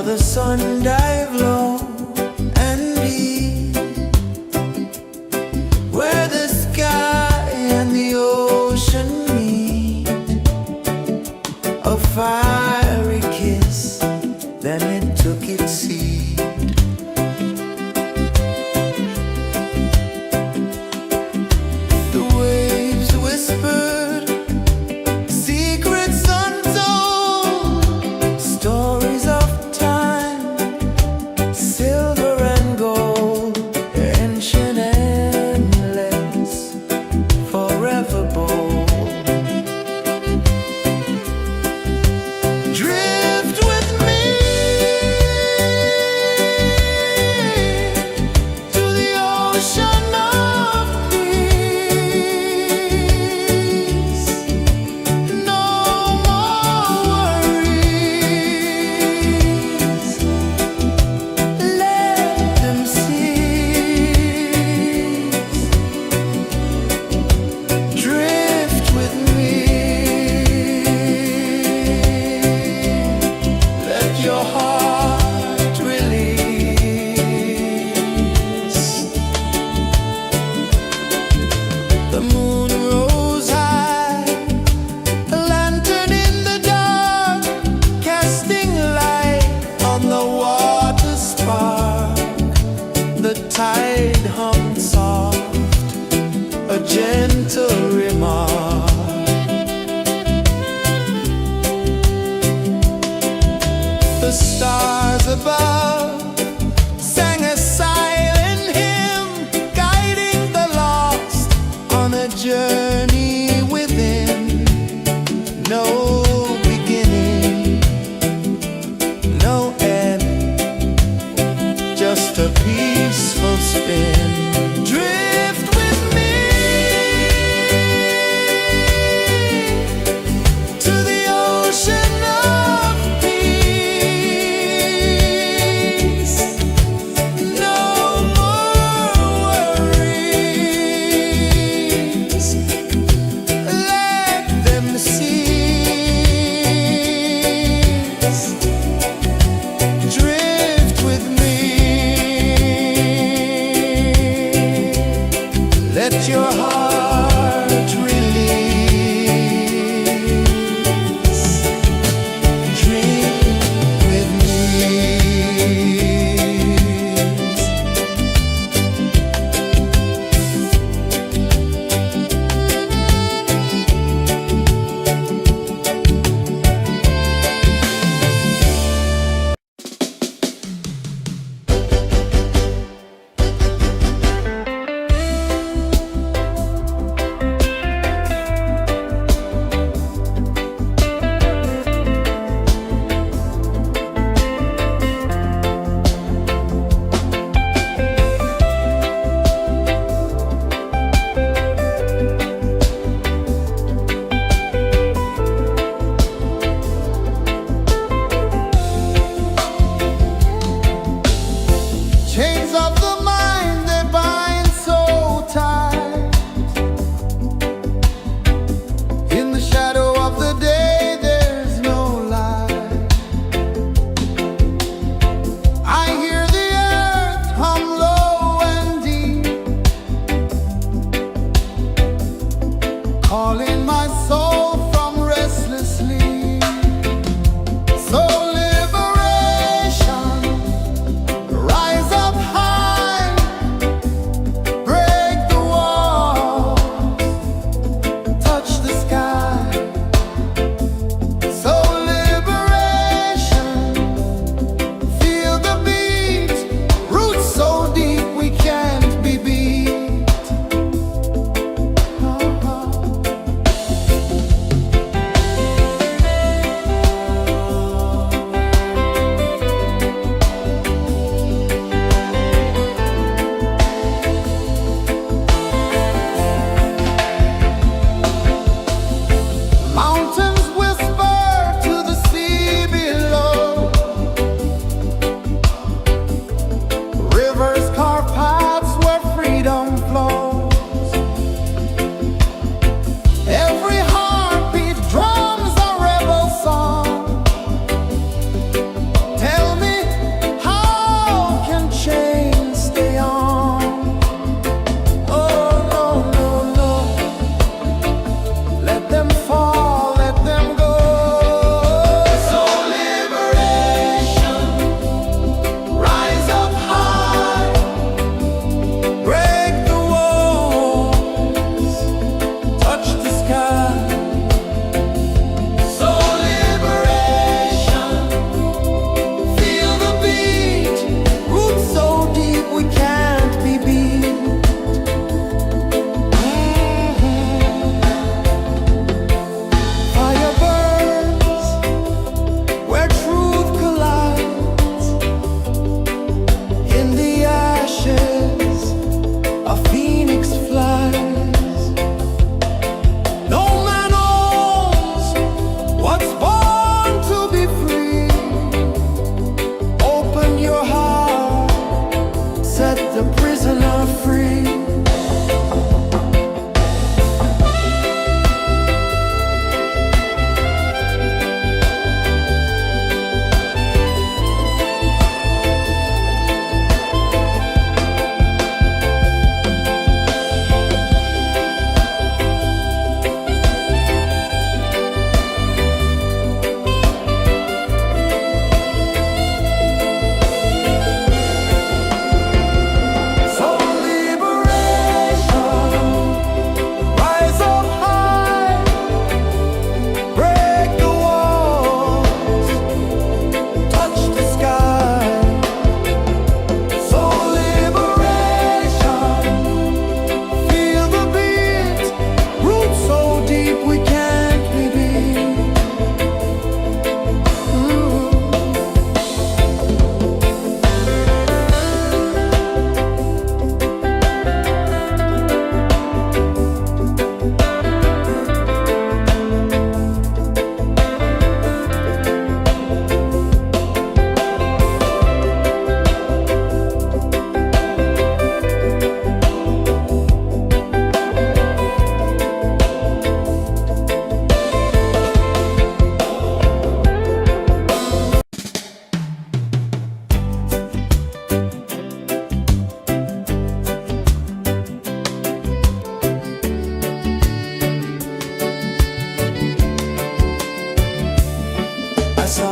the sun dive low and deep, where the sky and the ocean meet. A fiery kiss, then it took its seat. The waves whispered secrets untold, stories of time, silver and gold, ancient, endless, forever bold. Drift with me to the ocean of peace. No more worries, let them cease. Drift with me, let your heart release. The moon rose high, a lantern in the dark, casting light on the water spark. The tide hummed soft, a gentle remark. The stars above sang a silent hymn, guiding the lost on a journey within. No beginning, no end, just a peaceful spin. Drift with me to the ocean of peace.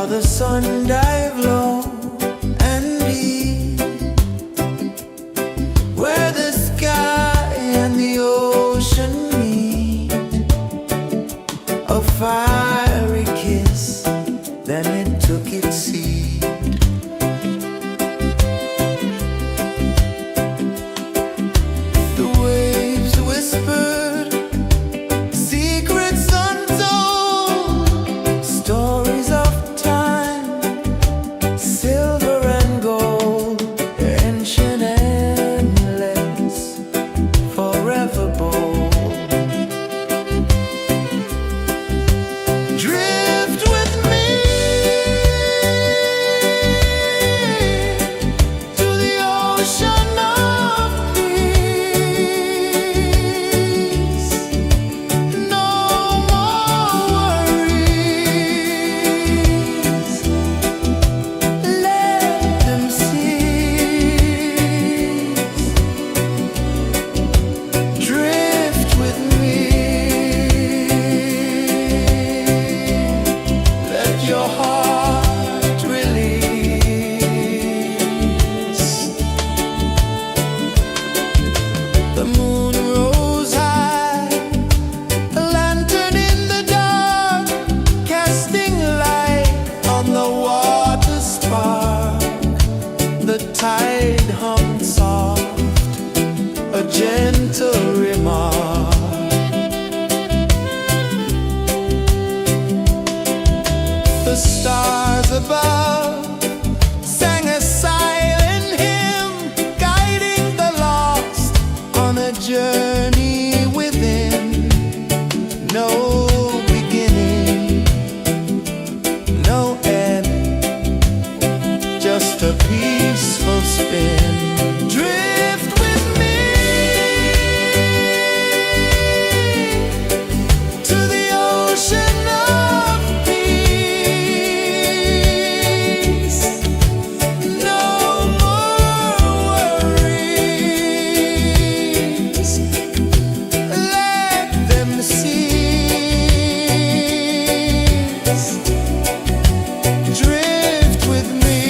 the sun dive low and deep, where the sky and the ocean meet. A fiery kiss, then it took its seed. The waves whispered secrets untold, stories of time, silver and gold, ancient, endless, forever bold. Drift with me to the ocean of peace. No more worries, let them cease. Drift with me, let your heart release. The moon rose high, a lantern in the dark, casting light on the water spark. The tide hummed soft, a gentle remark. The stars above sang a silent hymn, guiding the lost on a journey within. No beginning, no end, just a peaceful spin. Drift with me to the ocean of peace. No more worries, let them cease. Drift with me.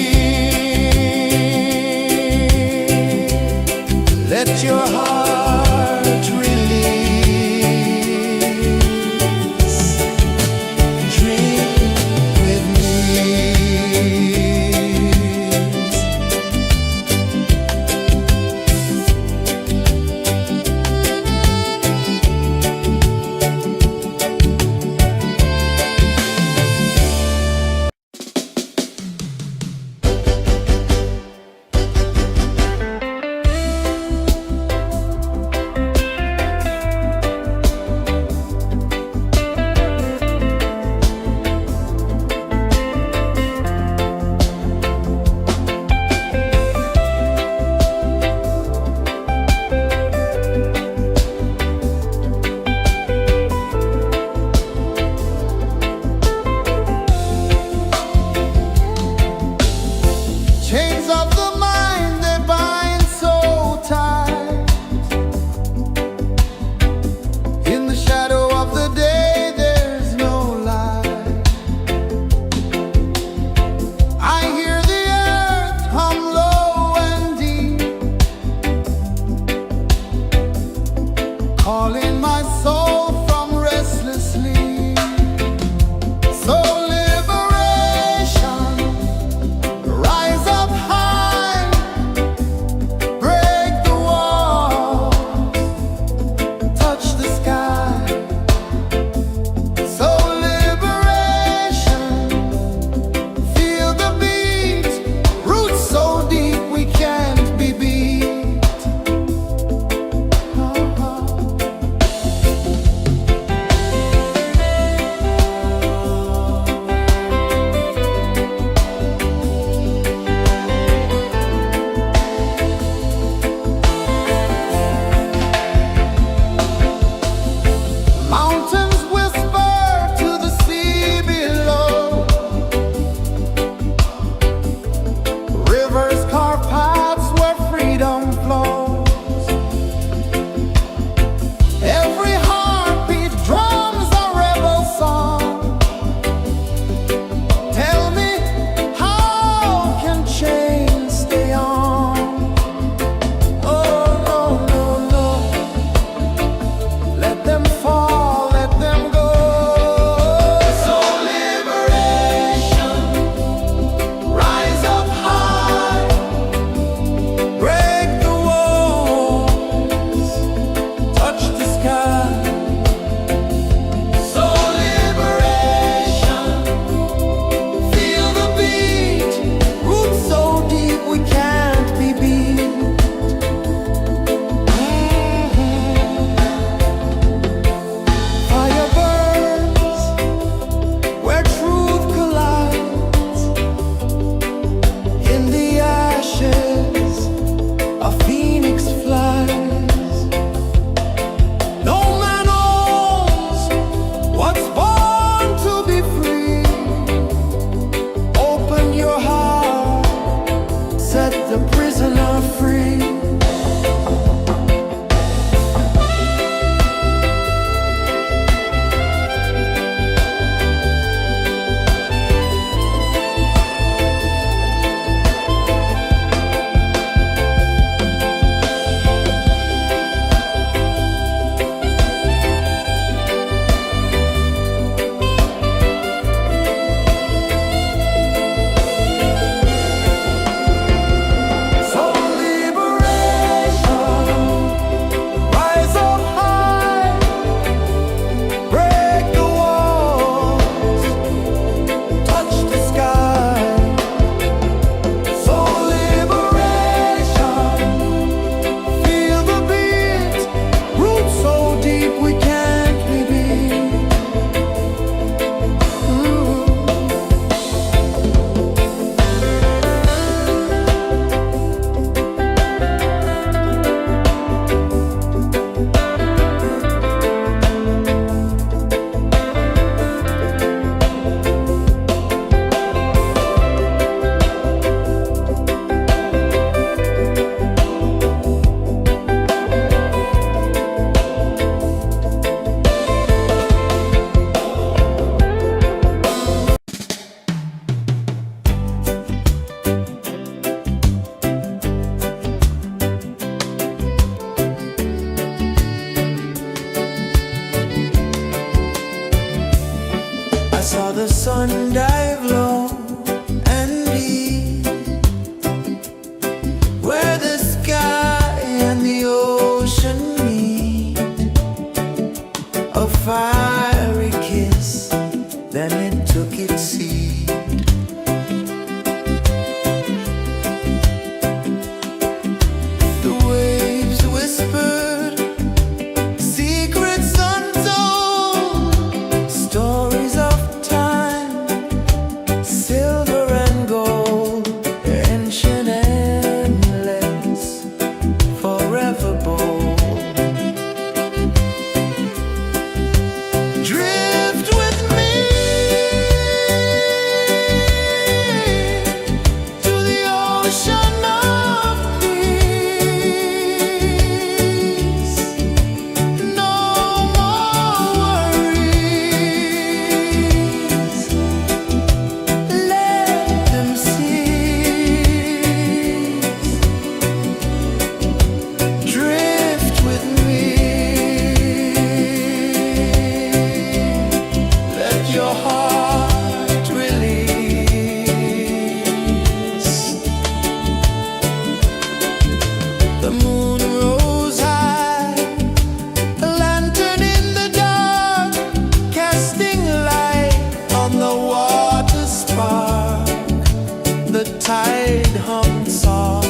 the tide hum soft,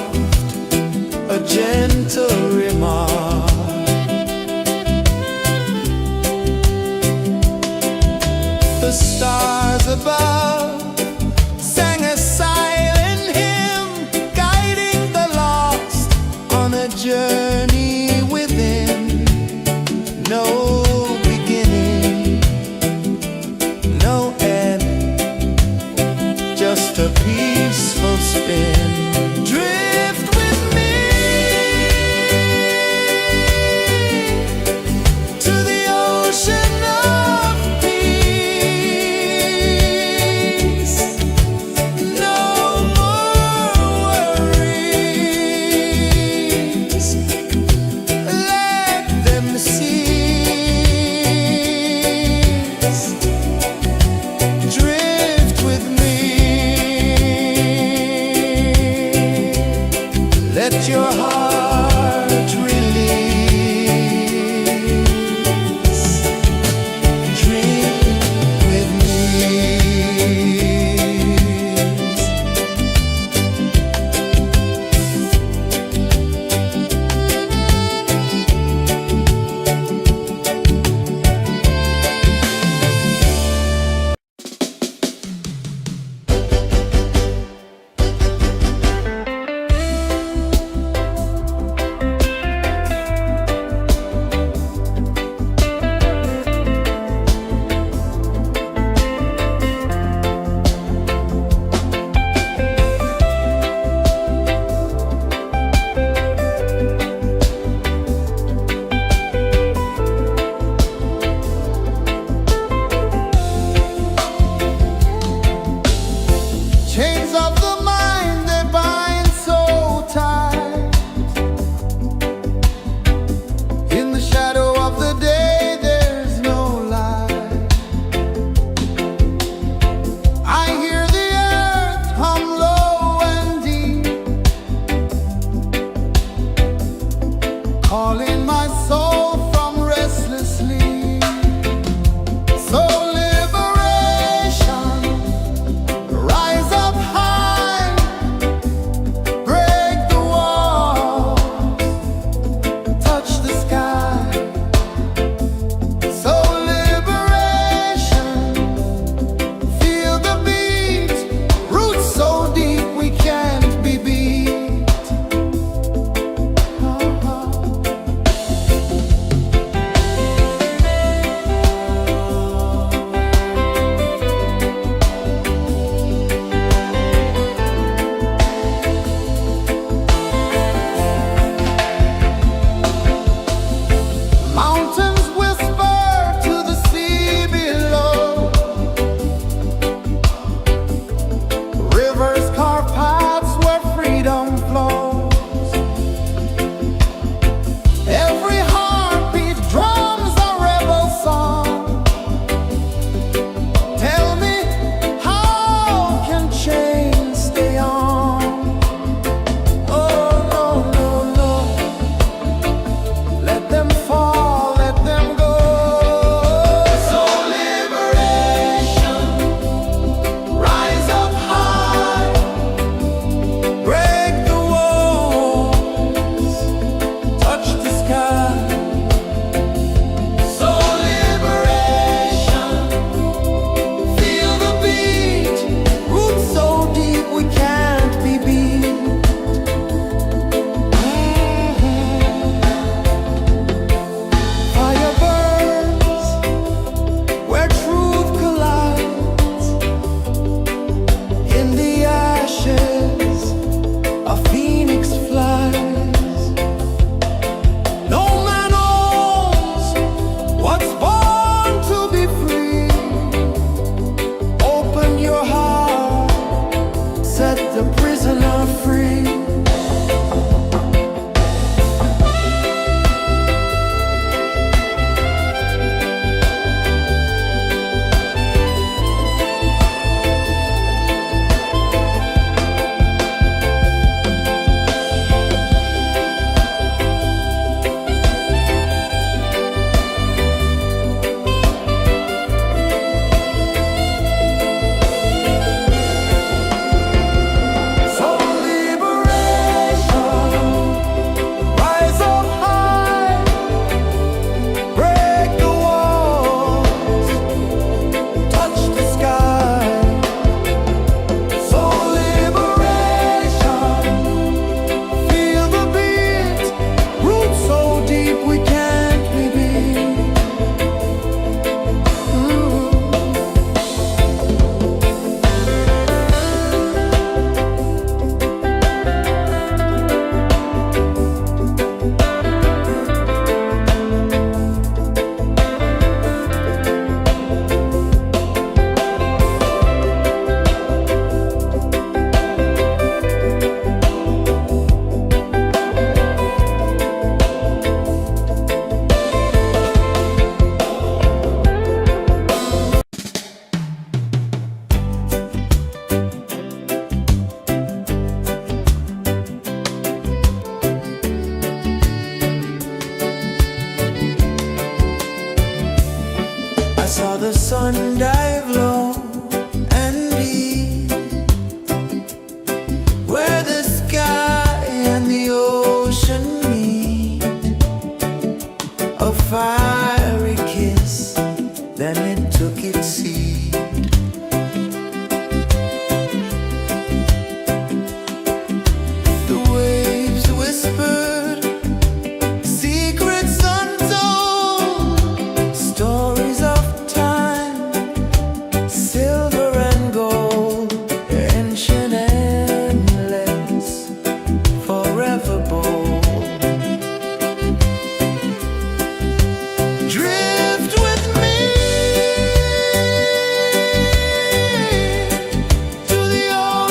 a gentle remark. The stars above sang a silent hymn, guiding the lost on a journey within. No beginning, no end, just a peaceful spin. Drift with me to the ocean of peace. No more worries, let them cease. Drift with me, let your heart release. Dream with me. Chains of the mind, they bind so tight. In the shadow of the day, there's no light. I hear the earth hum low and deep, calling my soul from restless sleep. So liberation, rise up high,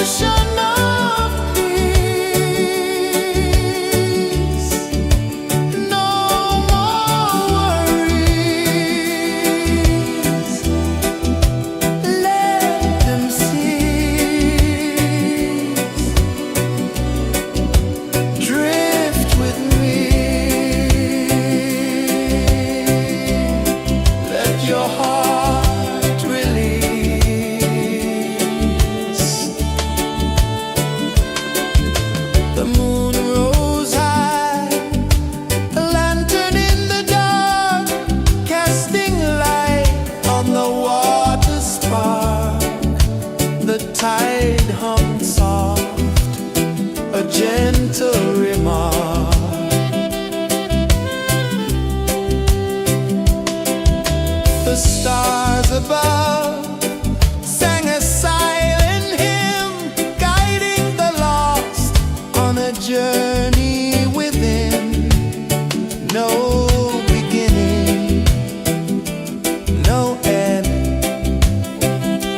ocean of peace. No more worries. Let them cease. Drift with me. Let your heart release. The moon rose high, a lantern in the dark, casting light on the water spark. The tide hummed soft, a gentle remark. The stars above sang a silent hymn, guiding the lost on a journey within. No beginning, no end,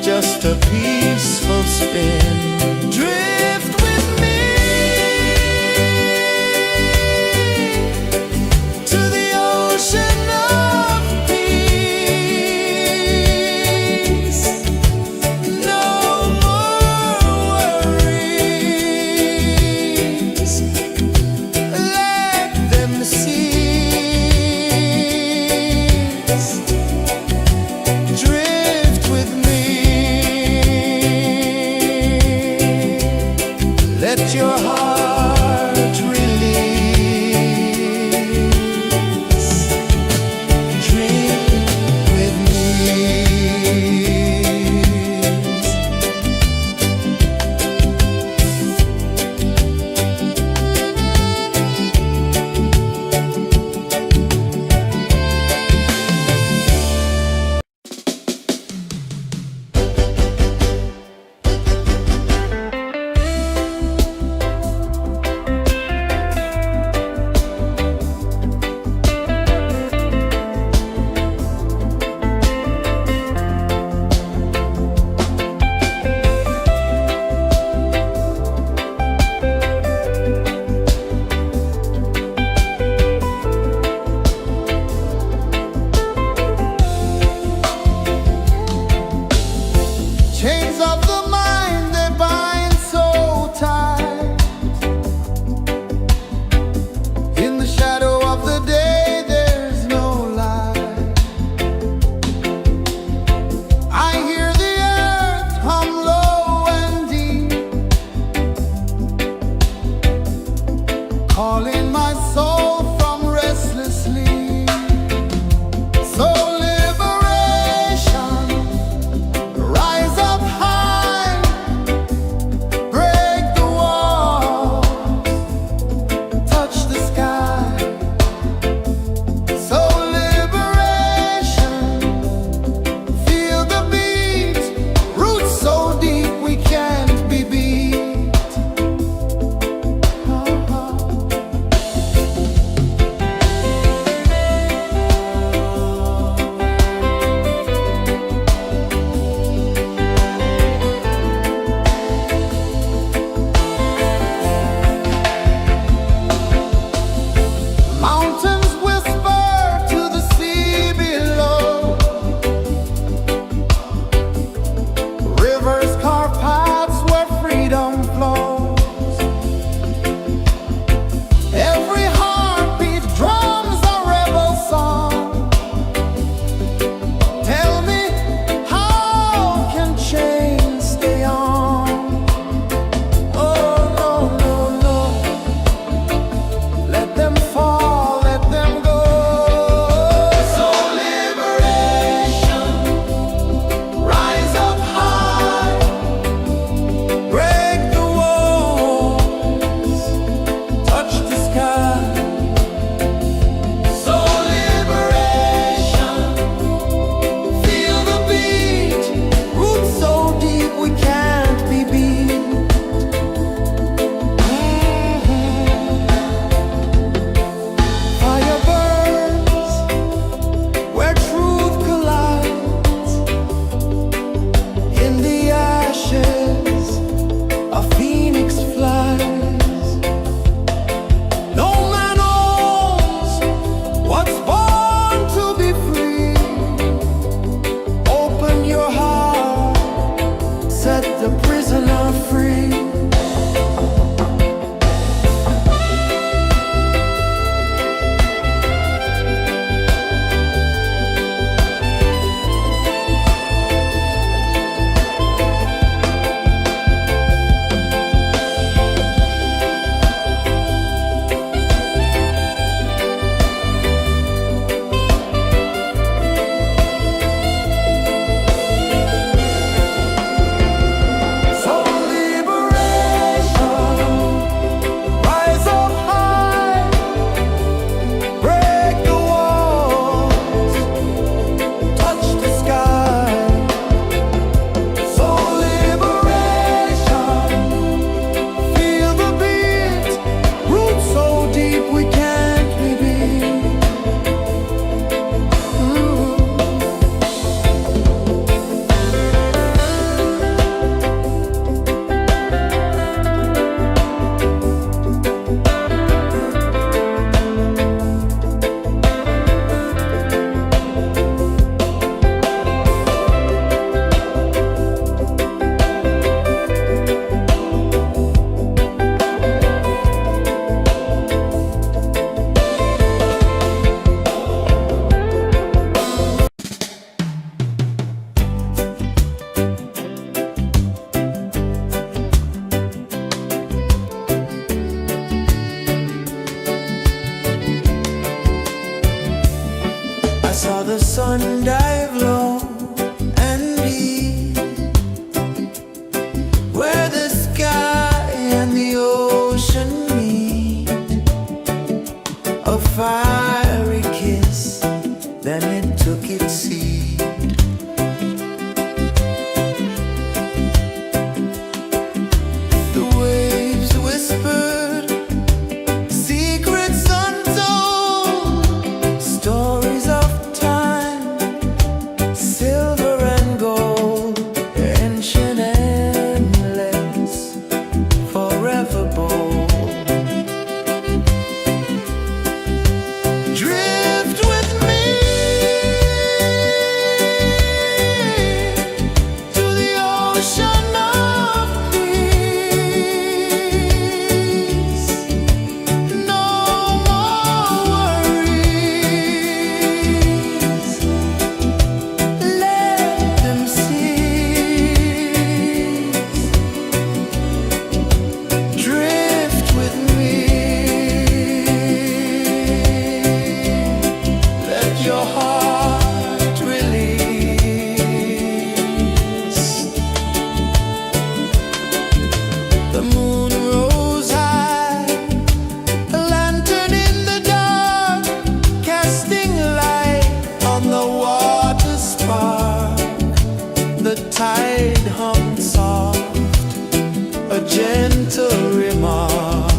just a peaceful spin. Drift with me to the ocean of peace. No more worries. The moon rose high, a lantern in the dark, casting light on the water spark. The tide hummed soft, a gentle remark.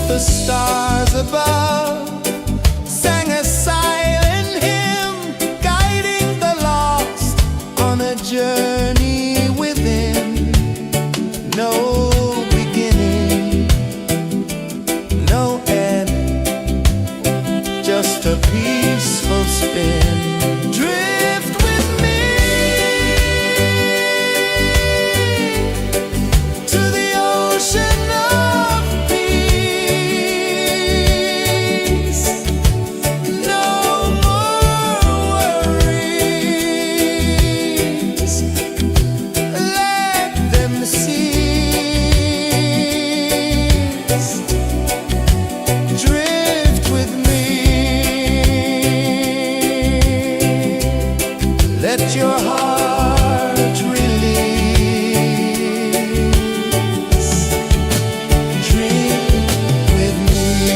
The stars above sang a silent hymn, guiding the lost on a journey within. No beginning, no end, just a peaceful spin. Drift with me to the ocean of peace. No more worries, let them cease. Drift with me, let your heart release. Dream with me.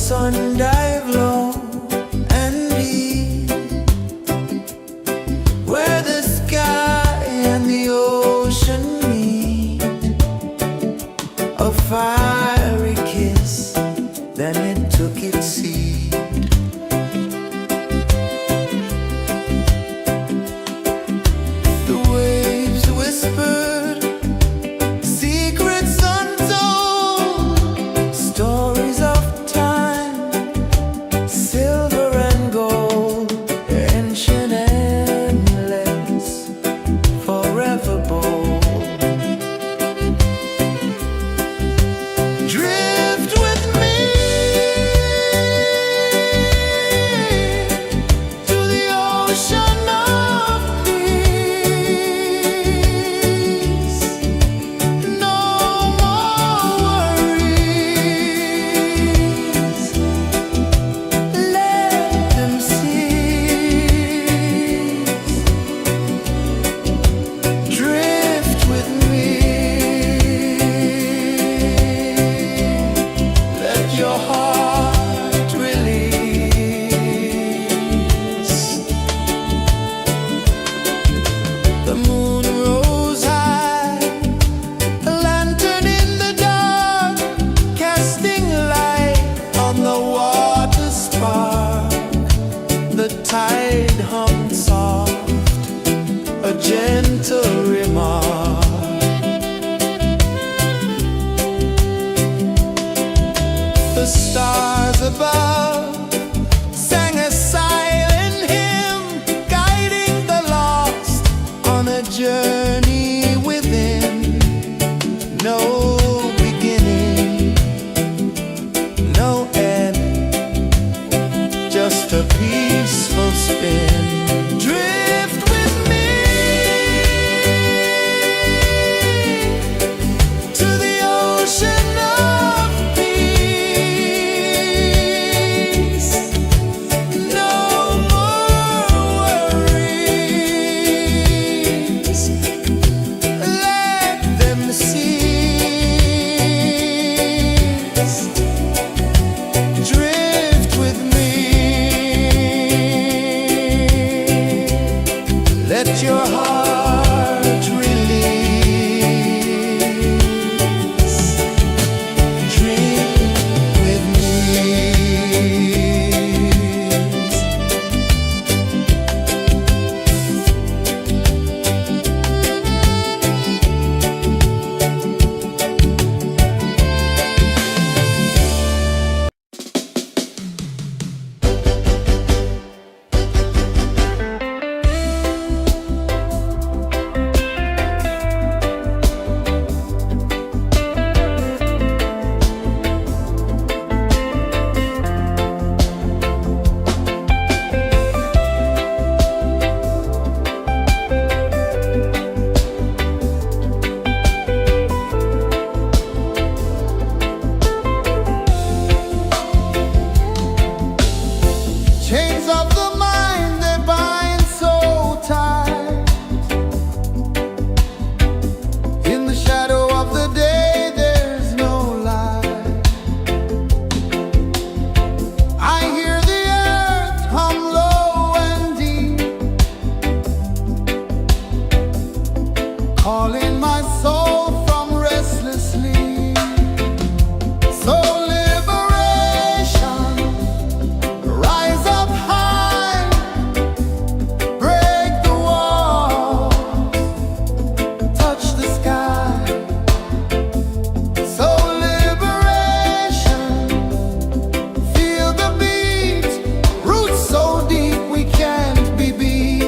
sun dive low and deep, where the sky and the ocean meet, a fiery kiss, then it took its seed. The waves whispered secrets untold, stories of time, silver and gold, ancient, endless, forever bold. Drift with me to the ocean of peace. No more worries, let them cease. Drift with me, let your heart release. The moon rose high, a lantern in the dark, casting light on the water spark. The tide hummed soft, a gentle remark. The stars above sang a silent hymn, guiding the lost on a journey within. No beginning, no end, just a peaceful spin. Drift with me to the ocean of peace. No more worries, let them cease. Drift with me, let your heart release. Drift with me. Chains of the mind, they bind so tight. In the shadow of the day, there's no light. I hear the earth hum low and deep, calling my soul from restless sleep. So liberation, rise up high, break the walls, touch the sky. So liberation, feel the beat, roots so deep we can't be beat.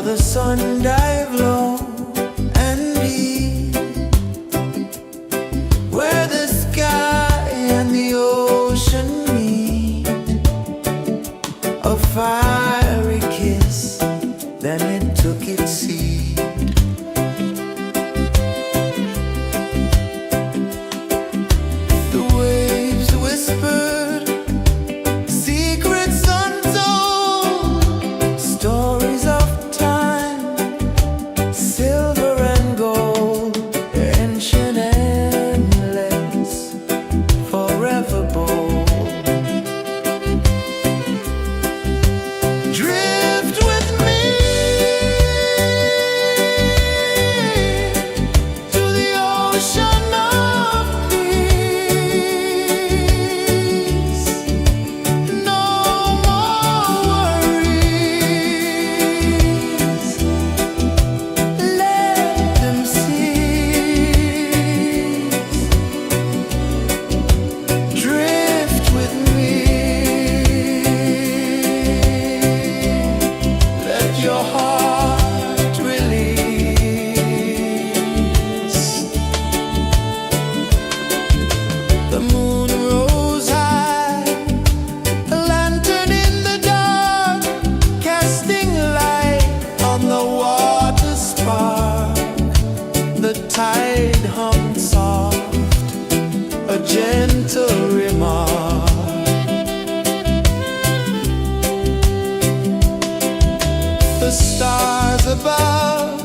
the sun dive low and deep, where the sky and the ocean meet. A fiery kiss, then it took its seed. The waves whispered secrets untold, stories of time, silver and gold, ancient, endless, forever bold. Drift with me to the ocean of peace. No more worries. Let them cease. Drift with me. Let your heart release. The moon rose high, a lantern in the dark, casting light on the water spark. The tide hummed soft, a gentle remark. The stars above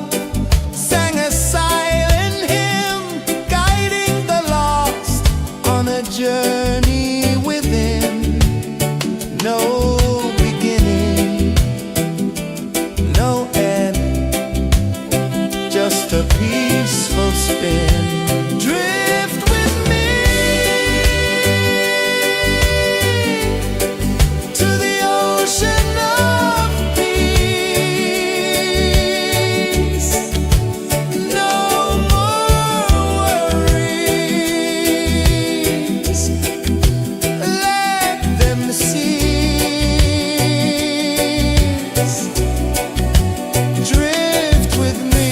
sang a silent hymn, guiding the lost on a journey within. No beginning, no end, just a peaceful spin. Drift with me to the ocean of peace. No more worries. Let them cease. Drift with me.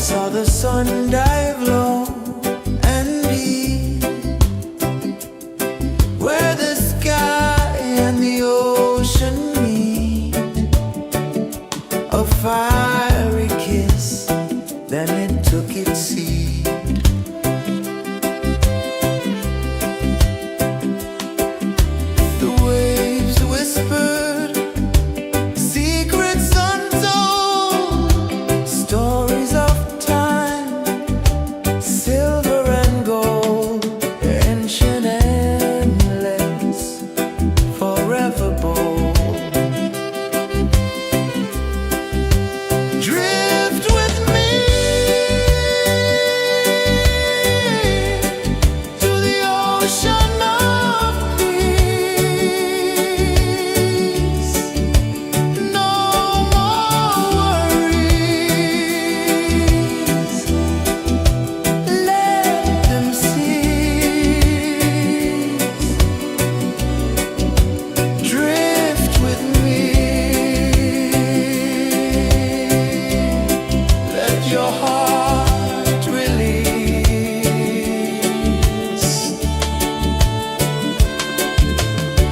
saw the sun dive low and deep, where the sky and the ocean meet. A fiery kiss, then it took its seed. The waves whispered secrets untold, stories of time, silver and gold, ancient, endless, forever bold. Drift with me to the ocean of peace. No more worries, let them cease. Drift with me, let your heart release.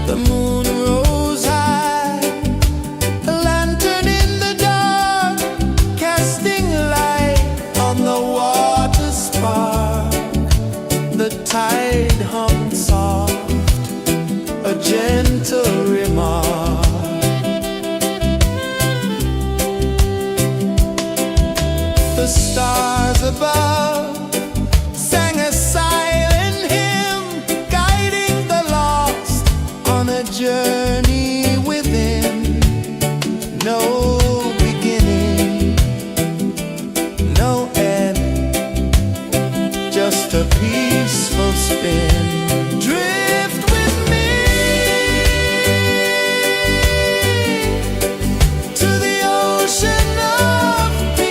The moon rose high, a lantern in the dark, casting light on the water spark. The tide hummed soft, a gentle remark. The stars above sang a silent hymn, guiding the lost on a journey within. No beginning, no end, just a peaceful spin. Drift with me to the ocean of peace.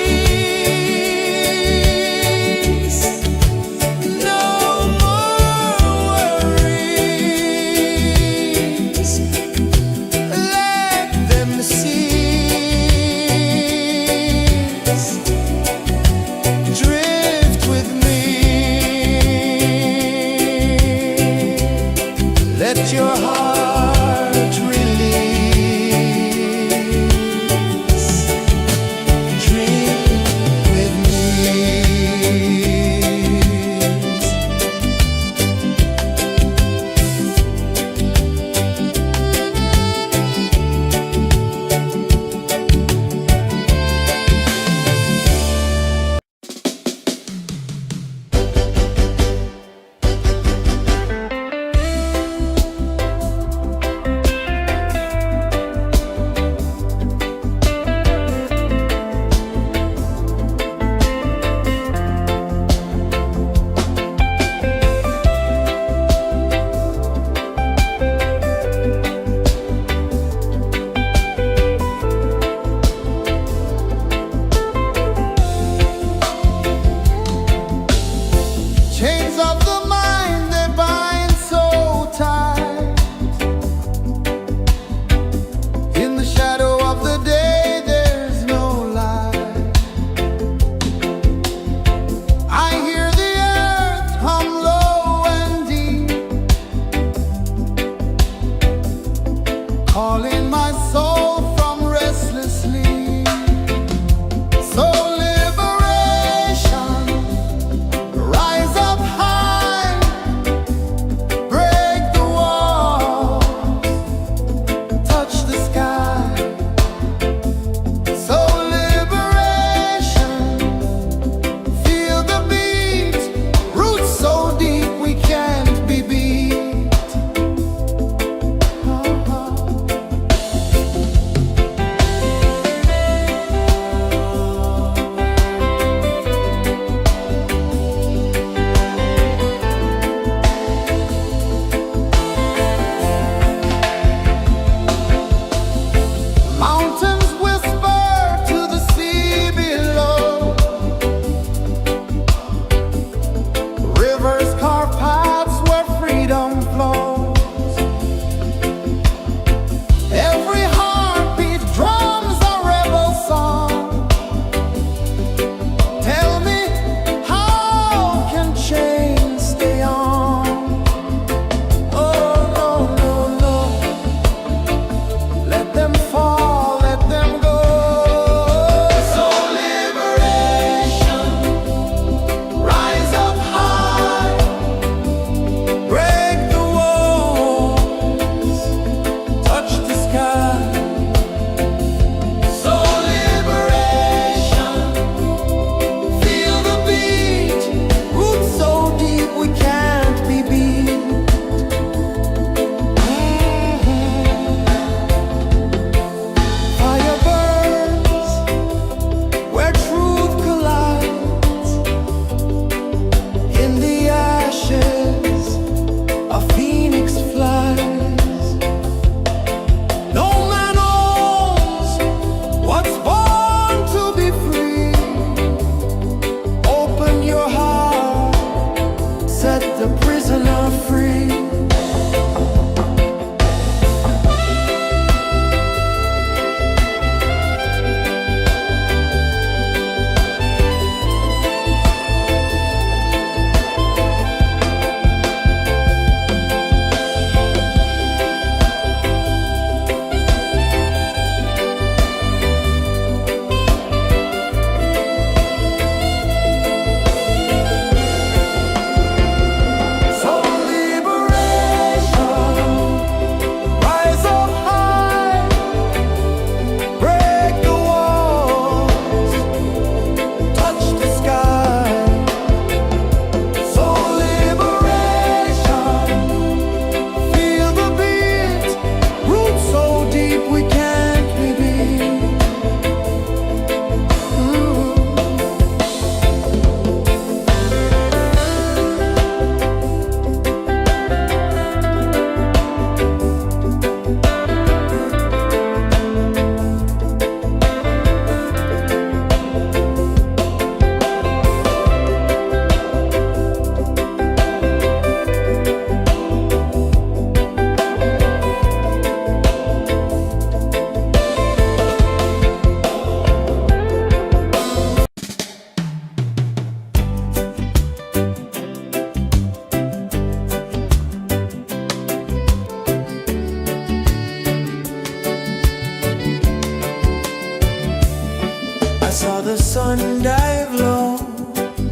sun dive low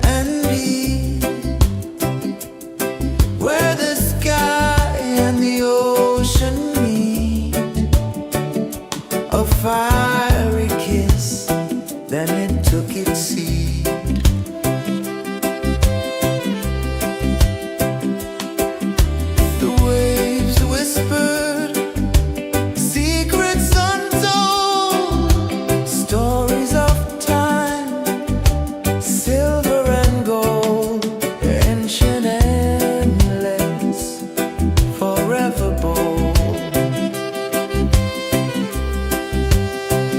and deep, where the sky and the ocean meet, a fiery kiss, then it took its seed. The waves whispered secrets untold, stories of time, silver and gold, ancient, endless, forever bold.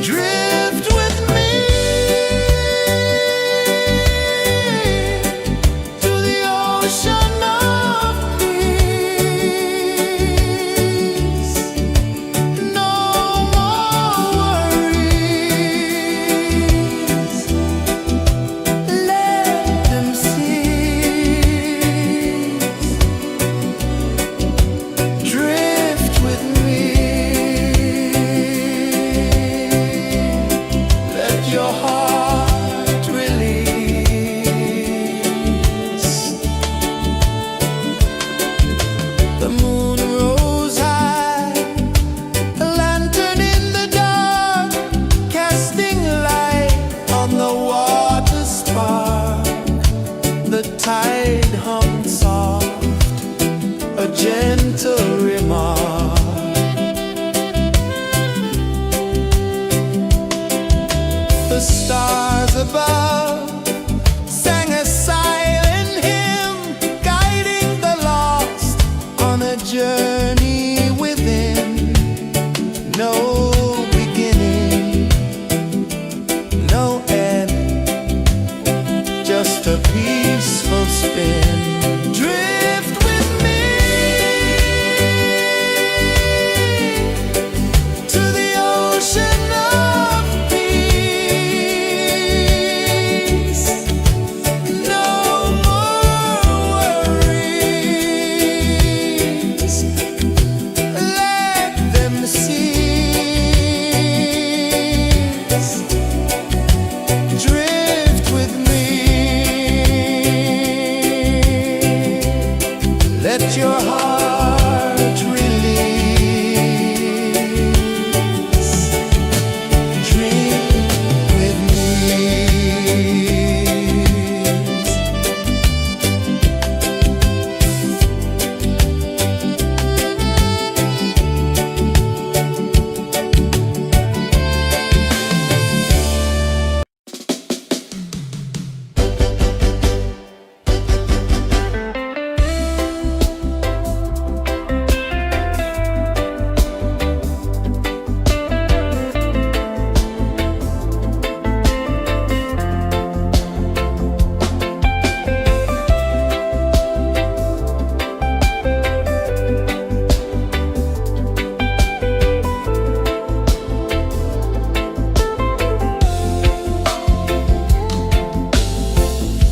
Drift with me to the ocean of peace. No more worries. Let them cease. Drift with me. Let your heart release. The moon rose high, a lantern in the dark, casting light on the water spark. The tide hummed soft, a gentle remark. The stars above sang a silent hymn, guiding the lost on a journey within. No beginning, no end, just a peaceful spin. Drift with me to the ocean of peace. No more worries. Let them cease. Drift with me. Let your heart release. Dream with me.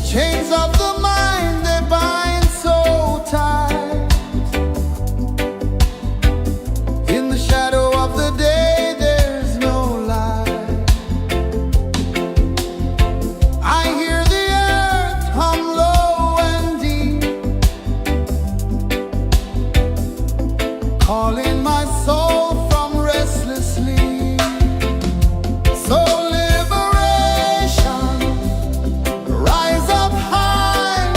Chains of the mind, they bind so tight. In the shadow of the day, there's no light. I hear the earth hum low and deep, calling my soul from restless sleep. So liberation, rise up high,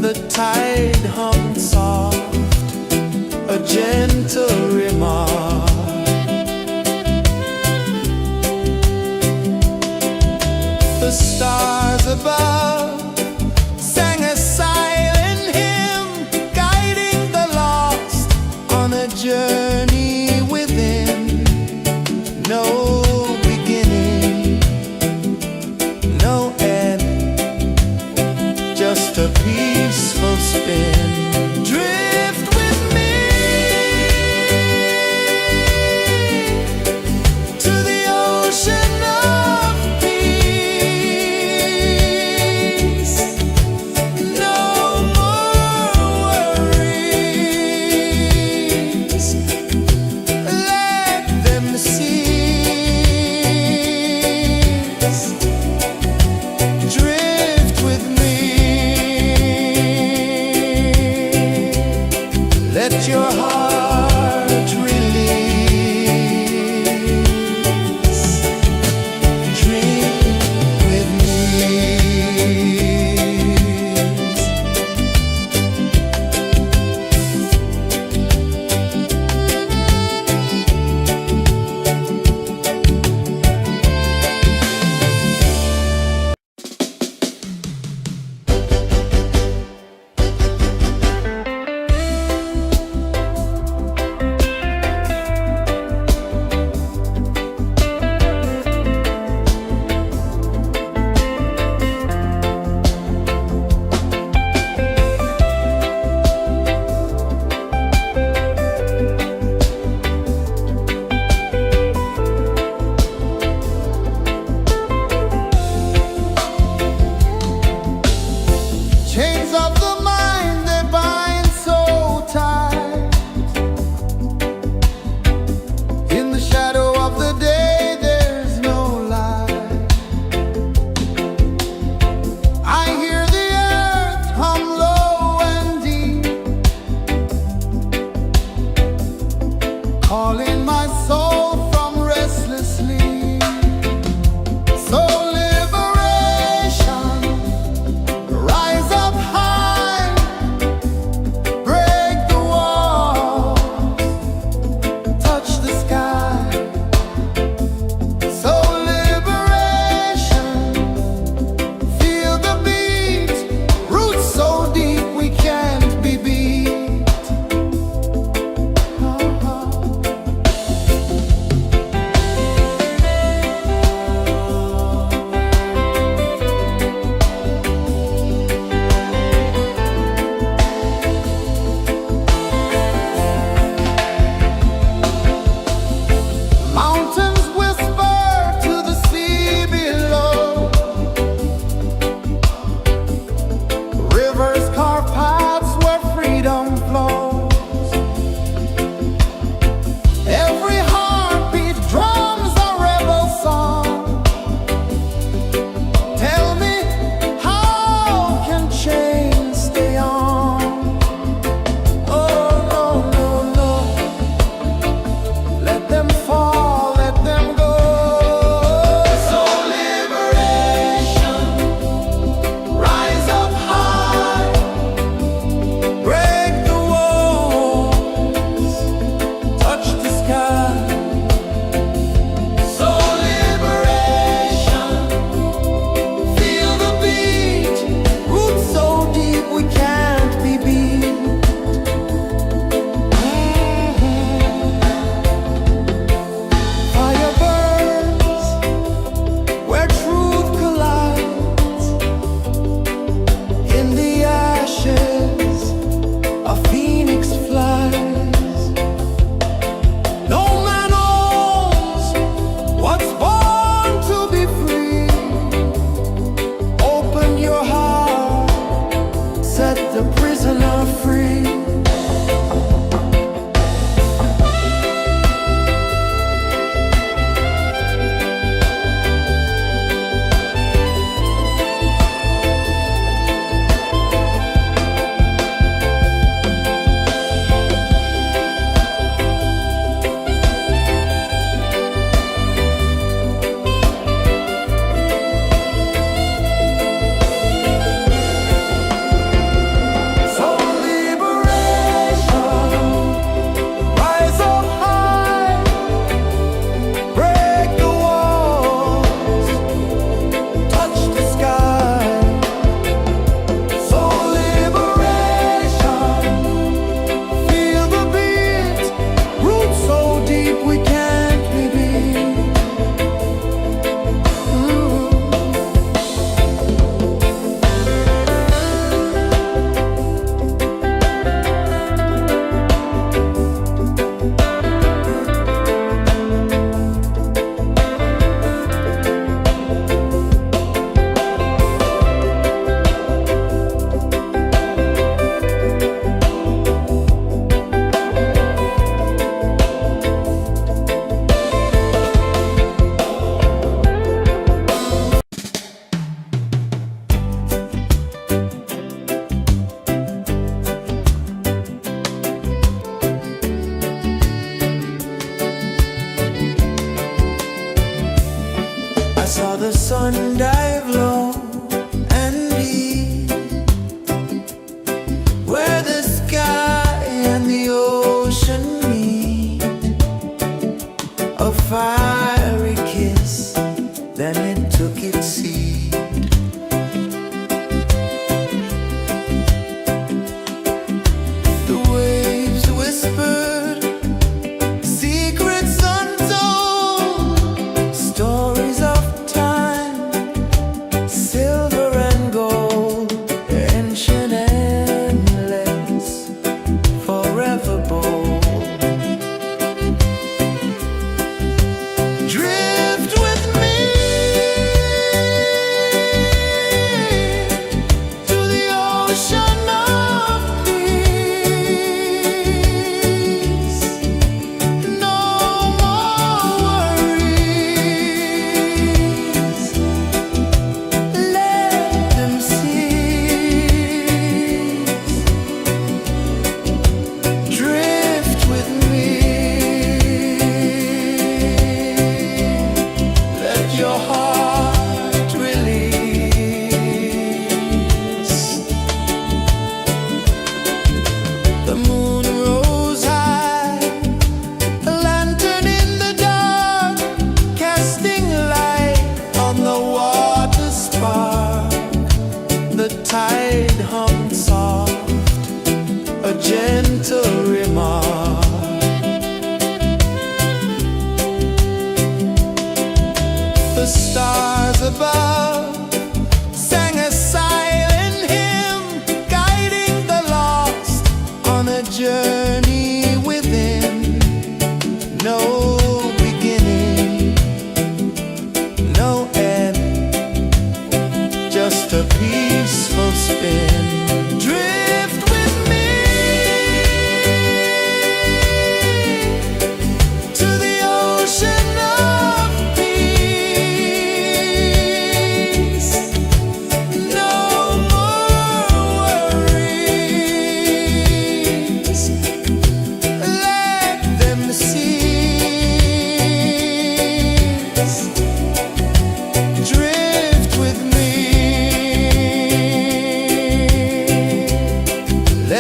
the tide hung soft, a gentle remark. The stars above sang a silent hymn, guiding the lost on a journey within. No beginning, no end, just a peaceful spin. Drift with me to the ocean of peace. No more worries, let them cease. Drift with me, let your heart release. Dream with me. Chains of the mind, they bind so tight. In the shadow of the day, there's no light. I hear the earth hum low and deep, calling my soul from restless sleep. So liberation, rise up high,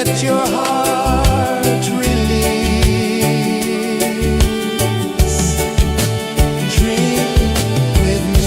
let your heart release. Dream with me.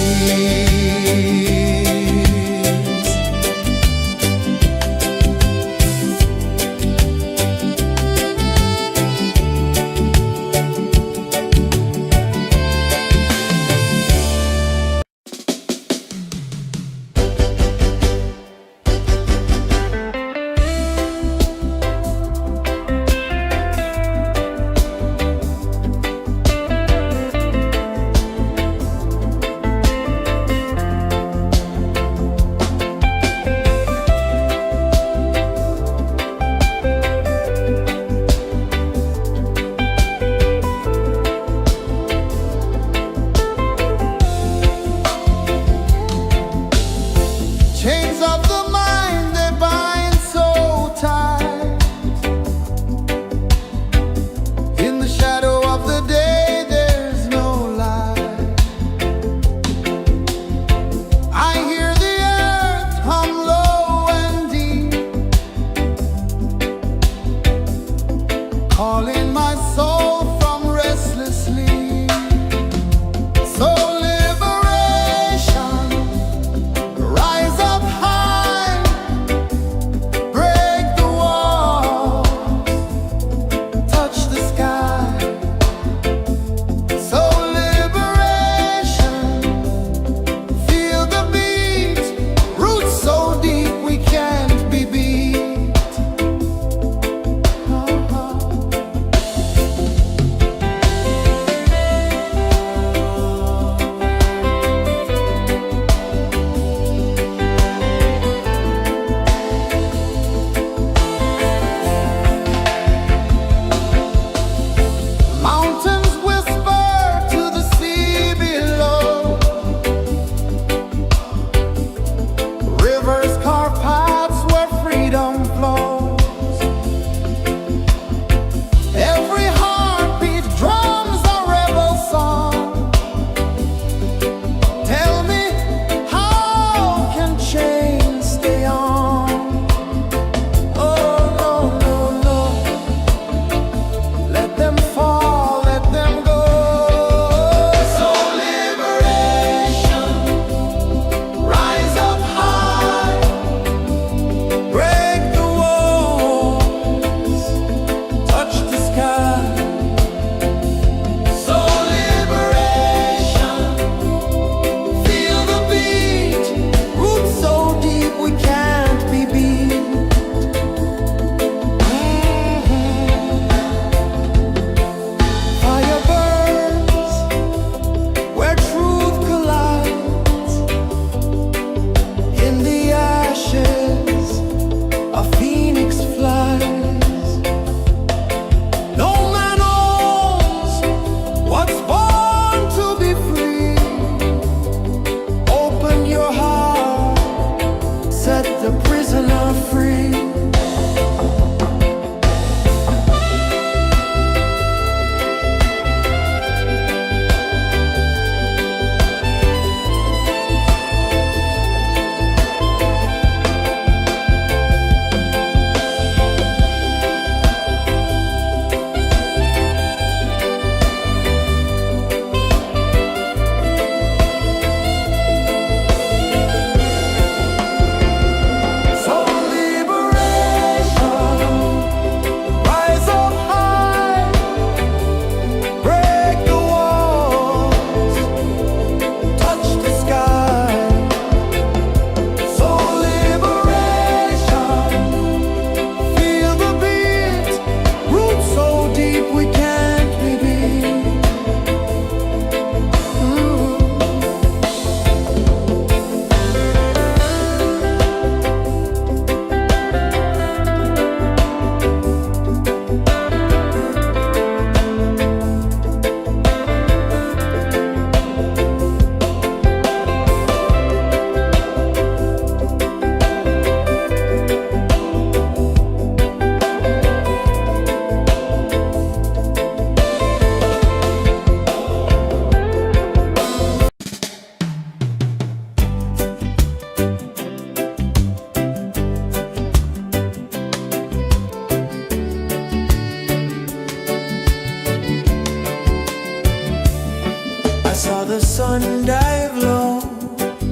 sun dive low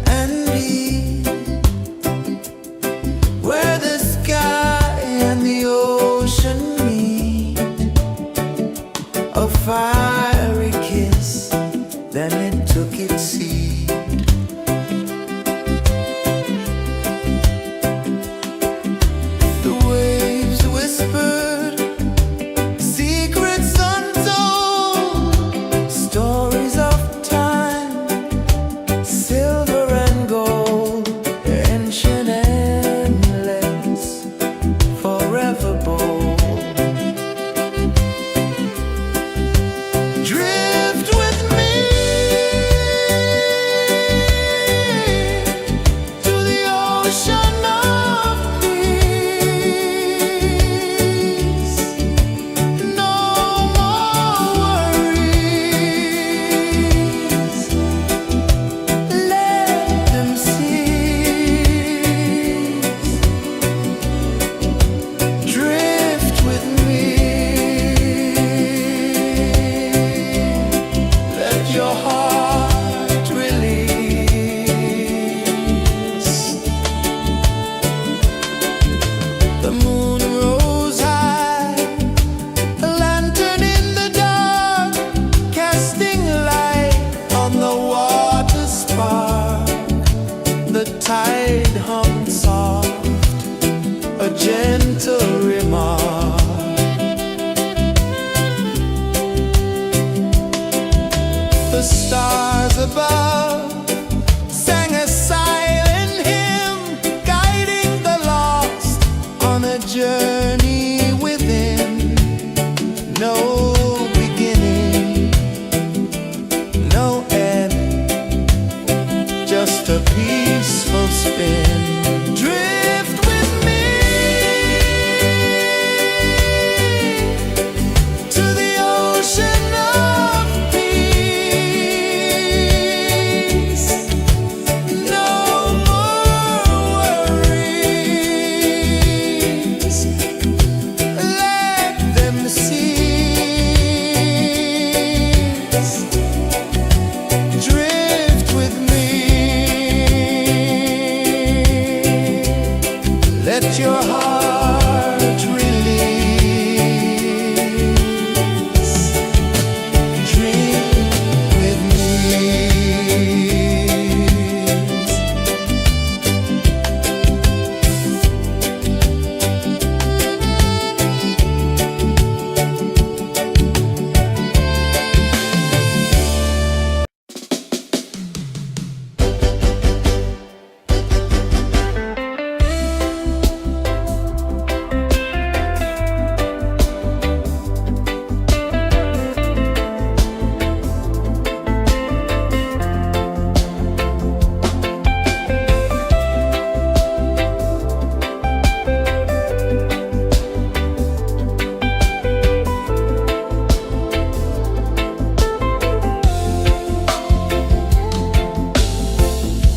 and deep, where the sky and the ocean meet. A fiery kiss, then it took its seat. The waves whispered secrets untold, stories of time, silver and gold, ancient, endless, forever bold. Drift with me to the ocean of peace. No more worries, let them cease. Drift with me, let your heart release. The moon rose high, a lantern in the dark, casting light on the water spark. The tide hummed soft, a gentle remark. The stars above sang a silent hymn, guiding the lost on a journey within. No beginning, no end, just a peaceful spin. Drift with me to the ocean of peace. No more worries, let them cease. Drift with me, let your heart release. Dream with me.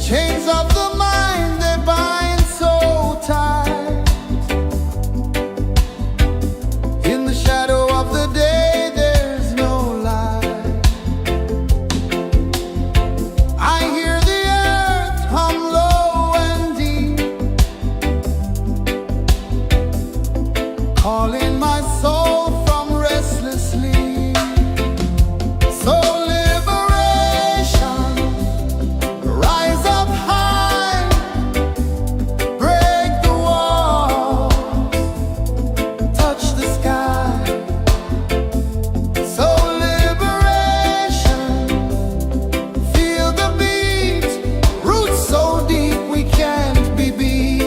Chains of the mind, they bind so tight. In the shadow of the day, there's no light. I hear the earth hum low and deep, calling my soul from restless sleep. So liberation, rise up high, break the wall, touch the sky. So liberation, feel the beat, roots so deep we can't be beat.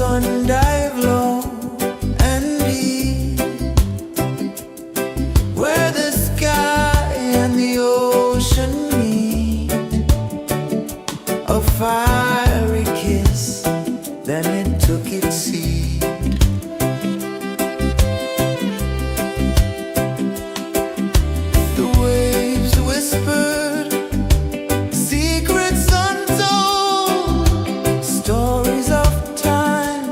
sun dive low and deep, where the sky and the ocean meet, a fiery kiss, then it took its seat. The waves whispered secrets untold, stories of time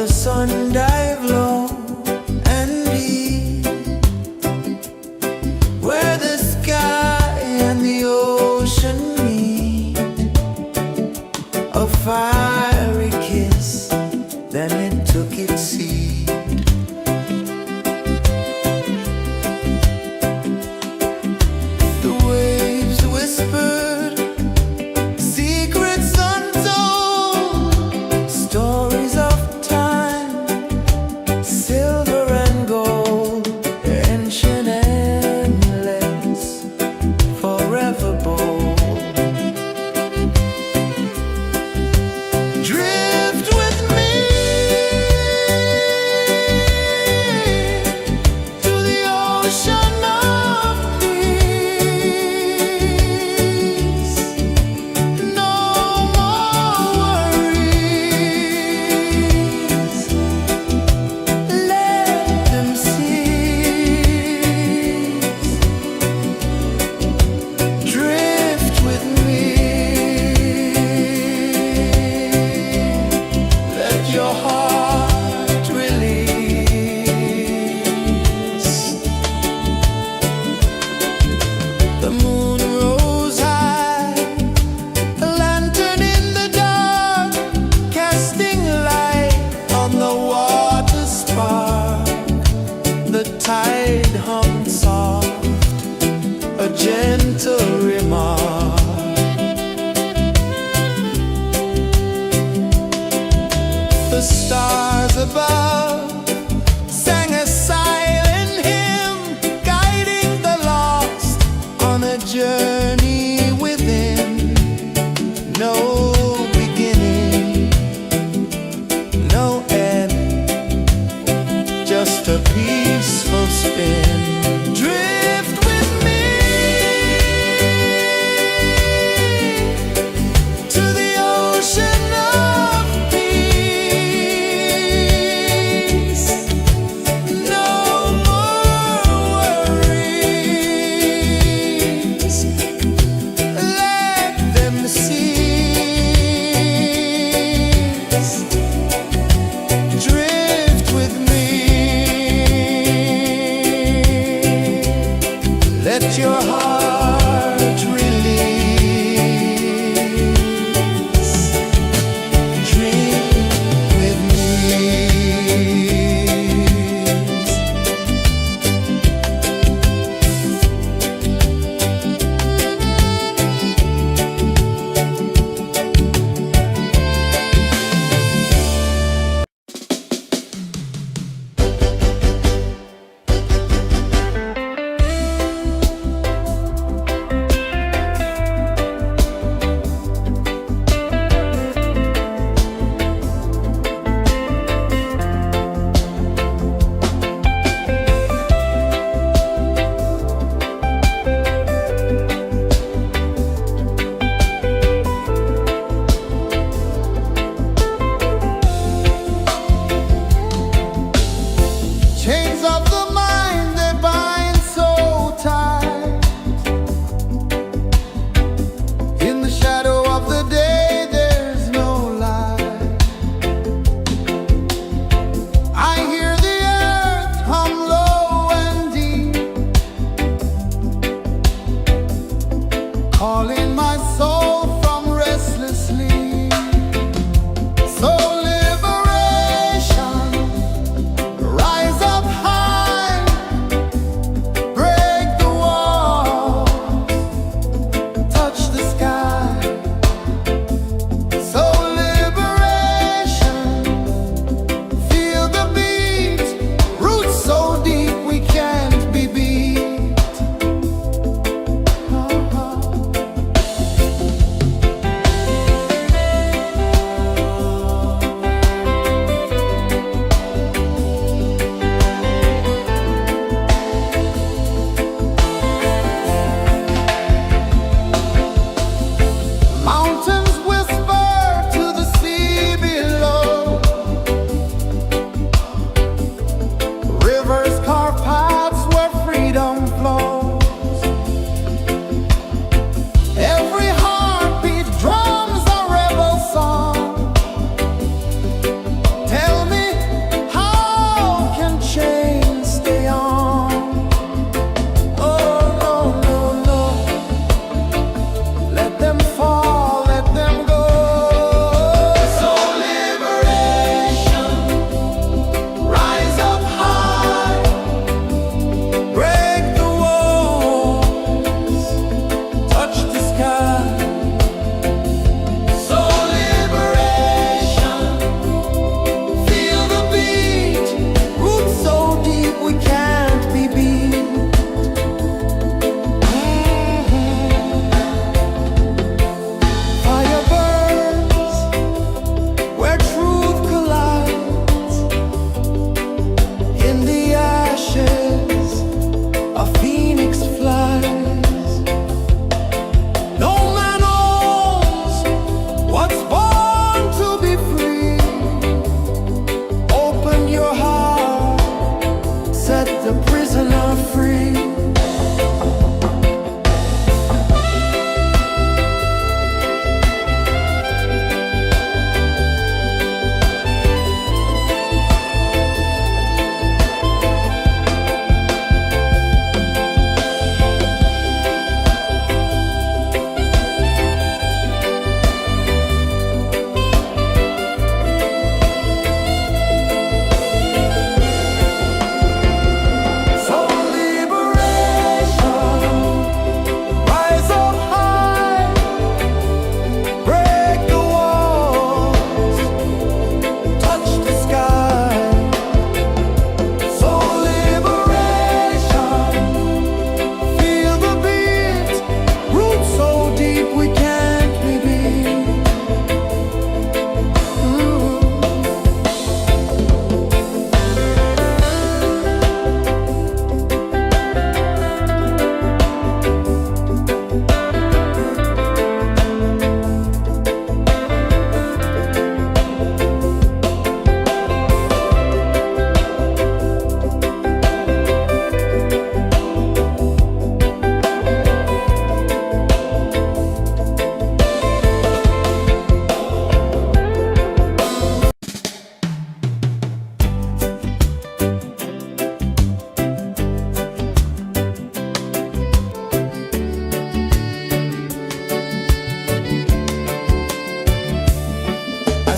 the sun dive low and deep, where the sky and the ocean meet. A fiery kiss, then it took its seed. The waves whispered secrets untold, stories of time, silver and gold, ancient, endless, forever bold. Drift with me to the ocean of peace. No more worries, let them cease. Drift with me, let your heart release. The moon rose high, a lantern in the dark, casting light on the water spark. The tide hummed soft, a gentle remark. The stars above sang a silent hymn, guiding the lost on a journey within. No beginning, no end, just a peaceful spin. Drift with me to the ocean of peace.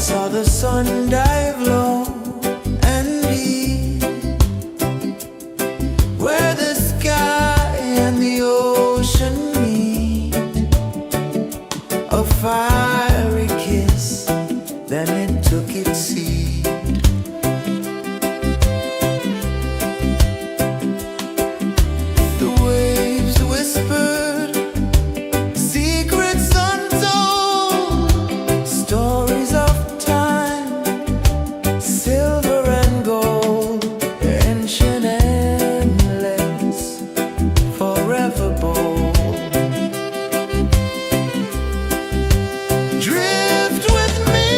saw the sun dive low and deep, where the sky and the ocean meet. A fiery kiss, then it took its seat. The waves whispered secrets untold, stories of time, silver and gold, ancient, endless, forever bold. Drift with me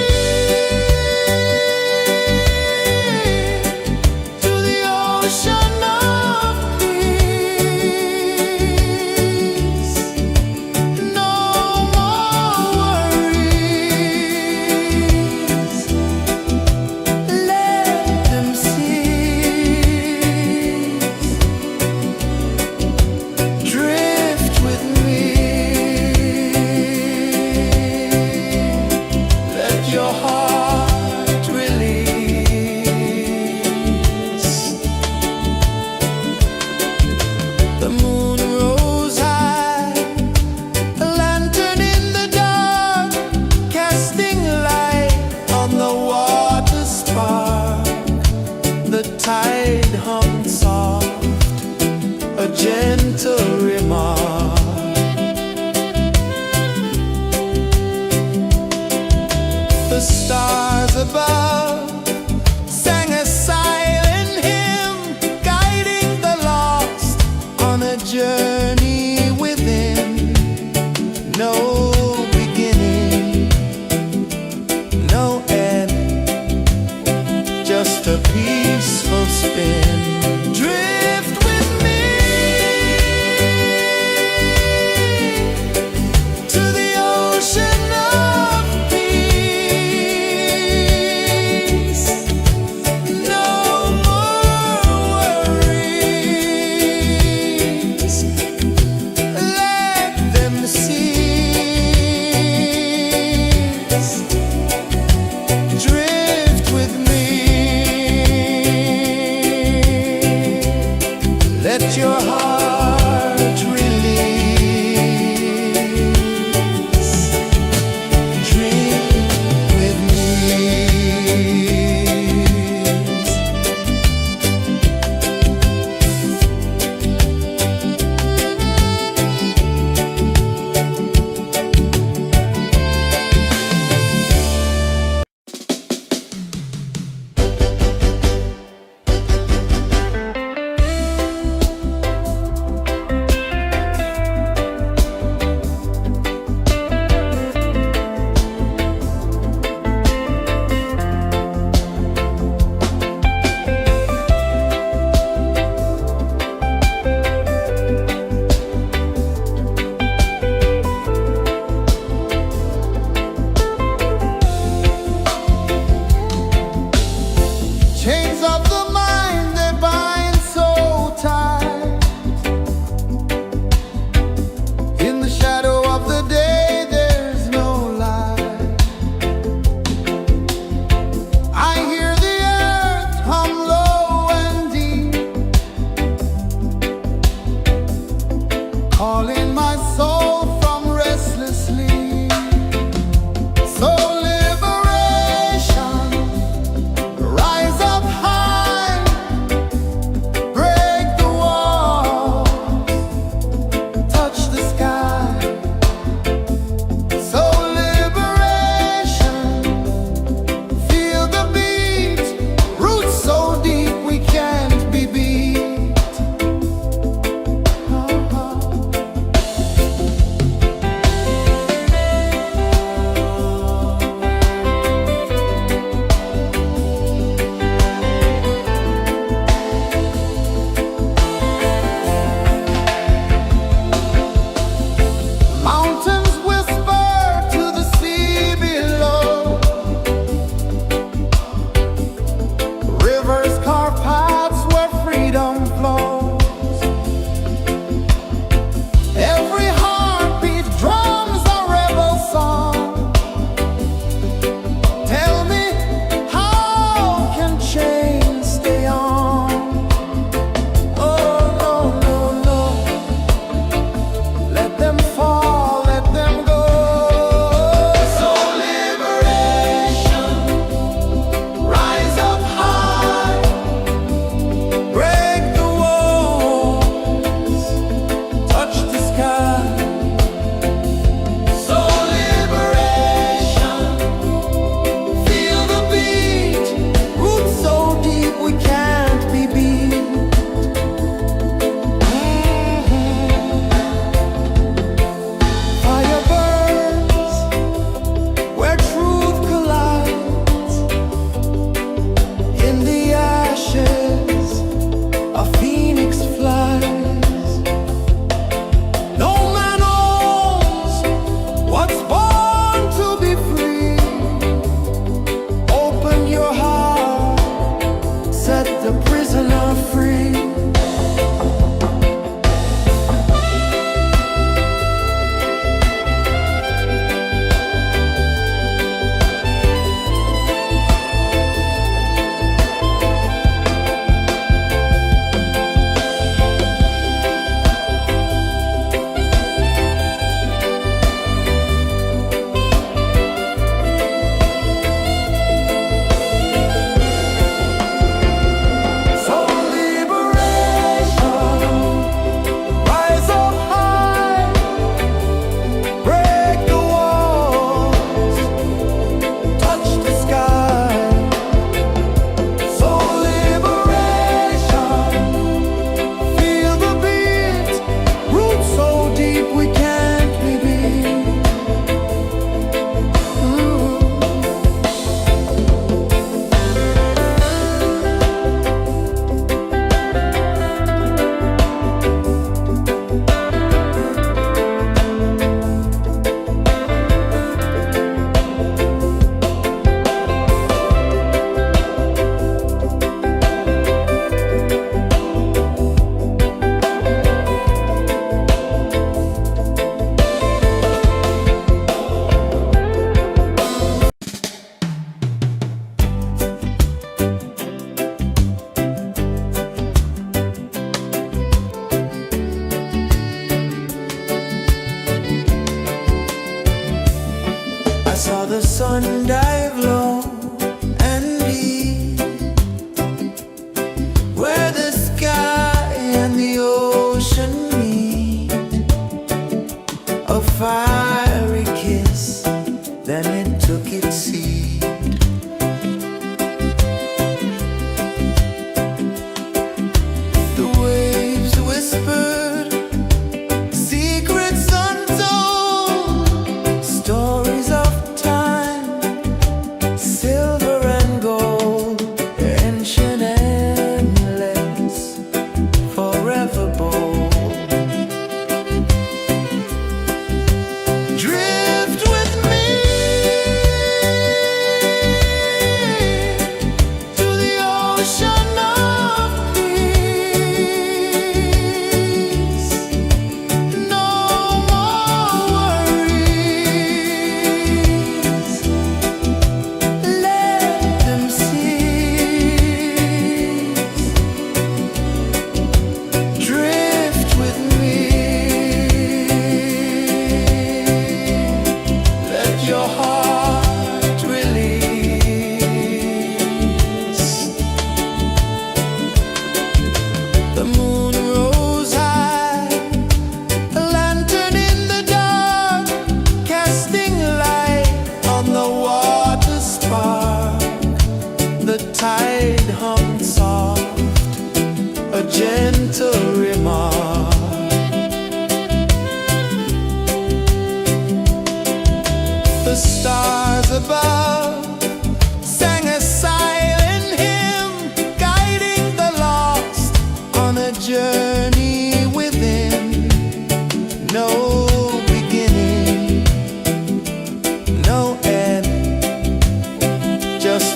to the ocean of peace. No more worries, let them cease. Drift with me, let your heart release. The moon rose high, a lantern in the dark, casting light on the water spark. The tide hummed soft, a gentle remark. The stars above sang a silent hymn, guiding the lost on a journey within. No beginning, no end, just a peaceful spin. Drift with me to the ocean of peace.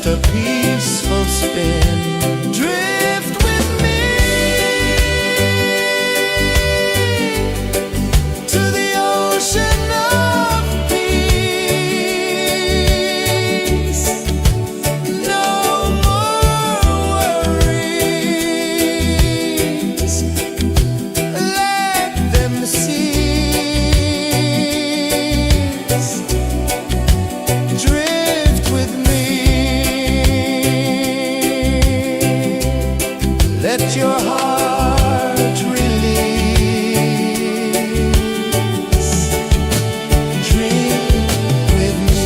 just a peaceful spin. Drift with me to the ocean of peace. No more worries, let them cease. Drift with me, let your heart release. Drift with me.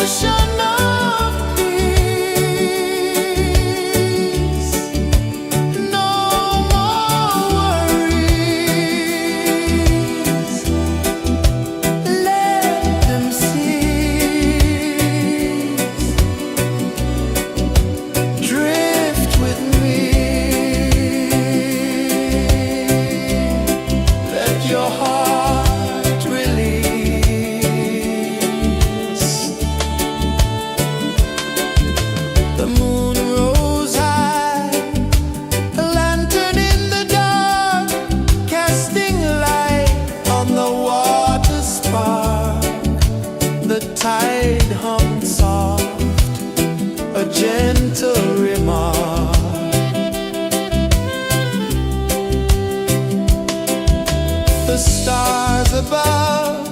ocean of peace. No more worries. Let them cease. Drift with me. Let your heart release. The moon rose high, a lantern in the dark, casting light on the water spark. The tide hummed soft, a gentle remark. The stars above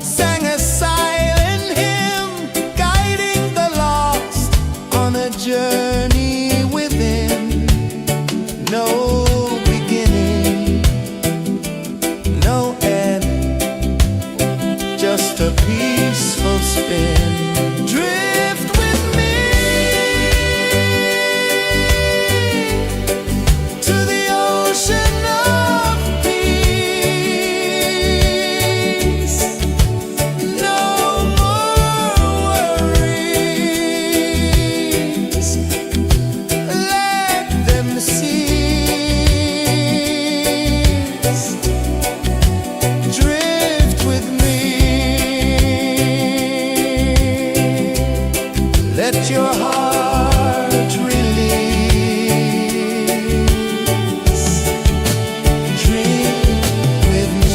sang a silent hymn, guiding the lost on a journey within. No beginning, no end, just a peaceful spin. Drift with me to the ocean of peace. No more worries. Let them cease. Drift with me. Let your heart release. Dream with me.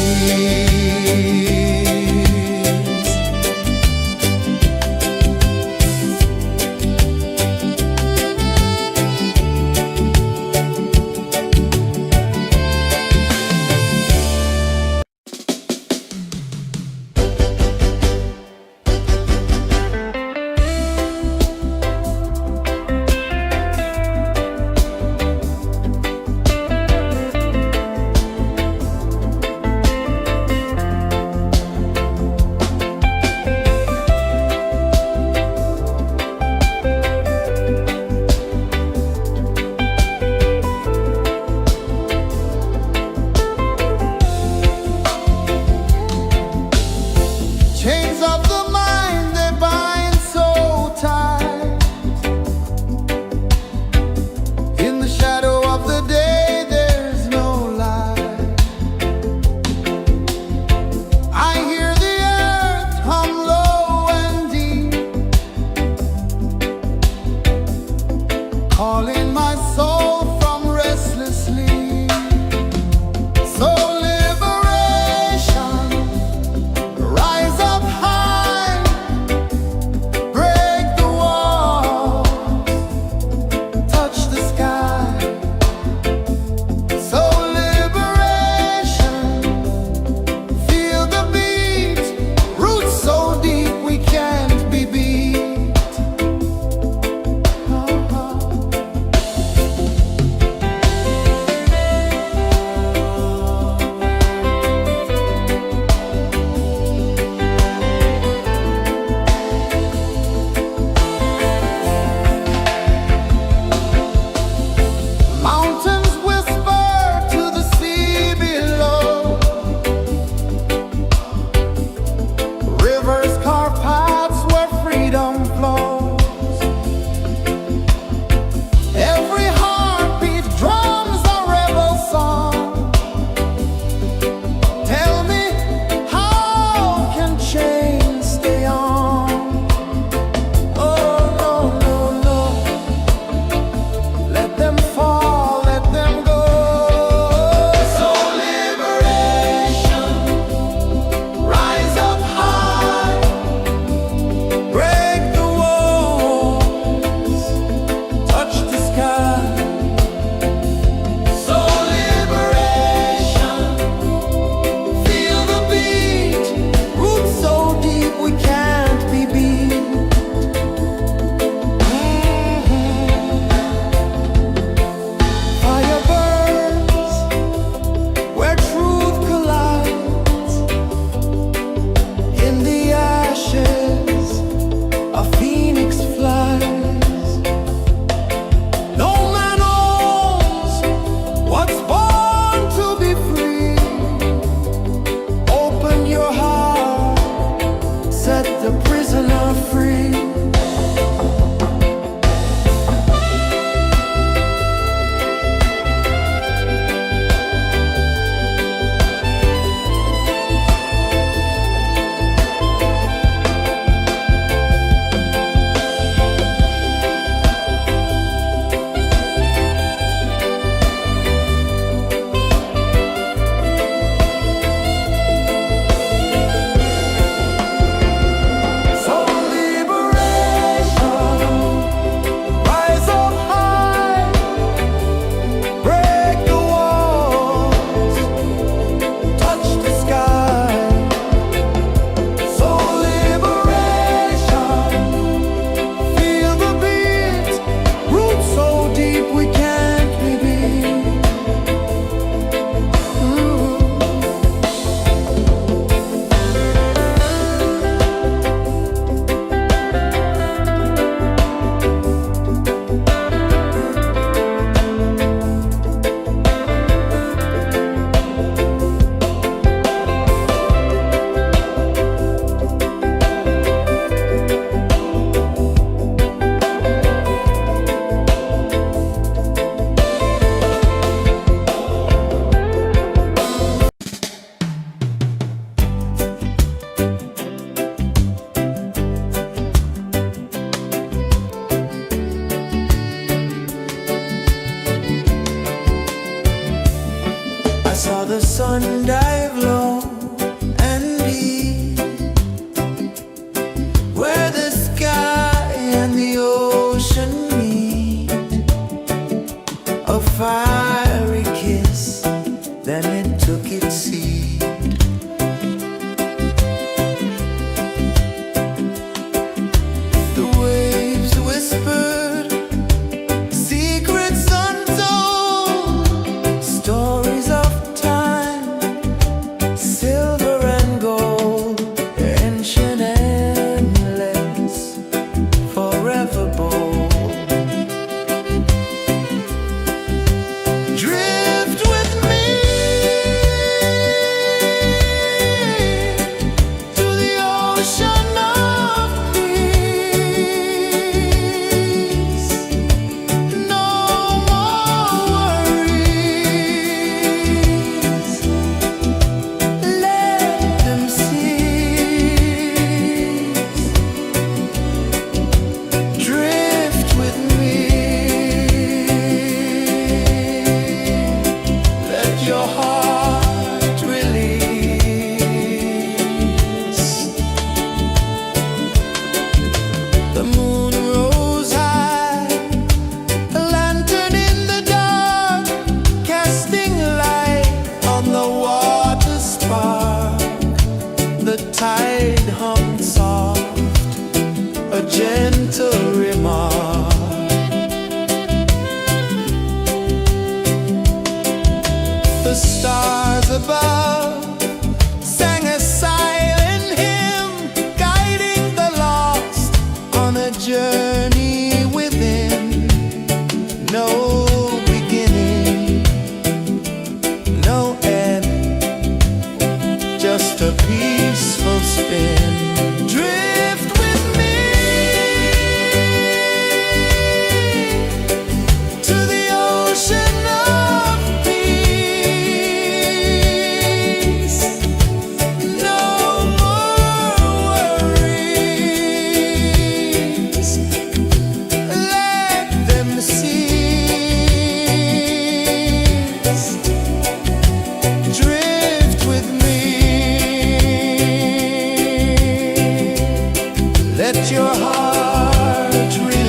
Let your heart release.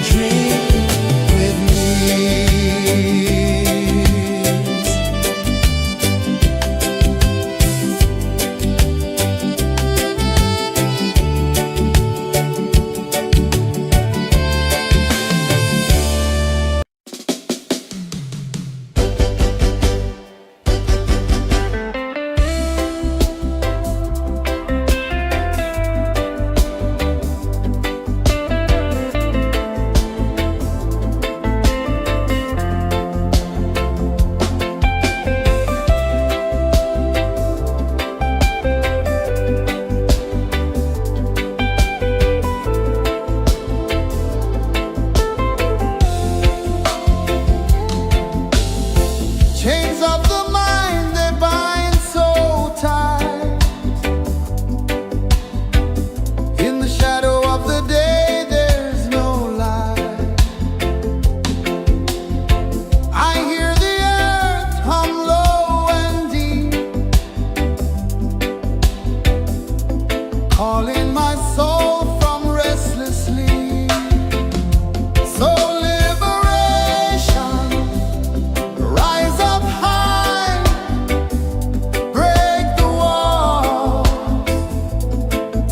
Drink with me. Chains of the mind, they bind so tight. In the shadow of the day, there's no light. I hear the earth hum low and deep, calling my soul from restless sleep. So liberation, rise up high, break the walls,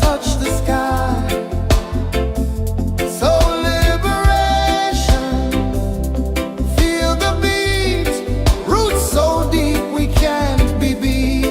touch the sky. So liberation, feel the beat, roots so deep we can't be beat.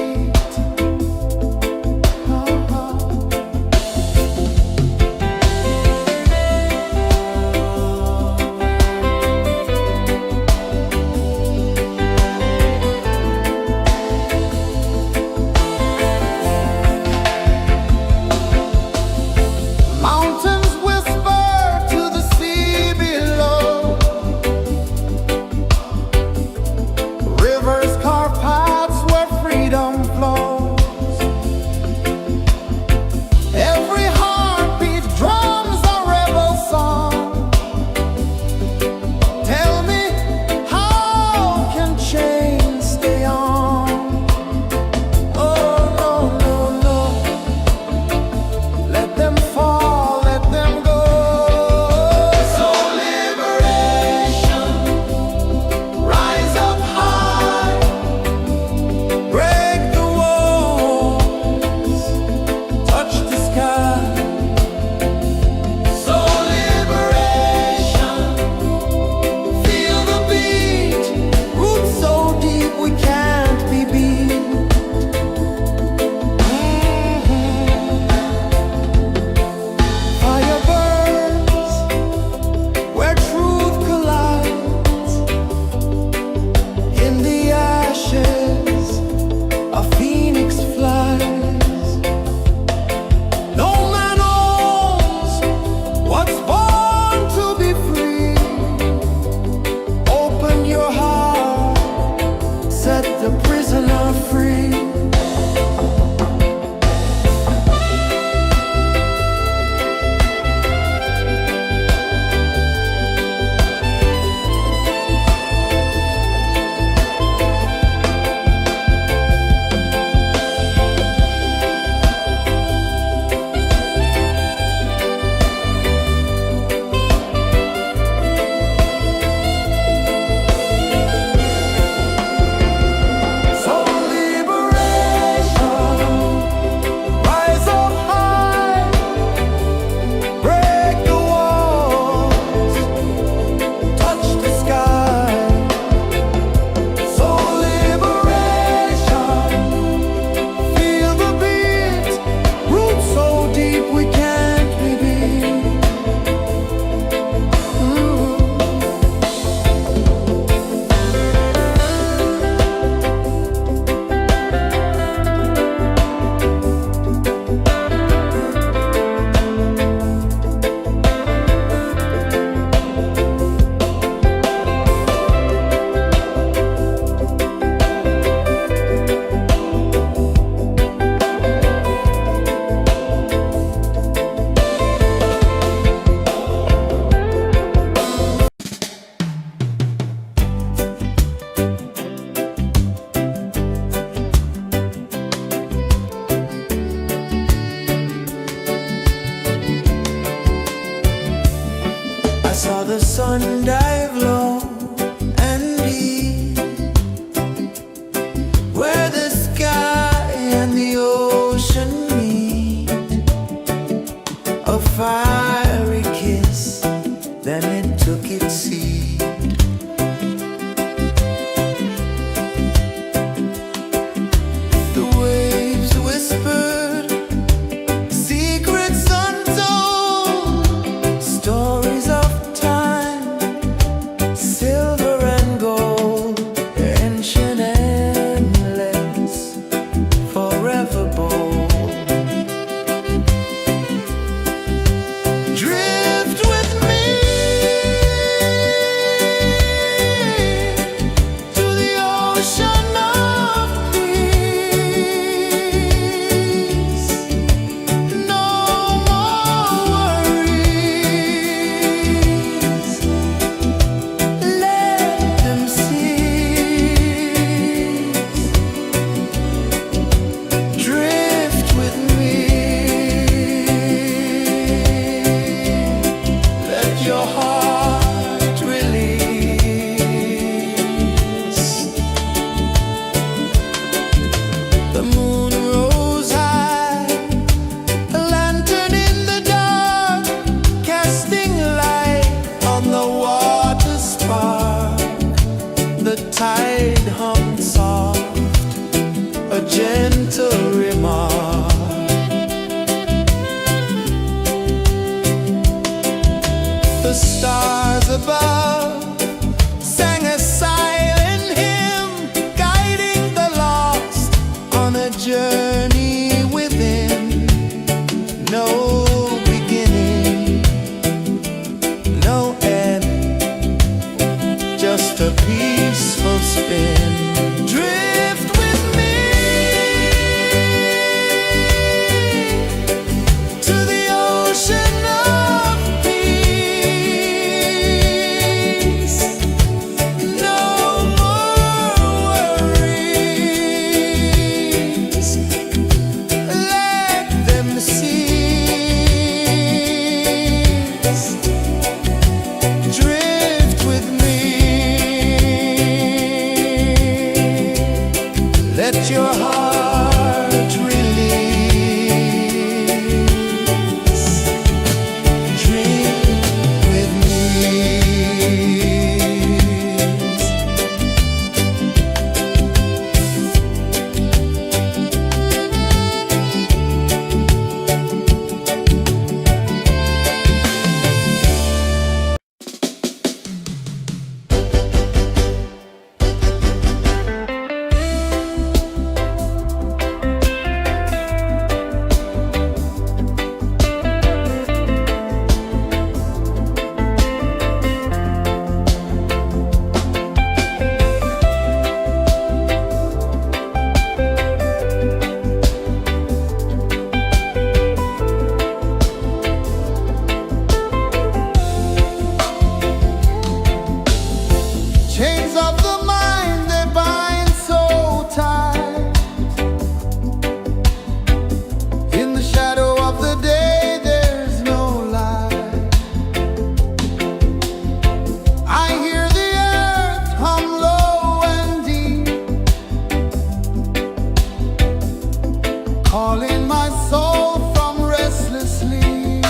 calling my soul from restless sleep.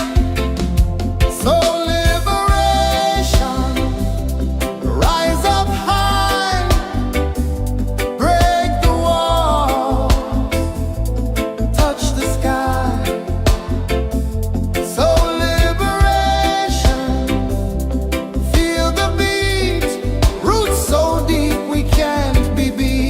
So liberation, rise up high, break the walls, touch the sky. So liberation, feel the beat, roots so deep we can't be beat.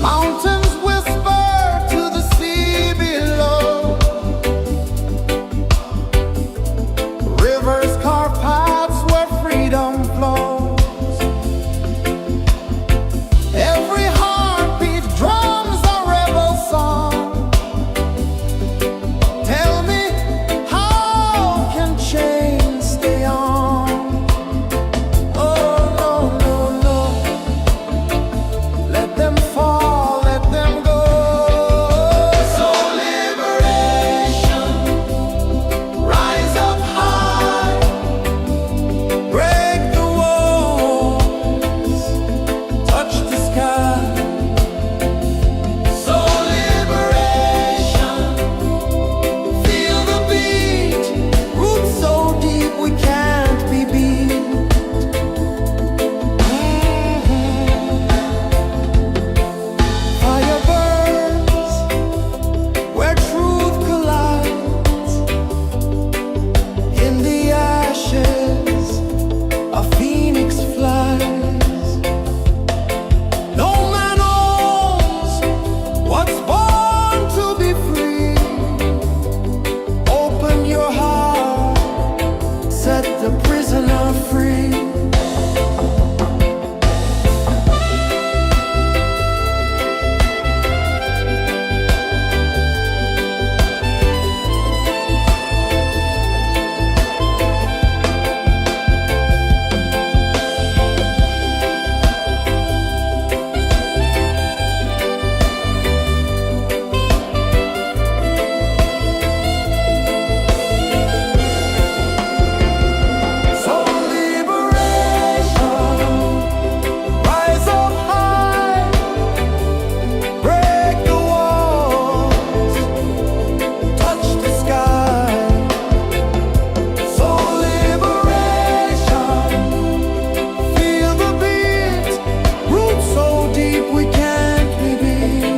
Mountains whisper to the sea below. Rivers carve paths where freedom flows. Every heartbeat drums a rebel song. Tell me, how can chains stay on? Oh, no, no, no. Let them fall, let them go. So liberation, rise up high, break the walls, touch the sky. So liberation, feel the beat, roots so deep we can't be beat. Fire burns where truth collides. In the ashes, a phoenix flies. No man owns what's born to be free. Open your heart, set the prisoner free. So liberation, rise up high, break the walls, touch the sky. So liberation, feel the beat, roots so deep we can't be beat.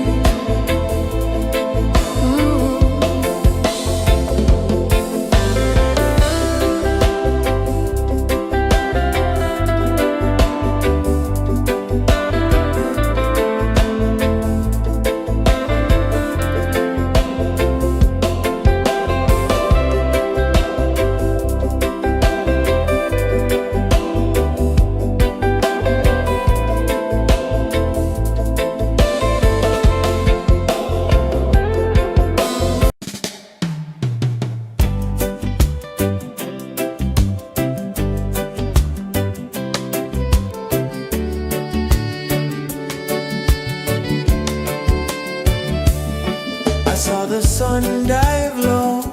I saw the sun dive low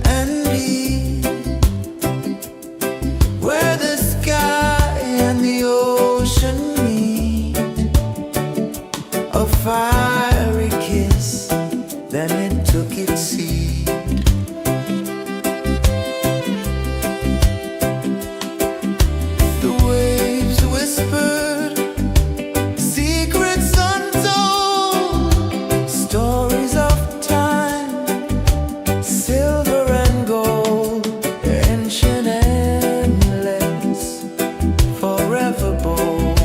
and deep, where the sky and the ocean meet. A fiery kiss, then it took its seat. The waves whispered secrets untold, stories of time, silver and gold, ancient, endless, forever bold.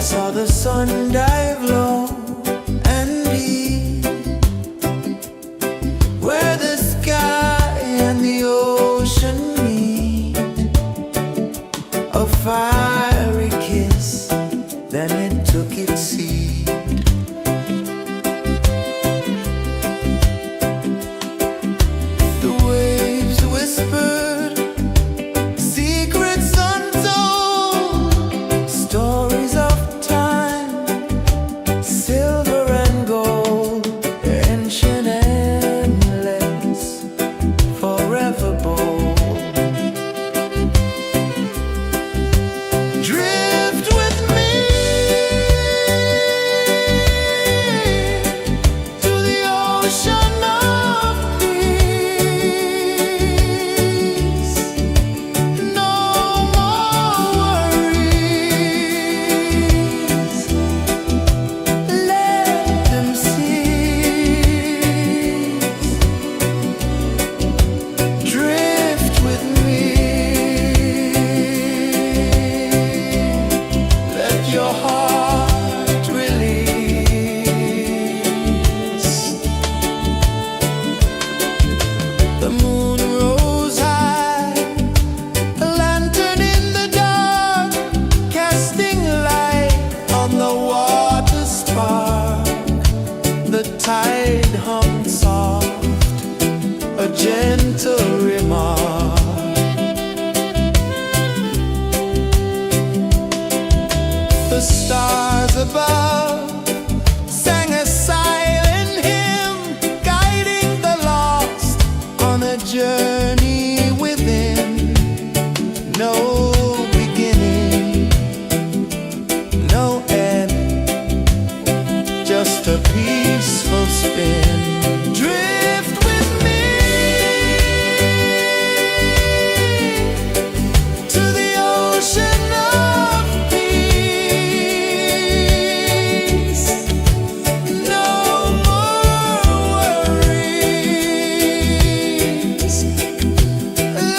saw the sun dive low and deep, where the sky and the ocean meet. A fiery kiss, then it took its seat. The waves whispered secrets untold, stories of time, silver and gold, ancient, endless, forever bold. Drift with me to the ocean of peace. No more worries, let them cease. Drift with me, let your heart release. The moon rose high, a lantern in the dark, casting light on the water spark. The tide hummed soft, a gentle remark. The stars above sang a silent hymn, guiding the lost on a journey within. No beginning, no end, just a peaceful spin. Drift with me to the ocean of peace. No more worries,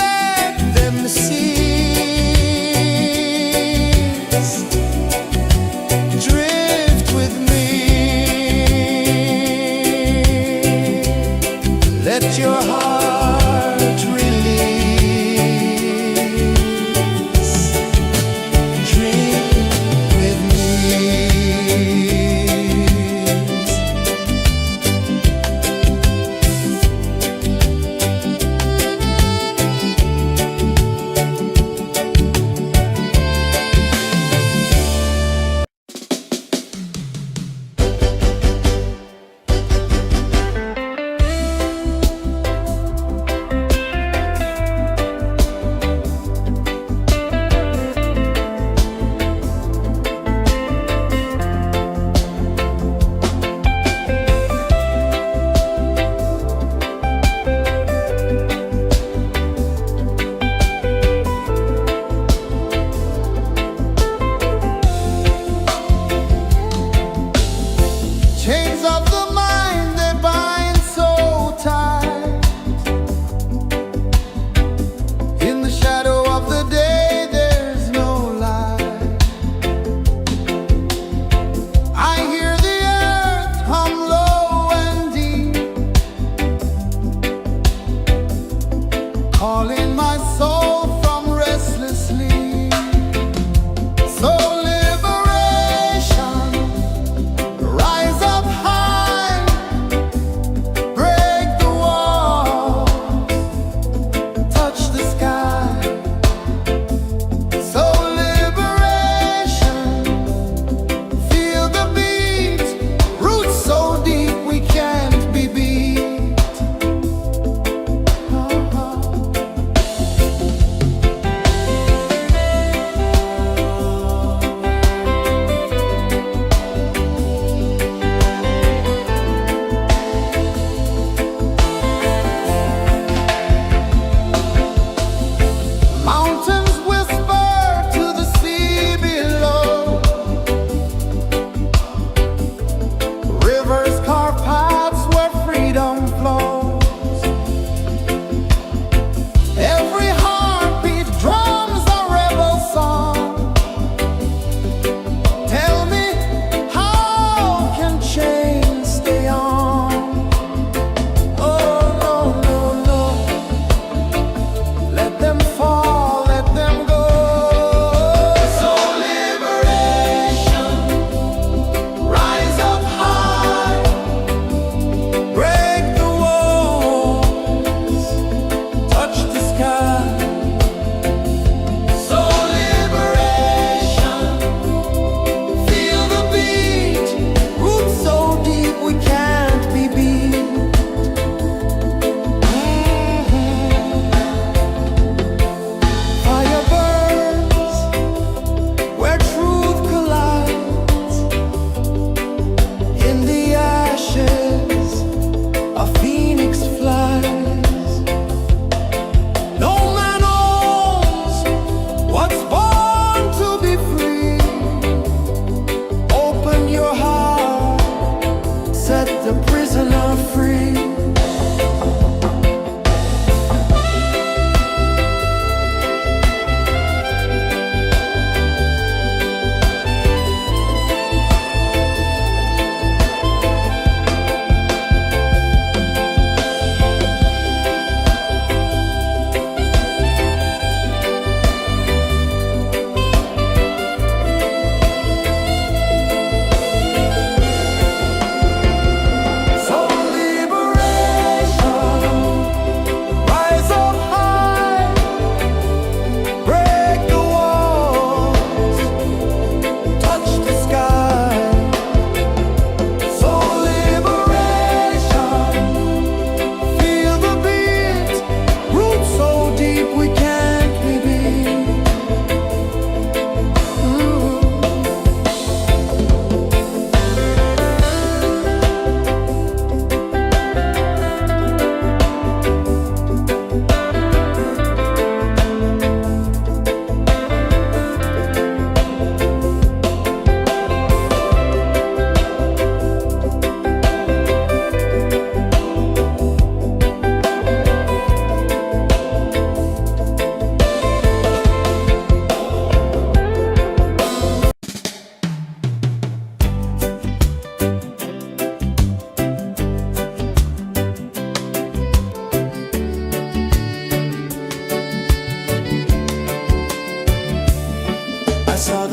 let them cease. Drift with me, let your heart release. Dream with me. Chains of the mind, they bind so tight. In the shadow of the day, there's no light. I hear the earth hum low and deep, calling my soul from restless sleep. So liberation, rise up high, break the walls, touch the sky. So liberation, feel the beat, roots so deep we can't be beat.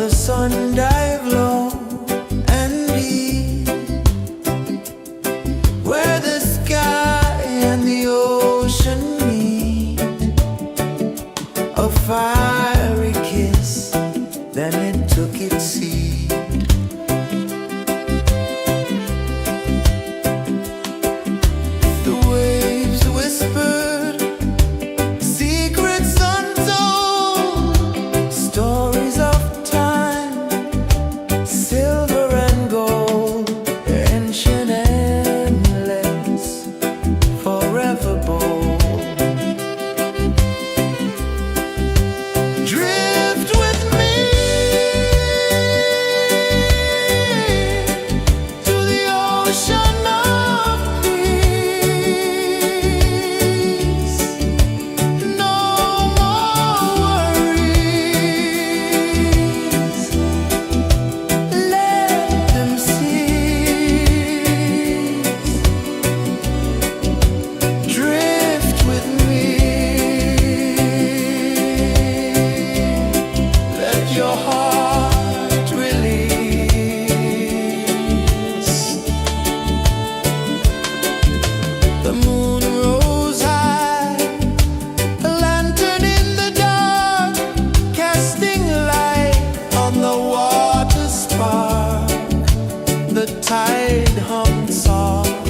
the sun dive low and deep, where the sky and the ocean meet. A fiery kiss, then it took its seed. The waves whispered secrets untold, stories of time, silver and gold, ancient, endless, forever bold. Drift with me to the ocean of peace. No more worries, let them cease. Drift with me, let your heart release. The moon rose high, a lantern in the dark, casting light on the water spark. The tide hummed soft,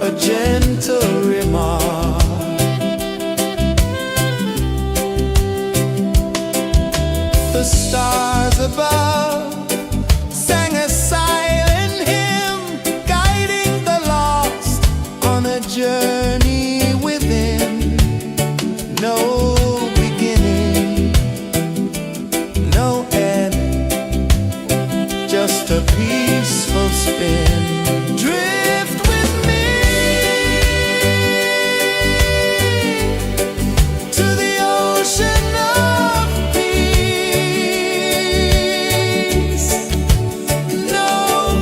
a gentle remark. The stars above sang a silent hymn, guiding the lost on a journey within. No beginning, no end, just a peaceful spin. Drift with me to the ocean of peace. No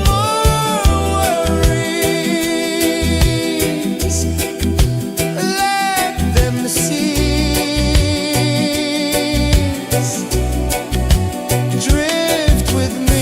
more worries, let them cease. Drift with me.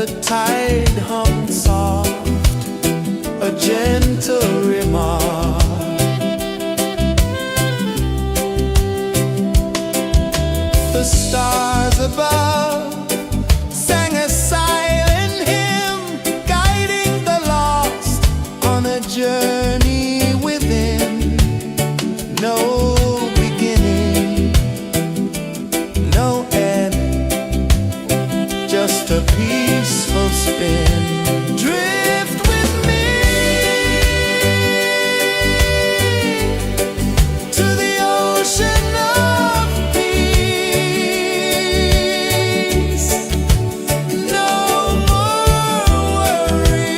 the tide hummed soft, a gentle remark. The stars above sang a silent hymn, guiding the lost on a journey within. No beginning, no end, just a peaceful spin. Drift with me to the ocean of peace. No more worries,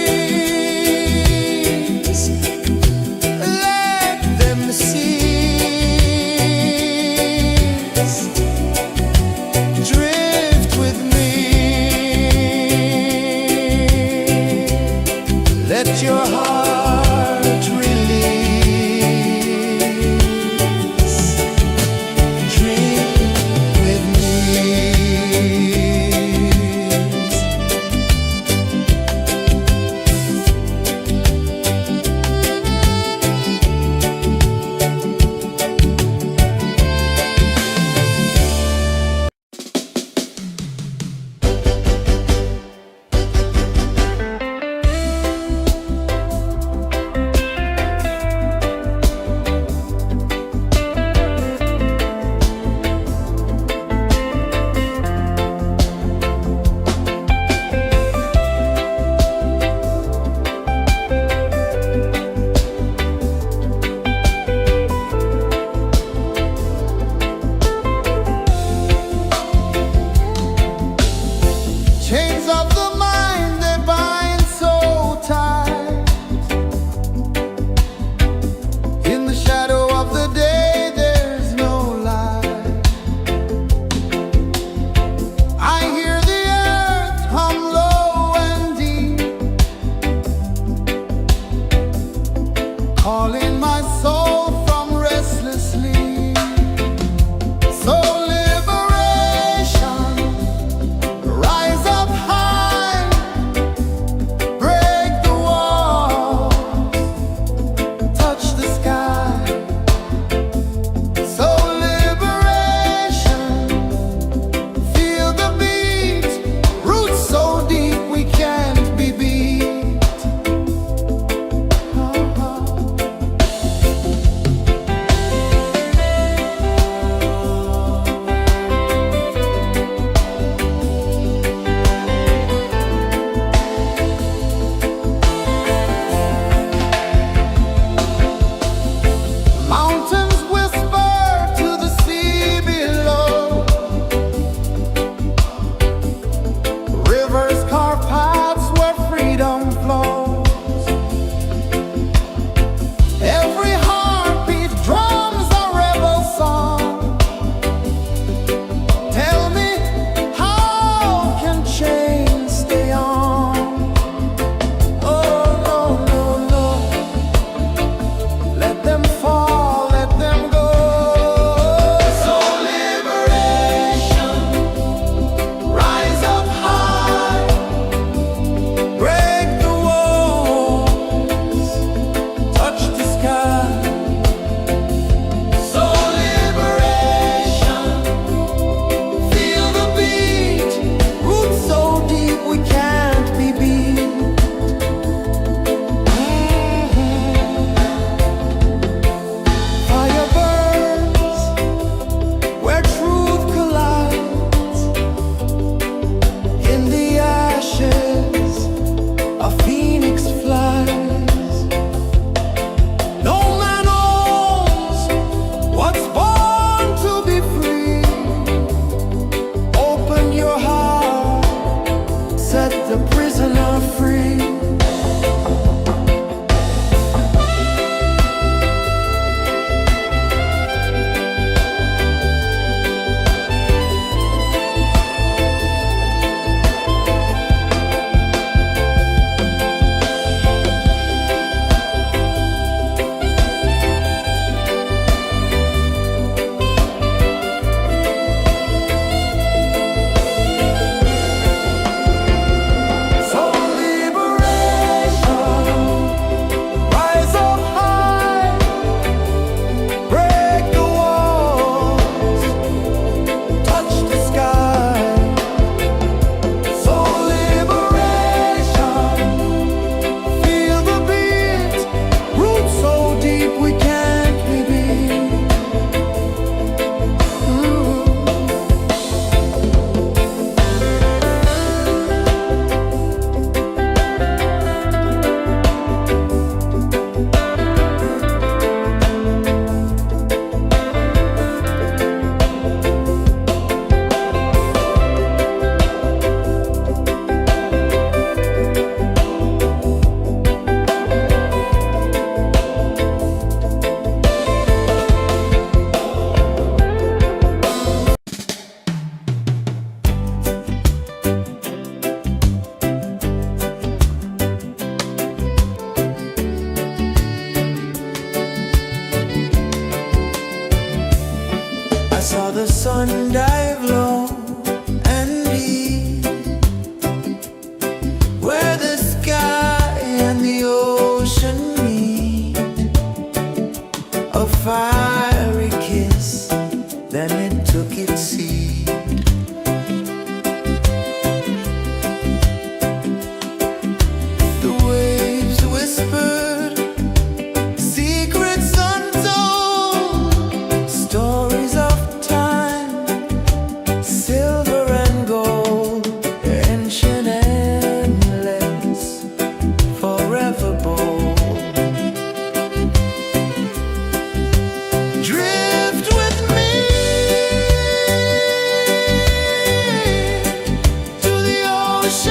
let them cease. Drift with me, let your heart release. Dream with me.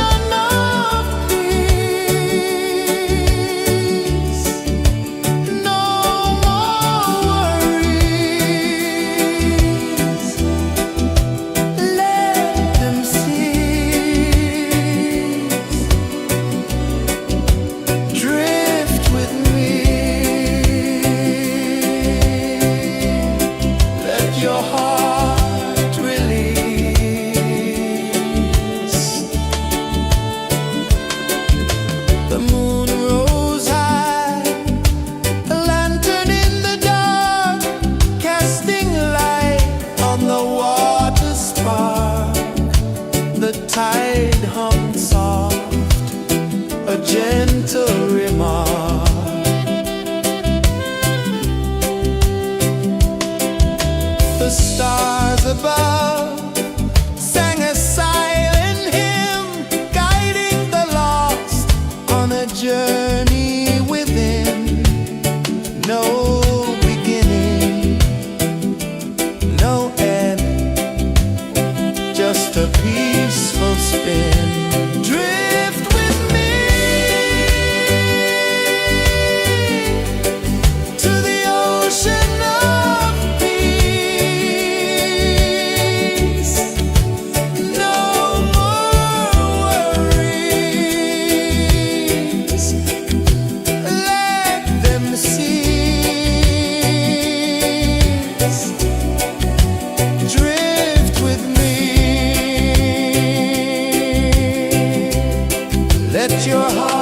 ocean of peace. No more worries. Let them cease. Drift with me. Let your heart release. The moon rose high, a lantern in the dark, casting light on the water spark. The tide hummed soft, a gentle remark. The stars above sang a silent hymn, guiding the lost on a journey within. No beginning, no end, just a peaceful spin. Drift with me to the ocean of peace. No more worries. Let them cease. Drift with me. Let your heart